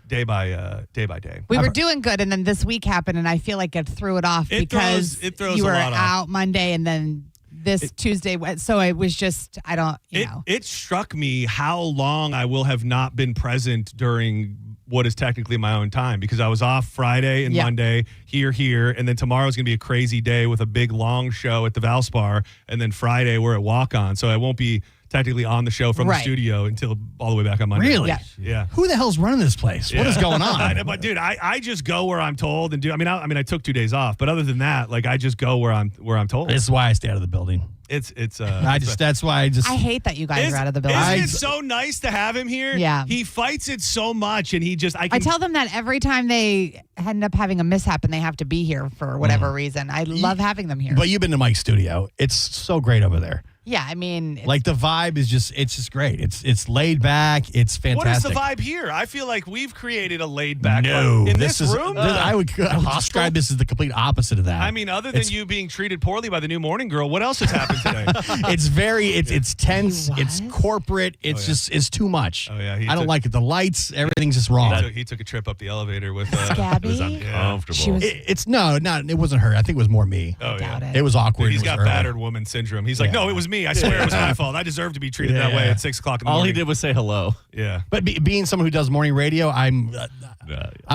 [SPEAKER 6] day by day.
[SPEAKER 7] We were doing good, and then this week happened, and I feel like it threw it off because
[SPEAKER 6] it throws
[SPEAKER 7] you were
[SPEAKER 6] a lot
[SPEAKER 7] out
[SPEAKER 6] off.
[SPEAKER 7] Monday, and then this Tuesday. So it was just, I don't, know.
[SPEAKER 6] It struck me how long I will have not been present during what is technically my own time, because I was off Friday and Monday here, and then tomorrow's going to be a crazy day with a big long show at the Valspar, and then Friday we're at Walk-On, so I won't be technically on the show from the studio until all the way back on Monday.
[SPEAKER 15] Really?
[SPEAKER 6] Yeah.
[SPEAKER 15] Who the hell's running this place? What is going on?
[SPEAKER 6] But dude, I just go where I'm told and do. I took 2 days off, but other than that, like I just go where I'm told.
[SPEAKER 15] This is why I stay out of the building.
[SPEAKER 6] That's
[SPEAKER 15] why
[SPEAKER 7] I hate that you guys are out of the building.
[SPEAKER 6] Isn't it so nice to have him here?
[SPEAKER 7] Yeah.
[SPEAKER 6] He fights it so much, and
[SPEAKER 7] I tell them that every time they end up having a mishap and they have to be here for whatever reason. I love having them here.
[SPEAKER 15] But you've been to Mike's studio. It's so great over there.
[SPEAKER 7] Yeah, I mean,
[SPEAKER 15] like the vibe is it's just great. It's laid back. It's fantastic.
[SPEAKER 6] What is the vibe here? I feel like we've created a laid back
[SPEAKER 15] No,
[SPEAKER 6] in this
[SPEAKER 15] is
[SPEAKER 6] room.
[SPEAKER 15] I would describe this as the complete opposite of that.
[SPEAKER 6] I mean, other than you being treated poorly by the new morning girl, what else has happened today?
[SPEAKER 15] It's tense. It's corporate. It's too much.
[SPEAKER 6] Oh yeah,
[SPEAKER 15] I don't like it. The lights, everything's just wrong.
[SPEAKER 6] He took a trip up the elevator with
[SPEAKER 7] Gabby.
[SPEAKER 6] It was uncomfortable.
[SPEAKER 15] It wasn't her. I think it was more me.
[SPEAKER 6] Oh yeah,
[SPEAKER 15] it was awkward.
[SPEAKER 6] He's
[SPEAKER 15] It was
[SPEAKER 6] got
[SPEAKER 15] early.
[SPEAKER 6] battered woman syndrome. He's like, no, it was me. I swear it was my fault. I deserve to be treated that way at 6 o'clock in the morning.
[SPEAKER 17] All he did was say hello.
[SPEAKER 6] Yeah.
[SPEAKER 15] But being someone who does morning radio, I'm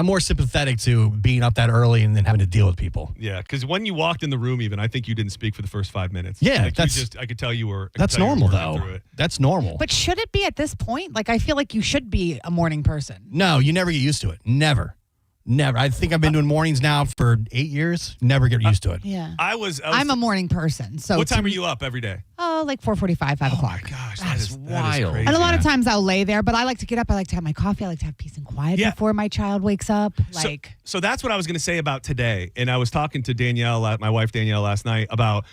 [SPEAKER 15] more sympathetic to being up that early and then having to deal with people.
[SPEAKER 6] Yeah, because when you walked in the room, even I think you didn't speak for the first 5 minutes.
[SPEAKER 15] Yeah,
[SPEAKER 6] like I could tell you were.
[SPEAKER 15] That's normal though. That's normal.
[SPEAKER 7] But should it be at this point? Like, I feel like you should be a morning person.
[SPEAKER 15] No, you never get used to it. Never. I think I've been doing mornings now for 8 years. Never get used to it.
[SPEAKER 7] Yeah.
[SPEAKER 6] I'm
[SPEAKER 7] a morning person. So
[SPEAKER 6] what time are you up every day?
[SPEAKER 7] Oh, like 4:45, 5 o'clock.
[SPEAKER 6] Oh my gosh,
[SPEAKER 17] that's wild.
[SPEAKER 6] Crazy.
[SPEAKER 7] And a lot of times I'll lay there, but I like to get up. I like to have my coffee. I like to have peace and quiet before my child wakes up.
[SPEAKER 6] So that's what I was going to say about today. And I was talking to Danielle, my wife Danielle, last night about,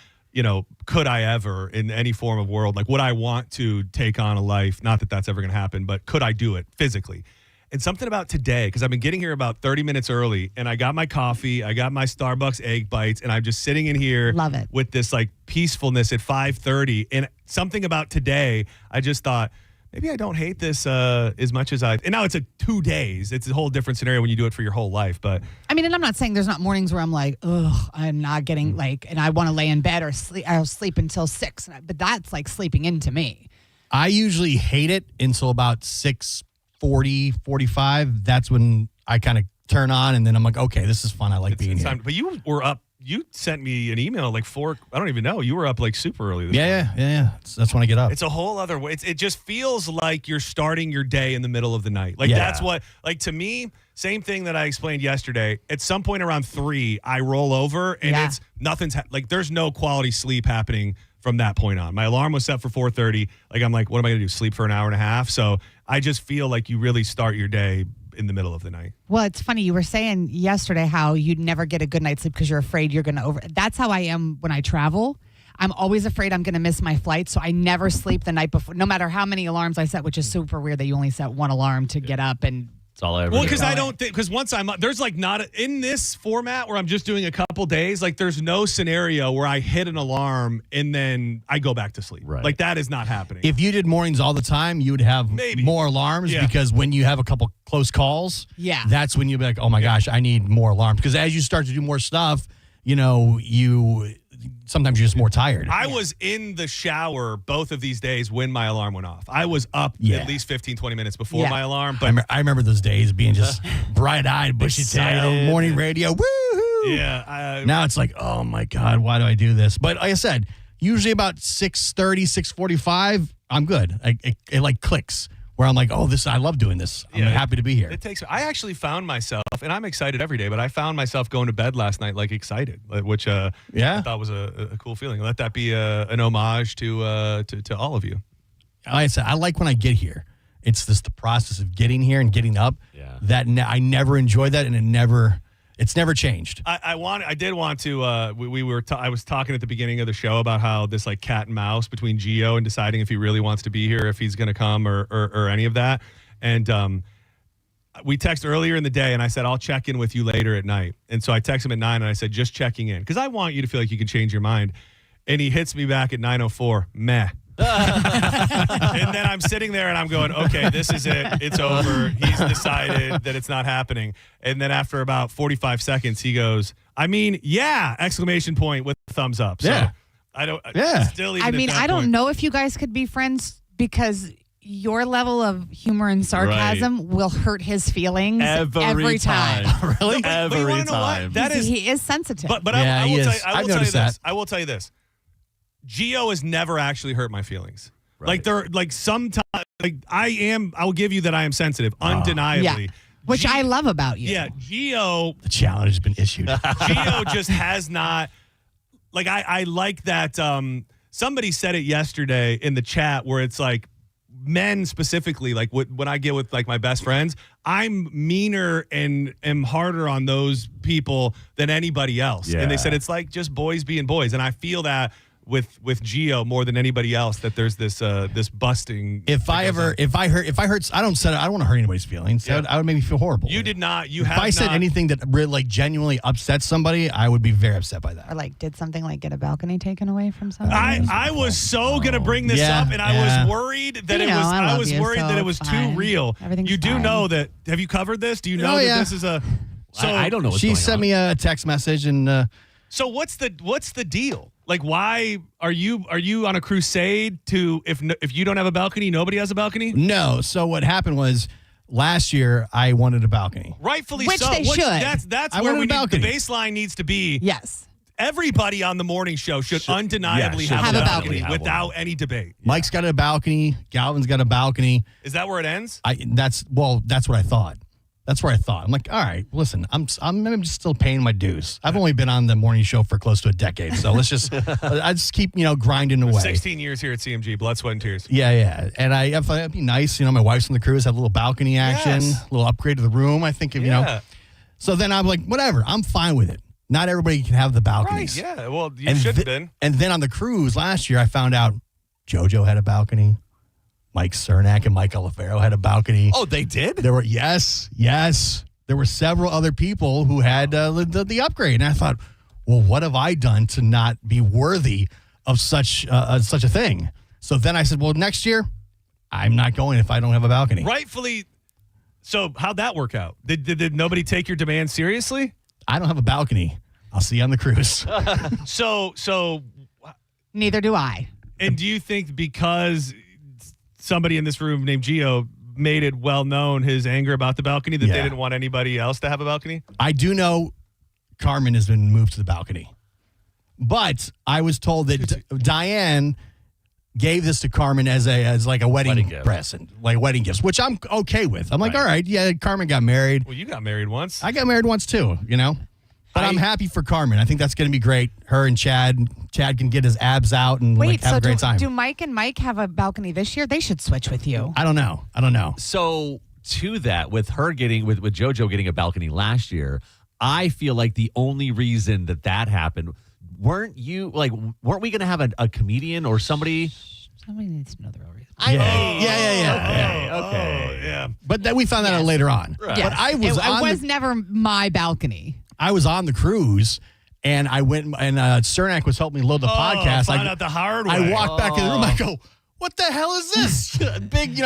[SPEAKER 6] could I ever, in any form of world, like would I want to take on a life? Not that that's ever going to happen, but could I do it physically? And something about today, because I've been getting here about 30 minutes early, and I got my coffee, I got my Starbucks egg bites, and I'm just sitting in here with this like peacefulness at 5:30. And something about today, I just thought, maybe I don't hate this as much as and now it's 2 days. It's a whole different scenario when you do it for your whole life. But
[SPEAKER 7] I mean, and I'm not saying there's not mornings where I'm like, I'm not getting and I want to lay in bed or sleep. I'll sleep until 6, but that's like sleeping into me.
[SPEAKER 15] I usually hate it until about 6:40, 45. That's when I kind of turn on, and then I'm like, okay, this is fun. I like being here.
[SPEAKER 6] But you were up. You sent me an email like 4. I don't even know. You were up like super early. This morning.
[SPEAKER 15] Yeah. That's when I get up.
[SPEAKER 6] It's a whole other way. It just feels like you're starting your day in the middle of the night. Like that's what. Like to me, same thing that I explained yesterday. At some point around 3, I roll over, and it's nothing's like there's no quality sleep happening from that point on. My alarm was set for 4:30. Like I'm like, what am I going to do? Sleep for an hour and a half? So I just feel like you really start your day in the middle of the night.
[SPEAKER 7] Well, it's funny. You were saying yesterday how you'd never get a good night's sleep because you're afraid you're going to That's how I am when I travel. I'm always afraid I'm going to miss my flight, so I never sleep the night before, no matter how many alarms I set, which is super weird that you only set one alarm to get up and.
[SPEAKER 17] That's all I ever
[SPEAKER 6] Well,
[SPEAKER 17] do.
[SPEAKER 6] because I don't think, because once I'm up, there's like not, in this format where I'm just doing a couple days, like there's no scenario where I hit an alarm and then I go back to sleep.
[SPEAKER 15] Right.
[SPEAKER 6] Like that is not happening.
[SPEAKER 15] If you did mornings all the time, you would have more alarms because when you have a couple close calls, that's when you'll be like, oh my gosh, I need more alarms. Because as you start to do more stuff, sometimes you're just more tired.
[SPEAKER 6] I was in the shower both of these days when my alarm went off. I was up at least 15, 20 minutes before my alarm. But
[SPEAKER 15] I remember those days being just bright-eyed, bushy-tailed, morning radio, woohoo!
[SPEAKER 6] Yeah.
[SPEAKER 15] Now it's like, oh my God, why do I do this? But like I said, usually about 6:30, 6:45, I'm good. It like clicks. Where I'm like, I love doing this. I'm happy to be here.
[SPEAKER 6] I actually found myself, and I'm excited every day, but I found myself going to bed last night like excited, which I thought was a cool feeling. Let that be an homage to all of you.
[SPEAKER 15] Like I said, I like when I get here. It's just the process of getting here and getting up. Yeah. That I never enjoyed that, and it's never changed.
[SPEAKER 6] I did want to. I was talking at the beginning of the show about how this like cat and mouse between Gio and deciding if he really wants to be here, if he's going to come or any of that. And we texted earlier in the day, and I said I'll check in with you later at night. And so I texted him at 9, and I said just checking in because I want you to feel like you can change your mind. And he hits me back at 9:04. Meh. And then I'm sitting there and I'm going, okay, this is it. It's over. He's decided that it's not happening. And then after about 45 seconds, he goes, I mean, yeah, exclamation point with a thumbs up. So I don't, still even
[SPEAKER 7] I mean, I don't know if you guys could be friends because your level of humor and sarcasm will hurt his feelings every time.
[SPEAKER 15] Really?
[SPEAKER 6] Every time.
[SPEAKER 7] That is, he is sensitive.
[SPEAKER 6] But I will tell you this. Gio has never actually hurt my feelings. Right. Sometimes I will give you that I am sensitive, undeniably.
[SPEAKER 7] Yeah. Which I love about you.
[SPEAKER 6] Yeah, Gio.
[SPEAKER 15] The challenge has been issued.
[SPEAKER 6] Gio just has not. Like I like that. Somebody said it yesterday in the chat where it's like men specifically. Like when I get with like my best friends, I'm meaner and am harder on those people than anybody else. Yeah. And they said it's like just boys being boys, and I feel that with Geo more than anybody else that there's this busting.
[SPEAKER 15] If I hurt, I don't want to hurt anybody's feelings.
[SPEAKER 6] Yeah.
[SPEAKER 15] I would make me feel horrible.
[SPEAKER 6] You did not.
[SPEAKER 15] If I said anything that really like genuinely upsets somebody, I would be very upset by that.
[SPEAKER 7] Or like did something like get a balcony taken away from somebody.
[SPEAKER 6] I was so gonna bring this up, and I was worried that it was too real. You do know that. Have you covered this? Do you know that this is a? So
[SPEAKER 17] I don't know.
[SPEAKER 15] She sent me a text message, and
[SPEAKER 6] so what's the deal? Like, why are you on a crusade to if you don't have a balcony, nobody has a balcony?
[SPEAKER 15] No. So what happened was last year I wanted a balcony.
[SPEAKER 6] Rightfully
[SPEAKER 7] Which
[SPEAKER 6] so.
[SPEAKER 7] they should.
[SPEAKER 6] That's
[SPEAKER 15] I
[SPEAKER 6] where
[SPEAKER 15] wanted a balcony.
[SPEAKER 6] the baseline needs to be.
[SPEAKER 7] Yes.
[SPEAKER 6] Everybody on the morning show should undeniably have a balcony without any debate.
[SPEAKER 15] Mike's got a balcony. Galvin's got a balcony.
[SPEAKER 6] Is that where it ends?
[SPEAKER 15] That's what I thought. That's where I thought. I'm like, all right, listen, I'm just still paying my dues. I've only been on the morning show for close to a decade, so let's just I just keep grinding away.
[SPEAKER 6] 16 years here at CMG, blood, sweat, and tears.
[SPEAKER 15] Yeah, and it'd be nice. My wife's on the cruise, have a little balcony action, a little upgrade to the room. I think So then I'm like, whatever, I'm fine with it. Not everybody can have the balconies.
[SPEAKER 6] Right? Yeah. Well, you should have been.
[SPEAKER 15] And then on the cruise last year, I found out JoJo had a balcony. Mike Cernak and Mike Olivero had a balcony.
[SPEAKER 17] Oh, they did?
[SPEAKER 15] There were yes. There were several other people who had the upgrade, and I thought, well, what have I done to not be worthy of such a thing? So then I said, well, next year, I'm not going if I don't have a balcony.
[SPEAKER 6] Rightfully. So how'd that work out? Did nobody take your demand seriously?
[SPEAKER 15] I don't have a balcony. I'll see you on the cruise.
[SPEAKER 6] So
[SPEAKER 7] neither do I.
[SPEAKER 6] And do you think because somebody in this room named Gio made it well known his anger about the balcony that they didn't want anybody else to have a balcony?
[SPEAKER 15] I do know Carmen has been moved to the balcony, but I was told that Diane gave this to Carmen as like a wedding present, like wedding gifts, which I'm okay with. I'm like, all right, yeah, Carmen got married.
[SPEAKER 6] Well, you got married once.
[SPEAKER 15] I got married once too, But I'm happy for Carmen. I think that's going to be great. Her and Chad can get his abs out and have a great time.
[SPEAKER 7] Do Mike and Mike have a balcony this year? They should switch with you.
[SPEAKER 15] I don't know.
[SPEAKER 17] So to that, with her getting with JoJo getting a balcony last year, I feel like the only reason that happened, weren't we going to have a comedian or somebody?
[SPEAKER 7] Somebody needs to know the real reason.
[SPEAKER 15] Yeah. But then we found that out later on.
[SPEAKER 7] Right.
[SPEAKER 15] But
[SPEAKER 7] It was never my balcony.
[SPEAKER 15] I was on the cruise, and I went, and Cernak was helping me load the podcast.
[SPEAKER 6] Found out the hard way.
[SPEAKER 15] I walked back in the room. I go, what the hell is this? Big,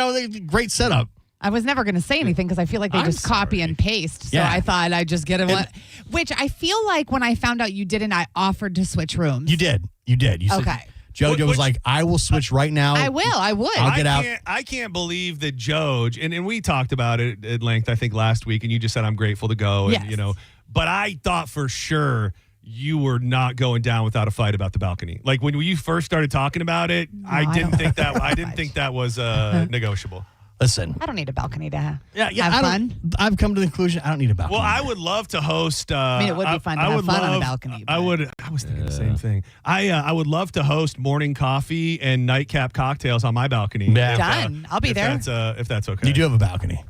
[SPEAKER 15] great setup.
[SPEAKER 7] I was never going to say anything because I feel like they just copy and paste. So I thought I'd just get it. Which I feel like when I found out you didn't, I offered to switch rooms.
[SPEAKER 15] You did. You
[SPEAKER 7] okay.
[SPEAKER 15] Said, JoJo was like, I will switch right now.
[SPEAKER 7] I will. I would.
[SPEAKER 15] I'll get out.
[SPEAKER 6] I can't believe that Joj, and we talked about it at length, I think, last week, and you just said, I'm grateful to go. And, but I thought for sure you were not going down without a fight about the balcony. Like when you first started talking about it, I didn't think that was negotiable.
[SPEAKER 15] Listen,
[SPEAKER 7] I don't need a balcony to have
[SPEAKER 15] fun. I've come to the conclusion I don't need a balcony.
[SPEAKER 6] Well, I would love to host.
[SPEAKER 7] It would be fun to have fun on a balcony.
[SPEAKER 6] I was thinking the same thing. I would love to host morning coffee and nightcap cocktails on my balcony.
[SPEAKER 15] Yeah.
[SPEAKER 7] Done. I'll be there.
[SPEAKER 6] If that's okay.
[SPEAKER 15] You do have a balcony.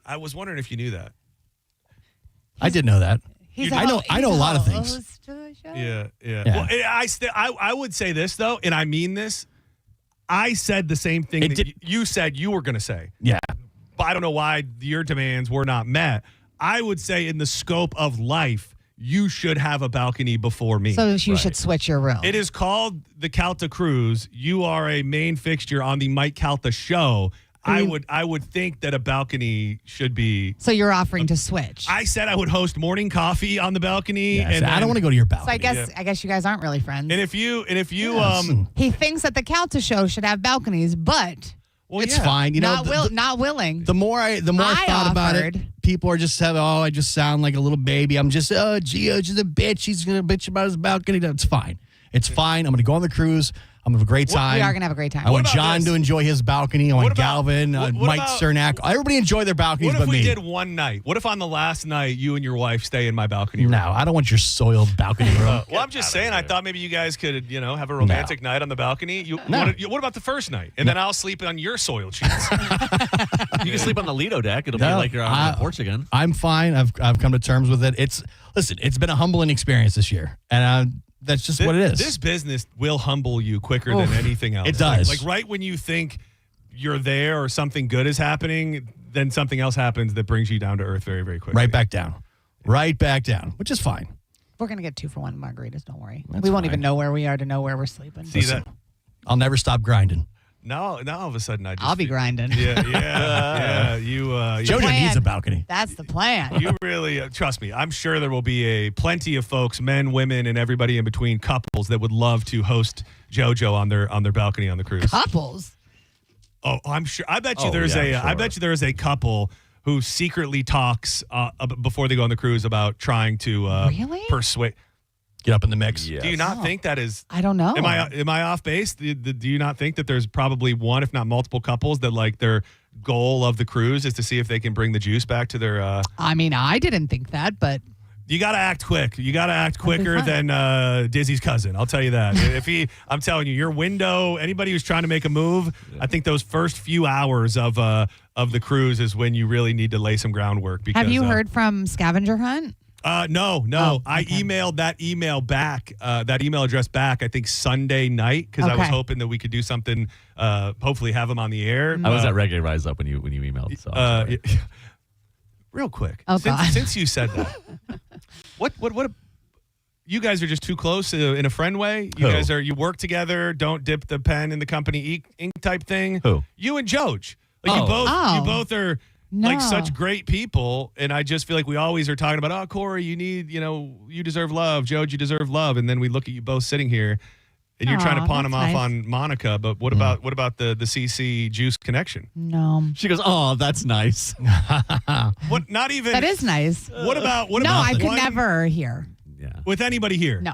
[SPEAKER 6] I was wondering if you knew that.
[SPEAKER 15] I did know that.
[SPEAKER 6] I
[SPEAKER 15] know a lot of things.
[SPEAKER 6] Yeah. Well, I would say this though, and I mean this. I said the same thing that you said you were going to say.
[SPEAKER 15] Yeah.
[SPEAKER 6] But I don't know why your demands were not met. I would say in the scope of life, you should have a balcony before me.
[SPEAKER 7] So you should switch your room.
[SPEAKER 6] It is called the Calta Cruise. You are a main fixture on the Mike Calta show. I would think that a balcony should be.
[SPEAKER 7] So you're offering to switch.
[SPEAKER 6] I said I would host morning coffee on the balcony.
[SPEAKER 15] Yes,
[SPEAKER 6] and
[SPEAKER 15] I don't want to go to your balcony.
[SPEAKER 7] So I guess you guys aren't really friends.
[SPEAKER 6] And if you
[SPEAKER 7] he thinks that the Calta show should have balconies, but
[SPEAKER 15] it's fine.
[SPEAKER 7] Not willing.
[SPEAKER 15] The more I thought about it, people are just saying, "Oh, I just sound like a little baby. I'm just Gio, she's a bitch. He's gonna bitch about his balcony." That's fine. It's fine. I'm gonna go on the cruise. I'm going to have a great time.
[SPEAKER 7] We are going to have a great time.
[SPEAKER 15] I want John to enjoy his balcony. I want Galvin, Mike Cernak. Everybody enjoy their balconies but me.
[SPEAKER 6] What if we did one night? What if on the last night you and your wife stay in my balcony room?
[SPEAKER 15] No, I don't want your soiled balcony room.
[SPEAKER 6] Well, I'm just saying, I thought maybe you guys could, have a romantic night on the balcony. What about the first night? And then I'll sleep on your soiled sheets.
[SPEAKER 17] You can sleep on the Lido deck. It'll be like you're on the porch again.
[SPEAKER 15] I'm fine. I've come to terms with it. It's been a humbling experience this year. And That's just what it is.
[SPEAKER 6] This business will humble you quicker than anything else.
[SPEAKER 15] It does.
[SPEAKER 6] Like right when you think you're there or something good is happening, then something else happens that brings you down to earth very, very quickly.
[SPEAKER 15] Right back down. Right back down, which is fine.
[SPEAKER 7] We're going to get 2-for-1 margaritas, don't worry.
[SPEAKER 15] That's
[SPEAKER 7] we won't
[SPEAKER 15] fine.
[SPEAKER 7] even know where we are to know where we're sleeping.
[SPEAKER 6] See that?
[SPEAKER 15] I'll never stop grinding.
[SPEAKER 6] Now all of a sudden I just
[SPEAKER 7] I'll be grinding.
[SPEAKER 6] Yeah. You
[SPEAKER 15] JoJo
[SPEAKER 7] plan.
[SPEAKER 15] needs a balcony.
[SPEAKER 7] That's the plan.
[SPEAKER 6] You really trust me. I'm sure there will be plenty of folks, men, women, and everybody in between, couples that would love to host JoJo on their balcony on the cruise.
[SPEAKER 7] Couples.
[SPEAKER 6] Oh, I'm sure. I bet you I bet you there is a couple who secretly talks before they go on the cruise about trying to
[SPEAKER 7] Really?
[SPEAKER 6] persuade.
[SPEAKER 15] Get up in the mix.
[SPEAKER 6] Do you not think that is?
[SPEAKER 7] I don't know.
[SPEAKER 6] Am I off base? Do you not think that there's probably one, if not multiple couples that like their goal of the cruise is to see if they can bring the juice back to their?
[SPEAKER 7] I mean, I didn't think that, but
[SPEAKER 6] You got to act quick. You got to act quicker than Dizzy's cousin. I'll tell you that. I'm telling you, your window. Anybody who's trying to make a move, I think those first few hours of the cruise is when you really need to lay some groundwork. Because,
[SPEAKER 7] have you heard from Scavenger Hunt?
[SPEAKER 6] No.
[SPEAKER 7] Oh, okay.
[SPEAKER 6] I emailed that email back, that email address back, I think Sunday night, because I was hoping that we could do something, hopefully have them on the air.
[SPEAKER 17] I was at Reggae Rise Up when you emailed. So
[SPEAKER 6] real quick.
[SPEAKER 7] Oh,
[SPEAKER 6] since you said that, what you guys are just too close in a friend way? You work together, don't dip the pen in the company ink type thing?
[SPEAKER 17] Who?
[SPEAKER 6] You and Joj. Like you both are like such great people, and I just feel like we always are talking about, Corey, you deserve love. Joj, you deserve love. And then we look at you both sitting here and you're trying to pawn them off on Monica, but what about the CC Juice connection?
[SPEAKER 7] No.
[SPEAKER 17] She goes, "Oh, that's nice."
[SPEAKER 6] What? Not even.
[SPEAKER 7] That is nice.
[SPEAKER 6] What about?
[SPEAKER 7] No, I could never hear.
[SPEAKER 17] Yeah.
[SPEAKER 6] With anybody here?
[SPEAKER 7] No.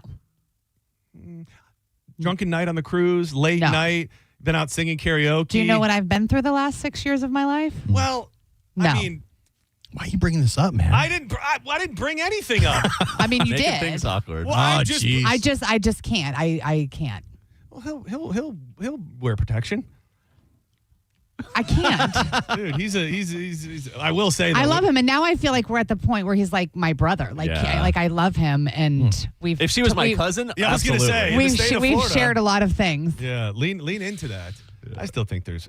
[SPEAKER 6] Drunken night on the cruise, late night, been out singing karaoke.
[SPEAKER 7] Do you know what I've been through the last 6 years of my life?
[SPEAKER 6] Well,
[SPEAKER 7] no.
[SPEAKER 6] I mean,
[SPEAKER 15] why are you bringing this up, man?
[SPEAKER 6] I didn't bring anything up.
[SPEAKER 7] I mean, you
[SPEAKER 17] Making
[SPEAKER 7] did.
[SPEAKER 17] things awkward.
[SPEAKER 6] Well,
[SPEAKER 7] I just can't. I can't.
[SPEAKER 6] Well, he'll wear protection.
[SPEAKER 7] I can't.
[SPEAKER 6] Dude, he's I will say that
[SPEAKER 7] I love him, and now I feel like we're at the point where he's like my brother. Like, I love him, and we've.
[SPEAKER 17] If she was my cousin,
[SPEAKER 6] I was going to say
[SPEAKER 7] we've shared a lot of things.
[SPEAKER 6] Yeah, lean into that. I still think there's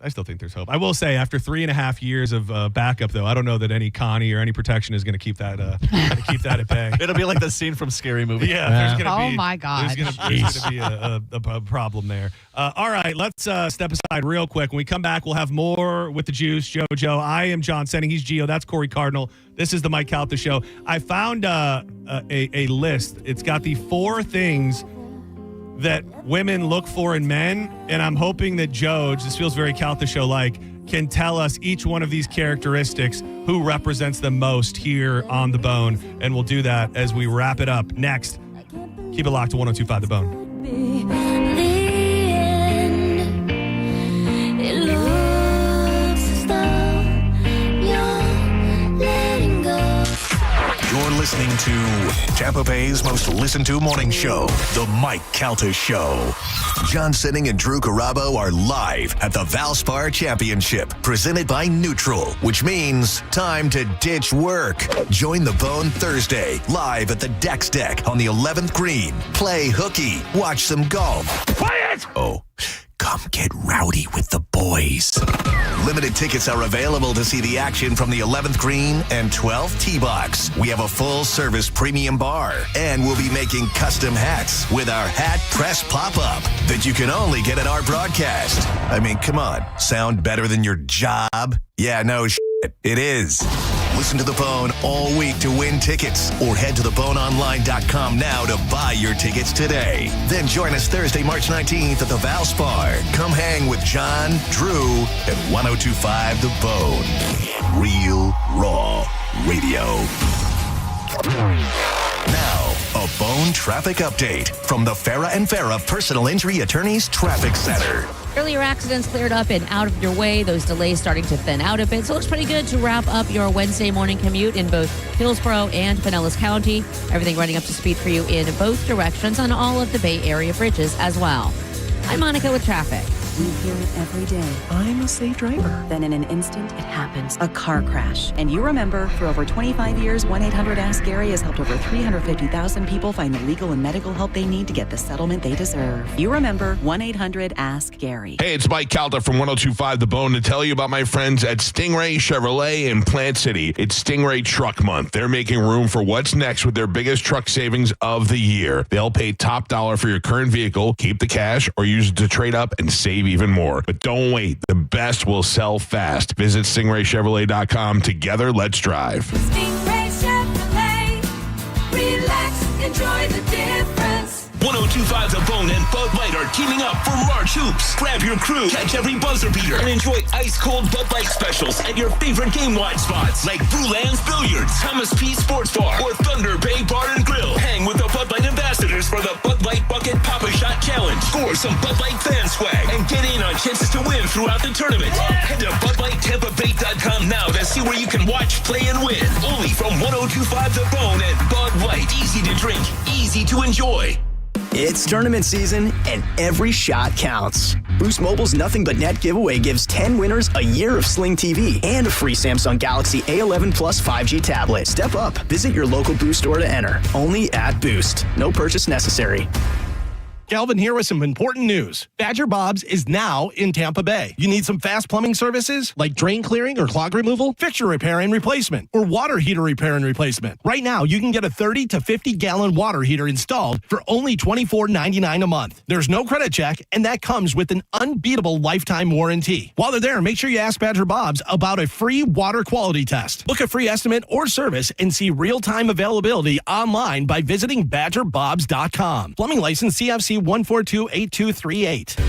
[SPEAKER 6] hope. I will say, after 3.5 years of backup, though, I don't know that any Connie or any protection is going to keep that at bay.
[SPEAKER 17] It'll be like the scene from Scary Movie.
[SPEAKER 6] Yeah, there's going to be.
[SPEAKER 7] Oh my God!
[SPEAKER 6] There's going to be a problem there. All right, let's step aside real quick. When we come back, we'll have more with the juice. JoJo, I am John Senning. He's Gio. That's Corey Cardinal. This is the Mike Calta Show. I found a list. It's got the 4 things that women look for in men, and I'm hoping that Joj, this feels very Calta Show-like, can tell us each one of these characteristics, who represents them most here on The Bone, and we'll do that as we wrap it up next. Keep it locked to 102.5 The Bone.
[SPEAKER 29] You're listening to Tampa Bay's most listened to morning show, The Mike Calta Show. John Senning and Drew Carabo are live at the Valspar Championship, presented by Neutral, which means time to ditch work. Join The Bone Thursday, live at the Dex Deck on the 11th green. Play hooky, watch some golf. Quiet! Oh, come get rowdy with the boys. Limited tickets are available to see the action from the 11th green and 12th tee box. We have a full-service premium bar, and we'll be making custom hats with our hat press pop-up that you can only get at our broadcast. I mean, come on. Sound better than your job? Yeah, no shit. It is. Listen to The Bone all week to win tickets, or head to theboneonline.com now to buy your tickets today. Then join us Thursday, March 19th at the Valspar. Come hang with John, Drew, and 102.5 The Bone. Real, raw radio. Now, a Bone traffic update from the Farah and Farah Personal Injury Attorneys Traffic Center.
[SPEAKER 3] Earlier accidents cleared up and out of your way. Those delays starting to thin out a bit. So it looks pretty good to wrap up your Wednesday morning commute in both Hillsborough and Pinellas County. Everything running up to speed for you in both directions on all of the Bay Area bridges as well. I'm Monica with traffic.
[SPEAKER 8] We hear it every day. I'm a safe driver. Then in an instant, it happens. A car crash. And you remember, for over 25 years, 1-800-ASK-GARY has helped over 350,000 people find the legal and medical help they need to get the settlement they deserve. You remember 1-800-ASK-GARY.
[SPEAKER 5] Hey, it's Mike Calta from 102.5 The Bone to tell you about my friends at Stingray Chevrolet in Plant City. It's Stingray Truck Month. They're making room for what's next with their biggest truck savings of the year. They'll pay top dollar for your current vehicle, keep the cash, or use it to trade up and save even more. But don't wait. The best will sell fast. Visit stingraychevrolet.com. Together, let's drive.
[SPEAKER 9] Stingray Chevrolet. Relax, enjoy the difference.
[SPEAKER 1] 102.5 The Bone and Bud Light are teaming up for March Hoops. Grab your crew, catch every buzzer beater, and enjoy ice-cold Bud Light specials at your favorite game watch spots like Brewlands Billiards, Thomas P. Sports Bar, or Thunder Bay Bar and Grill. Hang with the Bud Light ambassadors for the Bud Light Bucket Pop-A-Shot Challenge. Score some Bud Light fan swag and get in on chances to win throughout the tournament. Head to BudLightTampaBay.com now to see where you can watch, play, and win. Only from 102.5 The Bone and Bud Light. Easy to drink, easy to enjoy.
[SPEAKER 10] It's tournament season, and every shot counts. Boost Mobile's Nothing But Net giveaway gives 10 winners a year of Sling TV and a free Samsung Galaxy A11 Plus 5G tablet. Step up. Visit your local Boost store to enter. Only at Boost. No purchase necessary.
[SPEAKER 12] Calvin here with some important news. Badger Bob's is now in Tampa Bay. You need some fast plumbing services like drain clearing or clog removal, fixture repair and replacement, or water heater repair and replacement. Right now, you can get a 30 to 50-gallon water heater installed for only $24.99 a month. There's no credit check, and that comes with an unbeatable lifetime warranty. While they're there, make sure you ask Badger Bob's about a free water quality test. Book a free estimate or service and see real-time availability online by visiting badgerbobs.com. Plumbing license CFC 1428238.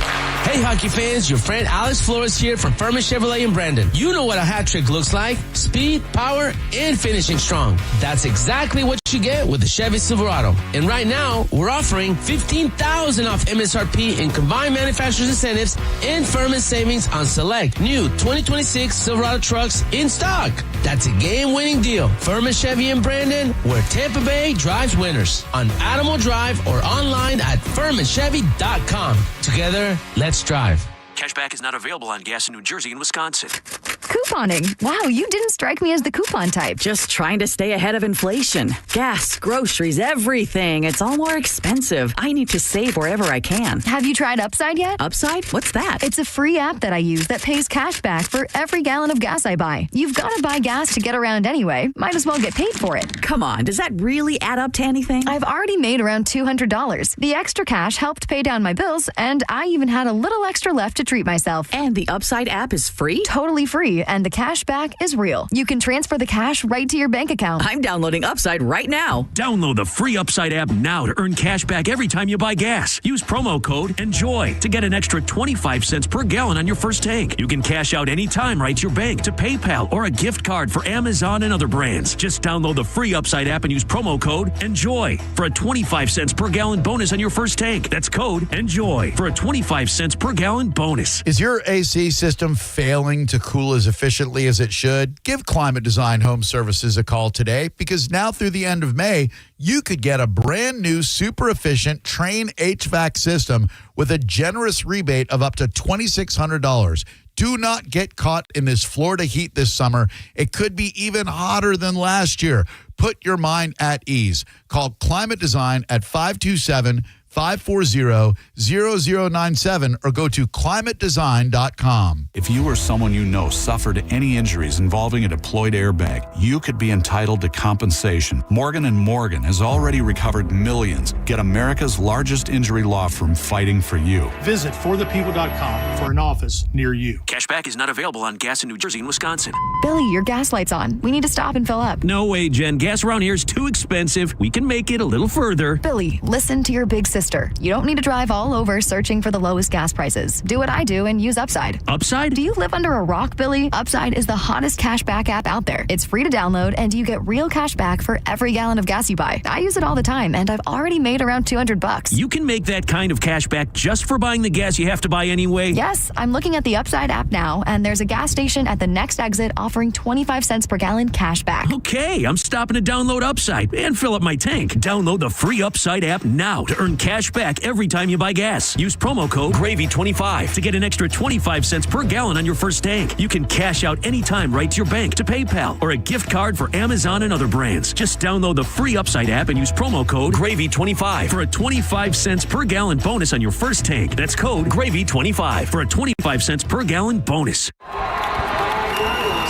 [SPEAKER 13] Hey, hockey fans, your friend Alex Flores here from Affirming Chevrolet in Brandon. You know what a hat trick looks like. Speed, power, and finishing strong. That's exactly what you get with the Chevy Silverado. And right now, we're offering $15,000 off MSRP in combined manufacturer's incentives and Furman savings on select new 2026 Silverado trucks in stock. That's a game-winning deal. Furman Chevy in Brandon, where Tampa Bay drives winners. On Adamo Drive or online at FurmanChevy.com. Together, let's drive.
[SPEAKER 19] Cashback is not available on gas in New Jersey and Wisconsin.
[SPEAKER 20] Couponing. Wow, you didn't strike me as the coupon type.
[SPEAKER 8] Just trying to stay ahead of inflation. Gas, groceries, everything. It's all more expensive. I need to save wherever I can.
[SPEAKER 20] Have you tried Upside yet?
[SPEAKER 8] Upside? What's that?
[SPEAKER 20] It's a free app that I use that pays cash back for every gallon of gas I buy. You've got to buy gas to get around anyway. Might as well get paid for it.
[SPEAKER 8] Come on, does that really add up to anything?
[SPEAKER 20] I've already made around $200. The extra cash helped pay down my bills, and I even had a little extra left to treat myself.
[SPEAKER 8] And the Upside app is free?
[SPEAKER 20] Totally free, and the cash back is real. You can transfer the cash right to your bank account.
[SPEAKER 8] I'm downloading Upside right now.
[SPEAKER 19] Download the free Upside app now to earn cash back every time you buy gas. Use promo code ENJOY to get an extra 25 cents per gallon on your first tank. You can cash out anytime right to your bank, to PayPal, or a gift card for Amazon and other brands. Just download the free Upside app and use promo code ENJOY for a 25 cents per gallon bonus on your first tank. That's code ENJOY for a 25 cents per gallon bonus.
[SPEAKER 21] Is your AC system failing to cool as efficiently as it should? Give Climate Design Home Services a call today, because now through the end of May, you could get a brand new super efficient Train HVAC system with a generous rebate of up to $2,600. Do not get caught in this Florida heat this summer. It could be even hotter than last year. Put your mind at ease. Call Climate Design at 527-540-0097 or go to climatedesign.com.
[SPEAKER 31] If you or someone you know suffered any injuries involving a deployed airbag, you could be entitled to compensation. Morgan & Morgan has already recovered millions. Get America's largest injury law firm fighting for you.
[SPEAKER 6] Visit forthepeople.com for an office near you.
[SPEAKER 19] Cashback is not available on gas in New Jersey and Wisconsin.
[SPEAKER 20] Billy, your gas light's on. We need to stop and fill up.
[SPEAKER 19] No way, Jen. Gas around here is too expensive. We can make it a little further.
[SPEAKER 20] Billy, listen to your big sister. You don't need to drive all over searching for the lowest gas prices. Do what I do and use Upside.
[SPEAKER 19] Upside?
[SPEAKER 20] Do you live under a rock, Billy? Upside is the hottest cashback app out there. It's free to download, and you get real cash back for every gallon of gas you buy. I use it all the time, and I've already made around $200.
[SPEAKER 19] You can make that kind of cash back just for buying the gas you have to buy anyway?
[SPEAKER 20] Yes, I'm looking at the Upside app now, and there's a gas station at the next exit offering 25 cents per gallon cash back.
[SPEAKER 19] Okay, I'm stopping to download Upside and fill up my tank. Download the free Upside app now to earn cash cash back every time you buy gas. Use promo code GRAVY25 to get an extra 25 cents per gallon on your first tank. You can cash out anytime right to your bank, to PayPal, or a gift card for Amazon and other brands. Just download the free Upside app and use promo code GRAVY25 for a 25 cents per gallon bonus on your first tank. That's code GRAVY25 for a 25 cents per gallon bonus.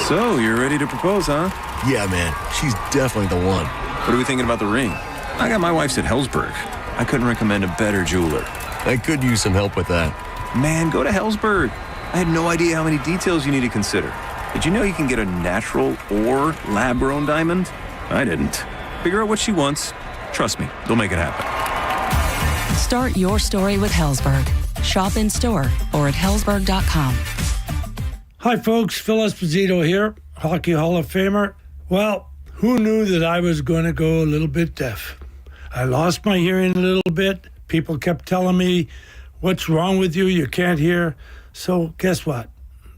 [SPEAKER 11] So, you're ready to propose, huh?
[SPEAKER 14] Yeah, man. She's definitely the one.
[SPEAKER 11] What are we thinking about the ring? I got my wife's at Hellsberg. I couldn't recommend a better jeweler.
[SPEAKER 14] I could use some help with that.
[SPEAKER 11] Man, go to Hellsberg. I had no idea how many details you need to consider. Did you know you can get a natural or lab-grown diamond? I didn't. Figure out what she wants. Trust me, they'll make it happen.
[SPEAKER 8] Start your story with Hellsberg. Shop in store or at hellsberg.com.
[SPEAKER 16] Hi, folks. Phil Esposito here, Hockey Hall of Famer. Well, who knew that I was going to go a little bit deaf? I lost my hearing a little bit. People kept telling me, what's wrong with you? You can't hear. So guess what?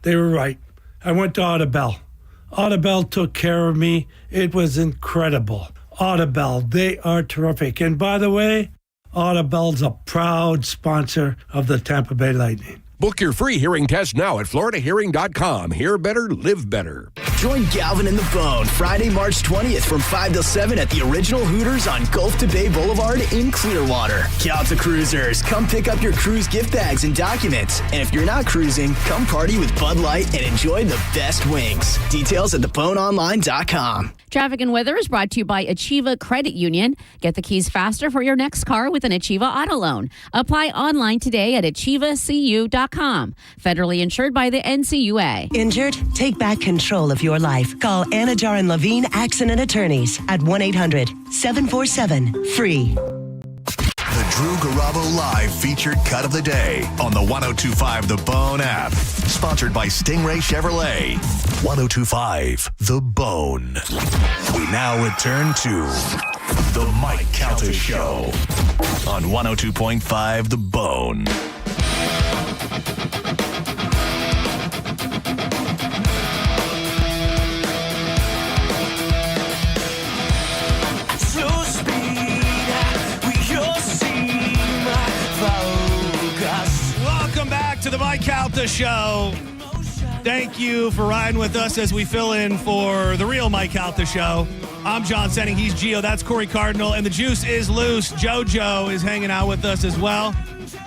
[SPEAKER 16] They were right. I went to Audibel. Audibel took care of me. It was incredible. Audibel, they are terrific. And by the way, Audibel's a proud sponsor of the Tampa Bay Lightning.
[SPEAKER 22] Book your free hearing test now at floridahearing.com. Hear better, live better.
[SPEAKER 10] Join Galvin and the Bone Friday, March 20th from 5 till 7 at the original Hooters on Gulf to Bay Boulevard in Clearwater. Calta Cruisers, come pick up your cruise gift bags and documents. And if you're not cruising, come party with Bud Light and enjoy the best wings. Details at theboneonline.com.
[SPEAKER 3] Traffic and weather is brought to you by Achieva Credit Union. Get the keys faster for your next car with an Achieva auto loan. Apply online today at achievacu.com. Federally insured by the NCUA.
[SPEAKER 23] Injured? Take back control of your life. Call Anajar and Levine Accident Attorneys at 1-800-747-FREE.
[SPEAKER 29] The Drew Garabo Live featured cut of the day on the 102.5 The Bone app. Sponsored by Stingray Chevrolet. 102.5 The Bone. We now return to The Mike Calta Show on 102.5 The Bone.
[SPEAKER 6] Welcome back to the Mike Calta Show. Thank you for riding with us as we fill in for the real Mike Calta Show. I'm John Senning. He's Gio. That's Corey Cardinal. And the juice is loose. JoJo is hanging out with us as well.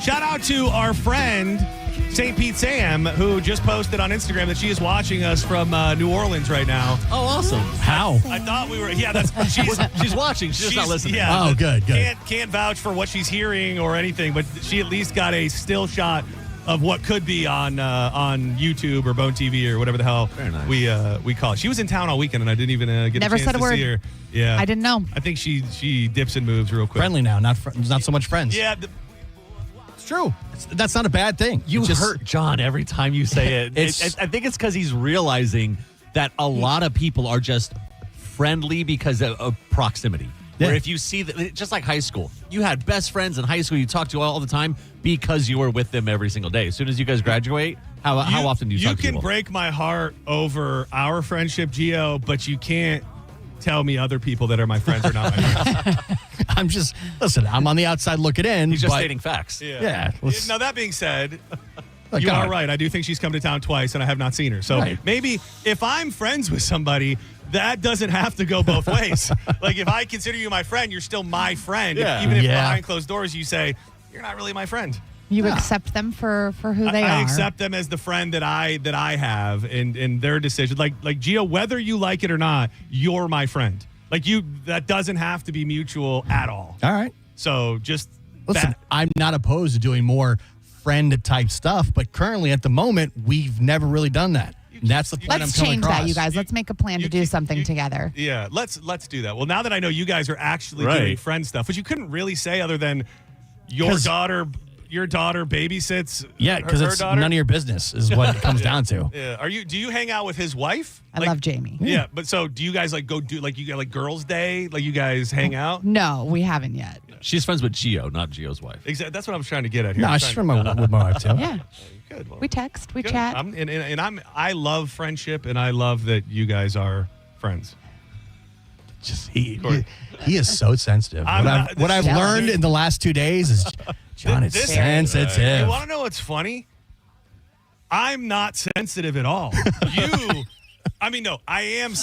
[SPEAKER 6] Shout out to our friend, St. Pete Sam, who just posted on Instagram that she is watching us from New Orleans right now.
[SPEAKER 17] Oh, awesome.
[SPEAKER 15] How?
[SPEAKER 6] I thought we were, yeah, that's,
[SPEAKER 17] she's watching. She's just not listening.
[SPEAKER 6] Yeah,
[SPEAKER 15] oh, good.
[SPEAKER 6] Can't vouch for what she's hearing or anything, but she at least got a still shot of what could be on YouTube or Bone TV or whatever the hell we call it. She was in town all weekend, and I didn't even get
[SPEAKER 7] Never
[SPEAKER 6] a chance
[SPEAKER 7] said a
[SPEAKER 6] to
[SPEAKER 7] word.
[SPEAKER 6] see her. Yeah,
[SPEAKER 7] I didn't know.
[SPEAKER 6] I think she dips and moves real quick.
[SPEAKER 15] Friendly now, not so much friends.
[SPEAKER 6] Yeah,
[SPEAKER 15] it's true. That's not a bad thing.
[SPEAKER 17] You hurt John every time you say it. I think it's because he's realizing that a lot of people are just friendly because of proximity.
[SPEAKER 15] Yeah.
[SPEAKER 17] Where if you see that, just like high school, you had best friends in high school you talked to all the time because you were with them every single day. As soon as you guys graduate, how often do you talk to people?
[SPEAKER 6] You can break my heart over our friendship, Gio, but you can't tell me other people that are my friends are not my friends.
[SPEAKER 15] I'm on the outside looking in.
[SPEAKER 17] He's just stating facts.
[SPEAKER 15] Yeah.
[SPEAKER 6] Now, that being said, you are right. I do think she's come to town twice, and I have not seen her. So maybe if I'm friends with somebody, that doesn't have to go both ways. Like, if I consider you my friend, you're still my friend.
[SPEAKER 17] Yeah.
[SPEAKER 6] Even if behind closed doors you say, you're not really my friend.
[SPEAKER 7] You accept them for who they are.
[SPEAKER 6] I accept them as the friend that I have in their decision. Like Gio, whether you like it or not, you're my friend. Like, that doesn't have to be mutual at all.
[SPEAKER 15] All right.
[SPEAKER 6] So just
[SPEAKER 15] listen, I'm not opposed to doing more friend type stuff, but currently at the moment, we've never really done that. That's the point.
[SPEAKER 7] Let's change that, you guys. Let's make a plan to do something together.
[SPEAKER 6] Yeah, let's do that. Well, now that I know you guys are actually doing friend stuff, which you couldn't really say other than your daughter babysits.
[SPEAKER 15] Yeah, because it's none of your business is what it comes down to.
[SPEAKER 6] Yeah. Do you hang out with his wife?
[SPEAKER 7] I love Jamie.
[SPEAKER 6] Yeah, but so do you guys go do you got girls' day? Like, you guys hang out?
[SPEAKER 7] No, we haven't yet.
[SPEAKER 17] She's friends with Gio, not Gio's wife.
[SPEAKER 6] Exactly. That's what I was trying to get at here.
[SPEAKER 15] No, she's with my wife too.
[SPEAKER 7] Yeah.
[SPEAKER 6] Good. Well,
[SPEAKER 7] we text, we
[SPEAKER 6] good.
[SPEAKER 7] chat.
[SPEAKER 6] I love friendship, and I love that you guys are friends.
[SPEAKER 15] Just he is so sensitive. What I've learned in the last 2 days is John is sensitive.
[SPEAKER 6] You want to know what's funny? I'm not sensitive at all. I am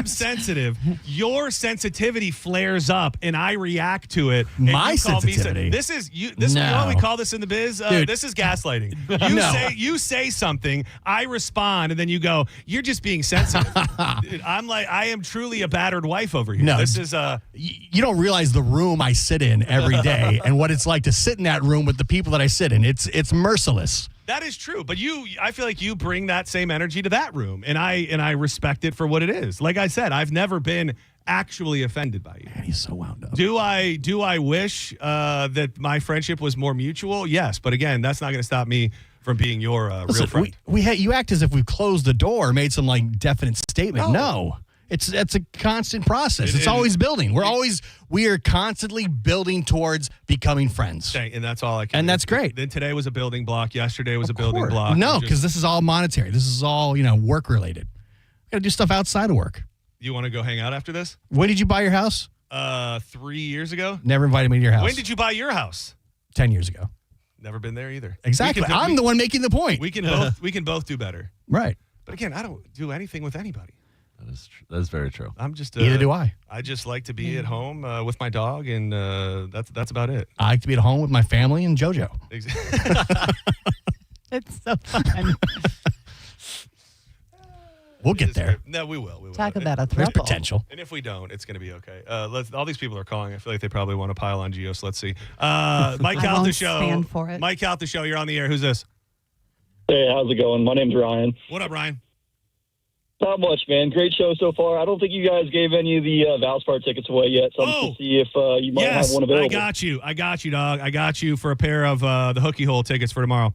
[SPEAKER 6] sensitive. Your sensitivity flares up, and I react to it.
[SPEAKER 15] My sensitivity.
[SPEAKER 6] This is you. This you know what we call this in the biz. This is gaslighting. You say something, I respond, and then you go, "You're just being sensitive." I'm like, I am truly a battered wife over here.
[SPEAKER 15] No,
[SPEAKER 6] this is
[SPEAKER 15] you don't realize the room I sit in every day and what it's like to sit in that room with the people that I sit in. It's merciless.
[SPEAKER 6] That is true, but I feel like you bring that same energy to that room, and I respect it for what it is. Like I said, I've never been actually offended by you.
[SPEAKER 15] Man, he's so wound up.
[SPEAKER 6] Do I wish that my friendship was more mutual? Yes, but again, that's not going to stop me from being your real friend.
[SPEAKER 15] You act as if we've closed the door, made some definite statement. No. It's a constant process. It's always building. We are constantly building towards becoming friends.
[SPEAKER 6] Okay, and that's all I can.
[SPEAKER 15] And that's great.
[SPEAKER 6] Then today was a building block. Yesterday was a building block.
[SPEAKER 15] No, because this is all monetary. This is all work related. Got to do stuff outside of work.
[SPEAKER 6] You want to go hang out after this?
[SPEAKER 15] When did you buy your house?
[SPEAKER 6] 3 years ago.
[SPEAKER 15] Never invited me to your house.
[SPEAKER 6] When did you buy your house?
[SPEAKER 15] 10 years ago.
[SPEAKER 6] Never been there either.
[SPEAKER 15] Exactly. I'm the one making the point.
[SPEAKER 6] We can both do better.
[SPEAKER 15] Right.
[SPEAKER 6] But again, I don't do anything with anybody.
[SPEAKER 17] That is very true.
[SPEAKER 6] I'm just
[SPEAKER 15] neither do I.
[SPEAKER 6] I just like to be at home with my dog, and that's about it.
[SPEAKER 15] I like to be at home with my family and JoJo.
[SPEAKER 7] It's so fun.
[SPEAKER 15] We'll get there.
[SPEAKER 6] No, we will.
[SPEAKER 7] Talk about a
[SPEAKER 15] There's
[SPEAKER 7] throuple.
[SPEAKER 15] potential.
[SPEAKER 6] And if we don't, it's going to be okay. All these people are calling. I feel like they probably want to pile on Geo. So let's see. Mike Calta show.
[SPEAKER 7] Stand for it.
[SPEAKER 6] Mike Calta show. You're on the air. Who's this?
[SPEAKER 2] Hey, how's it going? My name's Ryan.
[SPEAKER 6] What up, Ryan?
[SPEAKER 2] Not much, man. Great show so far. I don't think you guys gave any of the Valspar tickets away yet, so I'm just to see if you might have one available.
[SPEAKER 6] I got you, dog. I got you for a pair of the Hookie Hole tickets for tomorrow.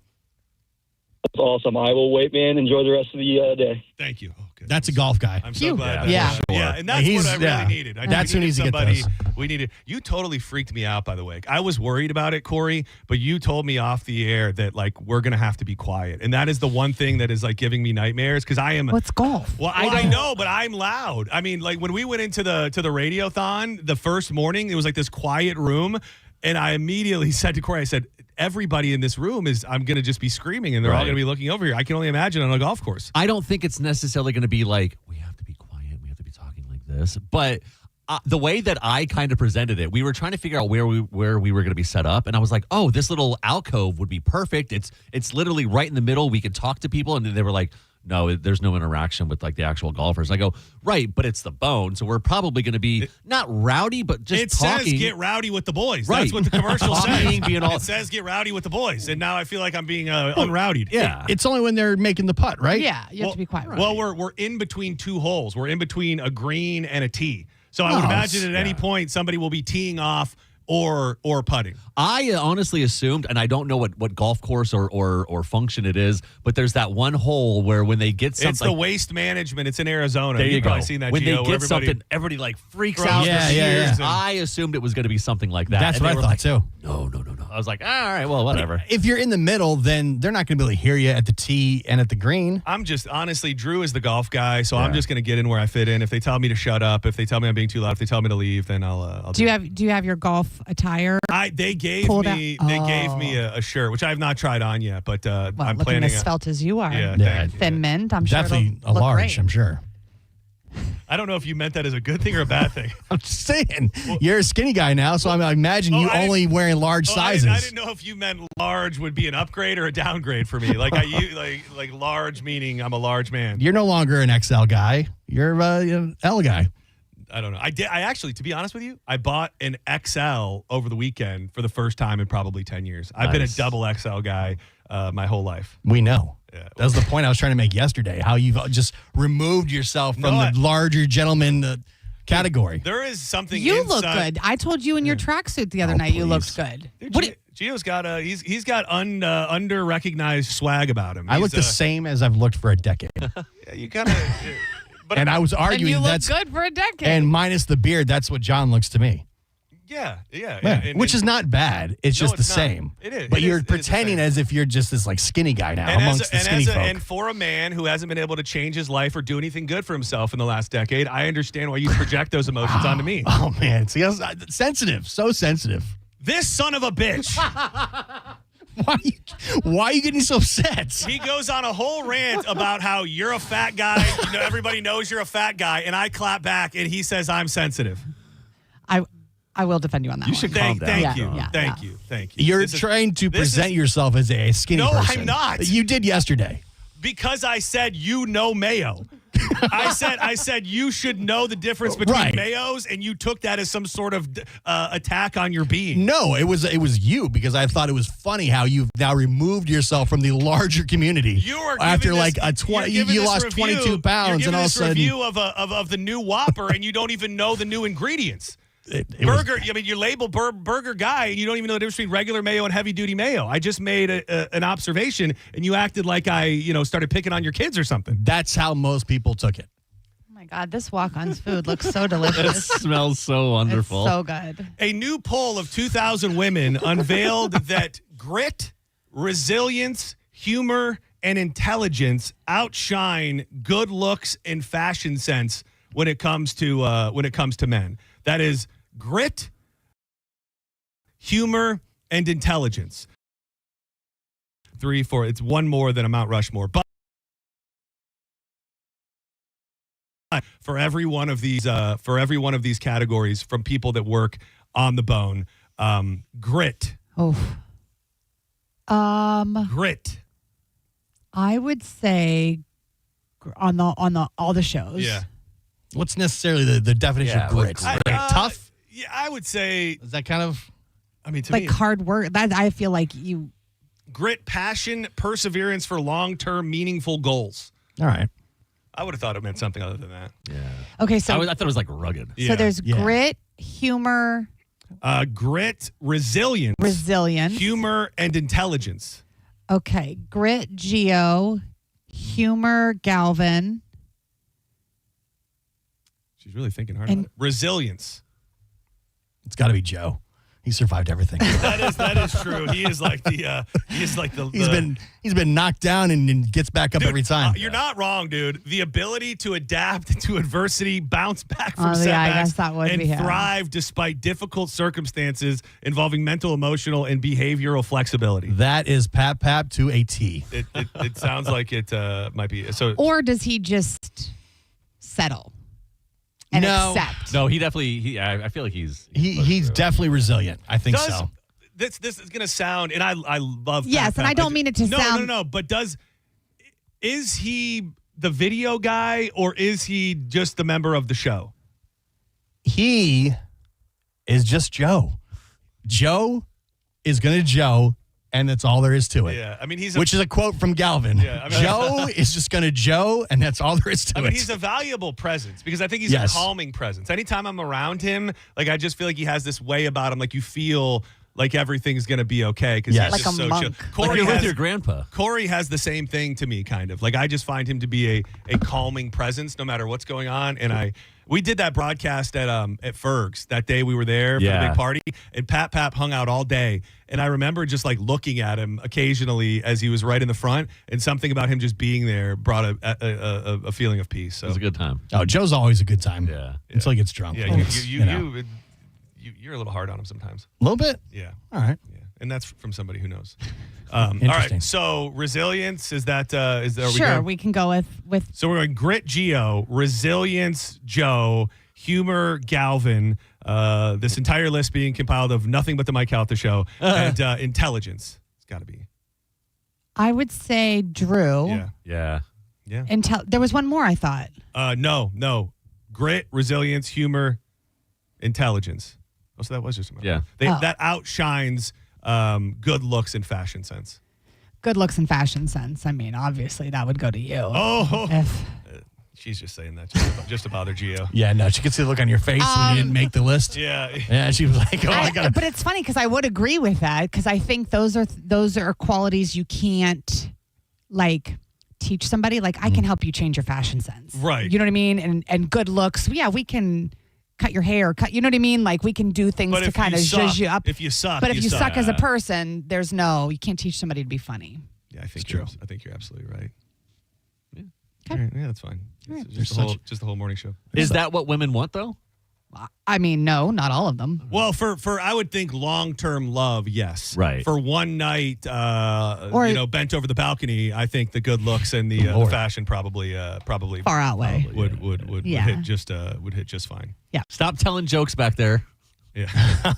[SPEAKER 2] That's awesome. I will wait, man. Enjoy the rest of the day.
[SPEAKER 6] Thank you.
[SPEAKER 15] That's a golf guy.
[SPEAKER 6] I'm so glad.
[SPEAKER 7] Yeah.
[SPEAKER 6] And that's what I really needed.
[SPEAKER 15] That's who needs to get those.
[SPEAKER 6] We needed. You totally freaked me out, by the way. I was worried about it, Corey, but you told me off the air that we're gonna have to be quiet, and that is the one thing that is giving me nightmares because I am.
[SPEAKER 7] What's golf?
[SPEAKER 6] Well, I know, but I'm loud. I mean, when we went into the Radiothon the first morning, it was this quiet room, and I immediately said to Corey, I said, everybody in this room I'm going to just be screaming, and they're all going to be looking over here. I can only imagine on a golf course.
[SPEAKER 17] I don't think it's necessarily going to be we have to be quiet, we have to be talking like this. But the way that I kind of presented it, we were trying to figure out where we were going to be set up, and I was like, oh, this little alcove would be perfect. It's literally right in the middle. We could talk to people, and then they were like, no, there's no interaction with the actual golfers. I go, right, but it's the bone, so we're probably going to be not rowdy, but just talking.
[SPEAKER 6] It says get rowdy with the boys.
[SPEAKER 17] Right.
[SPEAKER 6] That's what the commercial says.
[SPEAKER 17] It
[SPEAKER 6] says get rowdy with the boys, and now I feel like I'm being unrowdied.
[SPEAKER 15] Yeah, it's only when they're making the putt, right?
[SPEAKER 7] Yeah, you have to be quiet. Right.
[SPEAKER 6] Well, we're in between two holes. We're in between a green and a tee. So I would imagine at any point somebody will be teeing off or putting.
[SPEAKER 17] I honestly assumed, and I don't know what golf course or function it is, but there's that one hole where when they get something.
[SPEAKER 6] It's the waste management. It's in Arizona.
[SPEAKER 17] There you
[SPEAKER 6] You've
[SPEAKER 17] go.
[SPEAKER 6] probably seen that,
[SPEAKER 17] when
[SPEAKER 6] Gio,
[SPEAKER 17] they get something, everybody freaks out.
[SPEAKER 15] Yeah.
[SPEAKER 17] I assumed it was going to be something like that.
[SPEAKER 15] That's what I thought too.
[SPEAKER 17] No. I was like, all right, well, whatever.
[SPEAKER 15] If you're in the middle, then they're not going to be able to hear you at the tee and at the green.
[SPEAKER 6] I'm just, honestly, Drew is the golf guy, so I'm just going to get in where I fit in. If they tell me to shut up, if they tell me I'm being too loud, if they tell me to leave, then I'll
[SPEAKER 7] do you have your golf attire?
[SPEAKER 6] They gave me a shirt, which I have not tried on yet, but I'm
[SPEAKER 7] looking
[SPEAKER 6] planning
[SPEAKER 7] as svelte as you are.
[SPEAKER 6] Yeah,
[SPEAKER 7] thin mint. I'm sure
[SPEAKER 15] definitely
[SPEAKER 7] it'll
[SPEAKER 15] a
[SPEAKER 7] look
[SPEAKER 15] large.
[SPEAKER 7] great.
[SPEAKER 15] I'm sure.
[SPEAKER 6] I don't know if you meant that as a good thing or a bad thing.
[SPEAKER 15] I'm just saying, you're a skinny guy now, so I imagine you only wearing large sizes.
[SPEAKER 6] I didn't know if you meant large would be an upgrade or a downgrade for me. Like large meaning I'm a large man.
[SPEAKER 15] You're no longer an XL guy. You're an L guy.
[SPEAKER 6] I don't know. I actually, to be honest with you, I bought an XL over the weekend for the first time in probably 10 years. I've been a double XL guy my whole life.
[SPEAKER 15] We know. Yeah. That was the point I was trying to make yesterday, how you've just removed yourself from the larger gentleman category.
[SPEAKER 6] There is something
[SPEAKER 7] You
[SPEAKER 6] inside.
[SPEAKER 7] look good. I told you in your tracksuit the other night you looked good.
[SPEAKER 6] Dude, Gio's got he's got under recognized swag about him.
[SPEAKER 15] I look the same as I've looked for a decade.
[SPEAKER 6] Yeah, you kind of.
[SPEAKER 15] And I was arguing
[SPEAKER 7] and you
[SPEAKER 15] that's
[SPEAKER 7] look good for a decade.
[SPEAKER 15] And minus the beard, that's what John looks to me.
[SPEAKER 6] Yeah.
[SPEAKER 15] Which is not bad. It's just the
[SPEAKER 6] it's not.
[SPEAKER 15] same.
[SPEAKER 6] It is.
[SPEAKER 15] But
[SPEAKER 6] It
[SPEAKER 15] you're
[SPEAKER 6] is the
[SPEAKER 15] pretending
[SPEAKER 6] same.
[SPEAKER 15] as if you're just this like skinny guy now amongst the skinny folk.
[SPEAKER 6] And for a man who hasn't been able to change his life or do anything good for himself in the last decade, I understand why you project those emotions onto me.
[SPEAKER 15] Oh, man. See, sensitive. So sensitive.
[SPEAKER 6] This son of a bitch.
[SPEAKER 15] Why are you getting so upset?
[SPEAKER 6] He goes on a whole rant about how you're a fat guy. Everybody knows you're a fat guy. And I clap back and he says I'm sensitive.
[SPEAKER 7] I will defend you on that.
[SPEAKER 17] You should calm down.
[SPEAKER 6] Thank you. Thank you.
[SPEAKER 15] You're trying to present yourself as a skinny person.
[SPEAKER 6] No, I'm not.
[SPEAKER 15] You did yesterday.
[SPEAKER 6] Because I said mayo. I said you should know the difference between mayos, and you took that as some sort of attack on your being.
[SPEAKER 15] No, it was you, because I thought it was funny how you've now removed yourself from the larger community.
[SPEAKER 6] You are
[SPEAKER 15] after
[SPEAKER 6] this,
[SPEAKER 15] like a 20, you lost 22 pounds,
[SPEAKER 6] you're
[SPEAKER 15] and all of a sudden
[SPEAKER 6] review of the new Whopper, and you don't even know the new ingredients. Burger, you label burger guy, and you don't even know the difference between regular mayo and heavy duty mayo. I just made an observation, and you acted like I, started picking on your kids or something.
[SPEAKER 15] That's how most people took it.
[SPEAKER 7] Oh my God, this Walk-ons food looks so delicious.
[SPEAKER 17] It smells so wonderful.
[SPEAKER 7] It's so good.
[SPEAKER 6] A new poll of 2,000 women unveiled that grit, resilience, humor, and intelligence outshine good looks and fashion sense when it comes to men. That is grit, humor, and intelligence. 3, 4. It's one more than a Mount Rushmore. But for every one of these categories, from people that work on the bone, grit. Grit.
[SPEAKER 7] I would say on all the shows.
[SPEAKER 6] Yeah.
[SPEAKER 15] What's necessarily the definition of grit? Tough?
[SPEAKER 6] Yeah, I would say.
[SPEAKER 15] Is that kind of?
[SPEAKER 6] I mean, to
[SPEAKER 7] like
[SPEAKER 6] me,
[SPEAKER 7] hard work. That I feel like you.
[SPEAKER 6] Grit, passion, perseverance for long-term, meaningful goals.
[SPEAKER 15] All right.
[SPEAKER 6] I would have thought it meant something other than that.
[SPEAKER 17] Yeah.
[SPEAKER 7] Okay, so
[SPEAKER 17] I thought it was like rugged.
[SPEAKER 7] So there's grit, humor.
[SPEAKER 6] Grit, resilience, humor, and intelligence.
[SPEAKER 7] Okay, grit, Geo, humor, Galvin.
[SPEAKER 6] She's really thinking hard about it. Resilience.
[SPEAKER 15] It's got to be Joe. He survived everything.
[SPEAKER 6] That is true. He is like the.
[SPEAKER 15] He's been knocked down and gets back up every time.
[SPEAKER 6] You're not wrong, dude. The ability to adapt to adversity, bounce back from
[SPEAKER 7] I
[SPEAKER 6] setbacks,
[SPEAKER 7] guess that would
[SPEAKER 6] and
[SPEAKER 7] be him.
[SPEAKER 6] thrive despite difficult circumstances involving mental, emotional, and behavioral flexibility.
[SPEAKER 15] That is Pap to a T.
[SPEAKER 6] It sounds like it might be so.
[SPEAKER 7] Or does he just settle and accept?
[SPEAKER 17] No, he definitely. I feel like he's
[SPEAKER 15] definitely resilient. I think so.
[SPEAKER 6] This is going to sound, and I love.
[SPEAKER 7] Yes,
[SPEAKER 6] Pat,
[SPEAKER 7] and I don't mean it to sound.
[SPEAKER 6] No. But is he the video guy, or is he just the member of the show?
[SPEAKER 15] He is just Joe. Joe is going to Joe, and that's all there is to it.
[SPEAKER 6] Yeah, I mean
[SPEAKER 15] which is a quote from Galvin.
[SPEAKER 6] Yeah, I mean,
[SPEAKER 15] Joe is just going to Joe, and that's all there is to it.
[SPEAKER 6] I mean, he's a valuable presence because I think he's a calming presence. Anytime I'm around him, like I just feel like he has this way about him, like you feel like everything's going to be okay because he's
[SPEAKER 7] like
[SPEAKER 6] just
[SPEAKER 7] a
[SPEAKER 6] so
[SPEAKER 7] monk.
[SPEAKER 6] chill.
[SPEAKER 17] Corey with your grandpa.
[SPEAKER 6] Corey has the same thing to me, kind of. Like I just find him to be a calming presence no matter what's going on. And we did that broadcast at Ferg's that day we were there for the big party, and Pap hung out all day. And I remember just like looking at him occasionally as he was right in the front, and something about him just being there brought a feeling of peace. So
[SPEAKER 17] it was a good time.
[SPEAKER 15] Oh, Joe's always a good time.
[SPEAKER 17] Yeah.
[SPEAKER 15] Until he gets drunk.
[SPEAKER 6] Yeah, you're a little hard on him sometimes.
[SPEAKER 15] A little bit?
[SPEAKER 6] Yeah.
[SPEAKER 15] All right.
[SPEAKER 6] Yeah. And that's from somebody who knows. All right. So resilience, is that
[SPEAKER 7] Sure, we can go with
[SPEAKER 6] So we're going grit Geo, resilience Joe, humor Galvin, this entire list being compiled of nothing but the Mike Calta show, and intelligence. It's got to be.
[SPEAKER 7] I would say Drew.
[SPEAKER 6] Yeah.
[SPEAKER 7] There was one more, I thought.
[SPEAKER 6] No. Grit, resilience, humor, intelligence. Oh, so that was just that outshines good looks and fashion sense.
[SPEAKER 7] Good looks and fashion sense. I mean, obviously that would go to you.
[SPEAKER 6] Oh, she's just saying that just to bother Gio.
[SPEAKER 15] Yeah, no, she could see the look on your face when you didn't make the list.
[SPEAKER 6] Yeah,
[SPEAKER 15] she was like, "Oh, I got."
[SPEAKER 7] But it's funny because I would agree with that because I think those are qualities you can't like teach somebody. Like I can help you change your fashion sense,
[SPEAKER 6] right?
[SPEAKER 7] You know what I mean? And good looks. Yeah, we can. cut your hair, you know what I mean? Like we can do things to kind of zhuzh you up.
[SPEAKER 6] If you suck,
[SPEAKER 7] but if you suck as a person, you can't teach somebody to be funny.
[SPEAKER 6] Yeah, I think you're absolutely right. Yeah,
[SPEAKER 7] okay.
[SPEAKER 6] Right, yeah, that's fine.
[SPEAKER 7] Right.
[SPEAKER 6] Just the whole morning show.
[SPEAKER 17] Is that what women want, though?
[SPEAKER 7] I mean, no, not all of them.
[SPEAKER 6] Well, for I would think long-term love, yes.
[SPEAKER 17] Right.
[SPEAKER 6] For one night, bent over the balcony, I think the good looks and the fashion probably
[SPEAKER 7] far outweigh.
[SPEAKER 6] Would
[SPEAKER 7] Yeah.
[SPEAKER 6] hit just fine.
[SPEAKER 7] Yeah.
[SPEAKER 17] Stop telling jokes back there.
[SPEAKER 6] Yeah.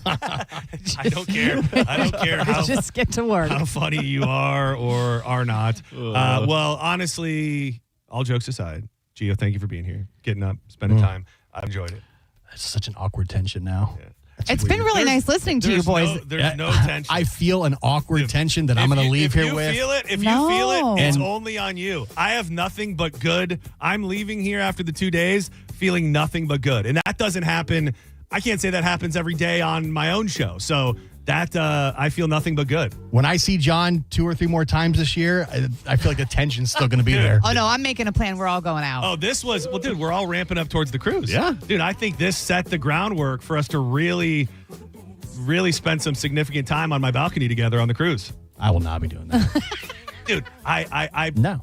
[SPEAKER 6] I don't care. I don't care
[SPEAKER 7] just get to work.
[SPEAKER 6] how funny you are or are not. Well, honestly, all jokes aside, Gio, thank you for being here, getting up, spending time. I enjoyed it.
[SPEAKER 15] It's such an awkward tension now.
[SPEAKER 6] Yeah.
[SPEAKER 7] It's been really nice listening to you boys.
[SPEAKER 6] There's no tension.
[SPEAKER 15] I feel an awkward tension that I'm going to leave here with.
[SPEAKER 6] If you feel it, it's only on you. I have nothing but good. I'm leaving here after the 2 days feeling nothing but good. And that doesn't happen. I can't say that happens every day on my own show. So that I feel nothing but good.
[SPEAKER 15] When I see John 2 or 3 more times this year, I feel like the tension's still going to be there.
[SPEAKER 7] Oh, no, I'm making a plan. We're all going out.
[SPEAKER 6] Oh, dude, we're all ramping up towards the cruise.
[SPEAKER 15] Yeah.
[SPEAKER 6] Dude, I think this set the groundwork for us to really, really spend some significant time on my balcony together on the cruise.
[SPEAKER 15] I will not be doing that.
[SPEAKER 6] Dude,
[SPEAKER 15] No.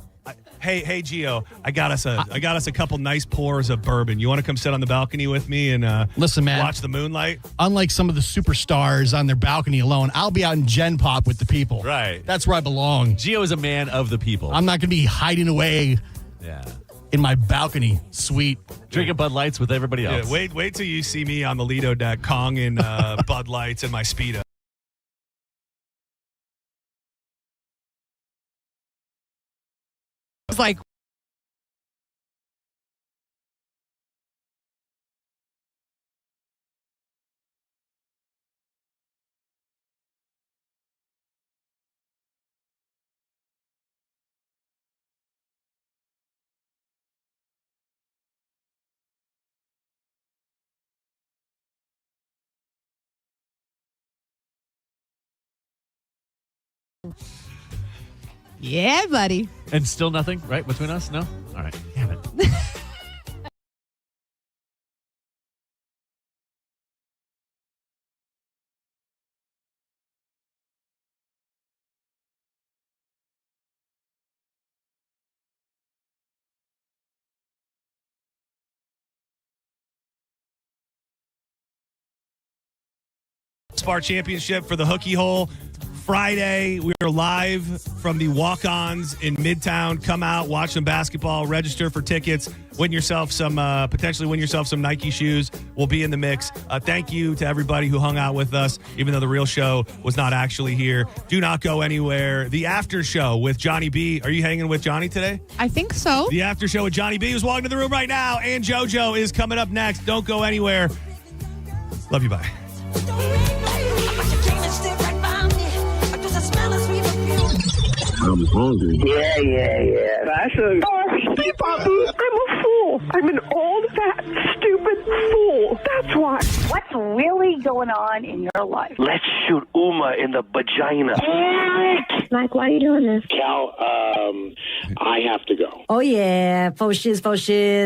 [SPEAKER 6] Hey, Gio, I got us a couple nice pours of bourbon. You want to come sit on the balcony with me and
[SPEAKER 15] listen, man,
[SPEAKER 6] watch the moonlight?
[SPEAKER 15] Unlike some of the superstars on their balcony alone, I'll be out in Gen Pop with the people.
[SPEAKER 17] Right.
[SPEAKER 15] That's where I belong.
[SPEAKER 17] Gio is a man of the people.
[SPEAKER 15] I'm not going to be hiding away in my balcony suite.
[SPEAKER 17] Drinking Bud Lights with everybody else.
[SPEAKER 6] Yeah, wait till you see me on the Lido deck conging Bud Lights and my Speedo.
[SPEAKER 7] It's like, yeah, buddy.
[SPEAKER 17] And still nothing, right, between us? No? All right. Damn it.
[SPEAKER 6] Bar Championship for the Hooky Hole. Friday, we are live from the Walk-ons in Midtown. Come out, watch some basketball, register for tickets, potentially win yourself some Nike shoes. We'll be in the mix. Thank you to everybody who hung out with us, even though the real show was not actually here. Do not go anywhere. The after show with Johnny B. Are you hanging with Johnny today?
[SPEAKER 7] I think so.
[SPEAKER 6] The after show with Johnny B. who's walking to the room right now, and JoJo is coming up next. Don't go anywhere. Love you. Bye.
[SPEAKER 1] I'm hungry. Yeah. I'm a fool. I'm an old, fat, stupid fool. That's why.
[SPEAKER 4] What's really going on in your life?
[SPEAKER 1] Let's shoot Uma in the vagina.
[SPEAKER 4] Mike, why are you doing this?
[SPEAKER 1] Cal, I have to go.
[SPEAKER 5] Oh, yeah. Faux shiz,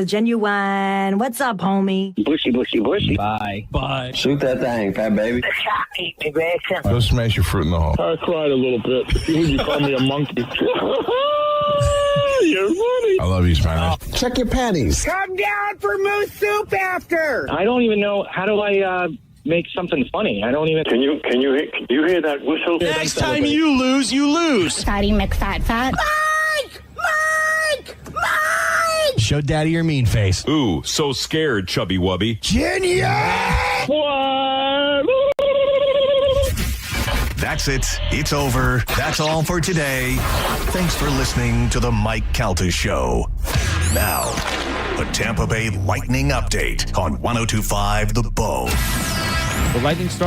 [SPEAKER 5] genuine. What's up, homie?
[SPEAKER 1] Bushy.
[SPEAKER 14] Bye.
[SPEAKER 1] Shoot that thing, fat baby.
[SPEAKER 14] Go smash your fruit in the hole.
[SPEAKER 1] I cried a little bit. You call me a monkey. You're funny.
[SPEAKER 14] I love you, Spanish.
[SPEAKER 1] Check your panties.
[SPEAKER 9] Come down for moose soup after.
[SPEAKER 2] I don't even know. How do I make something funny? I don't even.
[SPEAKER 1] Can you hear that whistle?
[SPEAKER 9] Next time you lose, you lose.
[SPEAKER 4] Fatty McFat.
[SPEAKER 9] Mike!
[SPEAKER 15] Show daddy your mean face.
[SPEAKER 22] Ooh, so scared, chubby wubby.
[SPEAKER 9] Genius!
[SPEAKER 29] That's it. It's over. That's all for today. Thanks for listening to the Mike Calta Show. Now, the Tampa Bay Lightning update on 102.5 The Bone.
[SPEAKER 18] The Lightning started